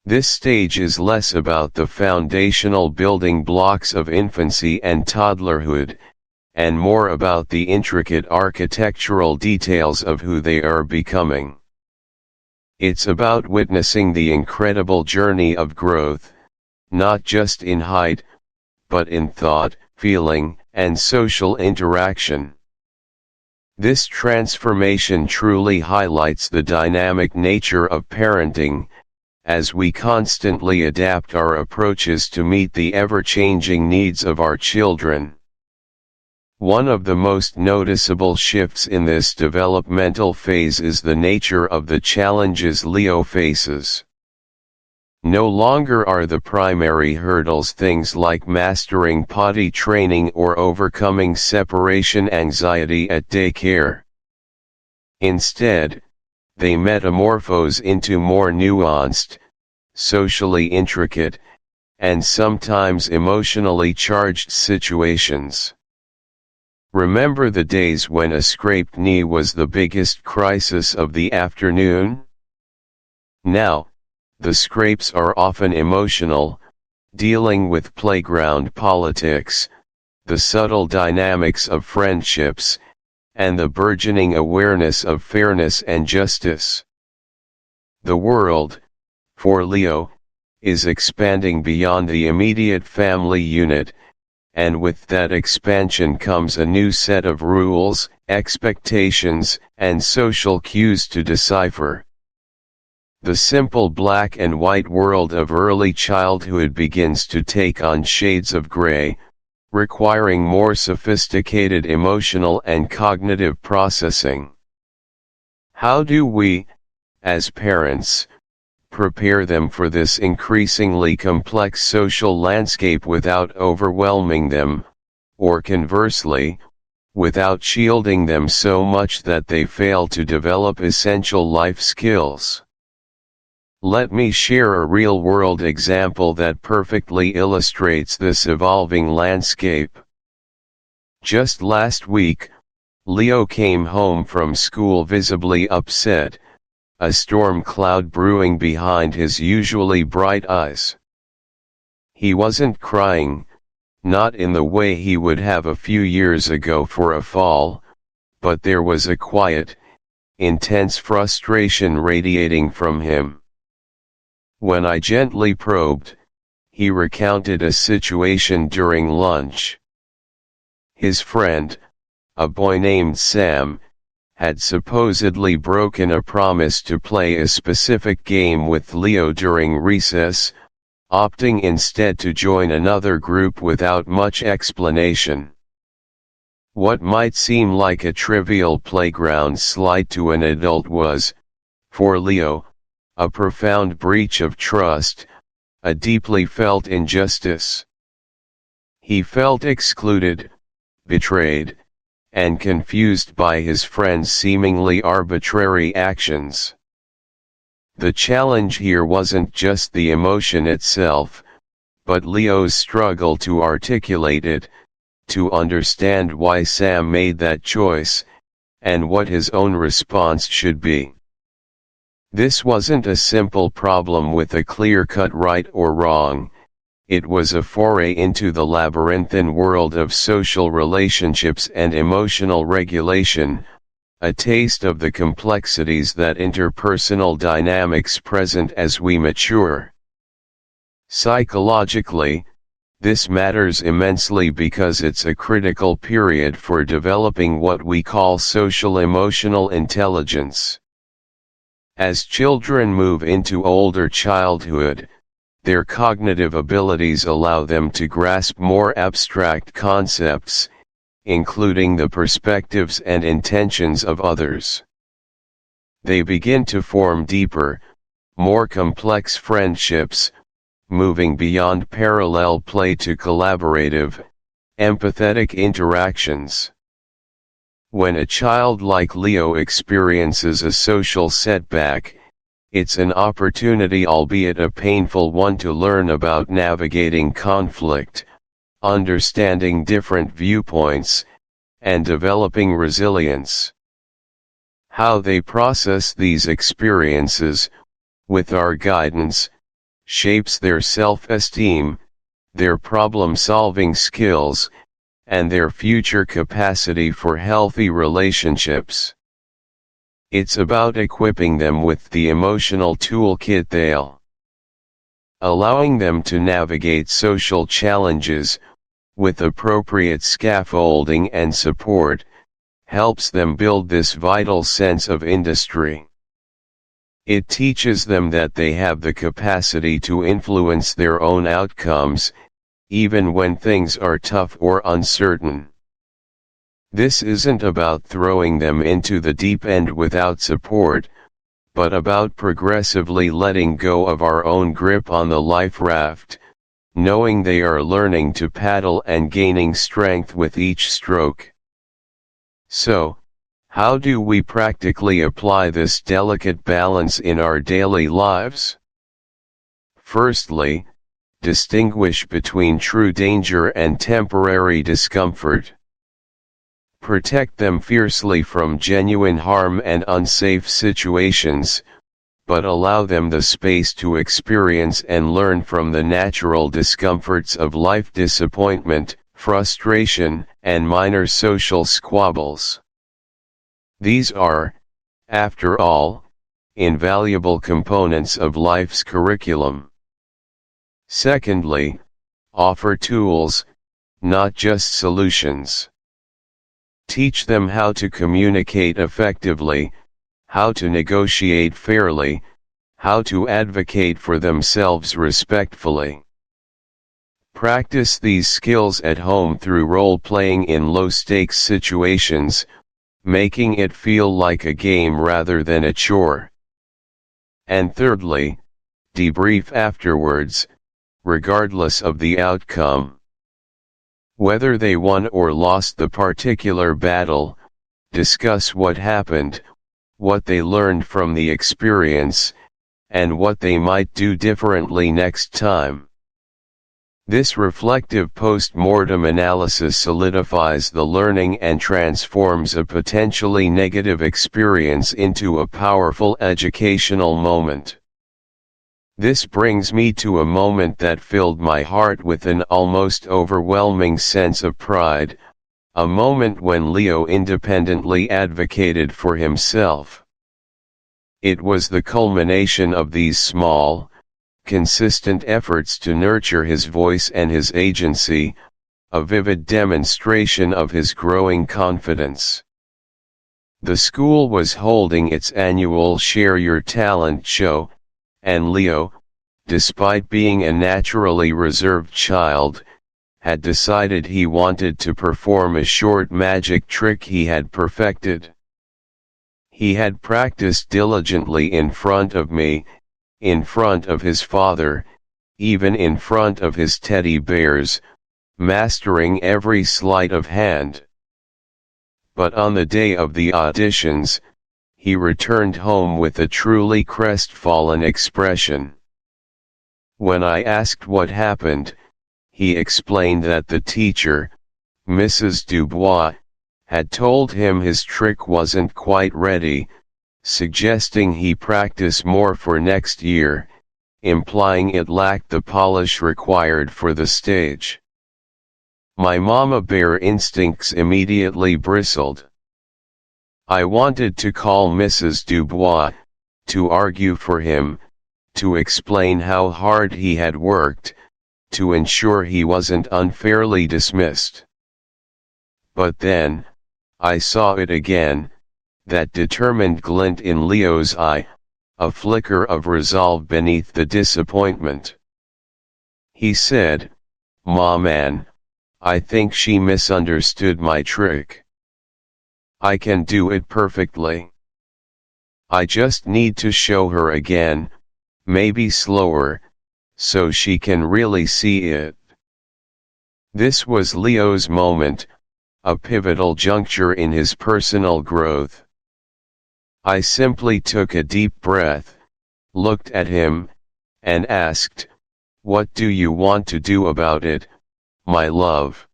This stage is less about the foundational building blocks of infancy and toddlerhood, and more about the intricate architectural details of who they are becoming. It's about witnessing the incredible journey of growth, not just in height, but in thought, feeling, and social interaction. This transformation truly highlights the dynamic nature of parenting, as we constantly adapt our approaches to meet the ever-changing needs of our children. One of the most noticeable shifts in this developmental phase is the nature of the challenges Leo faces. No longer are the primary hurdles things like mastering potty training or overcoming separation anxiety at daycare. Instead, they metamorphose into more nuanced, socially intricate, and sometimes emotionally charged situations. Remember the days when a scraped knee was the biggest crisis of the afternoon? Now, the scrapes are often emotional, dealing with playground politics, the subtle dynamics of friendships, and the burgeoning awareness of fairness and justice. The world, for Leo, is expanding beyond the immediate family unit, and with that expansion comes a new set of rules, expectations, and social cues to decipher. The simple black and white world of early childhood begins to take on shades of gray, requiring more sophisticated emotional and cognitive processing. How do we, as parents, prepare them for this increasingly complex social landscape without overwhelming them, or conversely, without shielding them so much that they fail to develop essential life skills? Let me share a real-world example that perfectly illustrates this evolving landscape. Just last week, Leo came home from school visibly upset, a storm cloud brewing behind his usually bright eyes. He wasn't crying, not in the way he would have a few years ago for a fall, but there was a quiet, intense frustration radiating from him. When I gently probed, he recounted a situation during lunch. His friend, a boy named Sam, had supposedly broken a promise to play a specific game with Leo during recess, opting instead to join another group without much explanation. What might seem like a trivial playground slight to an adult was, for Leo, a profound breach of trust, a deeply felt injustice. He felt excluded, betrayed, and confused by his friend's seemingly arbitrary actions. The challenge here wasn't just the emotion itself, but Leo's struggle to articulate it, to understand why Sam made that choice, and what his own response should be. This wasn't a simple problem with a clear-cut right or wrong, it was a foray into the labyrinthine world of social relationships and emotional regulation, a taste of the complexities that interpersonal dynamics present as we mature. Psychologically, this matters immensely because it's a critical period for developing what we call social emotional intelligence. As children move into older childhood, their cognitive abilities allow them to grasp more abstract concepts, including the perspectives and intentions of others. They begin to form deeper, more complex friendships, moving beyond parallel play to collaborative, empathetic interactions. When a child like Leo experiences a social setback, it's an opportunity, albeit a painful one, to learn about navigating conflict, understanding different viewpoints, and developing resilience. How they process these experiences, with our guidance, shapes their self-esteem, their problem-solving skills, and their future capacity for healthy relationships. It's about equipping them with the emotional toolkit they'll allowing them to navigate social challenges, with appropriate scaffolding and support, helps them build this vital sense of industry. It teaches them that they have the capacity to influence their own outcomes, even when things are tough or uncertain. This isn't about throwing them into the deep end without support, but about progressively letting go of our own grip on the life raft, knowing they are learning to paddle and gaining strength with each stroke. So, how do we practically apply this delicate balance in our daily lives? Firstly, distinguish between true danger and temporary discomfort. Protect them fiercely from genuine harm and unsafe situations, but allow them the space to experience and learn from the natural discomforts of life: disappointment, frustration, and minor social squabbles. These are, after all, invaluable components of life's curriculum. Secondly, offer tools, not just solutions. Teach them how to communicate effectively, how to negotiate fairly, how to advocate for themselves respectfully. Practice these skills at home through role-playing in low-stakes situations, making it feel like a game rather than a chore. And thirdly, debrief afterwards, regardless of the outcome. Whether they won or lost the particular battle, discuss what happened, what they learned from the experience, and what they might do differently next time. This reflective post-mortem analysis solidifies the learning and transforms a potentially negative experience into a powerful educational moment. This brings me to a moment that filled my heart with an almost overwhelming sense of pride, a moment when Leo independently advocated for himself. It was the culmination of these small, consistent efforts to nurture his voice and his agency, a vivid demonstration of his growing confidence. The school was holding its annual Share Your Talent show, and Leo, despite being a naturally reserved child, had decided he wanted to perform a short magic trick he had perfected. He had practiced diligently in front of me, in front of his father, even in front of his teddy bears, mastering every sleight of hand. But on the day of the auditions, he returned home with a truly crestfallen expression. When I asked what happened, he explained that the teacher, Mrs. Dubois, had told him his trick wasn't quite ready, suggesting he practice more for next year, implying it lacked the polish required for the stage. My mama bear instincts immediately bristled. I wanted to call Mrs. Dubois, to argue for him, to explain how hard he had worked, to ensure he wasn't unfairly dismissed. But then, I saw it again, that determined glint in Leo's eye, a flicker of resolve beneath the disappointment. He said, "Maman, I think she misunderstood my trick. I can do it perfectly. I just need to show her again, maybe slower, so she can really see it." This was Leo's moment, a pivotal juncture in his personal growth. I simply took a deep breath, looked at him, and asked, "What do you want to do about it, my love?"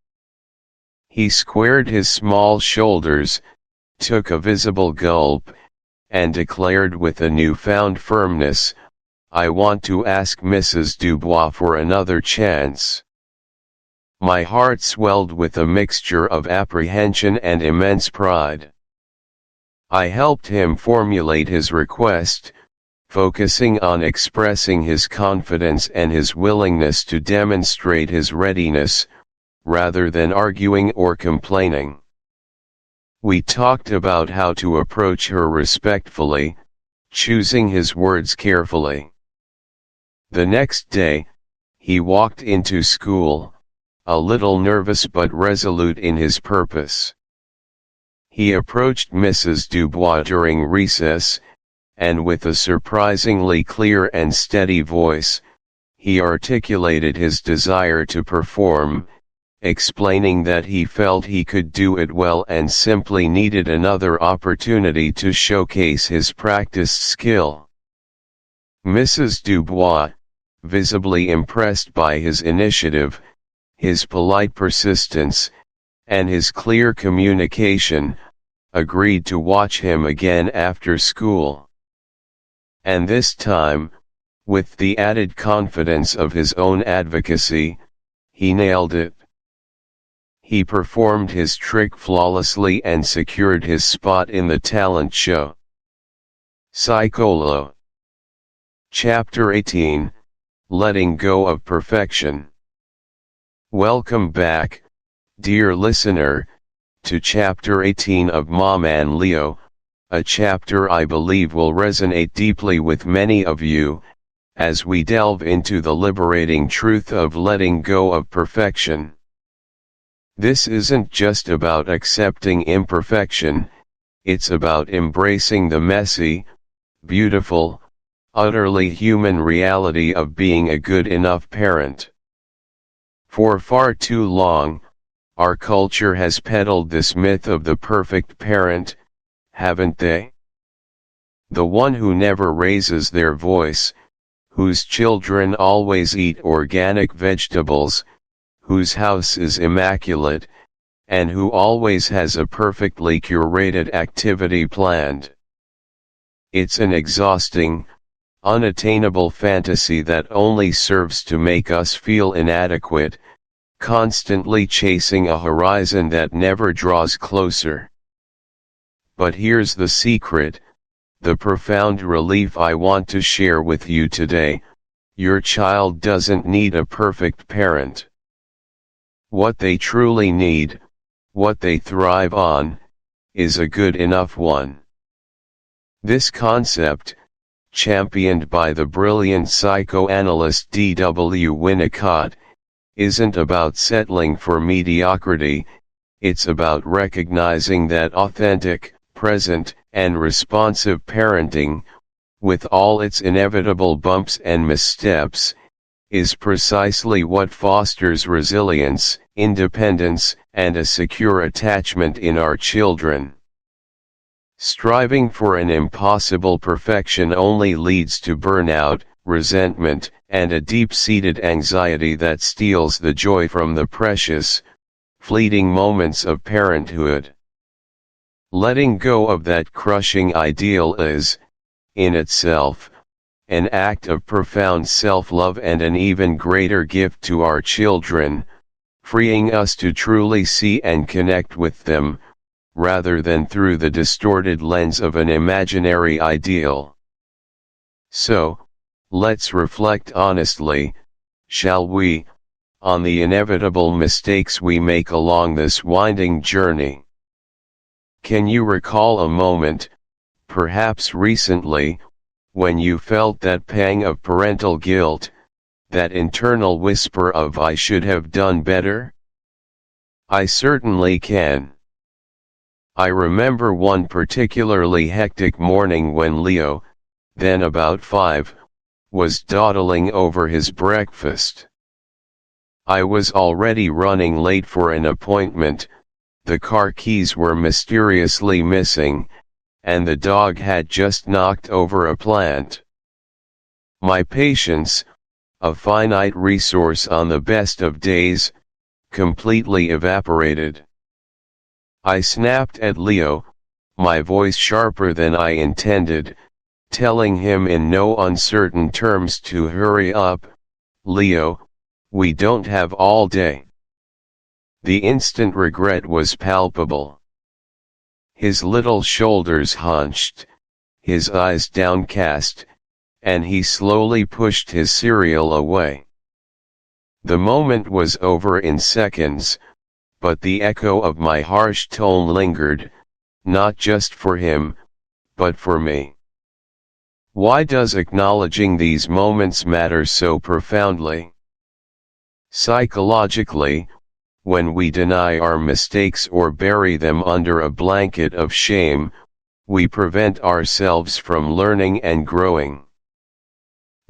He squared his small shoulders, took a visible gulp, and declared with a newfound firmness, "I want to ask Mrs. Dubois for another chance." My heart swelled with a mixture of apprehension and immense pride. I helped him formulate his request, focusing on expressing his confidence and his willingness to demonstrate his readiness, rather than arguing or complaining. We talked about how to approach her respectfully, choosing his words carefully. The next day, he walked into school, a little nervous but resolute in his purpose. He approached Mrs. Dubois during recess, and with a surprisingly clear and steady voice, he articulated his desire to perform, explaining that he felt he could do it well and simply needed another opportunity to showcase his practiced skill. Mrs. Dubois, visibly impressed by his initiative, his polite persistence, and his clear communication, agreed to watch him again after school. And this time, with the added confidence of his own advocacy, he nailed it. he performed his trick flawlessly and secured his spot in the talent show. Psycholo. Chapter 18, Letting Go of Perfection. Welcome back, dear listener, to Chapter 18 of Maman Leo, a chapter I believe will resonate deeply with many of you, as we delve into the liberating truth of letting go of perfection. This isn't just about accepting imperfection, it's about embracing the messy, beautiful, utterly human reality of being a good enough parent. For far too long, our culture has peddled this myth of the perfect parent, haven't they? The one who never raises their voice, whose children always eat organic vegetables, whose house is immaculate, and who always has a perfectly curated activity planned. It's an exhausting, unattainable fantasy that only serves to make us feel inadequate, constantly chasing a horizon that never draws closer. But here's the secret, the profound relief I want to share with you today: your child doesn't need a perfect parent. What they truly need, what they thrive on, is a good enough one. This concept, championed by the brilliant psychoanalyst D.W. Winnicott, isn't about settling for mediocrity, it's about recognizing that authentic, present, and responsive parenting, with all its inevitable bumps and missteps, is precisely what fosters resilience, independence, and a secure attachment in our children. Striving for an impossible perfection only leads to burnout, resentment, and a deep-seated anxiety that steals the joy from the precious, fleeting moments of parenthood. Letting go of that crushing ideal is, in itself, an act of profound self-love and an even greater gift to our children, freeing us to truly see and connect with them, rather than through the distorted lens of an imaginary ideal. So, let's reflect honestly, shall we, on the inevitable mistakes we make along this winding journey. Can you recall a moment, perhaps recently, when you felt that pang of parental guilt, that internal whisper of "I should have done better"? I certainly can. I remember one particularly hectic morning when Leo, then about 5, was dawdling over his breakfast. I was already running late for an appointment, the car keys were mysteriously missing, and the dog had just knocked over a plant. My patience, a finite resource on the best of days, completely evaporated. I snapped at Leo, my voice sharper than I intended, telling him in no uncertain terms to hurry up. "Leo, we don't have all day." The instant regret was palpable. His little shoulders hunched, his eyes downcast, and he slowly pushed his cereal away. The moment was over in seconds, but the echo of my harsh tone lingered, not just for him, but for me. Why does acknowledging these moments matter so profoundly? Psychologically, when we deny our mistakes or bury them under a blanket of shame, we prevent ourselves from learning and growing.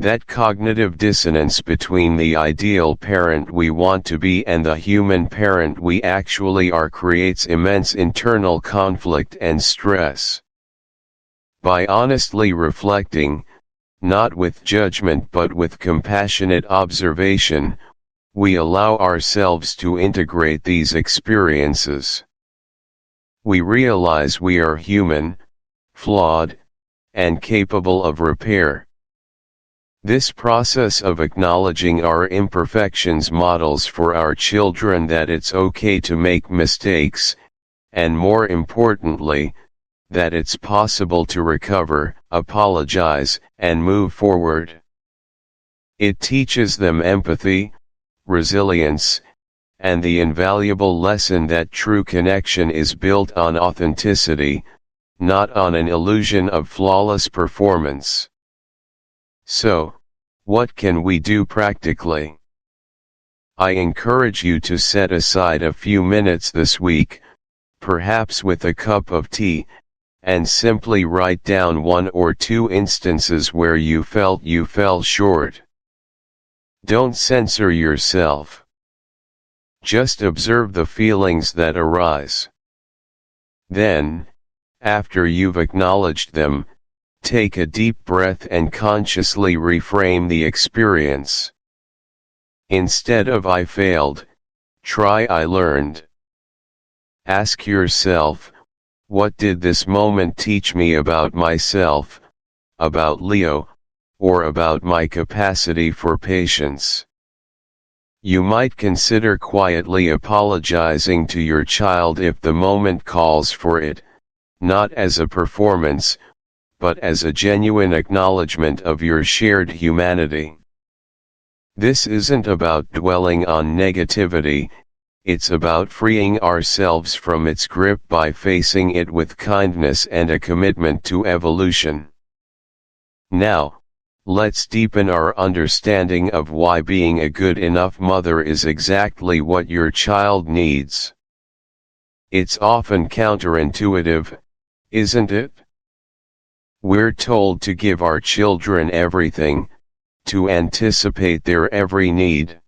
That cognitive dissonance between the ideal parent we want to be and the human parent we actually are creates immense internal conflict and stress. By honestly reflecting, not with judgment but with compassionate observation, we allow ourselves to integrate these experiences. We realize we are human, flawed, and capable of repair. This process of acknowledging our imperfections models for our children that it's okay to make mistakes, and more importantly, that it's possible to recover, apologize, and move forward. It teaches them empathy, resilience, and the invaluable lesson that true connection is built on authenticity, not on an illusion of flawless performance. So, what can we do practically? I encourage you to set aside a few minutes this week, perhaps with a cup of tea, and simply write down 1 or 2 instances where you felt you fell short. Don't censor yourself. Just observe the feelings that arise. Then, after you've acknowledged them, take a deep breath and consciously reframe the experience. Instead of "I failed," try "I learned." Ask yourself, what did this moment teach me about myself, about Leo, or about my capacity for patience? You might consider quietly apologizing to your child if the moment calls for it, not as a performance, but as a genuine acknowledgement of your shared humanity. This isn't about dwelling on negativity, it's about freeing ourselves from its grip by facing it with kindness and a commitment to evolution. Now, let's deepen our understanding of why being a good enough mother is exactly what your child needs. It's often counterintuitive, isn't it? We're told to give our children everything, to anticipate their every need.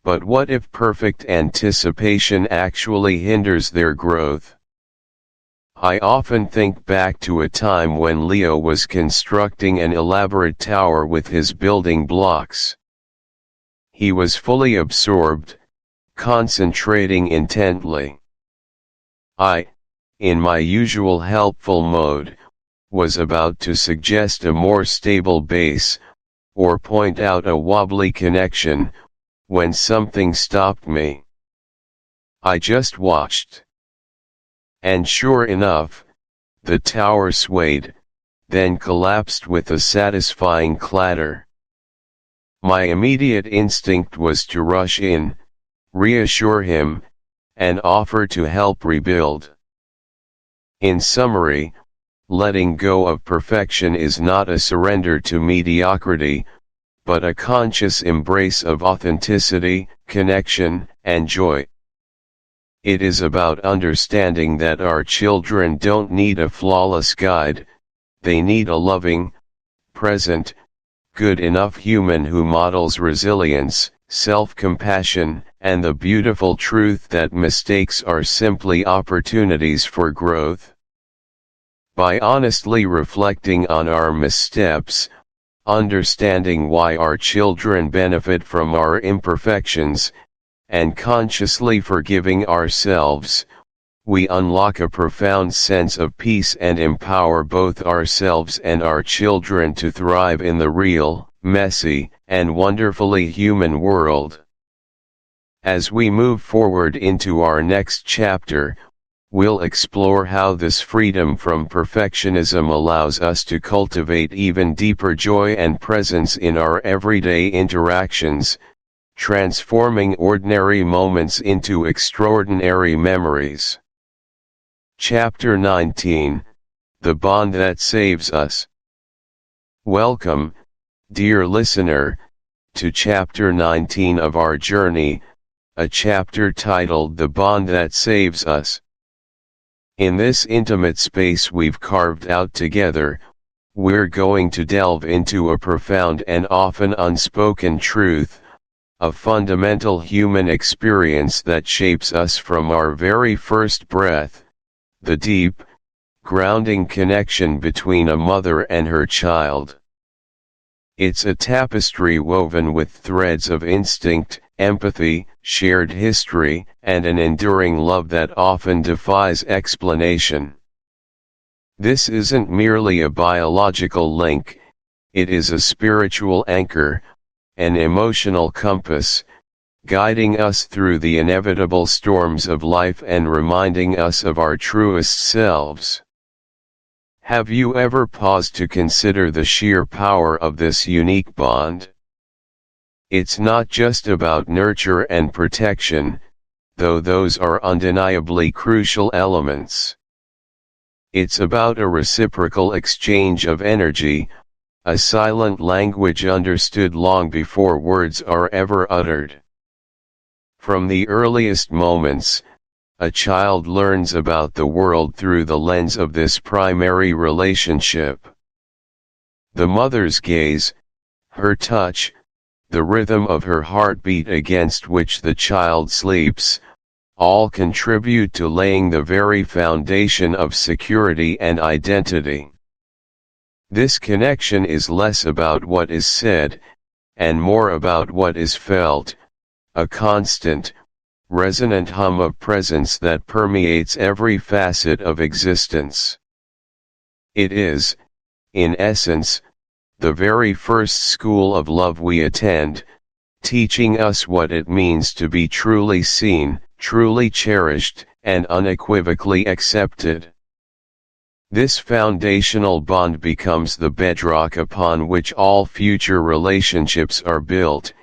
But what if perfect anticipation actually hinders their growth? I often think back to a time when Leo was constructing an elaborate tower with his building blocks. He was fully absorbed, concentrating intently. I, in my usual helpful mode, was about to suggest a more stable base, or point out a wobbly connection, when something stopped me. I just watched. And sure enough, the tower swayed, then collapsed with a satisfying clatter. My immediate instinct was to rush in, reassure him, and offer to help rebuild. In summary, letting go of perfection is not a surrender to mediocrity, but a conscious embrace of authenticity, connection, and joy. It is about understanding that our children don't need a flawless guide, they need a loving, present, good enough human who models resilience, self-compassion, and the beautiful truth that mistakes are simply opportunities for growth. By honestly reflecting on our missteps, understanding why our children benefit from our imperfections, and consciously forgiving ourselves, we unlock a profound sense of peace and empower both ourselves and our children to thrive in the real, messy, and wonderfully human world. As we move forward into our next chapter, we'll explore how this freedom from perfectionism allows us to cultivate even deeper joy and presence in our everyday interactions, transforming ordinary moments into extraordinary memories. Chapter 19, The Bond That Saves Us. Welcome, dear listener, to Chapter 19 of our journey, a chapter titled The Bond That Saves Us. In this intimate space we've carved out together, we're going to delve into a profound and often unspoken truth, a fundamental human experience that shapes us from our very first breath, the deep, grounding connection between a mother and her child. It's a tapestry woven with threads of instinct, empathy, shared history, and an enduring love that often defies explanation. This isn't merely a biological link, it is a spiritual anchor, an emotional compass, guiding us through the inevitable storms of life and reminding us of our truest selves. Have you ever paused to consider the sheer power of this unique bond? It's not just about nurture and protection, though those are undeniably crucial elements. It's about a reciprocal exchange of energy, a silent language understood long before words are ever uttered. From the earliest moments, a child learns about the world through the lens of this primary relationship. The mother's gaze, her touch, the rhythm of her heartbeat against which the child sleeps, all contribute to laying the very foundation of security and identity. This connection is less about what is said, and more about what is felt, a constant, resonant hum of presence that permeates every facet of existence. It is, in essence, the very first school of love we attend, teaching us what it means to be truly seen, truly cherished, and unequivocally accepted. This foundational bond becomes the bedrock upon which all future relationships are built,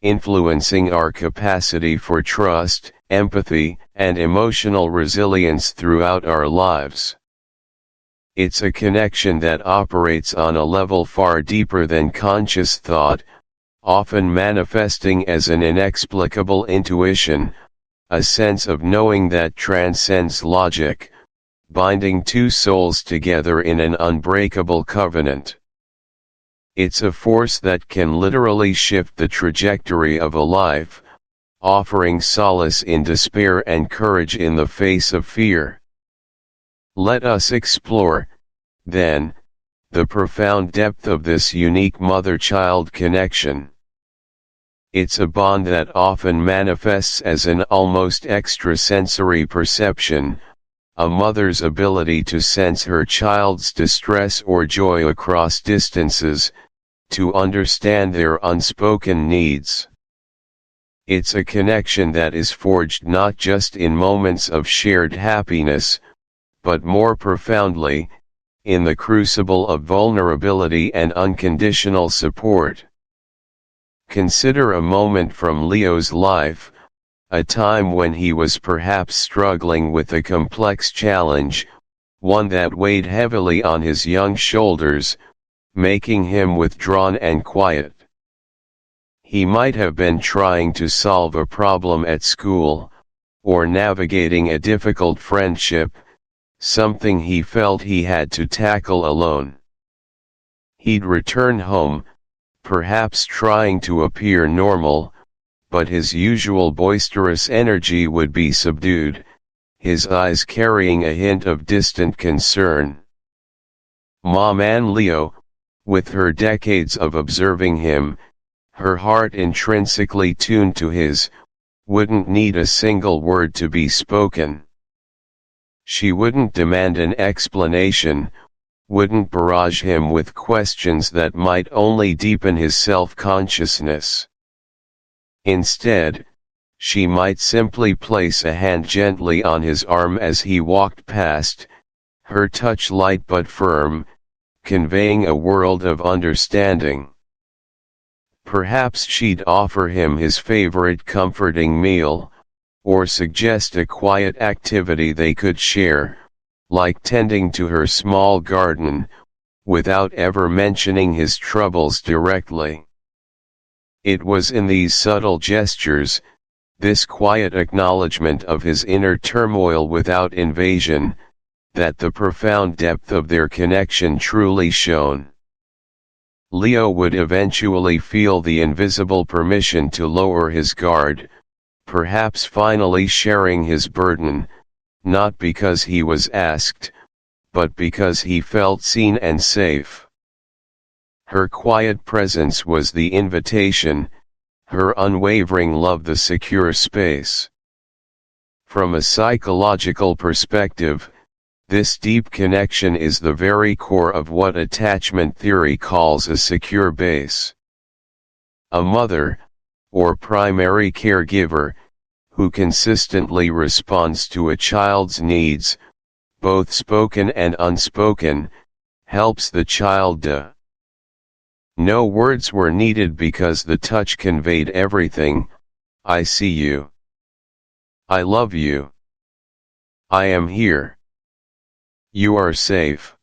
influencing our capacity for trust, empathy, and emotional resilience throughout our lives. It's a connection that operates on a level far deeper than conscious thought, often manifesting as an inexplicable intuition, a sense of knowing that transcends logic, binding two souls together in an unbreakable covenant. It's a force that can literally shift the trajectory of a life, offering solace in despair and courage in the face of fear. Let us explore, then, the profound depth of this unique mother-child connection. It's a bond that often manifests as an almost extrasensory perception, a mother's ability to sense her child's distress or joy across distances, to understand their unspoken needs. It's a connection that is forged not just in moments of shared happiness, but more profoundly, in the crucible of vulnerability and unconditional support. Consider a moment from Leo's life, a time when he was perhaps struggling with a complex challenge, one that weighed heavily on his young shoulders, making him withdrawn and quiet. He might have been trying to solve a problem at school, or navigating a difficult friendship, something he felt he had to tackle alone. He'd return home, perhaps trying to appear normal, but his usual boisterous energy would be subdued, his eyes carrying a hint of distant concern. Maman Leo, with her decades of observing him, her heart intrinsically tuned to his, wouldn't need a single word to be spoken. She wouldn't demand an explanation, wouldn't barrage him with questions that might only deepen his self-consciousness. Instead, she might simply place a hand gently on his arm as he walked past, her touch light but firm, conveying a world of understanding. Perhaps she'd offer him his favorite comforting meal, or suggest a quiet activity they could share, like tending to her small garden, without ever mentioning his troubles directly. It was in these subtle gestures, this quiet acknowledgement of his inner turmoil without invasion, that the profound depth of their connection truly shone. Leo would eventually feel the invisible permission to lower his guard, perhaps finally sharing his burden, not because he was asked, but because he felt seen and safe. Her quiet presence was the invitation, her unwavering love the secure space. From a psychological perspective, This deep connection is the very core of what attachment theory calls a secure base. A mother, or primary caregiver, who consistently responds to a child's needs, both spoken and unspoken, helps the child. No words were needed because the touch conveyed everything. I see you. I love you. I am here. You are safe.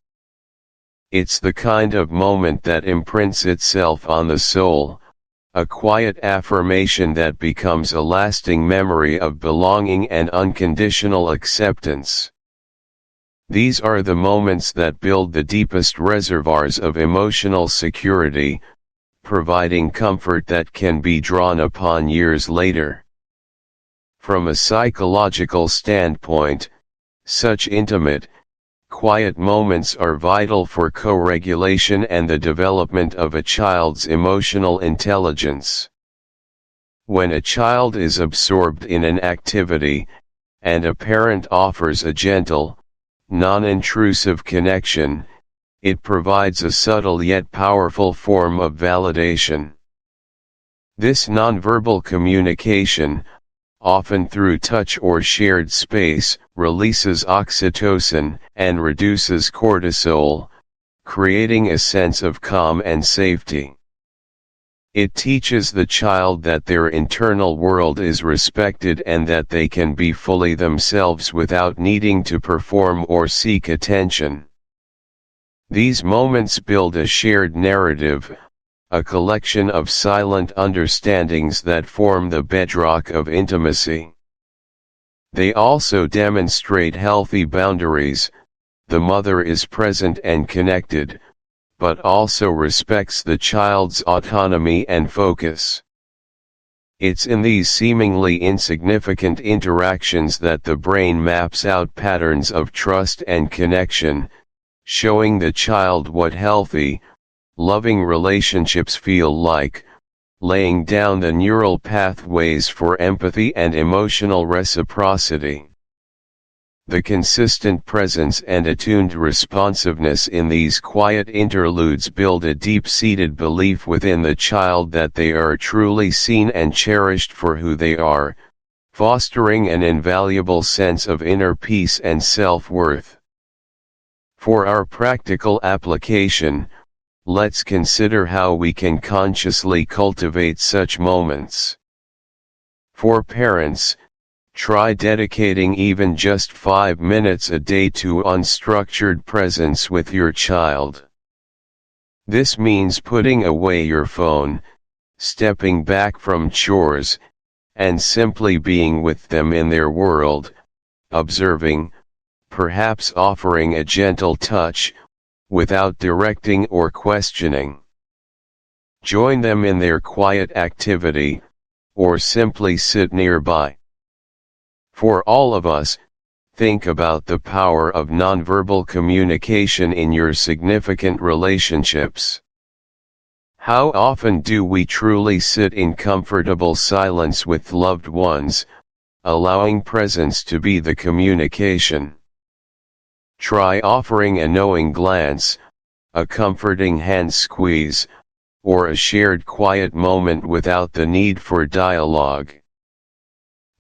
It's the kind of moment that imprints itself on the soul, a quiet affirmation that becomes a lasting memory of belonging and unconditional acceptance. These are the moments that build the deepest reservoirs of emotional security, providing comfort that can be drawn upon years later. From a psychological standpoint, such intimate, quiet moments are vital for co-regulation and the development of a child's emotional intelligence. When a child is absorbed in an activity, and a parent offers a gentle, non-intrusive connection, it provides a subtle yet powerful form of validation. This nonverbal communication, often through touch or shared space, releases oxytocin and reduces cortisol, creating a sense of calm and safety. It teaches the child that their internal world is respected and that they can be fully themselves without needing to perform or seek attention. These moments build a shared narrative, a collection of silent understandings that form the bedrock of intimacy. They also demonstrate healthy boundaries. The mother is present and connected, but also respects the child's autonomy and focus. It's in these seemingly insignificant interactions that the brain maps out patterns of trust and connection, showing the child what healthy, loving relationships feel like, laying down the neural pathways for empathy and emotional reciprocity. The consistent presence and attuned responsiveness in these quiet interludes build a deep-seated belief within the child that they are truly seen and cherished for who they are, fostering an invaluable sense of inner peace and self-worth. For our practical application, let's consider how we can consciously cultivate such moments. For parents, try dedicating even just 5 minutes a day to unstructured presence with your child. This means putting away your phone, stepping back from chores, and simply being with them in their world, observing, perhaps offering a gentle touch, without directing or questioning. Join them in their quiet activity, or simply sit nearby. For all of us, think about the power of nonverbal communication in your significant relationships. How often do we truly sit in comfortable silence with loved ones, allowing presence to be the communication? Try offering a knowing glance, a comforting hand squeeze, or a shared quiet moment without the need for dialogue.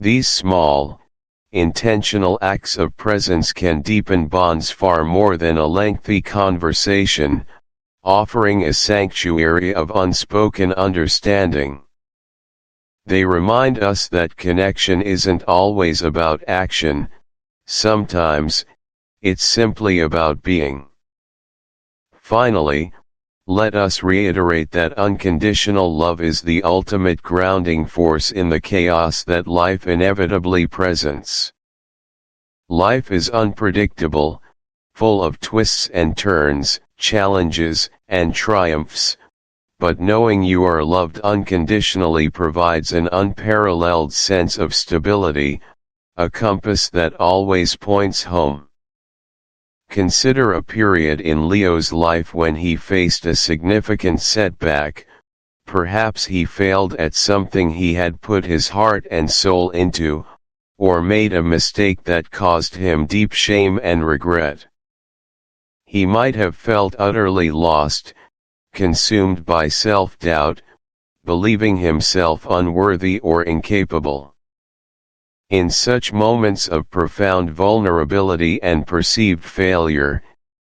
These small, intentional acts of presence can deepen bonds far more than a lengthy conversation, offering a sanctuary of unspoken understanding. They remind us that connection isn't always about action, sometimes, it's simply about being. Finally, let us reiterate that unconditional love is the ultimate grounding force in the chaos that life inevitably presents. Life is unpredictable, full of twists and turns, challenges, and triumphs, but knowing you are loved unconditionally provides an unparalleled sense of stability, a compass that always points home. Consider a period in Leo's life when he faced a significant setback. Perhaps he failed at something he had put his heart and soul into, or made a mistake that caused him deep shame and regret. He might have felt utterly lost, consumed by self-doubt, believing himself unworthy or incapable. In such moments of profound vulnerability and perceived failure,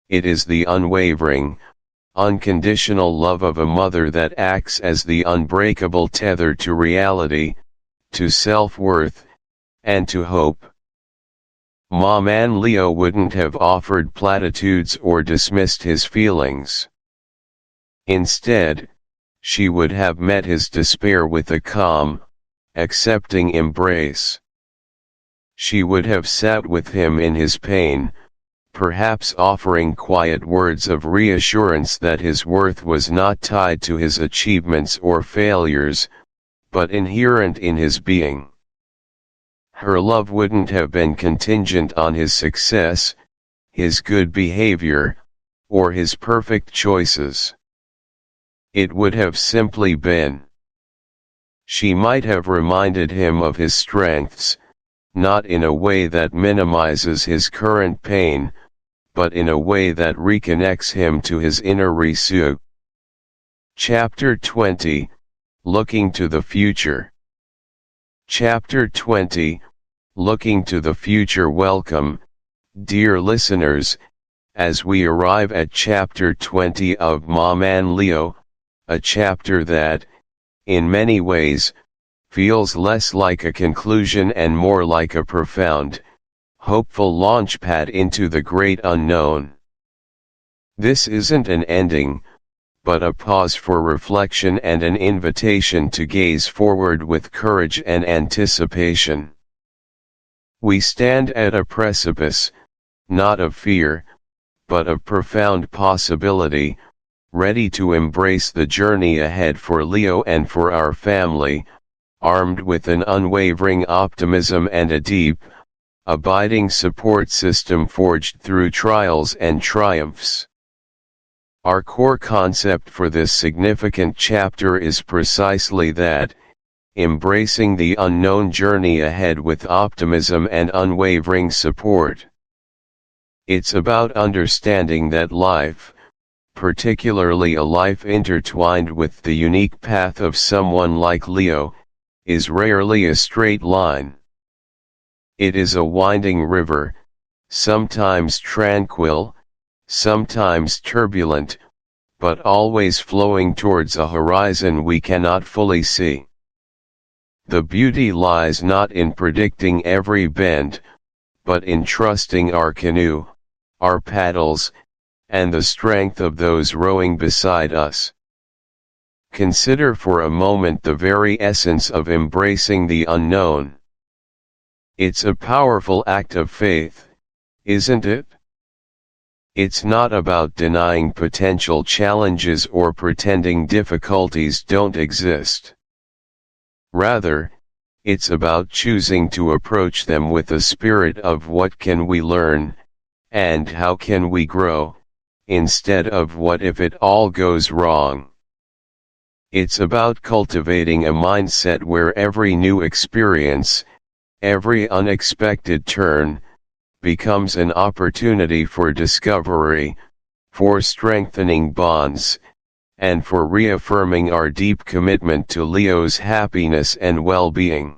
it is the unwavering, unconditional love of a mother that acts as the unbreakable tether to reality, to self-worth, and to hope. Maman Leo wouldn't have offered platitudes or dismissed his feelings. Instead, she would have met his despair with a calm, accepting embrace. She would have sat with him in his pain, perhaps offering quiet words of reassurance that his worth was not tied to his achievements or failures, but inherent in his being. Her love wouldn't have been contingent on his success, his good behavior, or his perfect choices. It would have simply been. She might have reminded him of his strengths, not in a way that minimizes his current pain, but in a way that reconnects him to his inner Risu. Chapter 20, Looking to the Future. Chapter 20, Looking to the Future. Welcome, dear listeners, as we arrive at Chapter 20 of Maman Leo, a chapter that, in many ways, feels less like a conclusion and more like a profound, hopeful launchpad into the great unknown. This isn't an ending, but a pause for reflection and an invitation to gaze forward with courage and anticipation. We stand at a precipice, not of fear, but of profound possibility, ready to embrace the journey ahead for Leo and for our family, armed with an unwavering optimism and a deep, abiding support system forged through trials and triumphs. Our core concept for this significant chapter is precisely that, embracing the unknown journey ahead with optimism and unwavering support. It's about understanding that life, particularly a life intertwined with the unique path of someone like Leo, is rarely a straight line. It is a winding river, sometimes tranquil, sometimes turbulent, but always flowing towards a horizon we cannot fully see. The beauty lies not in predicting every bend, but in trusting our canoe, our paddles, and the strength of those rowing beside us. Consider for a moment the very essence of embracing the unknown. It's a powerful act of faith, isn't it? It's not about denying potential challenges or pretending difficulties don't exist. Rather, it's about choosing to approach them with a spirit of what can we learn, and how can we grow, instead of what if it all goes wrong. It's about cultivating a mindset where every new experience, every unexpected turn, becomes an opportunity for discovery, for strengthening bonds, and for reaffirming our deep commitment to Leo's happiness and well-being.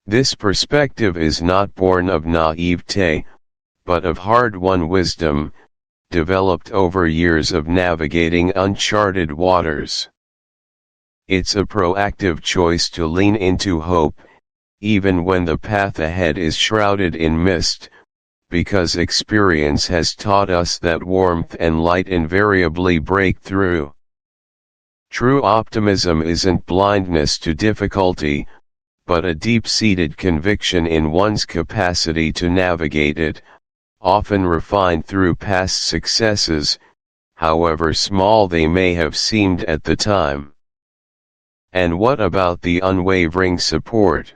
This perspective is not born of naivete, but of hard-won wisdom, developed over years of navigating uncharted waters. It's a proactive choice to lean into hope, even when the path ahead is shrouded in mist, because experience has taught us that warmth and light invariably break through. True optimism isn't blindness to difficulty, but a deep-seated conviction in one's capacity to navigate it, often refined through past successes, however small they may have seemed at the time. And what about the unwavering support?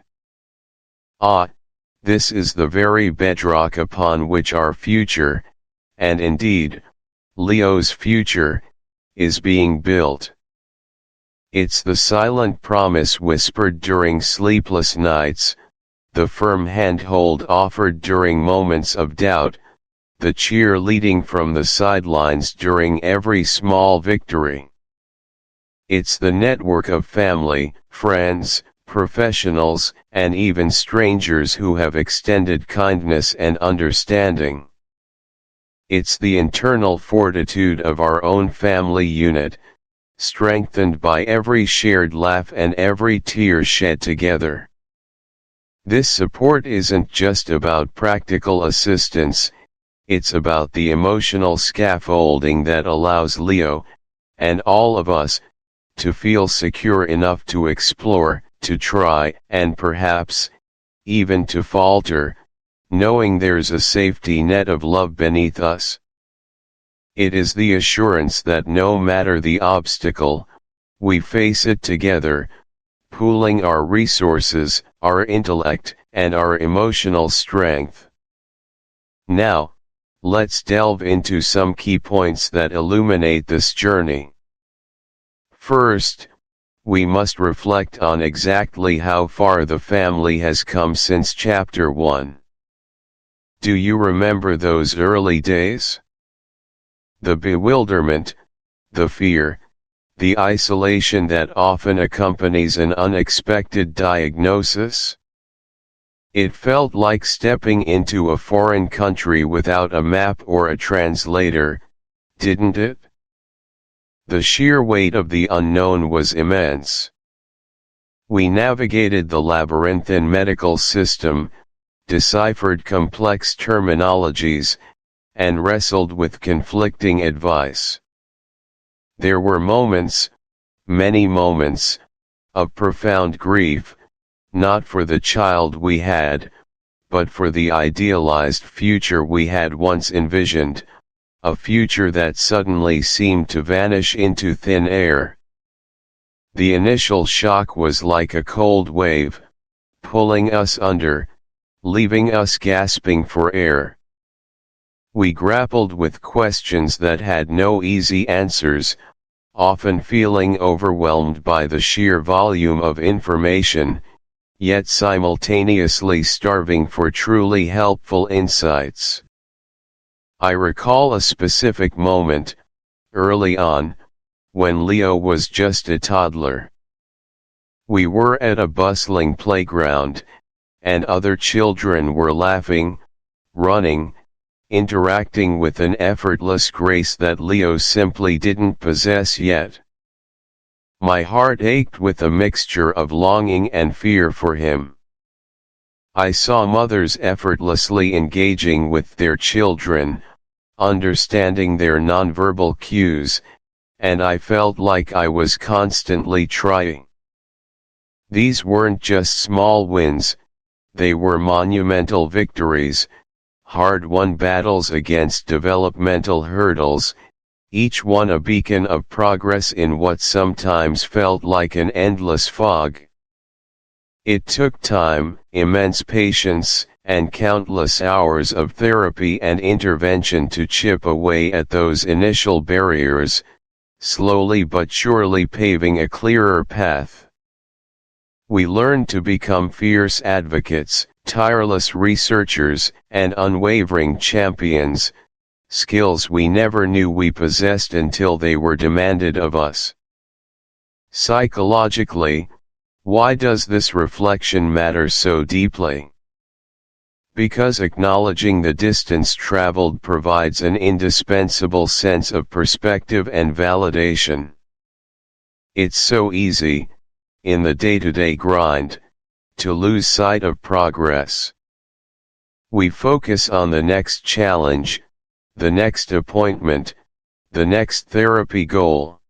This is the very bedrock upon which our future, and indeed, Leo's future, is being built. It's the silent promise whispered during sleepless nights, the firm handhold offered during moments of doubt, the cheerleading from the sidelines during every small victory. It's the network of family, friends, professionals, and even strangers who have extended kindness and understanding. It's the internal fortitude of our own family unit, strengthened by every shared laugh and every tear shed together. This support isn't just about practical assistance, it's about the emotional scaffolding that allows Leo, and all of us, to feel secure enough to explore, to try, and perhaps, even to falter, knowing there's a safety net of love beneath us. It is the assurance that no matter the obstacle, we face it together, pooling our resources, our intellect, and our emotional strength. Now, let's delve into some key points that illuminate this journey. First, we must reflect on exactly how far the family has come since Chapter 1. Do you remember those early days? The bewilderment, the fear, the isolation that often accompanies an unexpected diagnosis? It felt like stepping into a foreign country without a map or a translator, didn't it? The sheer weight of the unknown was immense. We navigated the labyrinthine medical system, deciphered complex terminologies, and wrestled with conflicting advice. There were moments, many moments, of profound grief, not for the child we had, but for the idealized future we had once envisioned, a future that suddenly seemed to vanish into thin air. The initial shock was like a cold wave, pulling us under, leaving us gasping for air. We grappled with questions that had no easy answers, often feeling overwhelmed by the sheer volume of information, yet simultaneously starving for truly helpful insights. I recall a specific moment, early on, when Leo was just a toddler. We were at a bustling playground, and other children were laughing, running, interacting with an effortless grace that Leo simply didn't possess yet. My heart ached with a mixture of longing and fear for him. I saw mothers effortlessly engaging with their children, understanding their nonverbal cues, and I felt like I was constantly trying. These weren't just small wins, they were monumental victories, hard-won battles against developmental hurdles, each one a beacon of progress in what sometimes felt like an endless fog. It took time, immense patience, and countless hours of therapy and intervention to chip away at those initial barriers, slowly but surely paving a clearer path. We learned to become fierce advocates, tireless researchers, and unwavering champions, skills we never knew we possessed until they were demanded of us. Psychologically, why does this reflection matter so deeply? Because acknowledging the distance traveled provides an indispensable sense of perspective and validation. It's so easy, in the day-to-day grind, to lose sight of progress. We focus on the next challenge, the next appointment, the next therapy goal.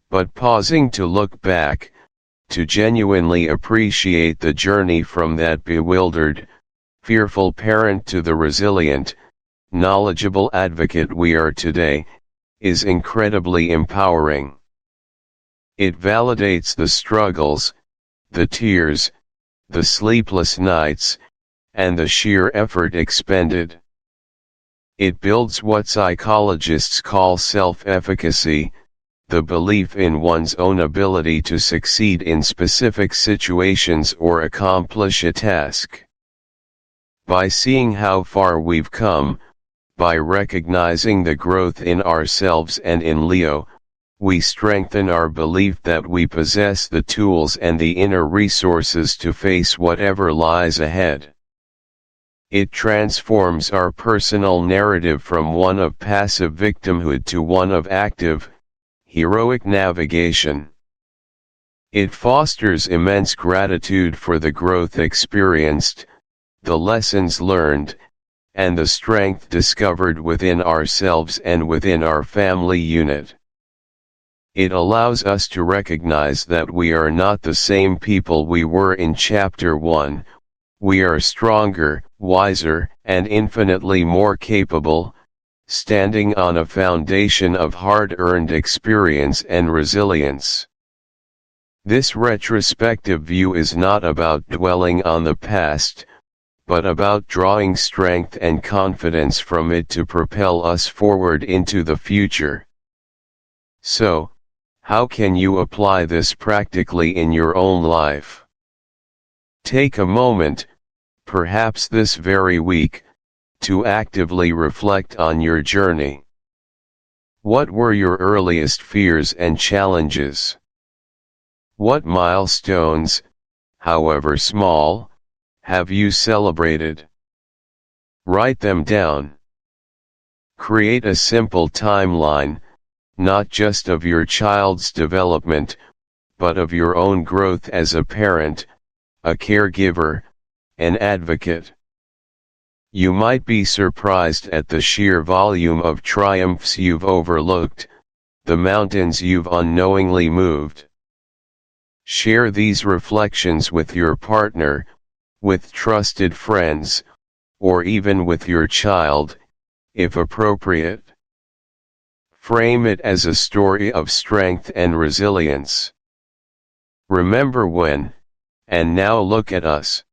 But pausing to look back, to genuinely appreciate the journey from that bewildered, fearful parent to the resilient, knowledgeable advocate we are today, is incredibly empowering. It validates the struggles, the tears, the sleepless nights, and the sheer effort expended. It builds what psychologists call self-efficacy, the belief in one's own ability to succeed in specific situations or accomplish a task. By seeing how far we've come, by recognizing the growth in ourselves and in Leo, we strengthen our belief that we possess the tools and the inner resources to face whatever lies ahead. It transforms our personal narrative from one of passive victimhood to one of active, heroic navigation. It fosters immense gratitude for the growth experienced, the lessons learned, and the strength discovered within ourselves and within our family unit. It allows us to recognize that we are not the same people we were in Chapter 1, we are stronger, wiser, and infinitely more capable, standing on a foundation of hard-earned experience and resilience. This retrospective view is not about dwelling on the past, but about drawing strength and confidence from it to propel us forward into the future. So, how can you apply this practically in your own life? Take a moment, perhaps this very week, to actively reflect on your journey. What were your earliest fears and challenges? What milestones, however small, have you celebrated? Write them down. Create a simple timeline, not just of your child's development, but of your own growth as a parent, a caregiver, an advocate. You might be surprised at the sheer volume of triumphs you've overlooked, the mountains you've unknowingly moved. Share these reflections with your partner, with trusted friends, or even with your child, if appropriate. Frame it as a story of strength and resilience. Remember when, and now look at us.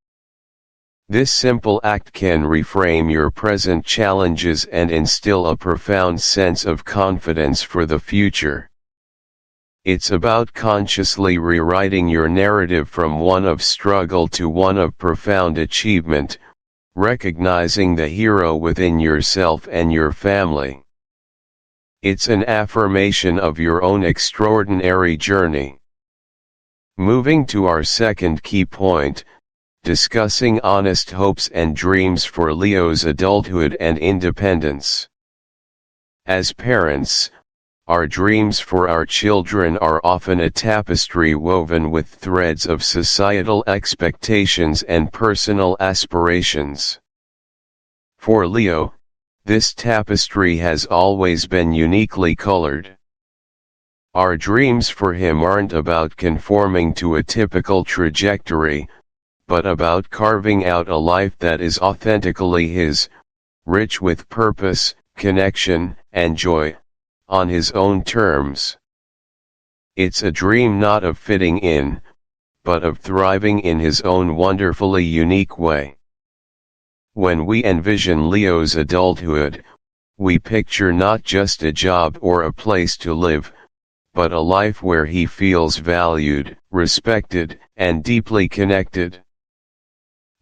This simple act can reframe your present challenges and instill a profound sense of confidence for the future. It's about consciously rewriting your narrative from one of struggle to one of profound achievement, recognizing the hero within yourself and your family. It's an affirmation of your own extraordinary journey. Moving to our second key point, discussing honest hopes and dreams for Leo's adulthood and independence. As parents, our dreams for our children are often a tapestry woven with threads of societal expectations and personal aspirations. For Leo, this tapestry has always been uniquely colored. Our dreams for him aren't about conforming to a typical trajectory, but about carving out a life that is authentically his, rich with purpose, connection, and joy, on his own terms. It's a dream not of fitting in, but of thriving in his own wonderfully unique way. When we envision Leo's adulthood, we picture not just a job or a place to live, but a life where he feels valued, respected, and deeply connected.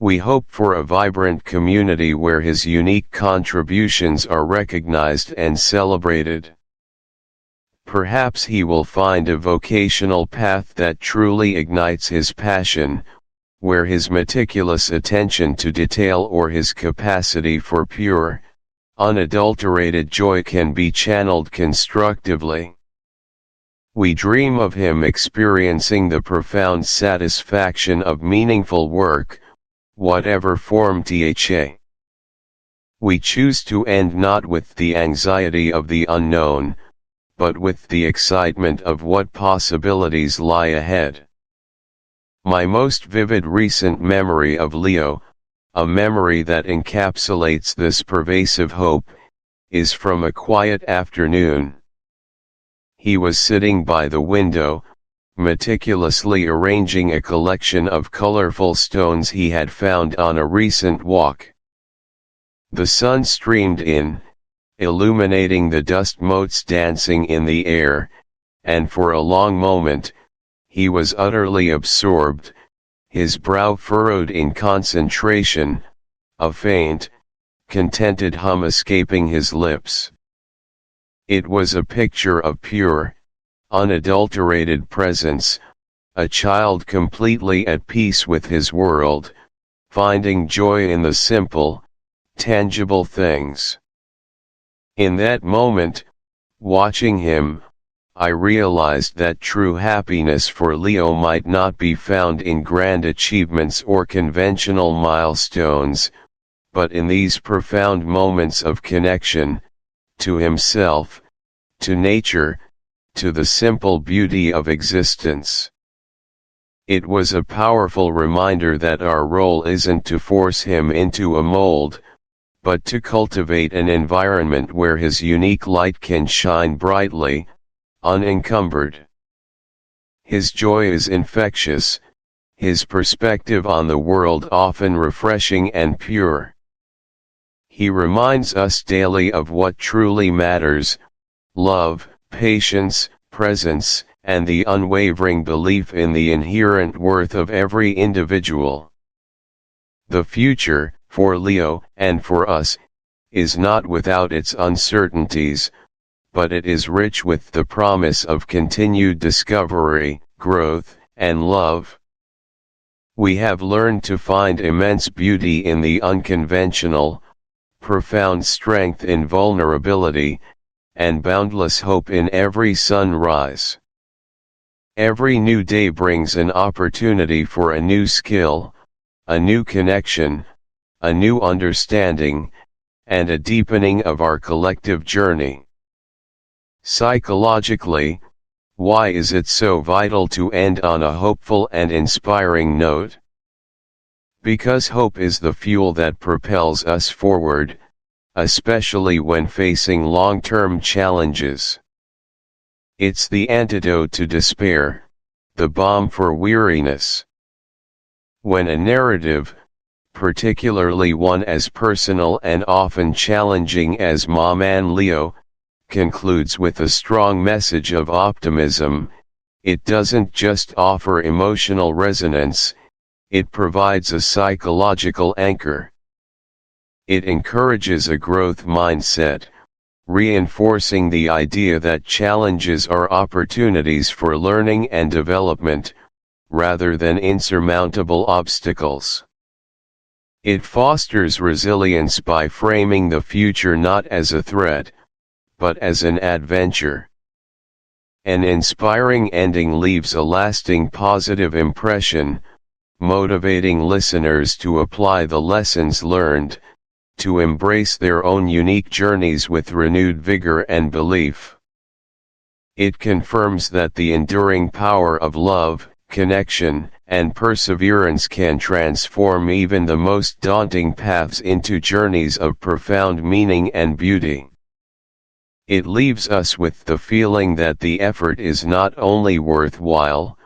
We hope for a vibrant community where his unique contributions are recognized and celebrated. Perhaps he will find a vocational path that truly ignites his passion, where his meticulous attention to detail or his capacity for pure, unadulterated joy can be channeled constructively. We dream of him experiencing the profound satisfaction of meaningful work, whatever form tha. We choose to end not with the anxiety of the unknown, but with the excitement of what possibilities lie ahead. My most vivid recent memory of Leo, a memory that encapsulates this pervasive hope, is from a quiet afternoon. He was sitting by the window, meticulously arranging a collection of colorful stones he had found on a recent walk. The sun streamed in, illuminating the dust motes dancing in the air, and for a long moment, he was utterly absorbed, his brow furrowed in concentration, a faint, contented hum escaping his lips. It was a picture of pure, unadulterated presence, a child completely at peace with his world, finding joy in the simple, tangible things. In that moment, watching him, I realized that true happiness for Leo might not be found in grand achievements or conventional milestones, but in these profound moments of connection, to himself, to nature, to the simple beauty of existence. It was a powerful reminder that our role isn't to force him into a mold, but to cultivate an environment where his unique light can shine brightly, unencumbered. His joy is infectious, his perspective on the world often refreshing and pure. He reminds us daily of what truly matters: love, patience, presence, and the unwavering belief in the inherent worth of every individual. The future, for Leo, and for us, is not without its uncertainties, but it is rich with the promise of continued discovery, growth, and love. We have learned to find immense beauty in the unconventional, profound strength in vulnerability, and boundless hope in every sunrise. Every new day brings an opportunity for a new skill, a new connection, a new understanding, and a deepening of our collective journey. Psychologically, why is it so vital to end on a hopeful and inspiring note? Because hope is the fuel that propels us forward, especially when facing long-term challenges. It's the antidote to despair, the balm for weariness. When a narrative, particularly one as personal and often challenging as Maman Leo, concludes with a strong message of optimism, it doesn't just offer emotional resonance, it provides a psychological anchor. It encourages a growth mindset, reinforcing the idea that challenges are opportunities for learning and development, rather than insurmountable obstacles. It fosters resilience by framing the future not as a threat, but as an adventure. An inspiring ending leaves a lasting positive impression, motivating listeners to apply the lessons learned, to embrace their own unique journeys with renewed vigor and belief. It confirms that the enduring power of love, connection, and perseverance can transform even the most daunting paths into journeys of profound meaning and beauty. It leaves us with the feeling that the effort is not only worthwhile,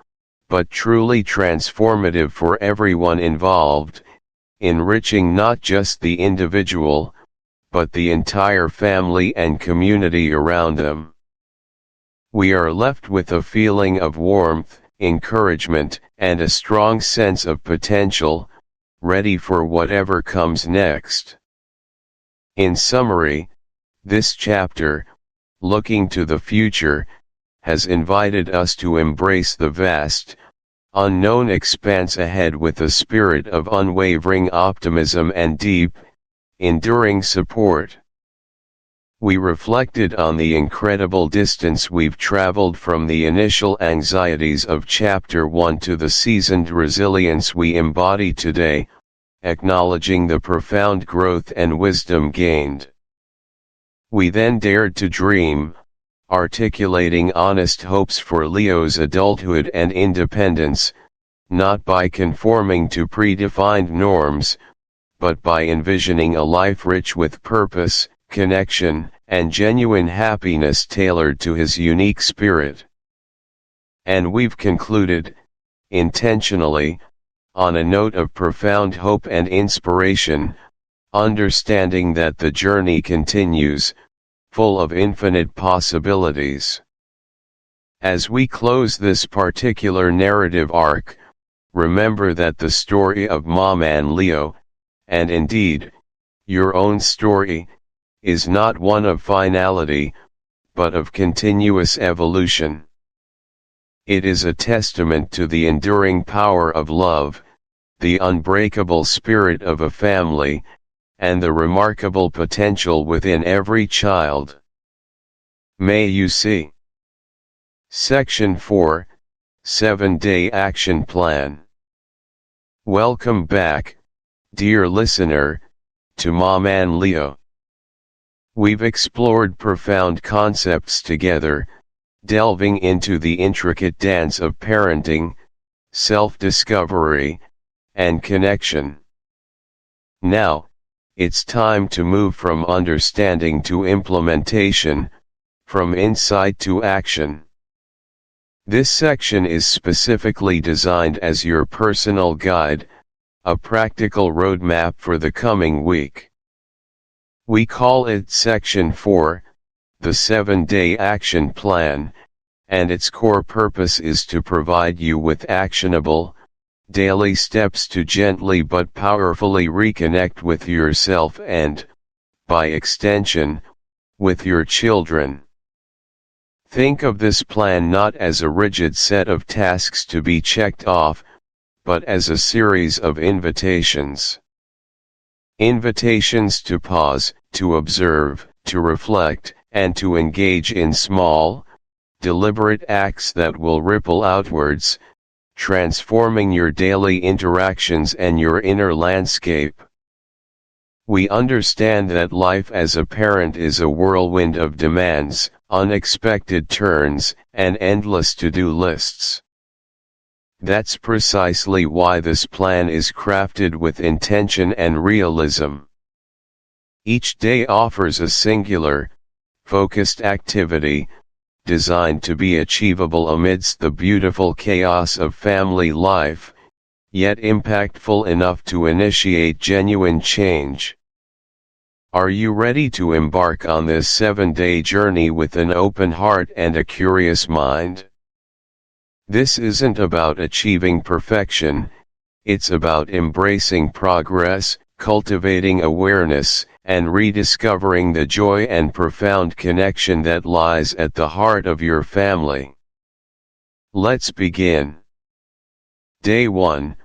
but truly transformative for everyone involved, enriching not just the individual, but the entire family and community around them. We are left with a feeling of warmth, encouragement, and a strong sense of potential, ready for whatever comes next. In summary, this chapter, looking to the future, has invited us to embrace the vast, unknown expanse ahead with a spirit of unwavering optimism and deep, enduring support. We reflected on the incredible distance we've traveled from the initial anxieties of Chapter 1 to the seasoned resilience we embody today, acknowledging the profound growth and wisdom gained. We then dared to dream, articulating honest hopes for Leo's adulthood and independence, not by conforming to predefined norms, but by envisioning a life rich with purpose, connection, and genuine happiness tailored to his unique spirit. And we've concluded, intentionally, on a note of profound hope and inspiration, understanding that the journey continues, full of infinite possibilities. As we close this particular narrative arc, remember that the story of Maman Leo, and indeed, your own story, is not one of finality, but of continuous evolution. It is a testament to the enduring power of love, the unbreakable spirit of a family, and the remarkable potential within every child. May you see. Section 4, 7-Day Action Plan. Welcome back, dear listener, to Maman Leo. We've explored profound concepts together, delving into the intricate dance of parenting, self-discovery, and connection. Now, it's time to move from understanding to implementation, from insight to action. This section is specifically designed as your personal guide, a practical roadmap for the coming week. We call it Section 4, the 7-Day Action Plan, and its core purpose is to provide you with actionable, daily steps to gently but powerfully reconnect with yourself and, by extension, with your children. Think of this plan not as a rigid set of tasks to be checked off, but as a series of invitations. Invitations to pause, to observe, to reflect, and to engage in small, deliberate acts that will ripple outwards, transforming your daily interactions and your inner landscape. We understand that life as a parent is a whirlwind of demands, unexpected turns, and endless to-do lists. That's precisely why this plan is crafted with intention and realism. Each day offers a singular, focused activity, designed to be achievable amidst the beautiful chaos of family life, yet impactful enough to initiate genuine change. Are you ready to embark on this 7-day journey with an open heart and a curious mind? This isn't about achieving perfection, it's about embracing progress, cultivating awareness, and rediscovering the joy and profound connection that lies at the heart of your family. Let's begin. Day 1.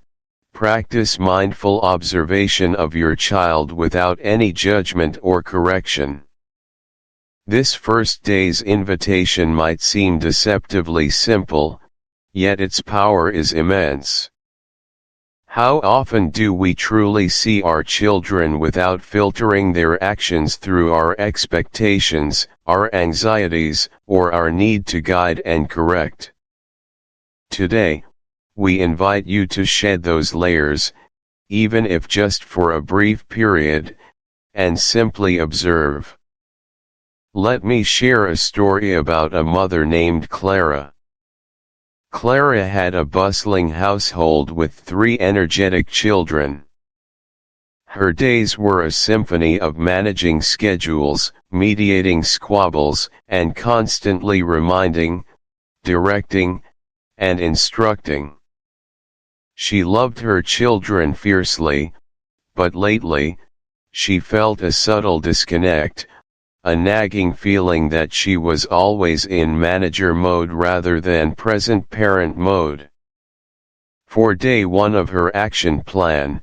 Practice mindful observation of your child without any judgment or correction. This first day's invitation might seem deceptively simple, yet its power is immense. How often do we truly see our children without filtering their actions through our expectations, our anxieties, or our need to guide and correct? Today, we invite you to shed those layers, even if just for a brief period, and simply observe. Let me share a story about a mother named Clara. Clara had a bustling household with 3 energetic children. Her days were a symphony of managing schedules, mediating squabbles, and constantly reminding, directing, and instructing. She loved her children fiercely, but lately, she felt a subtle disconnect, a nagging feeling that she was always in manager mode rather than present parent mode. For day 1 of her action plan,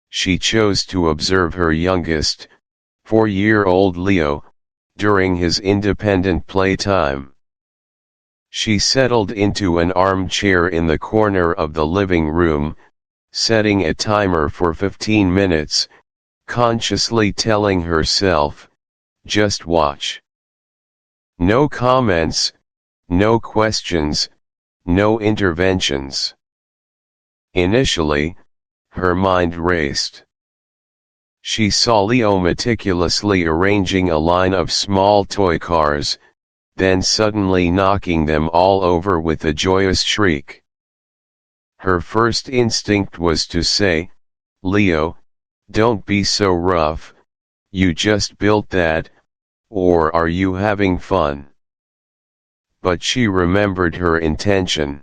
she chose to observe her youngest, 4-year-old Leo, during his independent playtime. She settled into an armchair in the corner of the living room, setting a timer for 15 minutes, consciously telling herself, "Just watch." No comments, no questions, no interventions. Initially, her mind raced. She saw Leo meticulously arranging a line of small toy cars, then suddenly knocking them all over with a joyous shriek. Her first instinct was to say, "Leo, don't be so rough, you just built that, or are you having fun?" but she remembered her intention.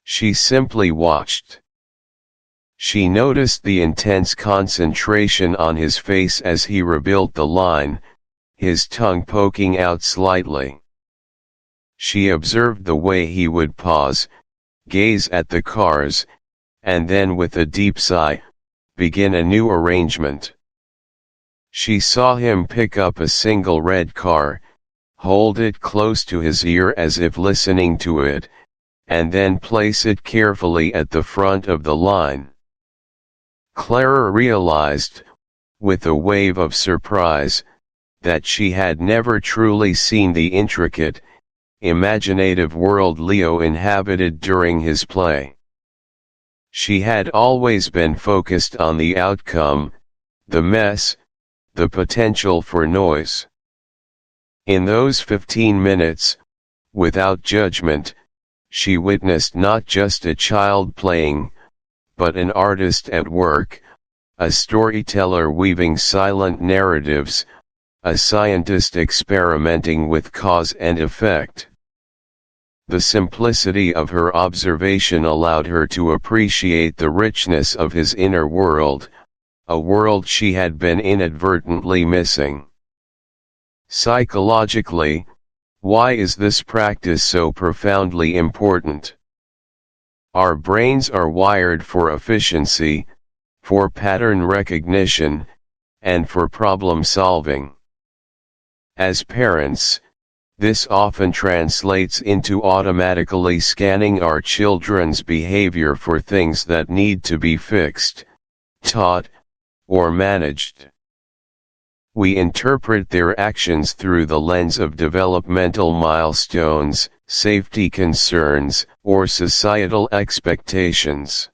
She simply watched. She noticed the intense concentration on his face as he rebuilt the line, his tongue poking out slightly. She observed the way he would pause, gaze at the cars, and then with a deep sigh, begin a new arrangement. She saw him pick up a single red car, hold it close to his ear as if listening to it, and then place it carefully at the front of the line. Clara realized, with a wave of surprise, that she had never truly seen the intricate, imaginative world Leo inhabited during his play. She had always been focused on the outcome, the mess, the potential for noise. In those 15 minutes, without judgment, she witnessed not just a child playing, but an artist at work, a storyteller weaving silent narratives, a scientist experimenting with cause and effect. The simplicity of her observation allowed her to appreciate the richness of his inner world, a world she had been inadvertently missing. Psychologically, why is this practice so profoundly important? Our brains are wired for efficiency, for pattern recognition, and for problem solving. As parents, this often translates into automatically scanning our children's behavior for things that need to be fixed, taught, or managed. We interpret their actions through the lens of developmental milestones, safety concerns, or societal expectations.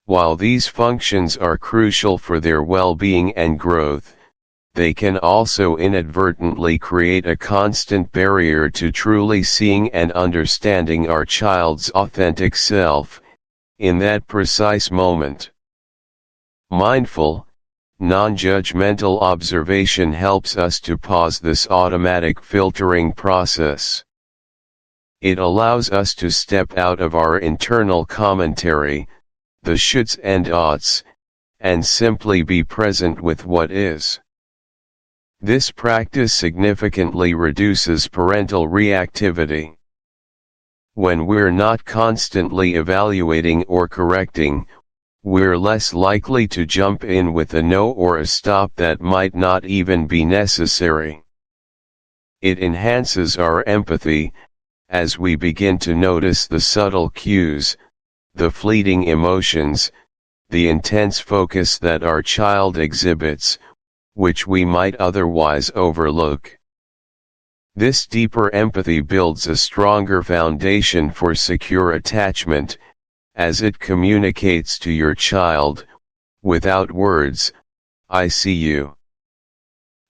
While these functions are crucial for their well-being and growth, they can also inadvertently create a constant barrier to truly seeing and understanding our child's authentic self, in that precise moment. Mindful, non-judgmental observation helps us to pause this automatic filtering process. It allows us to step out of our internal commentary, the shoulds and oughts, and simply be present with what is. This practice significantly reduces parental reactivity. When we're not constantly evaluating or correcting, we're less likely to jump in with a no or a stop that might not even be necessary. It enhances our empathy, as we begin to notice the subtle cues, the fleeting emotions, the intense focus that our child exhibits, which we might otherwise overlook. This deeper empathy builds a stronger foundation for secure attachment, as it communicates to your child, without words, I see you.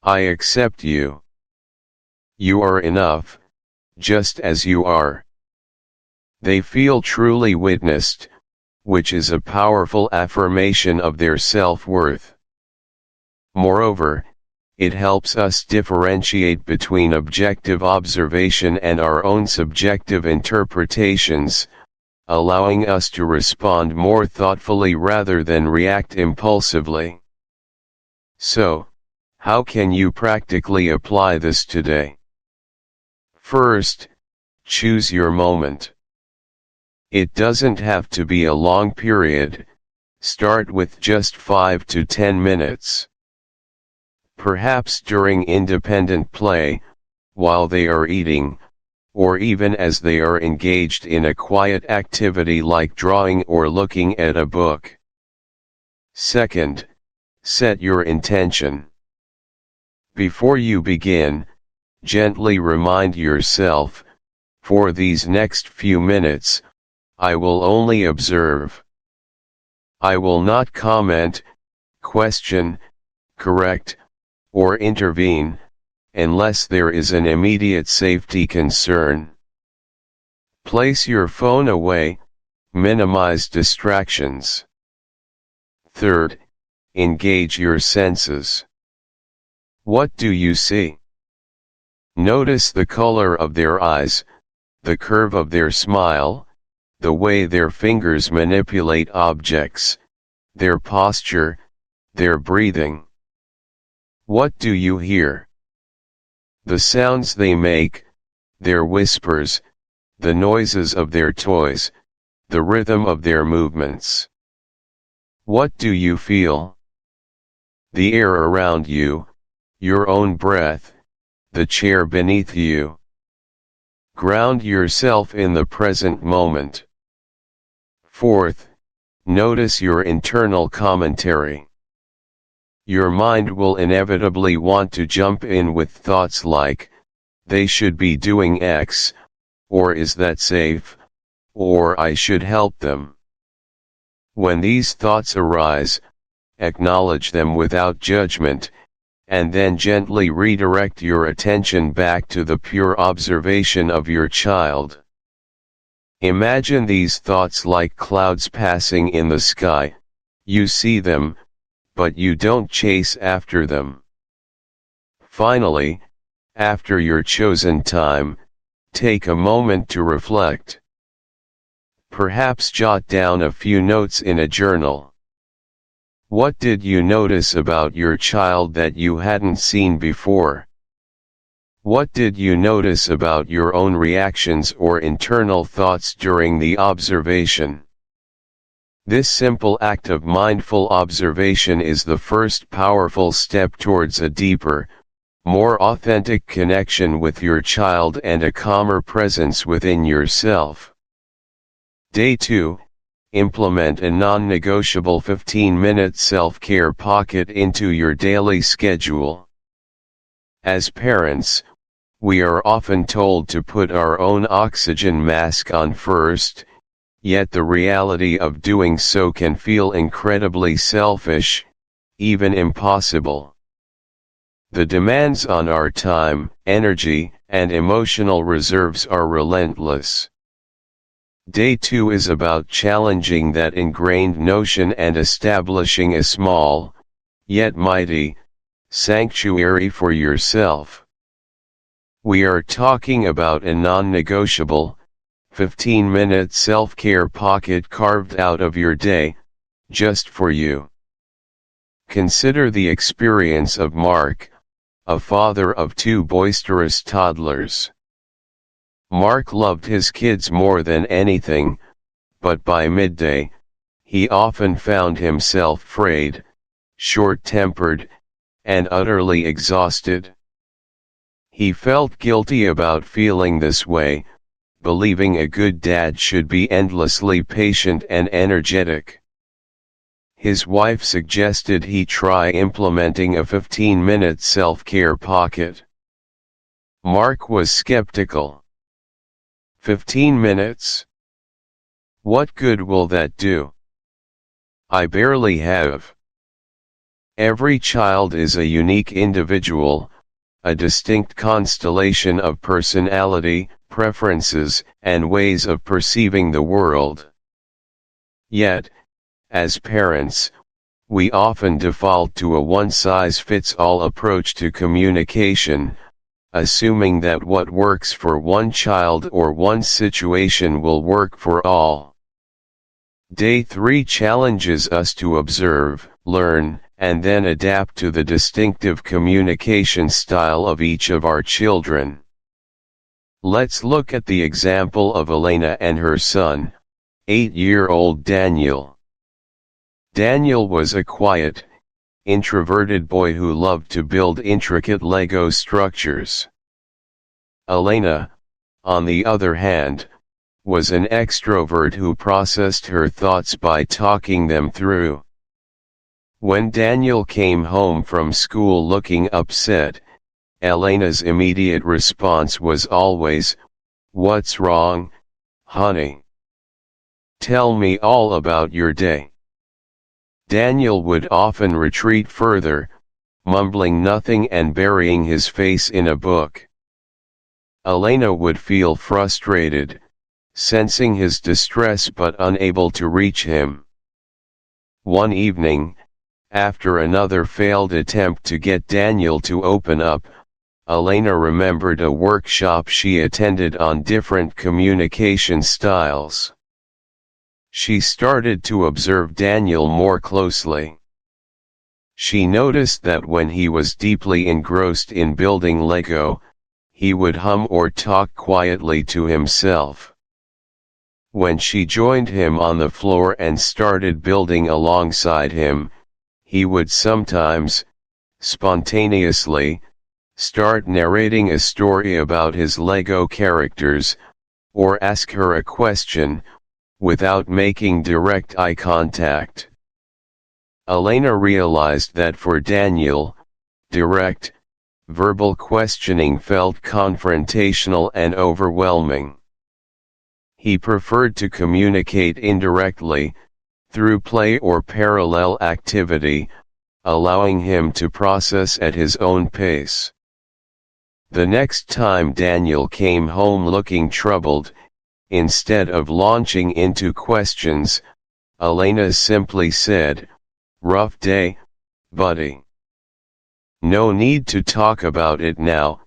I accept you. You are enough, just as you are. They feel truly witnessed, which is a powerful affirmation of their self-worth. Moreover, it helps us differentiate between objective observation and our own subjective interpretations, allowing us to respond more thoughtfully rather than react impulsively. So, how can you practically apply this today? First, choose your moment. It doesn't have to be a long period, start with just 5 to 10 minutes. Perhaps during independent play, while they are eating, or even as they are engaged in a quiet activity like drawing or looking at a book. Second, set your intention. Before you begin, gently remind yourself, for these next few minutes, I will only observe. I will not comment, question, correct, or intervene, unless there is an immediate safety concern. Place your phone away, minimize distractions. Third, engage your senses. What do you see? Notice the color of their eyes, the curve of their smile, the way their fingers manipulate objects, their posture, their breathing. What do you hear? The sounds they make, their whispers, the noises of their toys, the rhythm of their movements. What do you feel? The air around you, your own breath, the chair beneath you. Ground yourself in the present moment. Fourth, notice your internal commentary. Your mind will inevitably want to jump in with thoughts like, they should be doing X, or is that safe, or I should help them. When these thoughts arise, acknowledge them without judgment, and then gently redirect your attention back to the pure observation of your child. Imagine these thoughts like clouds passing in the sky. You see them, but you don't chase after them. Finally, after your chosen time, take a moment to reflect. Perhaps jot down a few notes in a journal. What did you notice about your child that you hadn't seen before? What did you notice about your own reactions or internal thoughts during the observation? This simple act of mindful observation is the first powerful step towards a deeper, more authentic connection with your child and a calmer presence within yourself. Day 2. Implement a non-negotiable 15-minute self-care pocket into your daily schedule. As parents, we are often told to put our own oxygen mask on first, yet the reality of doing so can feel incredibly selfish, even impossible. The demands on our time, energy, and emotional reserves are relentless. Day 2 is about challenging that ingrained notion and establishing a small, yet mighty, sanctuary for yourself. We are talking about a non-negotiable, 15-minute self-care pocket carved out of your day, just for you. Consider the experience of Mark, a father of 2 boisterous toddlers. Mark loved his kids more than anything, but by midday, he often found himself frayed, short-tempered, and utterly exhausted. He felt guilty about feeling this way, believing a good dad should be endlessly patient and energetic. His wife suggested he try implementing a 15-minute self-care pocket. Mark was skeptical. 15 minutes? What good will that do? I barely have. Every child is a unique individual, a distinct constellation of personality, preferences, and ways of perceiving the world. Yet, as parents, we often default to a one-size-fits-all approach to communication, assuming that what works for one child or one situation will work for all. Day 3 challenges us to observe, learn, and then adapt to the distinctive communication style of each of our children. Let's look at the example of Elena and her son, 8-year-old Daniel. Daniel was a quiet, introverted boy who loved to build intricate Lego structures. Elena, on the other hand, was an extrovert who processed her thoughts by talking them through. When Daniel came home from school looking upset, Elena's immediate response was always, "What's wrong, honey? Tell me all about your day." Daniel would often retreat further, mumbling nothing and burying his face in a book. Elena would feel frustrated, sensing his distress but unable to reach him. One evening, after another failed attempt to get Daniel to open up, Elena remembered a workshop she attended on different communication styles. She started to observe Daniel more closely. She noticed that when he was deeply engrossed in building Lego, he would hum or talk quietly to himself. When she joined him on the floor and started building alongside him, he would sometimes, spontaneously, start narrating a story about his Lego characters, or ask her a question, without making direct eye contact. Elena realized that for Daniel, direct, verbal questioning felt confrontational and overwhelming. He preferred to communicate indirectly, through play or parallel activity, allowing him to process at his own pace. The next time Daniel came home looking troubled, instead of launching into questions, Elena simply said, "Rough day, buddy. No need to talk about it now,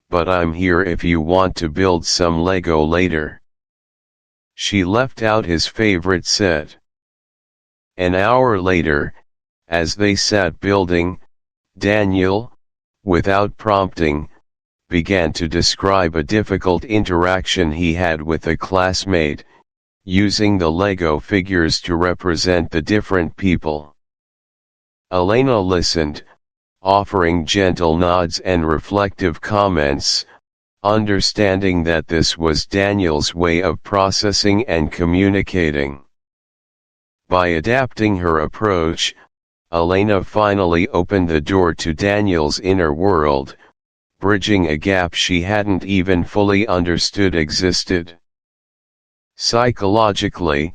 but I'm here if you want to build some Lego later." She left out his favorite set. An hour later, as they sat building, Daniel, without prompting, began to describe a difficult interaction he had with a classmate, using the Lego figures to represent the different people. Elena listened, offering gentle nods and reflective comments, understanding that this was Daniel's way of processing and communicating. By adapting her approach, Elena finally opened the door to Daniel's inner world, bridging a gap she hadn't even fully understood existed. Psychologically,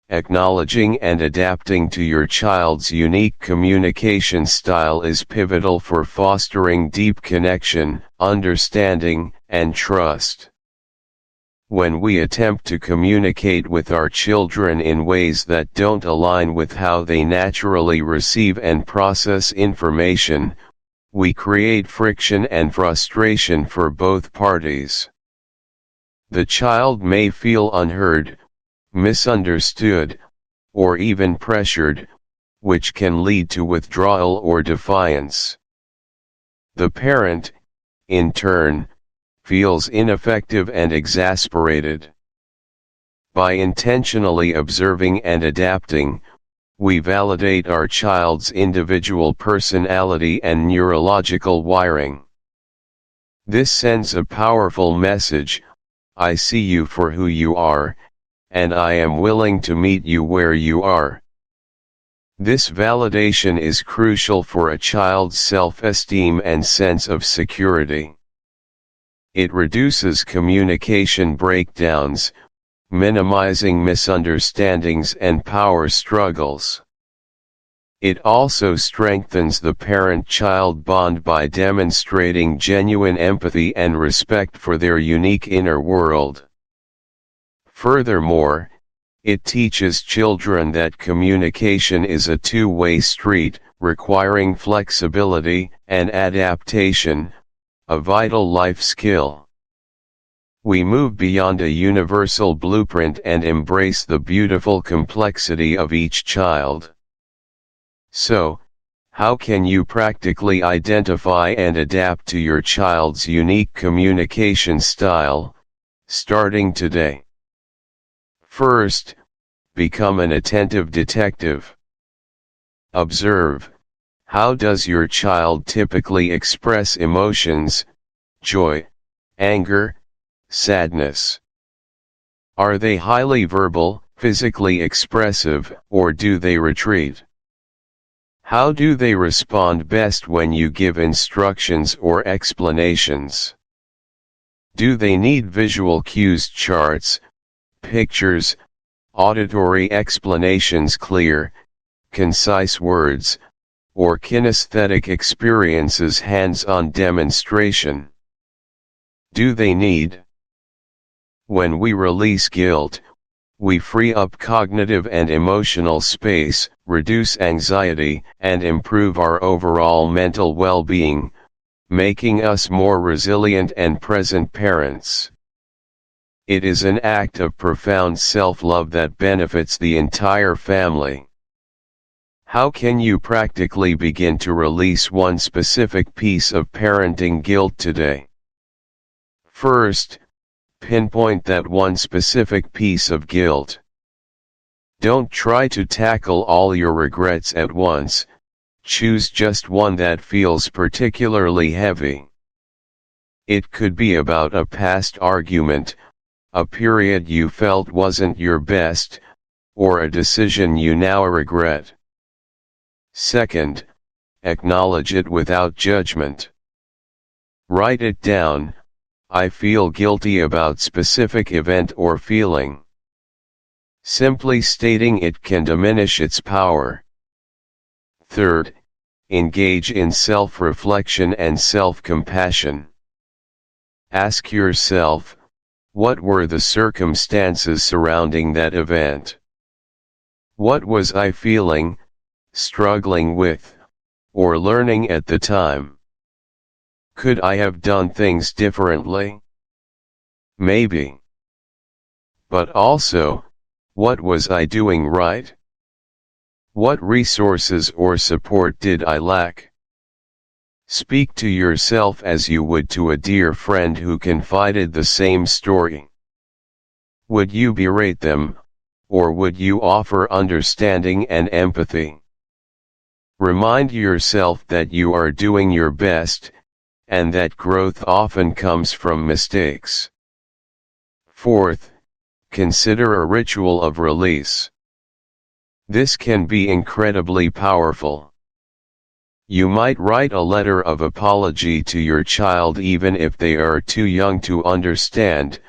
acknowledging and adapting to your child's unique communication style is pivotal for fostering deep connection, understanding, and trust. When we attempt to communicate with our children in ways that don't align with how they naturally receive and process information, we create friction and frustration for both parties. The child may feel unheard, misunderstood, or even pressured, which can lead to withdrawal or defiance. The parent, in turn, feels ineffective and exasperated. By intentionally observing and adapting, we validate our child's individual personality and neurological wiring. This sends a powerful message: I see you for who you are, and I am willing to meet you where you are. This validation is crucial for a child's self-esteem and sense of security. It reduces communication breakdowns, minimizing misunderstandings and power struggles. It also strengthens the parent-child bond by demonstrating genuine empathy and respect for their unique inner world. Furthermore, it teaches children that communication is a two-way street, requiring flexibility and adaptation, a vital life skill. We move beyond a universal blueprint and embrace the beautiful complexity of each child. So, how can you practically identify and adapt to your child's unique communication style, starting today? First, become an attentive detective. Observe, how does your child typically express emotions, joy, anger, sadness? Are they highly verbal, physically expressive, or do they retreat? How do they respond best when you give instructions or explanations? Do they need visual cues, charts, pictures, auditory explanations, clear, concise words, or kinesthetic experiences, hands-on demonstration? Do they need? When we release guilt, we free up cognitive and emotional space, reduce anxiety, and improve our overall mental well-being, making us more resilient and present parents. It is an act of profound self-love that benefits the entire family. How can you practically begin to release one specific piece of parenting guilt today? First, pinpoint that one specific piece of guilt. Don't try to tackle all your regrets at once, choose just one that feels particularly heavy. It could be about a past argument, a period you felt wasn't your best, or a decision you now regret. Second, acknowledge it without judgment. Write it down. I feel guilty about specific event or feeling. Simply stating it can diminish its power. Third, engage in self-reflection and self-compassion. Ask yourself, what were the circumstances surrounding that event? What was I feeling, struggling with, or learning at the time? Could I have done things differently? Maybe. But also, what was I doing right? What resources or support did I lack? Speak to yourself as you would to a dear friend who confided the same story. Would you berate them, or would you offer understanding and empathy? Remind yourself that you are doing your best, and that growth often comes from mistakes. Fourth, consider a ritual of release. This can be incredibly powerful. You might write a letter of apology to your child even if they are too young to understand,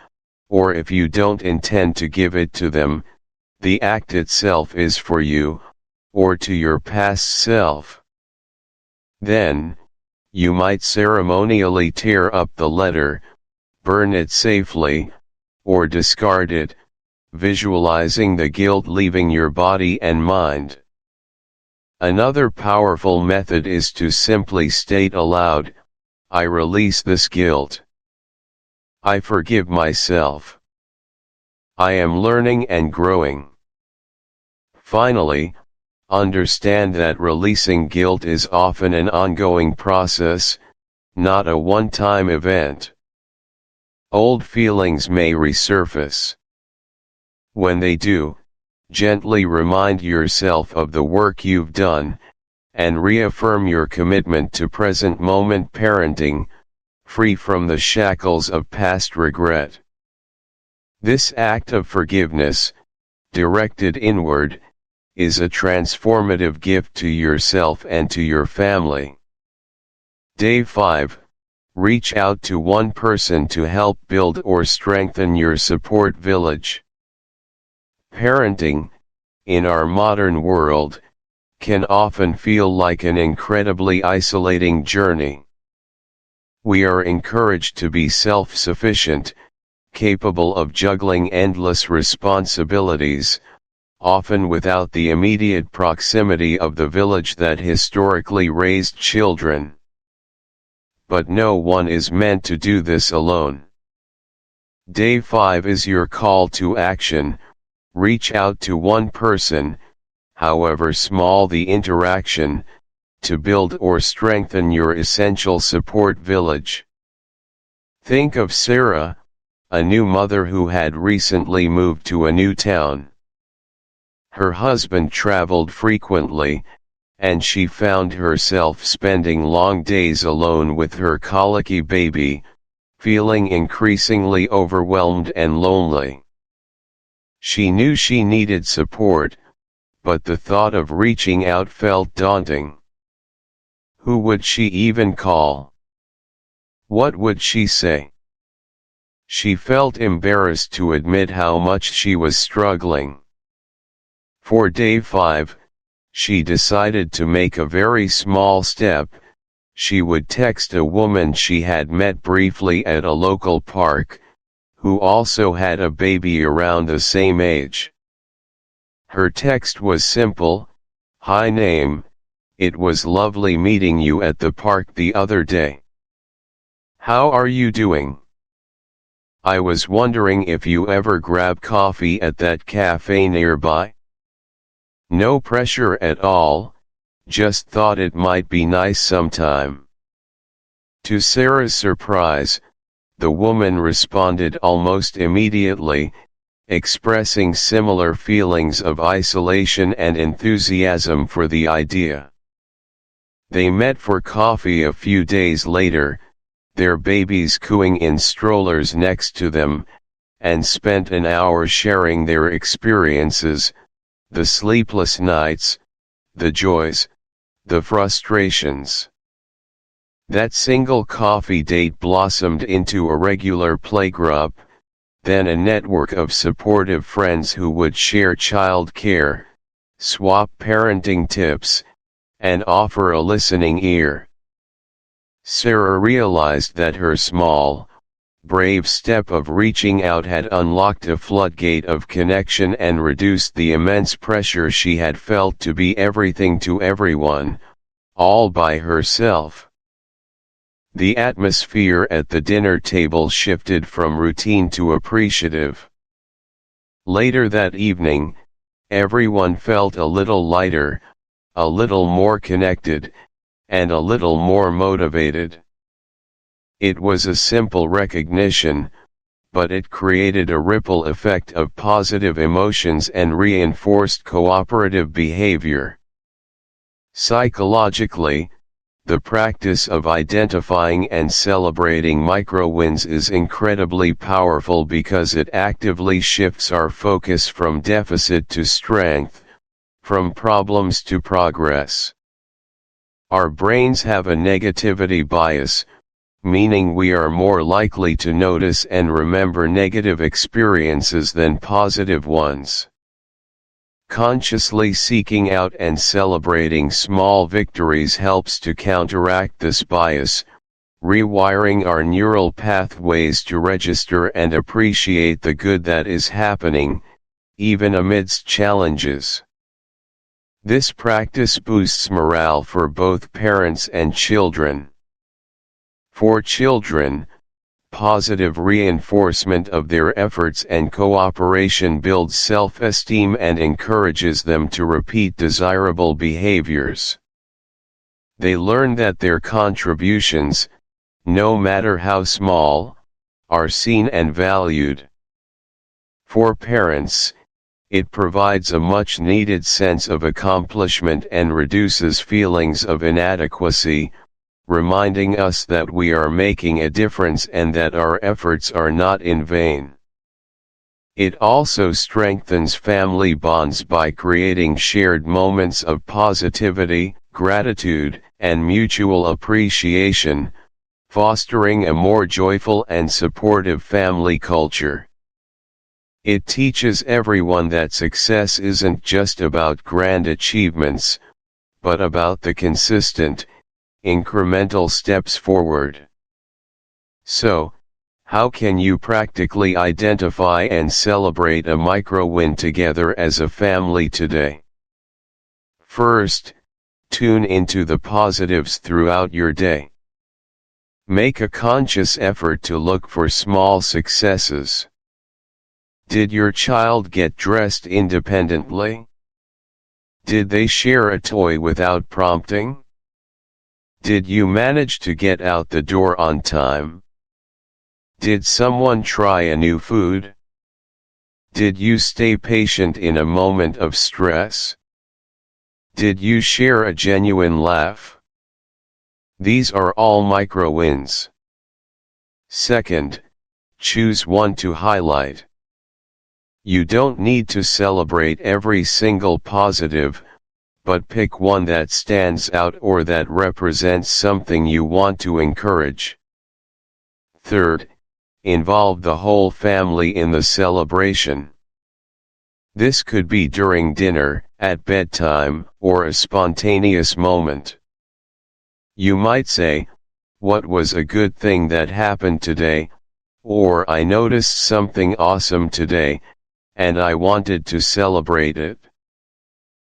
or if you don't intend to give it to them, the act itself is for you, or to your past self. Then, you might ceremonially tear up the letter, burn it safely, or discard it, visualizing the guilt leaving your body and mind. Another powerful method is to simply state aloud, I release this guilt. I forgive myself. I am learning and growing. Finally, understand that releasing guilt is often an ongoing process, not a one-time event. Old feelings may resurface. When they do, gently remind yourself of the work you've done, and reaffirm your commitment to present moment parenting, free from the shackles of past regret. This act of forgiveness, directed inward, is a transformative gift to yourself and to your family. Day 5. Reach out to one person to help build or strengthen your support village. Parenting, in our modern world, can often feel like an incredibly isolating journey. We are encouraged to be self-sufficient, capable of juggling endless responsibilities, often without the immediate proximity of the village that historically raised children. But no one is meant to do this alone. Day 5 is your call to action. Reach out to one person, however small the interaction, to build or strengthen your essential support village. Think of Sarah, a new mother who had recently moved to a new town. Her husband traveled frequently, and she found herself spending long days alone with her colicky baby, feeling increasingly overwhelmed and lonely. She knew she needed support, but the thought of reaching out felt daunting. Who would she even call? What would she say? She felt embarrassed to admit how much she was struggling. For day 5, she decided to make a very small step. She would text a woman she had met briefly at a local park, who also had a baby around the same age. Her text was simple, "Hi name, it was lovely meeting you at the park the other day. How are you doing? I was wondering if you ever grab coffee at that cafe nearby? No pressure at all, just thought it might be nice sometime. To Sarah's surprise, the woman responded almost immediately, expressing similar feelings of isolation and enthusiasm for the idea. They met for coffee a few days later, their babies cooing in strollers next to them, and spent an hour sharing their experiences, the sleepless nights, the joys, the frustrations. That single coffee date blossomed into a regular playgroup, then a network of supportive friends who would share child care, swap parenting tips, and offer a listening ear. Sarah realized that her small, brave step of reaching out had unlocked a floodgate of connection and reduced the immense pressure she had felt to be everything to everyone, all by herself. The atmosphere at the dinner table shifted from routine to appreciative. Later that evening, everyone felt a little lighter, a little more connected, and a little more motivated. It was a simple recognition, but it created a ripple effect of positive emotions and reinforced cooperative behavior. Psychologically, the practice of identifying and celebrating micro-wins is incredibly powerful because it actively shifts our focus from deficit to strength, from problems to progress. Our brains have a negativity bias, meaning we are more likely to notice and remember negative experiences than positive ones. Consciously seeking out and celebrating small victories helps to counteract this bias, rewiring our neural pathways to register and appreciate the good that is happening, even amidst challenges. This practice boosts morale for both parents and children. For children, positive reinforcement of their efforts and cooperation builds self-esteem and encourages them to repeat desirable behaviors. They learn that their contributions, no matter how small, are seen and valued. For parents, it provides a much-needed sense of accomplishment and reduces feelings of inadequacy, reminding us that we are making a difference and that our efforts are not in vain. It also strengthens family bonds by creating shared moments of positivity, gratitude, and mutual appreciation, fostering a more joyful and supportive family culture. It teaches everyone that success isn't just about grand achievements, but about the consistent, incremental steps forward. So, how can you practically identify and celebrate a micro-win together as a family today? First, tune into the positives throughout your day. Make a conscious effort to look for small successes. Did your child get dressed independently? Did they share a toy without prompting? Did you manage to get out the door on time? Did someone try a new food? Did you stay patient in a moment of stress? Did you share a genuine laugh? These are all micro-wins. Second, choose one to highlight. You don't need to celebrate every single positive, but pick one that stands out or that represents something you want to encourage. Third, involve the whole family in the celebration. This could be during dinner, at bedtime, or a spontaneous moment. You might say, "What was a good thing that happened today?" or "I noticed something awesome today, and I wanted to celebrate it."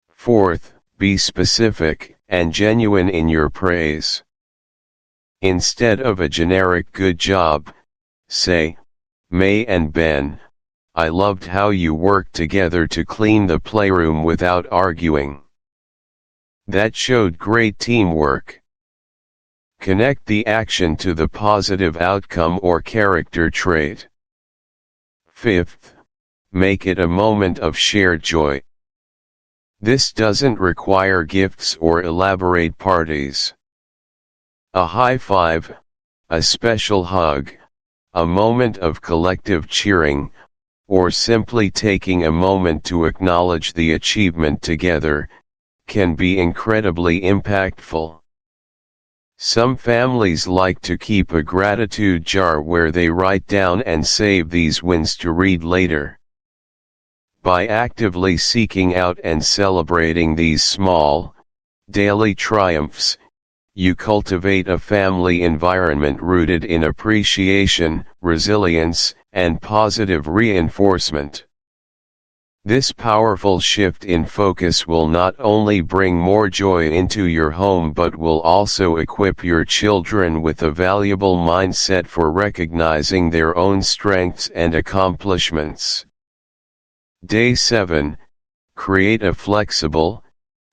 Fourth, be specific and genuine in your praise. Instead of a generic good job, say, May and Ben, I loved how you worked together to clean the playroom without arguing. That showed great teamwork. Connect the action to the positive outcome or character trait. Fifth, make it a moment of shared joy. This doesn't require gifts or elaborate parties. A high five, a special hug, a moment of collective cheering, or simply taking a moment to acknowledge the achievement together, can be incredibly impactful. Some families like to keep a gratitude jar where they write down and save these wins to read later. By actively seeking out and celebrating these small, daily triumphs, you cultivate a family environment rooted in appreciation, resilience, and positive reinforcement. This powerful shift in focus will not only bring more joy into your home but will also equip your children with a valuable mindset for recognizing their own strengths and accomplishments. Day 7. Create a flexible,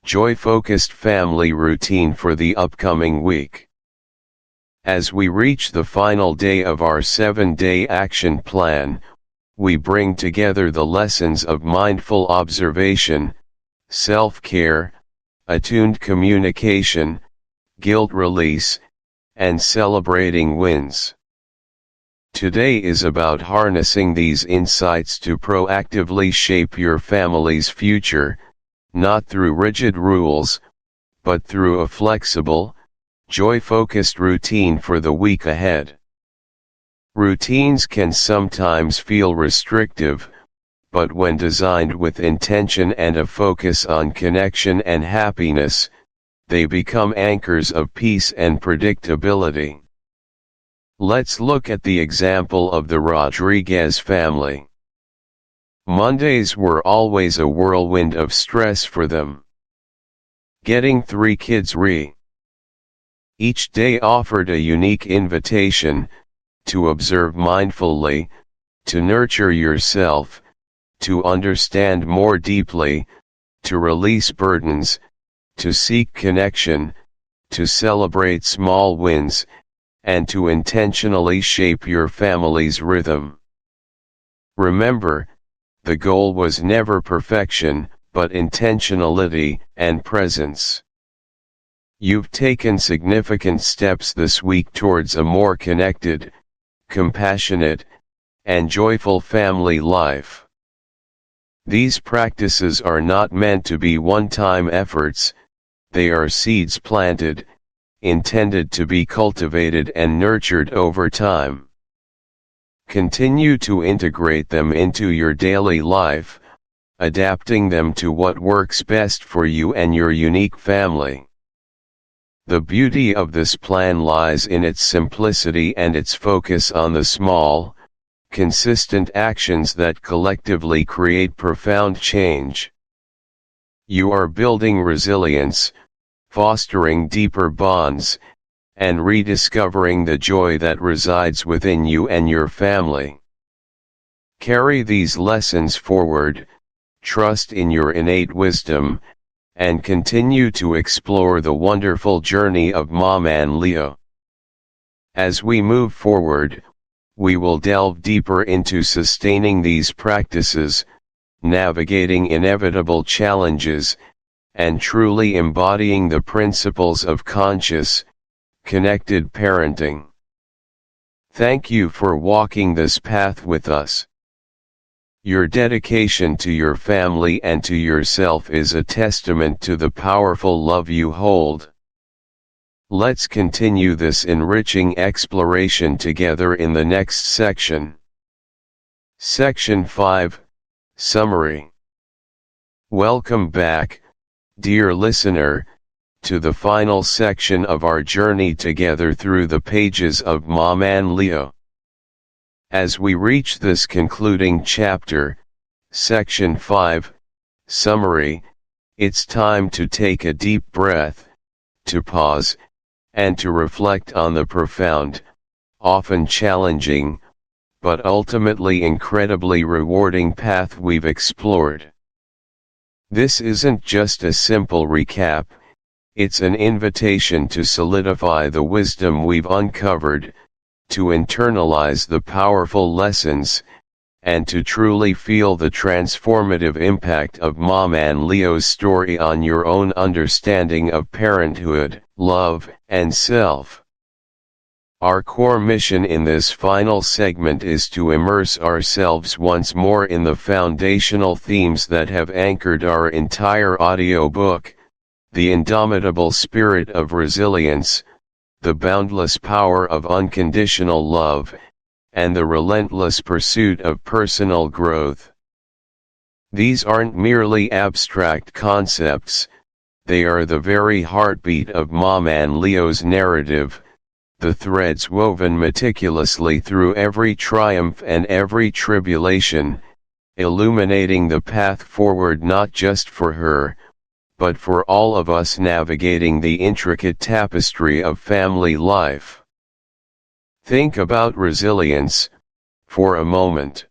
joy-focused family routine for the upcoming week. As we reach the final day of our 7-day action plan, we bring together the lessons of mindful observation, self-care, attuned communication, guilt release, and celebrating wins. Today is about harnessing these insights to proactively shape your family's future, not through rigid rules, but through a flexible, joy-focused routine for the week ahead. Routines can sometimes feel restrictive, but when designed with intention and a focus on connection and happiness, they become anchors of peace and predictability. Let's look at the example of the Rodriguez family. Mondays were always a whirlwind of stress for them. Getting 3 kids ready. Each day offered a unique invitation, to observe mindfully, to nurture yourself, to understand more deeply, to release burdens, to seek connection, to celebrate small wins, and to intentionally shape your family's rhythm. Remember, the goal was never perfection, but intentionality and presence. You've taken significant steps this week towards a more connected, compassionate, and joyful family life. These practices are not meant to be one-time efforts, they are seeds planted, intended to be cultivated and nurtured over time. Continue to integrate them into your daily life, adapting them to what works best for you and your unique family. The beauty of this plan lies in its simplicity and its focus on the small, consistent actions that collectively create profound change. You are building resilience, fostering deeper bonds, and rediscovering the joy that resides within you and your family. Carry these lessons forward, trust in your innate wisdom, and continue to explore the wonderful journey of Maman Leo. As we move forward, we will delve deeper into sustaining these practices, navigating inevitable challenges, and truly embodying the principles of conscious, connected parenting. Thank you for walking this path with us. Your dedication to your family and to yourself is a testament to the powerful love you hold. Let's continue this enriching exploration together in the next section. Section 5, Summary. Welcome back, dear listener, to the final section of our journey together through the pages of Maman Leo. As we reach this concluding chapter, Section 5, Summary, it's time to take a deep breath, to pause, and to reflect on the profound, often challenging, but ultimately incredibly rewarding path we've explored. This isn't just a simple recap, it's an invitation to solidify the wisdom we've uncovered, to internalize the powerful lessons, and to truly feel the transformative impact of Maman Leo's story on your own understanding of parenthood, love, and self. Our core mission in this final segment is to immerse ourselves once more in the foundational themes that have anchored our entire audiobook: the indomitable spirit of resilience, the boundless power of unconditional love, and the relentless pursuit of personal growth. These aren't merely abstract concepts, they are the very heartbeat of Maman Leo's narrative, the threads woven meticulously through every triumph and every tribulation, illuminating the path forward not just for her, but for all of us navigating the intricate tapestry of family life. Think about resilience, for a moment.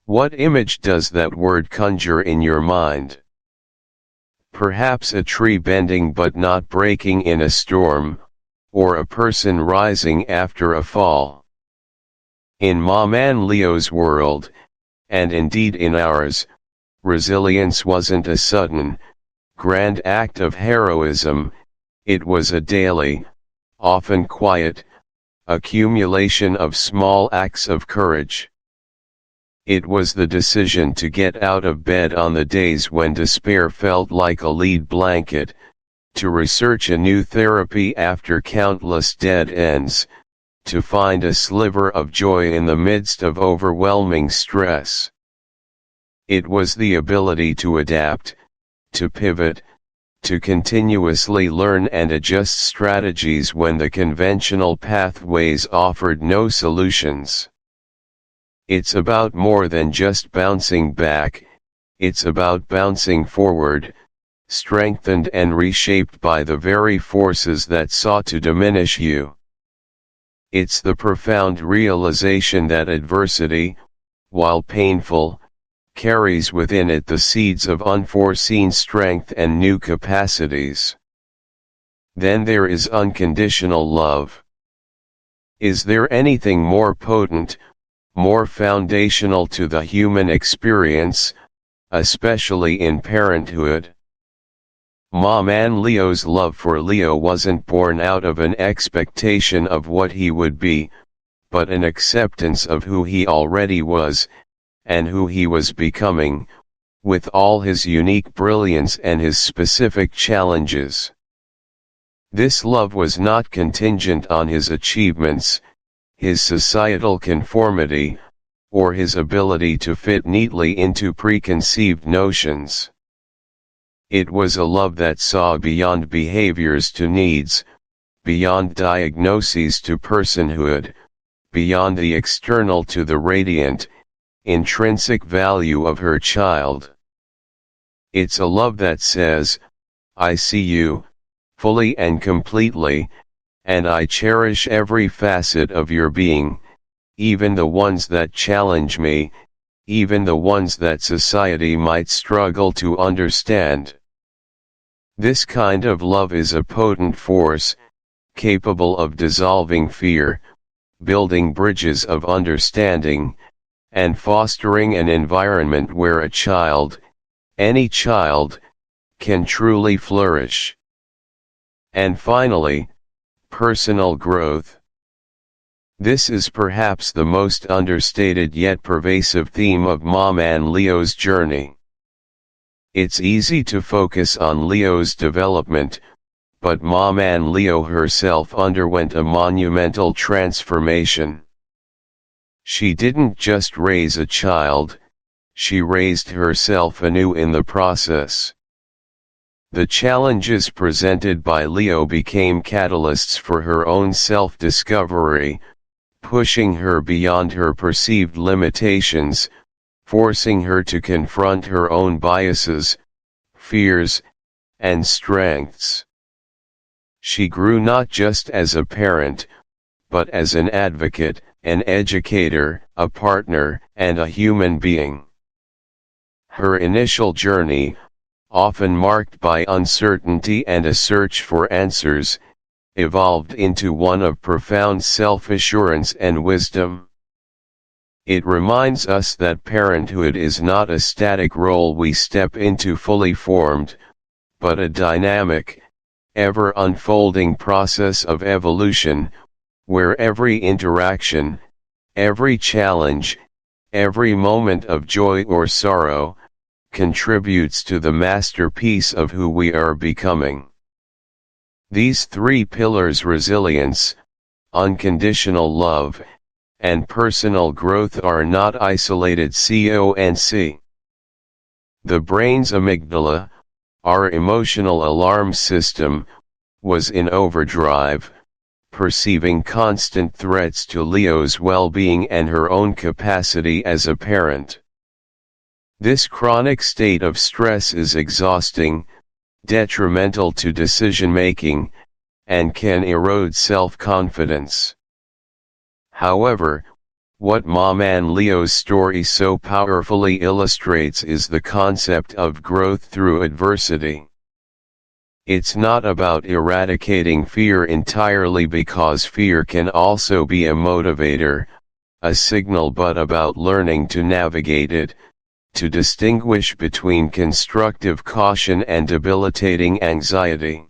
What image does that word conjure in your mind? Perhaps a tree bending but not breaking in a storm, or a person rising after a fall. In Maman Leo's world, and indeed in ours, resilience wasn't a sudden, grand act of heroism, it was a daily, often quiet, accumulation of small acts of courage. It was the decision to get out of bed on the days when despair felt like a lead blanket, to research a new therapy after countless dead ends, to find a sliver of joy in the midst of overwhelming stress. It was the ability to adapt, to pivot, to continuously learn and adjust strategies when the conventional pathways offered no solutions. It's about more than just bouncing back, it's about bouncing forward, strengthened and reshaped by the very forces that sought to diminish you. It's the profound realization that adversity, while painful, carries within it the seeds of unforeseen strength and new capacities. Then there is unconditional love. Is there anything more potent, more foundational to the human experience, especially in parenthood? Maman Leo's love for Leo wasn't born out of an expectation of what he would be, but an acceptance of who he already was, and who he was becoming, with all his unique brilliance and his specific challenges. This love was not contingent on his achievements, his societal conformity, or his ability to fit neatly into preconceived notions. It was a love that saw beyond behaviors to needs, beyond diagnoses to personhood, beyond the external to the radiant, intrinsic value of her child. It's a love that says, I see you, fully and completely, and I cherish every facet of your being, even the ones that challenge me, even the ones that society might struggle to understand. This kind of love is a potent force, capable of dissolving fear, building bridges of understanding, and fostering an environment where a child, any child, can truly flourish. And finally, personal growth. This is perhaps the most understated yet pervasive theme of Maman Leo's journey. It's easy to focus on Leo's development, but Maman Leo herself underwent a monumental transformation. She didn't just raise a child, she raised herself anew in the process. The challenges presented by Leo became catalysts for her own self-discovery, pushing her beyond her perceived limitations, forcing her to confront her own biases, fears, and strengths. She grew not just as a parent, but as an advocate, an educator, a partner, and a human being. Her initial journey, often marked by uncertainty and a search for answers, evolved into one of profound self-assurance and wisdom. It reminds us that parenthood is not a static role we step into fully formed, but a dynamic, ever-unfolding process of evolution, where every interaction, every challenge, every moment of joy or sorrow, contributes to the masterpiece of who we are becoming. These three pillars: resilience, unconditional love, and personal growth, are not isolated concepts. The brain's amygdala, our emotional alarm system, was in overdrive, perceiving constant threats to Leo's well-being and her own capacity as a parent. This chronic state of stress is exhausting, detrimental to decision-making, and can erode self-confidence. However, what Maman Leo's story so powerfully illustrates is the concept of growth through adversity. It's not about eradicating fear entirely, because fear can also be a motivator, a signal, but about learning to navigate it, to distinguish between constructive caution and debilitating anxiety.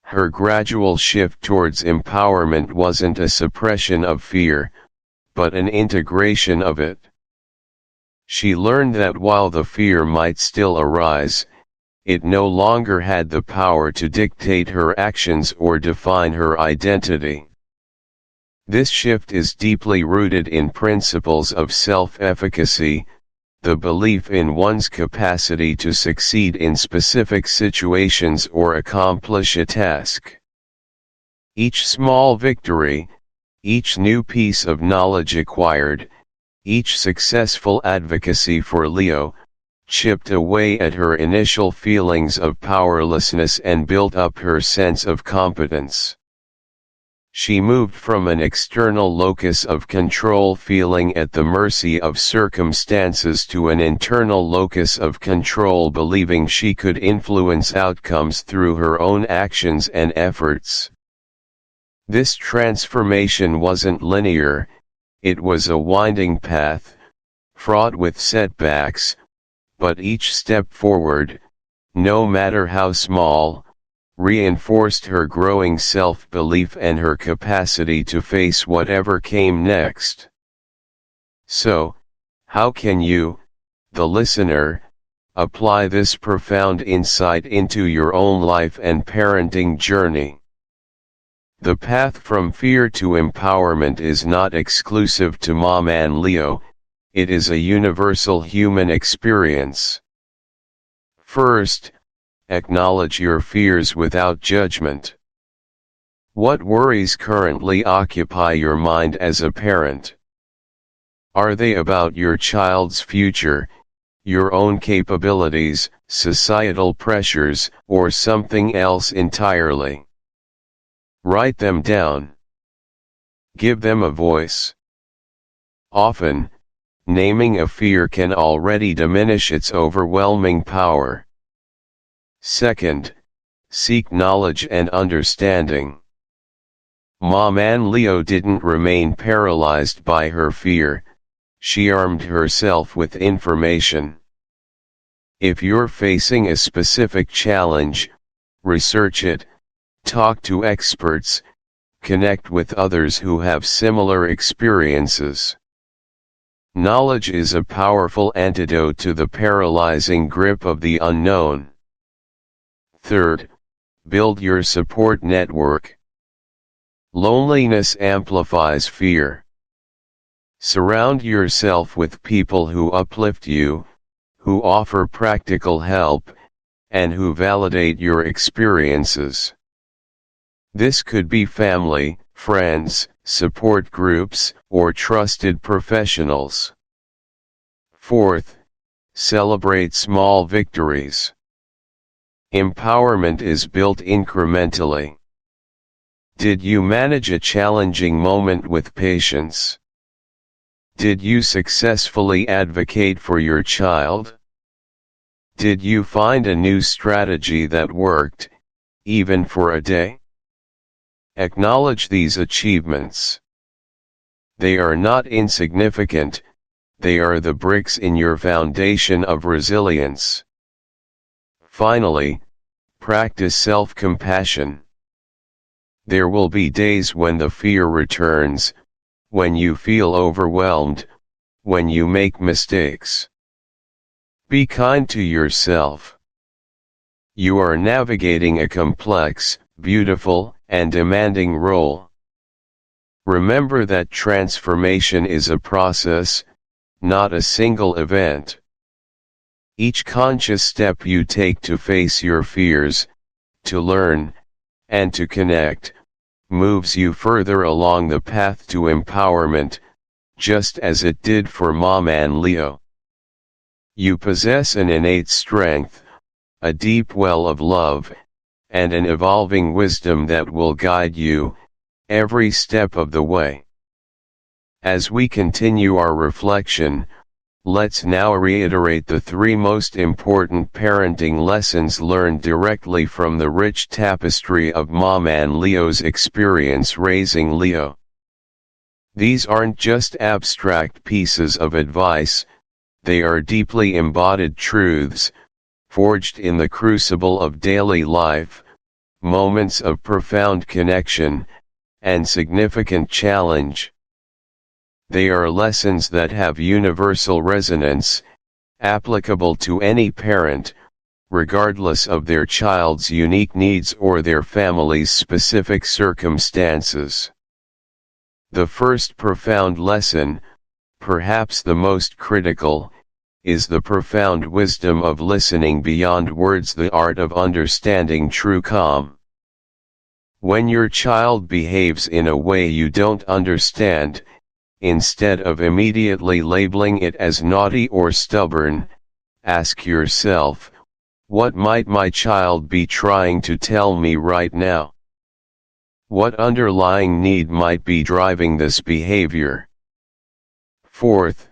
Her gradual shift towards empowerment wasn't a suppression of fear, but an integration of it. She learned that while the fear might still arise, it no longer had the power to dictate her actions or define her identity. This shift is deeply rooted in principles of self-efficacy, the belief in one's capacity to succeed in specific situations or accomplish a task. Each small victory, each new piece of knowledge acquired, each successful advocacy for Leo, chipped away at her initial feelings of powerlessness and built up her sense of competence. She moved from an external locus of control, feeling at the mercy of circumstances, to an internal locus of control, believing she could influence outcomes through her own actions and efforts. This transformation wasn't linear, it was a winding path, fraught with setbacks, but each step forward, no matter how small, reinforced her growing self-belief and her capacity to face whatever came next. So, how can you, the listener, apply this profound insight into your own life and parenting journey? The path from fear to empowerment is not exclusive to Maman Leo, it is a universal human experience. First, acknowledge your fears without judgment. What worries currently occupy your mind as a parent? Are they about your child's future, your own capabilities, societal pressures, or something else entirely? Write them down. Give them a voice. Often, naming a fear can already diminish its overwhelming power. Second, seek knowledge and understanding. Maman Leo didn't remain paralyzed by her fear, she armed herself with information. If you're facing a specific challenge, research it, talk to experts, connect with others who have similar experiences. Knowledge is a powerful antidote to the paralyzing grip of the unknown. Third, build your support network. Loneliness amplifies fear. Surround yourself with people who uplift you, who offer practical help, and who validate your experiences. This could be family, friends, support groups, or trusted professionals. Fourth, celebrate small victories. Empowerment is built incrementally. Did you manage a challenging moment with patience? Did you successfully advocate for your child? Did you find a new strategy that worked, even for a day? Acknowledge these achievements. They are not insignificant, they are the bricks in your foundation of resilience. Finally, practice self-compassion. There will be days when the fear returns, when you feel overwhelmed, when you make mistakes. Be kind to yourself. You are navigating a complex, beautiful, and demanding role. Remember that transformation is a process, not a single event. Each conscious step you take to face your fears, to learn, and to connect, moves you further along the path to empowerment, just as it did for Maman Leo. You possess an innate strength, a deep well of love, and an evolving wisdom that will guide you, every step of the way. As we continue our reflection, let's now reiterate the three most important parenting lessons learned directly from the rich tapestry of Maman Leo's experience raising Leo. These aren't just abstract pieces of advice, they are deeply embodied truths, forged in the crucible of daily life, moments of profound connection, and significant challenge. They are lessons that have universal resonance, applicable to any parent, regardless of their child's unique needs or their family's specific circumstances. The first profound lesson, perhaps the most critical, is the profound wisdom of listening beyond words, the art of understanding true calm. When your child behaves in a way you don't understand, instead of immediately labeling it as naughty or stubborn, ask yourself, what might my child be trying to tell me right now? What underlying need might be driving this behavior? Fourth,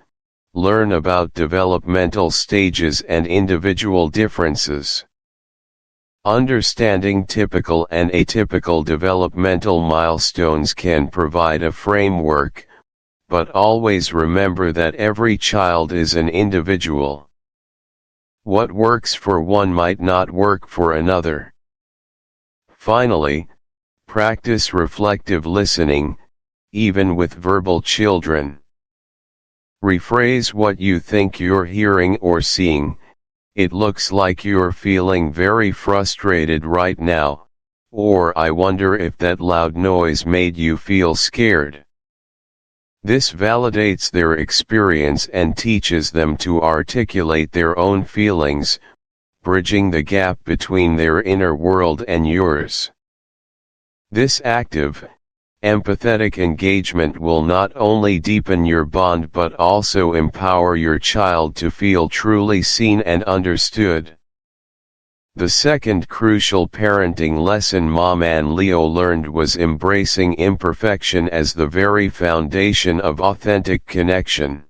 learn about developmental stages and individual differences. Understanding typical and atypical developmental milestones can provide a framework, but always remember that every child is an individual. What works for one might not work for another. Finally, practice reflective listening, even with verbal children. Rephrase what you think you're hearing or seeing. It looks like you're feeling very frustrated right now, or I wonder if that loud noise made you feel scared. This validates their experience and teaches them to articulate their own feelings, bridging the gap between their inner world and yours. This active, empathetic engagement will not only deepen your bond but also empower your child to feel truly seen and understood. The second crucial parenting lesson Maman Leo learned was embracing imperfection as the very foundation of authentic connection.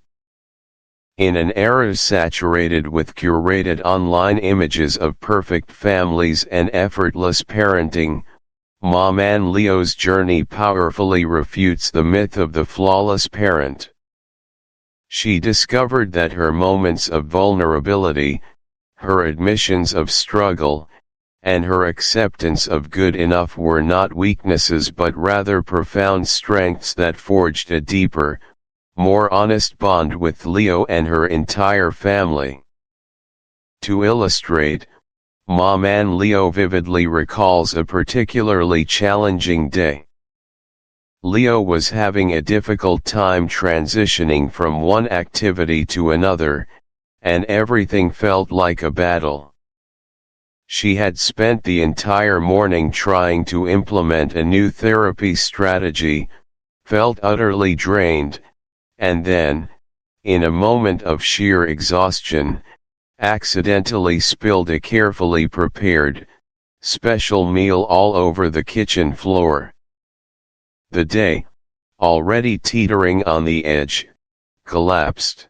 In an era saturated with curated online images of perfect families and effortless parenting, Maman Leo's journey powerfully refutes the myth of the flawless parent. She discovered that her moments of vulnerability, her admissions of struggle, and her acceptance of good enough were not weaknesses but rather profound strengths that forged a deeper, more honest bond with Leo and her entire family. To illustrate, Maman Leo vividly recalls a particularly challenging day. Leo was having a difficult time transitioning from one activity to another, and everything felt like a battle. She had spent the entire morning trying to implement a new therapy strategy, felt utterly drained, and then, in a moment of sheer exhaustion, accidentally spilled a carefully prepared, special meal all over the kitchen floor. The day, already teetering on the edge, collapsed.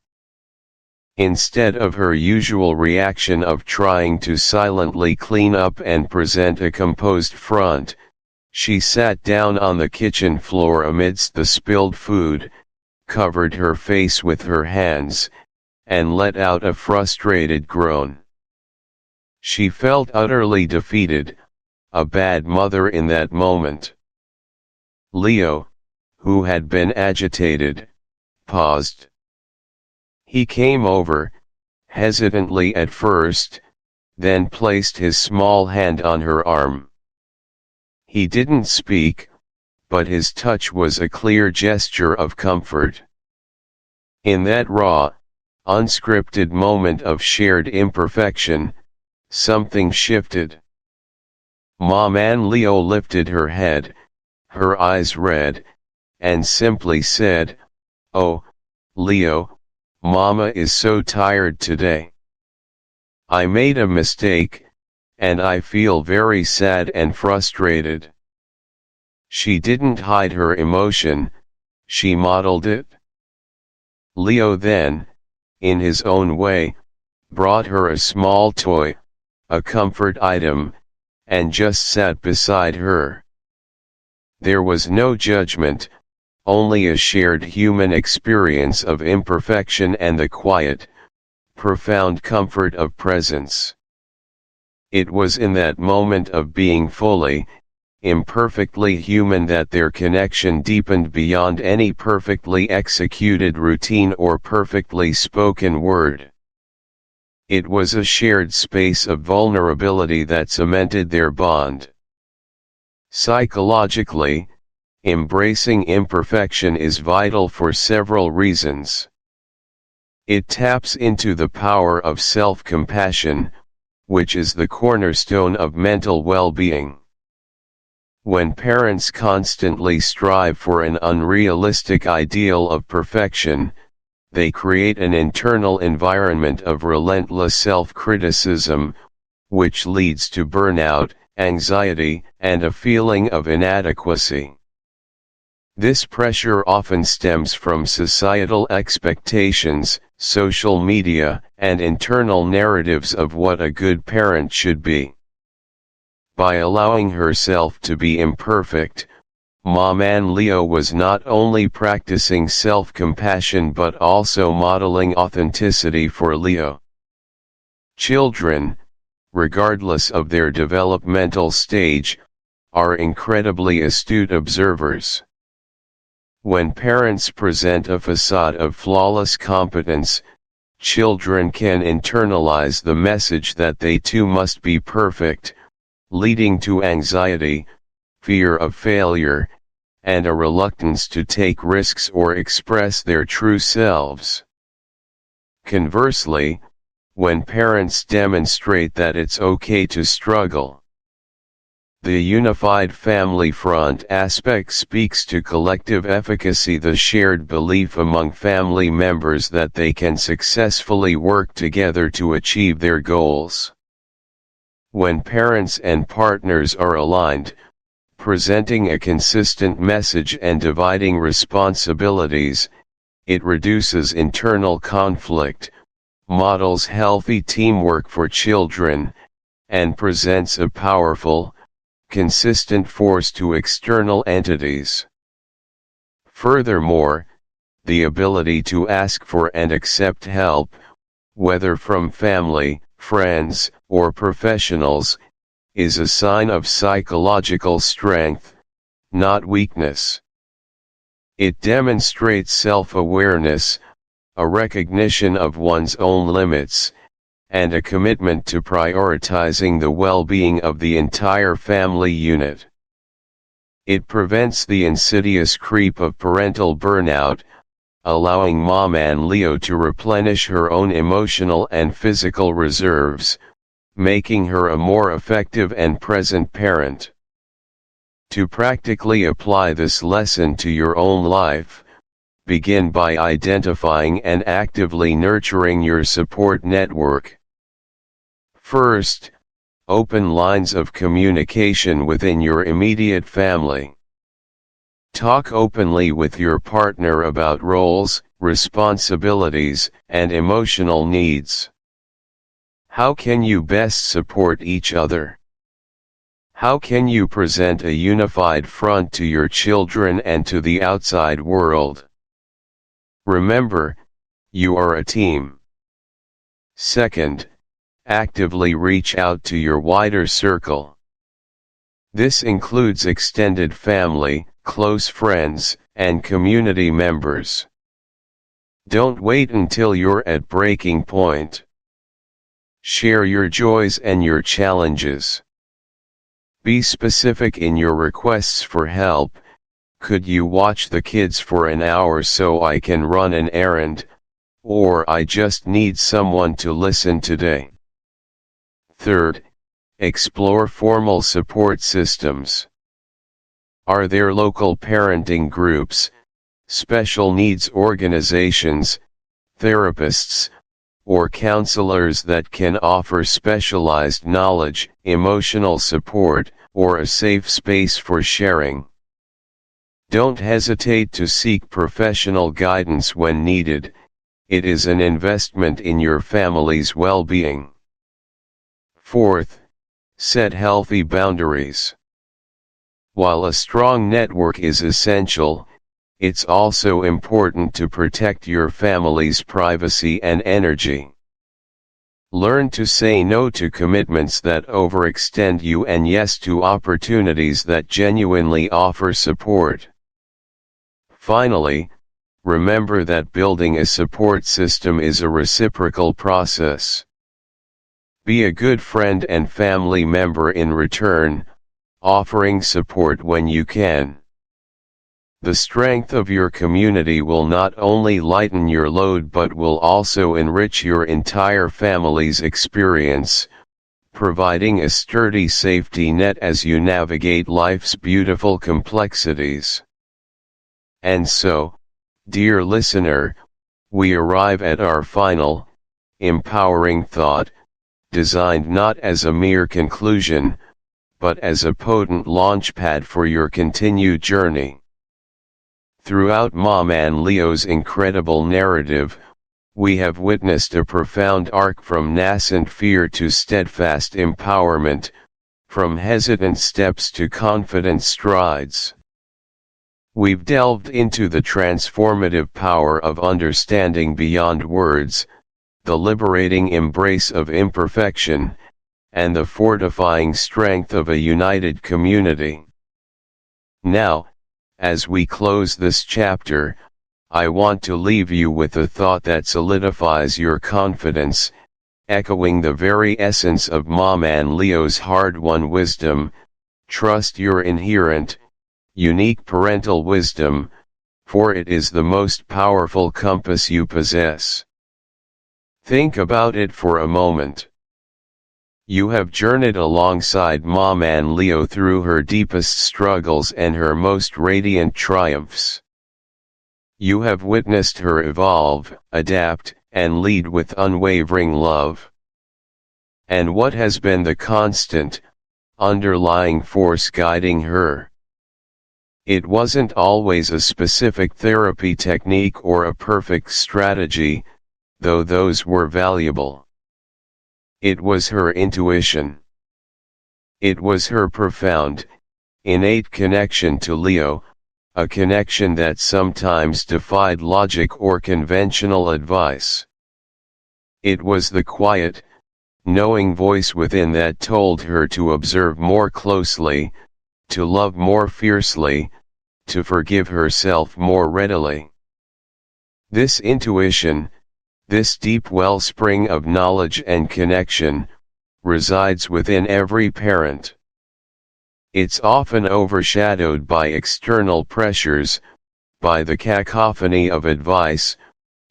Instead of her usual reaction of trying to silently clean up and present a composed front, she sat down on the kitchen floor amidst the spilled food, covered her face with her hands, and let out a frustrated groan. She felt utterly defeated, a bad mother in that moment. Leo, who had been agitated, paused. He came over, hesitantly at first, then placed his small hand on her arm. He didn't speak, but his touch was a clear gesture of comfort. In that raw, unscripted moment of shared imperfection, something shifted. Maman Leo lifted her head, her eyes red, and simply said, "Oh, Leo, Mama is so tired today. I made a mistake, and I feel very sad and frustrated." She didn't hide her emotion, she modeled it. Leo then, in his own way, brought her a small toy, a comfort item, and just sat beside her. There was no judgment, only a shared human experience of imperfection and the quiet, profound comfort of presence. It was in that moment of being fully, imperfectly human that their connection deepened beyond any perfectly executed routine or perfectly spoken word. It was a shared space of vulnerability that cemented their bond. Psychologically, embracing imperfection is vital for several reasons. It taps into the power of self-compassion, which is the cornerstone of mental well-being. When parents constantly strive for an unrealistic ideal of perfection, they create an internal environment of relentless self-criticism, which leads to burnout, anxiety, and a feeling of inadequacy. This pressure often stems from societal expectations, social media, and internal narratives of what a good parent should be. By allowing herself to be imperfect, Maman Leo was not only practicing self-compassion but also modeling authenticity for Leo. Children, regardless of their developmental stage, are incredibly astute observers. When parents present a facade of flawless competence, children can internalize the message that they too must be perfect, leading to anxiety, fear of failure, and a reluctance to take risks or express their true selves. Conversely, when parents demonstrate that it's okay to struggle, the unified family front aspect speaks to collective efficacy, the shared belief among family members that they can successfully work together to achieve their goals. When parents and partners are aligned, presenting a consistent message and dividing responsibilities, it reduces internal conflict, models healthy teamwork for children, and presents a powerful, consistent force to external entities. Furthermore, the ability to ask for and accept help, whether from family, friends, or professionals, is a sign of psychological strength, not weakness. It demonstrates self-awareness, a recognition of one's own limits, and a commitment to prioritizing the well-being of the entire family unit. It prevents the insidious creep of parental burnout, allowing Maman Leo to replenish her own emotional and physical reserves, making her a more effective and present parent. To practically apply this lesson to your own life, begin by identifying and actively nurturing your support network. First, open lines of communication within your immediate family. Talk openly with your partner about roles, responsibilities, and emotional needs. How can you best support each other? How can you present a unified front to your children and to the outside world? Remember, you are a team. Second, actively reach out to your wider circle. This includes extended family, close friends, and community members. Don't wait until you're at breaking point. Share your joys and your challenges. Be specific in your requests for help. Could you watch the kids for an hour so I can run an errand? Or I just need someone to listen today. Third, explore formal support systems. Are there local parenting groups, special needs organizations, therapists, or counselors that can offer specialized knowledge, emotional support, or a safe space for sharing? Don't hesitate to seek professional guidance when needed. It is an investment in your family's well-being. Fourth, set healthy boundaries. While a strong network is essential, it's also important to protect your family's privacy and energy. Learn to say no to commitments that overextend you and yes to opportunities that genuinely offer support. Finally, remember that building a support system is a reciprocal process. Be a good friend and family member in return, offering support when you can. The strength of your community will not only lighten your load but will also enrich your entire family's experience, providing a sturdy safety net as you navigate life's beautiful complexities. And so, dear listener, we arrive at our final, empowering thought, designed not as a mere conclusion, but as a potent launchpad for your continued journey. Throughout Maman Leo's incredible narrative, we have witnessed a profound arc from nascent fear to steadfast empowerment, from hesitant steps to confident strides. We've delved into the transformative power of understanding beyond words, the liberating embrace of imperfection, and the fortifying strength of a united community. Now, as we close this chapter, I want to leave you with a thought that solidifies your confidence, echoing the very essence of Maman Leo's hard-won wisdom: trust your inherent, unique parental wisdom, for it is the most powerful compass you possess. Think about it for a moment. You have journeyed alongside Maman Leo through her deepest struggles and her most radiant triumphs. You have witnessed her evolve, adapt, and lead with unwavering love. And what has been the constant, underlying force guiding her? It wasn't always a specific therapy technique or a perfect strategy, though those were valuable. It was her intuition. It was her profound, innate connection to Leo, a connection that sometimes defied logic or conventional advice. It was the quiet, knowing voice within that told her to observe more closely, to love more fiercely, to forgive herself more readily. This intuition, this deep wellspring of knowledge and connection, resides within every parent. It's often overshadowed by external pressures, by the cacophony of advice,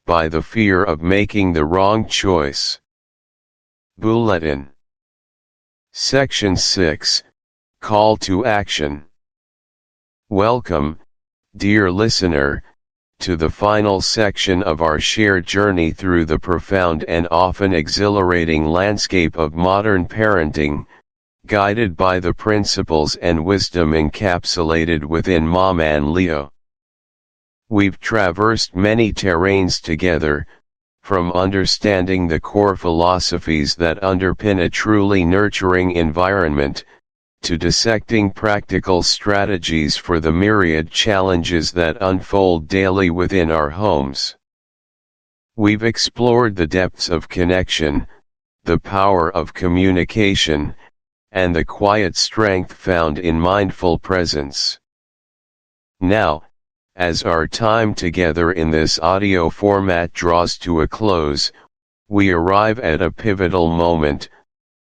by the fear of making the wrong choice. Bulletin. Section 6, Call to Action. Welcome, dear listener, to the final section of our shared journey through the profound and often exhilarating landscape of modern parenting, guided by the principles and wisdom encapsulated within Maman Leo. We've traversed many terrains together, from understanding the core philosophies that underpin a truly nurturing environment, to dissecting practical strategies for the myriad challenges that unfold daily within our homes. We've explored the depths of connection, the power of communication, and the quiet strength found in mindful presence. Now, as our time together in this audio format draws to a close, we arrive at a pivotal moment,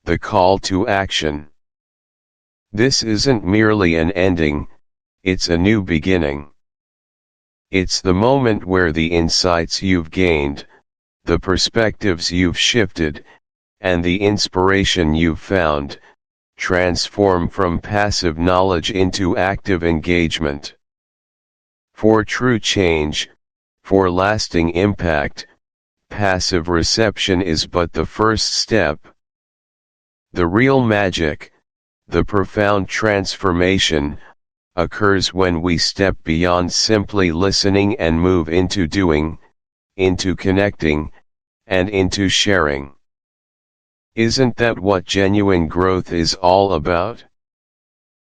the call to action. This isn't merely an ending, it's a new beginning. It's the moment where the insights you've gained, the perspectives you've shifted, and the inspiration you've found, transform from passive knowledge into active engagement. For true change, for lasting impact, passive reception is but the first step. The real magic, the profound transformation, occurs when we step beyond simply listening and move into doing, into connecting, and into sharing. Isn't that what genuine growth is all about?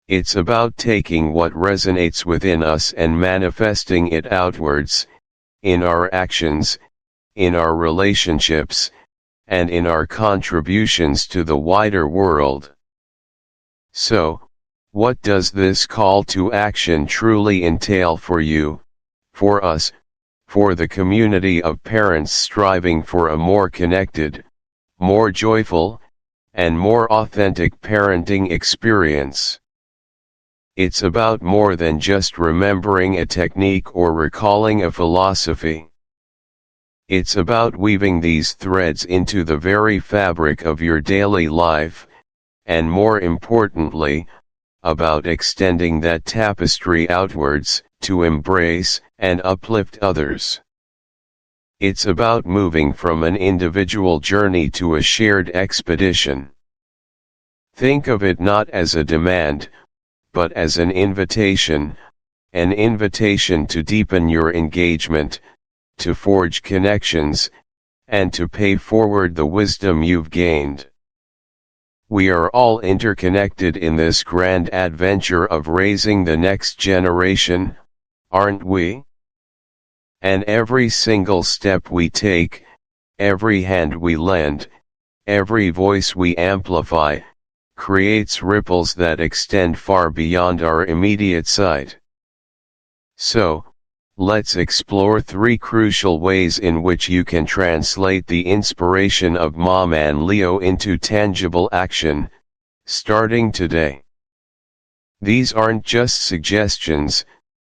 It's about taking what resonates within us and manifesting it outwards, in our actions, in our relationships, and in our contributions to the wider world. So, what does this call to action truly entail for you, for us, for the community of parents striving for a more connected, more joyful, and more authentic parenting experience? It's about more than just remembering a technique or recalling a philosophy. It's about weaving these threads into the very fabric of your daily life, and more importantly, about extending that tapestry outwards, to embrace and uplift others. It's about moving from an individual journey to a shared expedition. Think of it not as a demand, but as an invitation to deepen your engagement, to forge connections, and to pay forward the wisdom you've gained. We are all interconnected in this grand adventure of raising the next generation, aren't we? And every single step we take, every hand we lend, every voice we amplify, creates ripples that extend far beyond our immediate sight. So, let's explore 3 crucial ways in which you can translate the inspiration of Maman Leo into tangible action, starting today. These aren't just suggestions,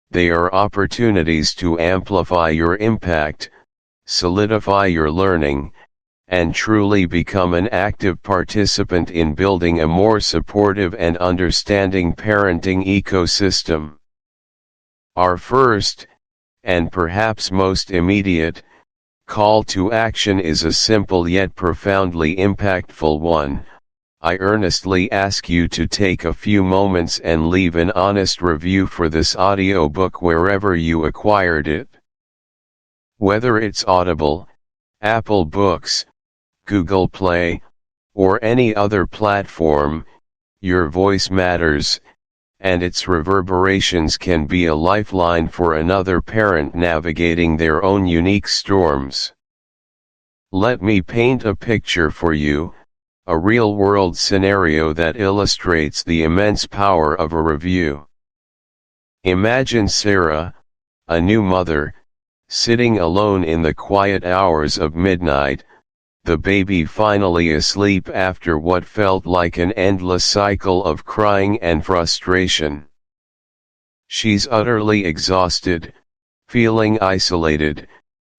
they are opportunities to amplify your impact, solidify your learning, and truly become an active participant in building a more supportive and understanding parenting ecosystem. Our first, and perhaps most immediate, call to action is a simple yet profoundly impactful one. I earnestly ask you to take a few moments and leave an honest review for this audiobook wherever you acquired it. Whether it's Audible, Apple Books, Google Play, or any other platform, your voice matters, and its reverberations can be a lifeline for another parent navigating their own unique storms. Let me paint a picture for you, a real-world scenario that illustrates the immense power of a review. Imagine Sarah, a new mother, sitting alone in the quiet hours of midnight, the baby finally asleep after what felt like an endless cycle of crying and frustration. She's utterly exhausted, feeling isolated,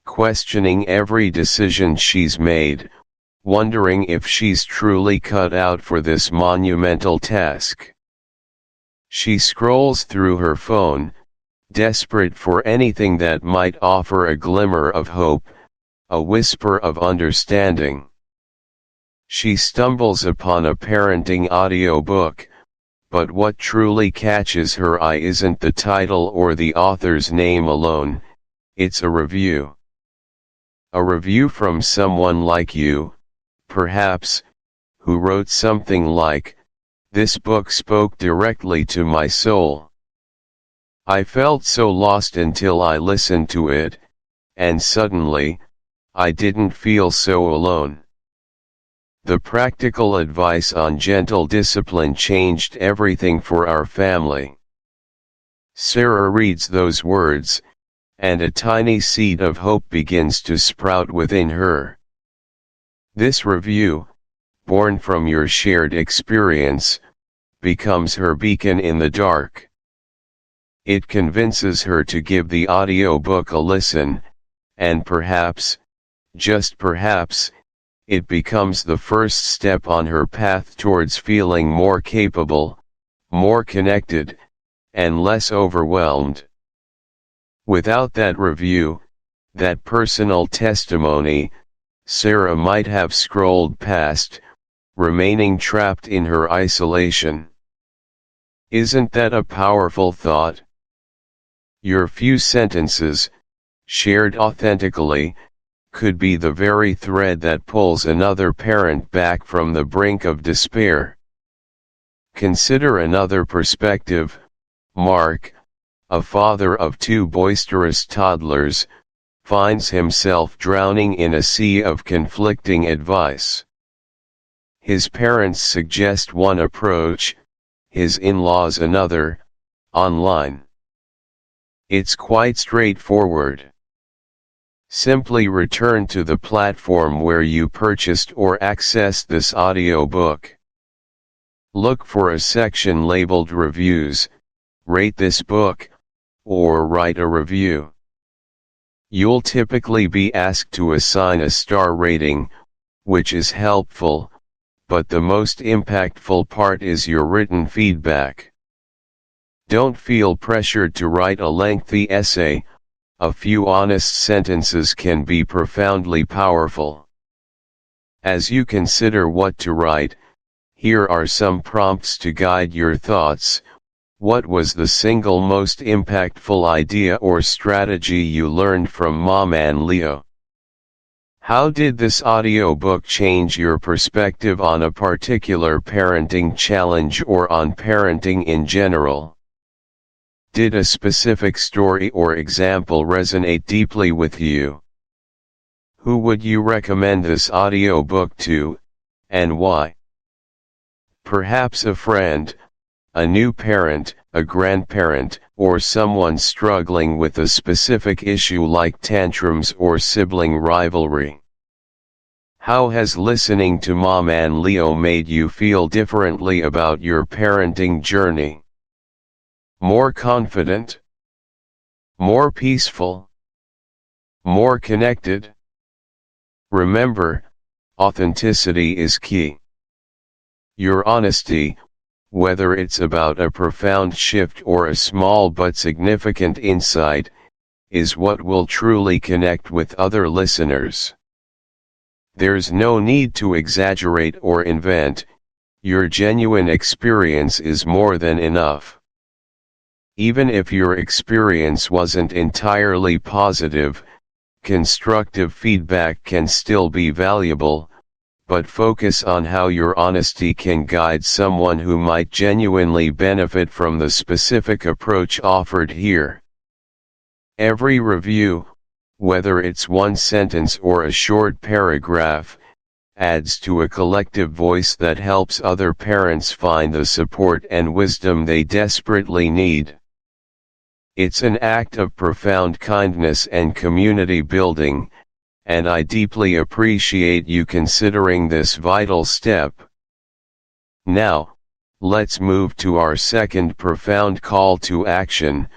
questioning every decision she's made, wondering if she's truly cut out for this monumental task. She scrolls through her phone, desperate for anything that might offer a glimmer of hope, a whisper of understanding. She stumbles upon a parenting audiobook, but what truly catches her eye isn't the title or the author's name alone, it's a review. A review from someone like you, perhaps, who wrote something like, "This book spoke directly to my soul. I felt so lost until I listened to it, and suddenly, I didn't feel so alone." The practical advice on gentle discipline changed everything for our family. Sarah reads those words, and a tiny seed of hope begins to sprout within her. This review, born from your shared experience, becomes her beacon in the dark. It convinces her to give the audiobook a listen, and perhaps, just perhaps, it becomes the first step on her path towards feeling more capable, more connected, and less overwhelmed. Without that review, that personal testimony, Sarah might have scrolled past, remaining trapped in her isolation. Isn't that a powerful thought? Your few sentences, shared authentically, could be the very thread that pulls another parent back from the brink of despair. Consider another perspective. Mark, a father of two boisterous toddlers, finds himself drowning in a sea of conflicting advice. His parents suggest one approach, his in-laws another, online. It's quite straightforward. Simply return to the platform where you purchased or accessed this audiobook. Look for a section labeled Reviews, rate this book, or write a review. You'll typically be asked to assign a star rating, which is helpful, but the most impactful part is your written feedback. Don't feel pressured to write a lengthy essay. A few honest sentences can be profoundly powerful. As you consider what to write, here are some prompts to guide your thoughts. What was the single most impactful idea or strategy you learned from Maman Leo? How did this audiobook change your perspective on a particular parenting challenge or on parenting in general? Did a specific story or example resonate deeply with you? Who would you recommend this audiobook to, and why? Perhaps a friend, a new parent, a grandparent, or someone struggling with a specific issue like tantrums or sibling rivalry. How has listening to Maman Leo made you feel differently about your parenting journey? More confident? More peaceful? More connected? Remember, authenticity is key. Your honesty, whether it's about a profound shift or a small but significant insight, is what will truly connect with other listeners. There's no need to exaggerate or invent. Your genuine experience is more than enough. Even if your experience wasn't entirely positive, constructive feedback can still be valuable, but focus on how your honesty can guide someone who might genuinely benefit from the specific approach offered here. Every review, whether it's one sentence or a short paragraph, adds to a collective voice that helps other parents find the support and wisdom they desperately need. It's an act of profound kindness and community building, and I deeply appreciate you considering this vital step. Now, let's move to our second profound call to action,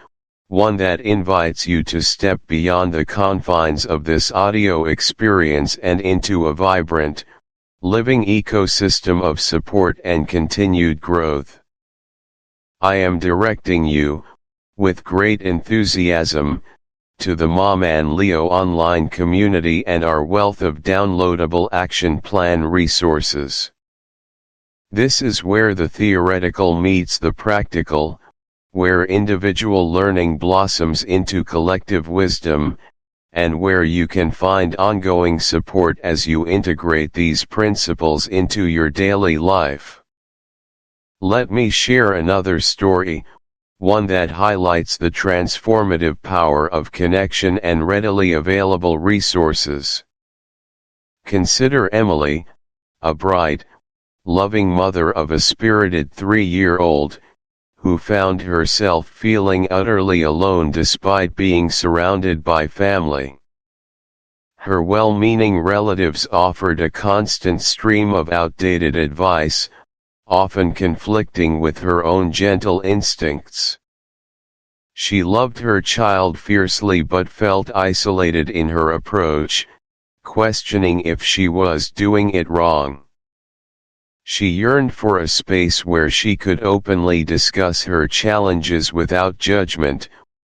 one that invites you to step beyond the confines of this audio experience and into a vibrant, living ecosystem of support and continued growth. I am directing you, with great enthusiasm, to the Maman Leo online community and our wealth of downloadable action plan resources. This is where the theoretical meets the practical, where individual learning blossoms into collective wisdom, and where you can find ongoing support as you integrate these principles into your daily life. Let me share another story, one that highlights the transformative power of connection and readily available resources. Consider Emily, a bright, loving mother of a spirited 3-year-old, who found herself feeling utterly alone despite being surrounded by family. Her well-meaning relatives offered a constant stream of outdated advice, often conflicting with her own gentle instincts. She loved her child fiercely but felt isolated in her approach, questioning if she was doing it wrong. She yearned for a space where she could openly discuss her challenges without judgment,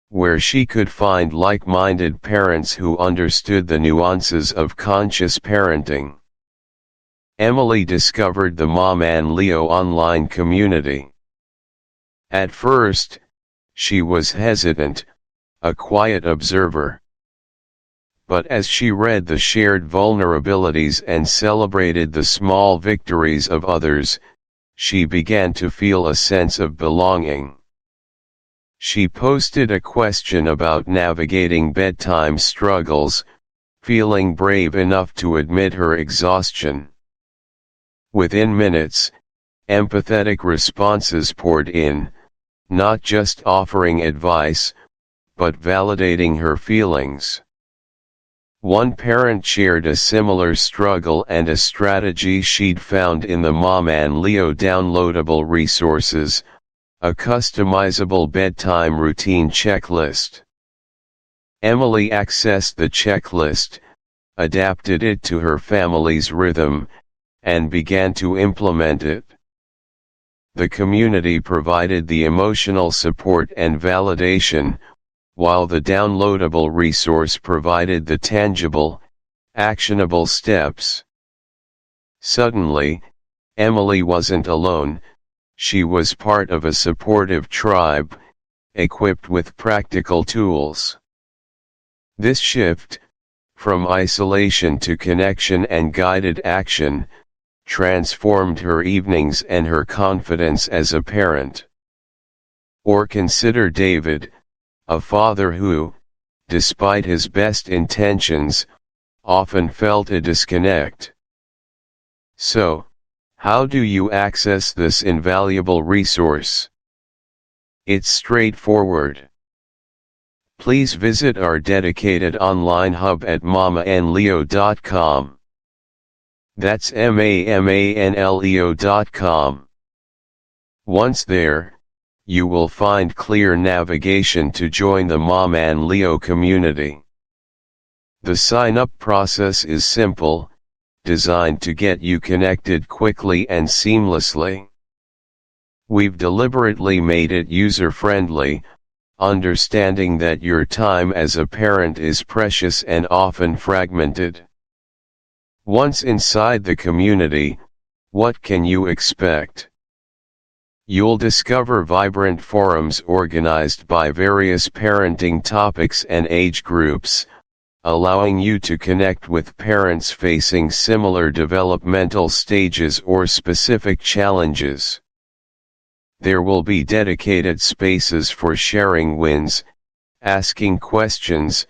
where she could find like-minded parents who understood the nuances of conscious parenting. Emily discovered the Maman Leo online community. At first, she was hesitant, a quiet observer. But as she read the shared vulnerabilities and celebrated the small victories of others, she began to feel a sense of belonging. She posted a question about navigating bedtime struggles, feeling brave enough to admit her exhaustion. Within minutes, empathetic responses poured in, not just offering advice, but validating her feelings. One parent shared a similar struggle and a strategy she'd found in the Maman Leo downloadable resources, a customizable bedtime routine checklist. Emily accessed the checklist, adapted it to her family's rhythm, and began to implement it. The community provided the emotional support and validation, while the downloadable resource provided the tangible, actionable steps. Suddenly, Emily wasn't alone, she was part of a supportive tribe, equipped with practical tools. This shift, from isolation to connection and guided action, transformed her evenings and her confidence as a parent. Or consider David, a father who, despite his best intentions, often felt a disconnect. So, how do you access this invaluable resource? It's straightforward. Please visit our dedicated online hub at mamanleo.com. That's mamanleo.com. Once there, you will find clear navigation to join the Maman Leo community. The sign-up process is simple, designed to get you connected quickly and seamlessly. We've deliberately made it user-friendly, understanding that your time as a parent is precious and often fragmented. Once inside the community, what can you expect? You'll discover vibrant forums organized by various parenting topics and age groups, allowing you to connect with parents facing similar developmental stages or specific challenges. There will be dedicated spaces for sharing wins, asking questions,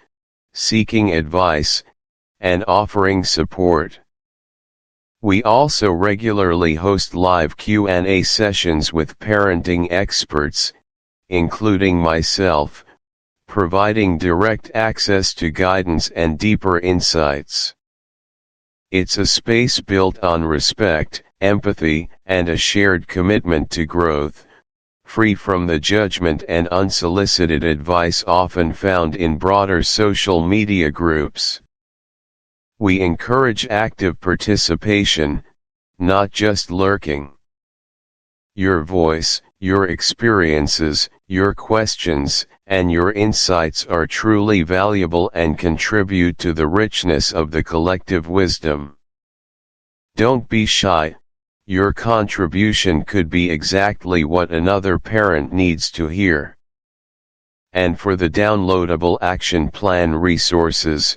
seeking advice, and offering support. We also regularly host live Q&A sessions with parenting experts, including myself, providing direct access to guidance and deeper insights. It's a space built on respect, empathy, and a shared commitment to growth, free from the judgment and unsolicited advice often found in broader social media groups. We encourage active participation, not just lurking. Your voice, Your experiences, your questions, and your insights are truly valuable and contribute to the richness of the collective wisdom. Don't be shy. Your contribution could be exactly what another parent needs to hear. And for the downloadable action plan resources,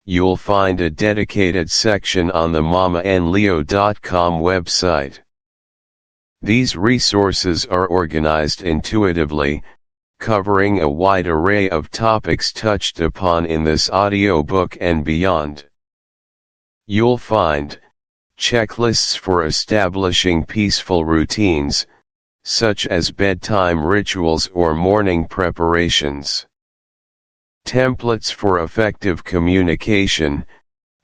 you'll find a dedicated section on the mamanleo.com website. These resources are organized intuitively, covering a wide array of topics touched upon in this audiobook and beyond. You'll find checklists for establishing peaceful routines, such as bedtime rituals or morning preparations. Templates for effective communication,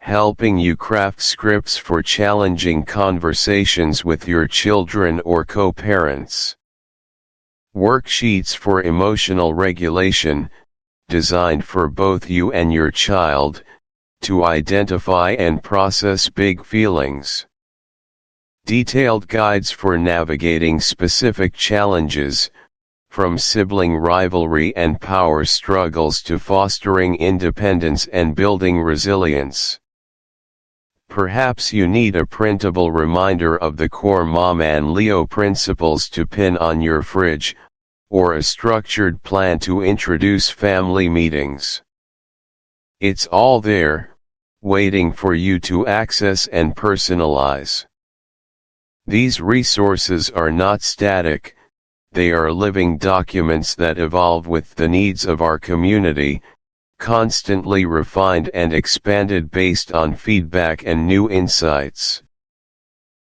helping you craft scripts for challenging conversations with your children or co-parents. Worksheets for emotional regulation, designed for both you and your child, to identify and process big feelings. Detailed guides for navigating specific challenges, from sibling rivalry and power struggles to fostering independence and building resilience. Perhaps you need a printable reminder of the core Maman Leo principles to pin on your fridge, or a structured plan to introduce family meetings. It's all there, waiting for you to access and personalize. These resources are not static, they are living documents that evolve with the needs of our community, constantly refined and expanded based on feedback and new insights.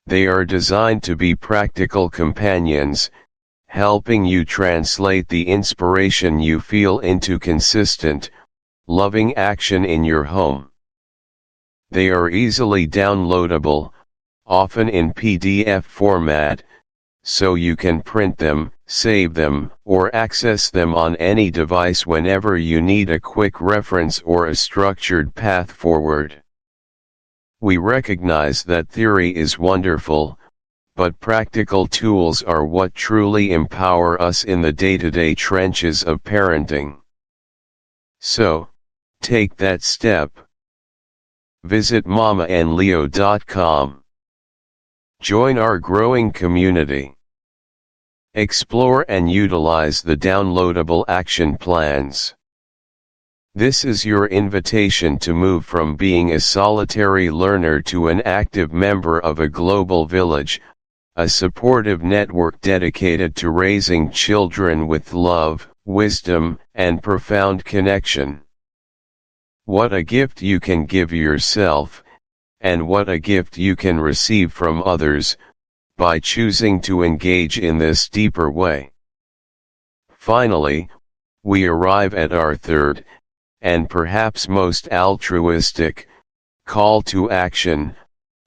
They are designed to be practical companions, helping you translate the inspiration you feel into consistent, loving action in your home. They are easily downloadable, often in PDF format, so you can print them, save them, or access them on any device whenever you need a quick reference or a structured path forward. We recognize that theory is wonderful, but practical tools are what truly empower us in the day-to-day trenches of parenting. So, take that step. Visit mamanleo.com. Join our growing community. Explore and utilize the downloadable action plans. This is your invitation to move from being a solitary learner to an active member of a global village, a supportive network dedicated to raising children with love, wisdom, and profound connection. What a gift you can give yourself, and what a gift you can receive from others, by choosing to engage in this deeper way. Finally, we arrive at our third, and perhaps most altruistic, call to action.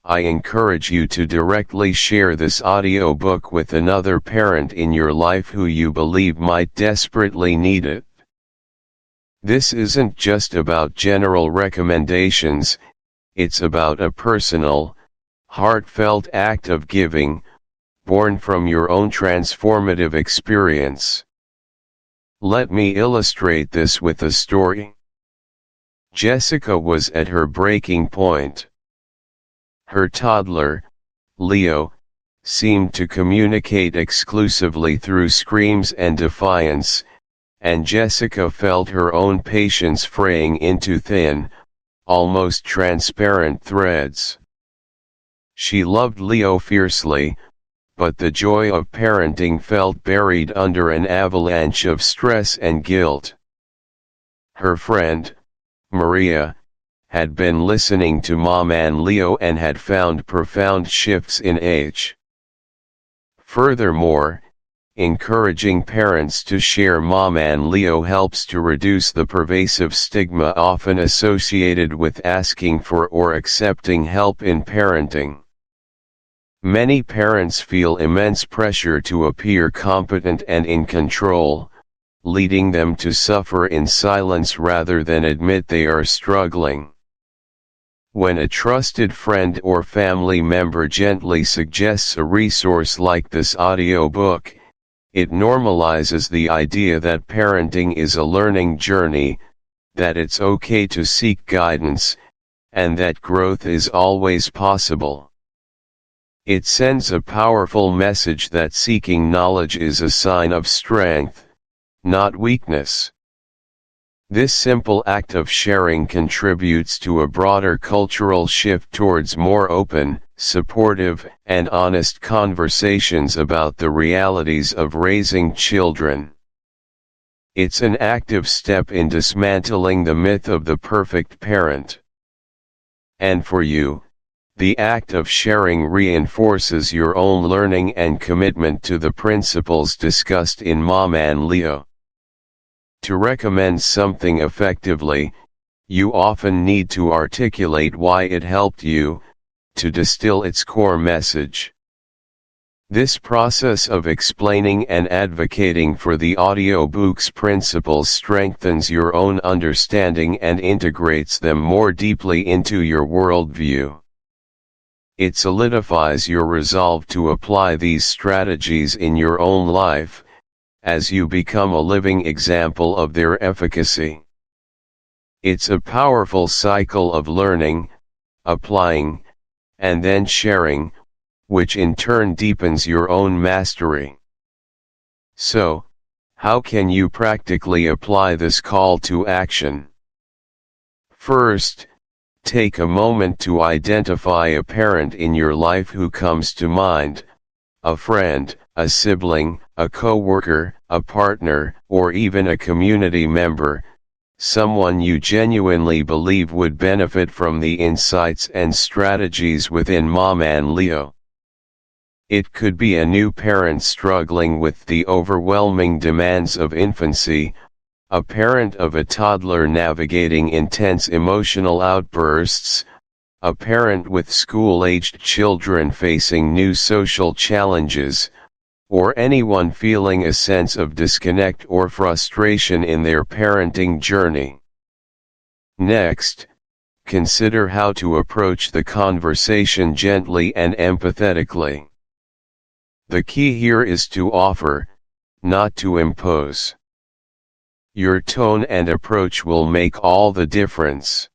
I encourage you to directly share this audiobook with another parent in your life who you believe might desperately need it. This isn't just about general recommendations, it's about a personal, heartfelt act of giving, born from your own transformative experience. Let me illustrate this with a story. Jessica was at her breaking point. Her toddler, Leo, seemed to communicate exclusively through screams and defiance, and Jessica felt her own patience fraying into thin, almost transparent threads. She loved Leo fiercely, but the joy of parenting felt buried under an avalanche of stress and guilt. Her friend, Maria, had been listening to Maman Leo and had found profound shifts in age. Furthermore, encouraging parents to share Maman Leo helps to reduce the pervasive stigma often associated with asking for or accepting help in parenting. Many parents feel immense pressure to appear competent and in control, leading them to suffer in silence rather than admit they are struggling. When a trusted friend or family member gently suggests a resource like this audiobook, It normalizes the idea that parenting is a learning journey, that it's okay to seek guidance, and that growth is always possible. It sends a powerful message that seeking knowledge is a sign of strength, not weakness. This simple act of sharing contributes to a broader cultural shift towards more open, supportive, and honest conversations about the realities of raising children. It's an active step in dismantling the myth of the perfect parent. And for you, the act of sharing reinforces your own learning and commitment to the principles discussed in Maman. To recommend something effectively, you often need to articulate why it helped you, to distill its core message. This process of explaining and advocating for the audiobook's principles strengthens your own understanding and integrates them more deeply into your worldview. It solidifies your resolve to apply these strategies in your own life, as you become a living example of their efficacy. It's a powerful cycle of learning, applying, and then sharing, which in turn deepens your own mastery. So, how can you practically apply this call to action? First, take a moment to identify a parent in your life who comes to mind, a friend, a sibling, a co-worker, a partner, or even a community member, someone you genuinely believe would benefit from the insights and strategies within Maman. It could be a new parent struggling with the overwhelming demands of infancy, a parent of a toddler navigating intense emotional outbursts, a parent with school-aged children facing new social challenges, or anyone feeling a sense of disconnect or frustration in their parenting journey. Next, consider how to approach the conversation gently and empathetically. The key here is to offer, not to impose. Your tone and approach will make all the difference.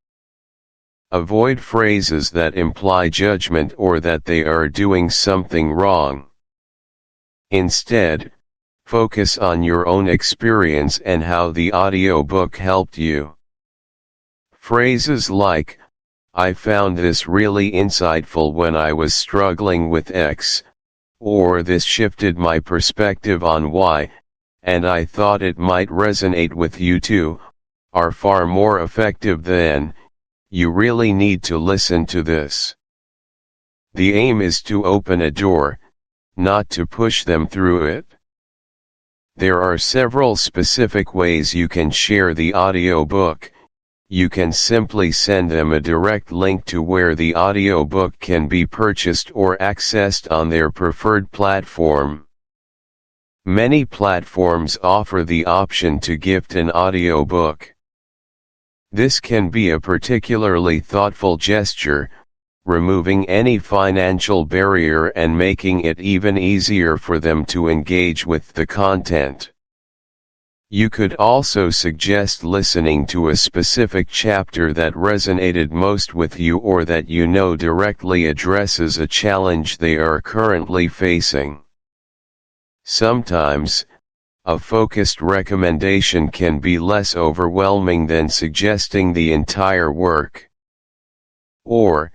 Avoid phrases that imply judgment or that they are doing something wrong. Instead, focus on your own experience and how the audiobook helped you. Phrases like, "I found this really insightful when I was struggling with X," or "this shifted my perspective on Y, and I thought it might resonate with you too," are far more effective than, "You really need to listen to this." The aim is to open a door, not to push them through it. There are several specific ways you can share the audiobook. You can simply send them a direct link to where the audiobook can be purchased or accessed on their preferred platform. Many platforms offer the option to gift an audiobook. This can be a particularly thoughtful gesture, removing any financial barrier and making it even easier for them to engage with the content. You could also suggest listening to a specific chapter that resonated most with you or that you know directly addresses a challenge they are currently facing. Sometimes, a focused recommendation can be less overwhelming than suggesting the entire work. Or,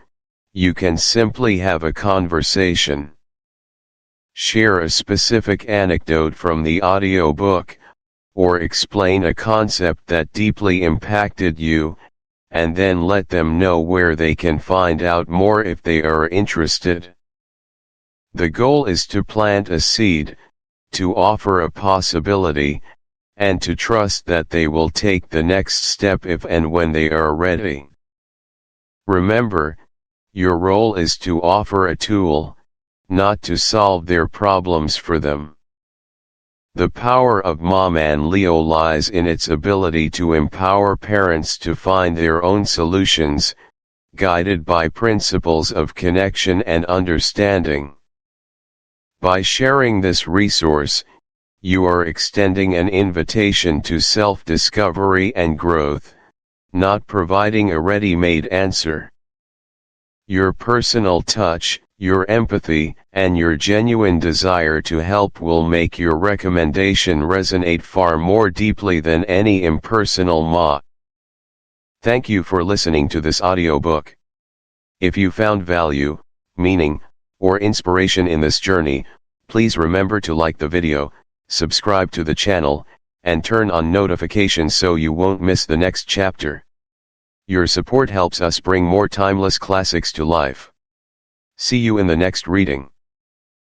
you can simply have a conversation. Share a specific anecdote from the audiobook, or explain a concept that deeply impacted you, and then let them know where they can find out more if they are interested. The goal is to plant a seed, to offer a possibility, and to trust that they will take the next step if and when they are ready. Remember, your role is to offer a tool, not to solve their problems for them. The power of Maman lies in its ability to empower parents to find their own solutions, guided by principles of connection and understanding. By sharing this resource, You are extending an invitation to self-discovery and growth, not providing a ready-made answer. Your personal touch, your empathy, and your genuine desire to help will make your recommendation resonate far more deeply than any impersonal ma. Thank you for listening to this audiobook. If you found value, meaning, or inspiration in this journey, please remember to like the video, subscribe to the channel, and turn on notifications so you won't miss the next chapter. Your support helps us bring more timeless classics to life. See you in the next reading.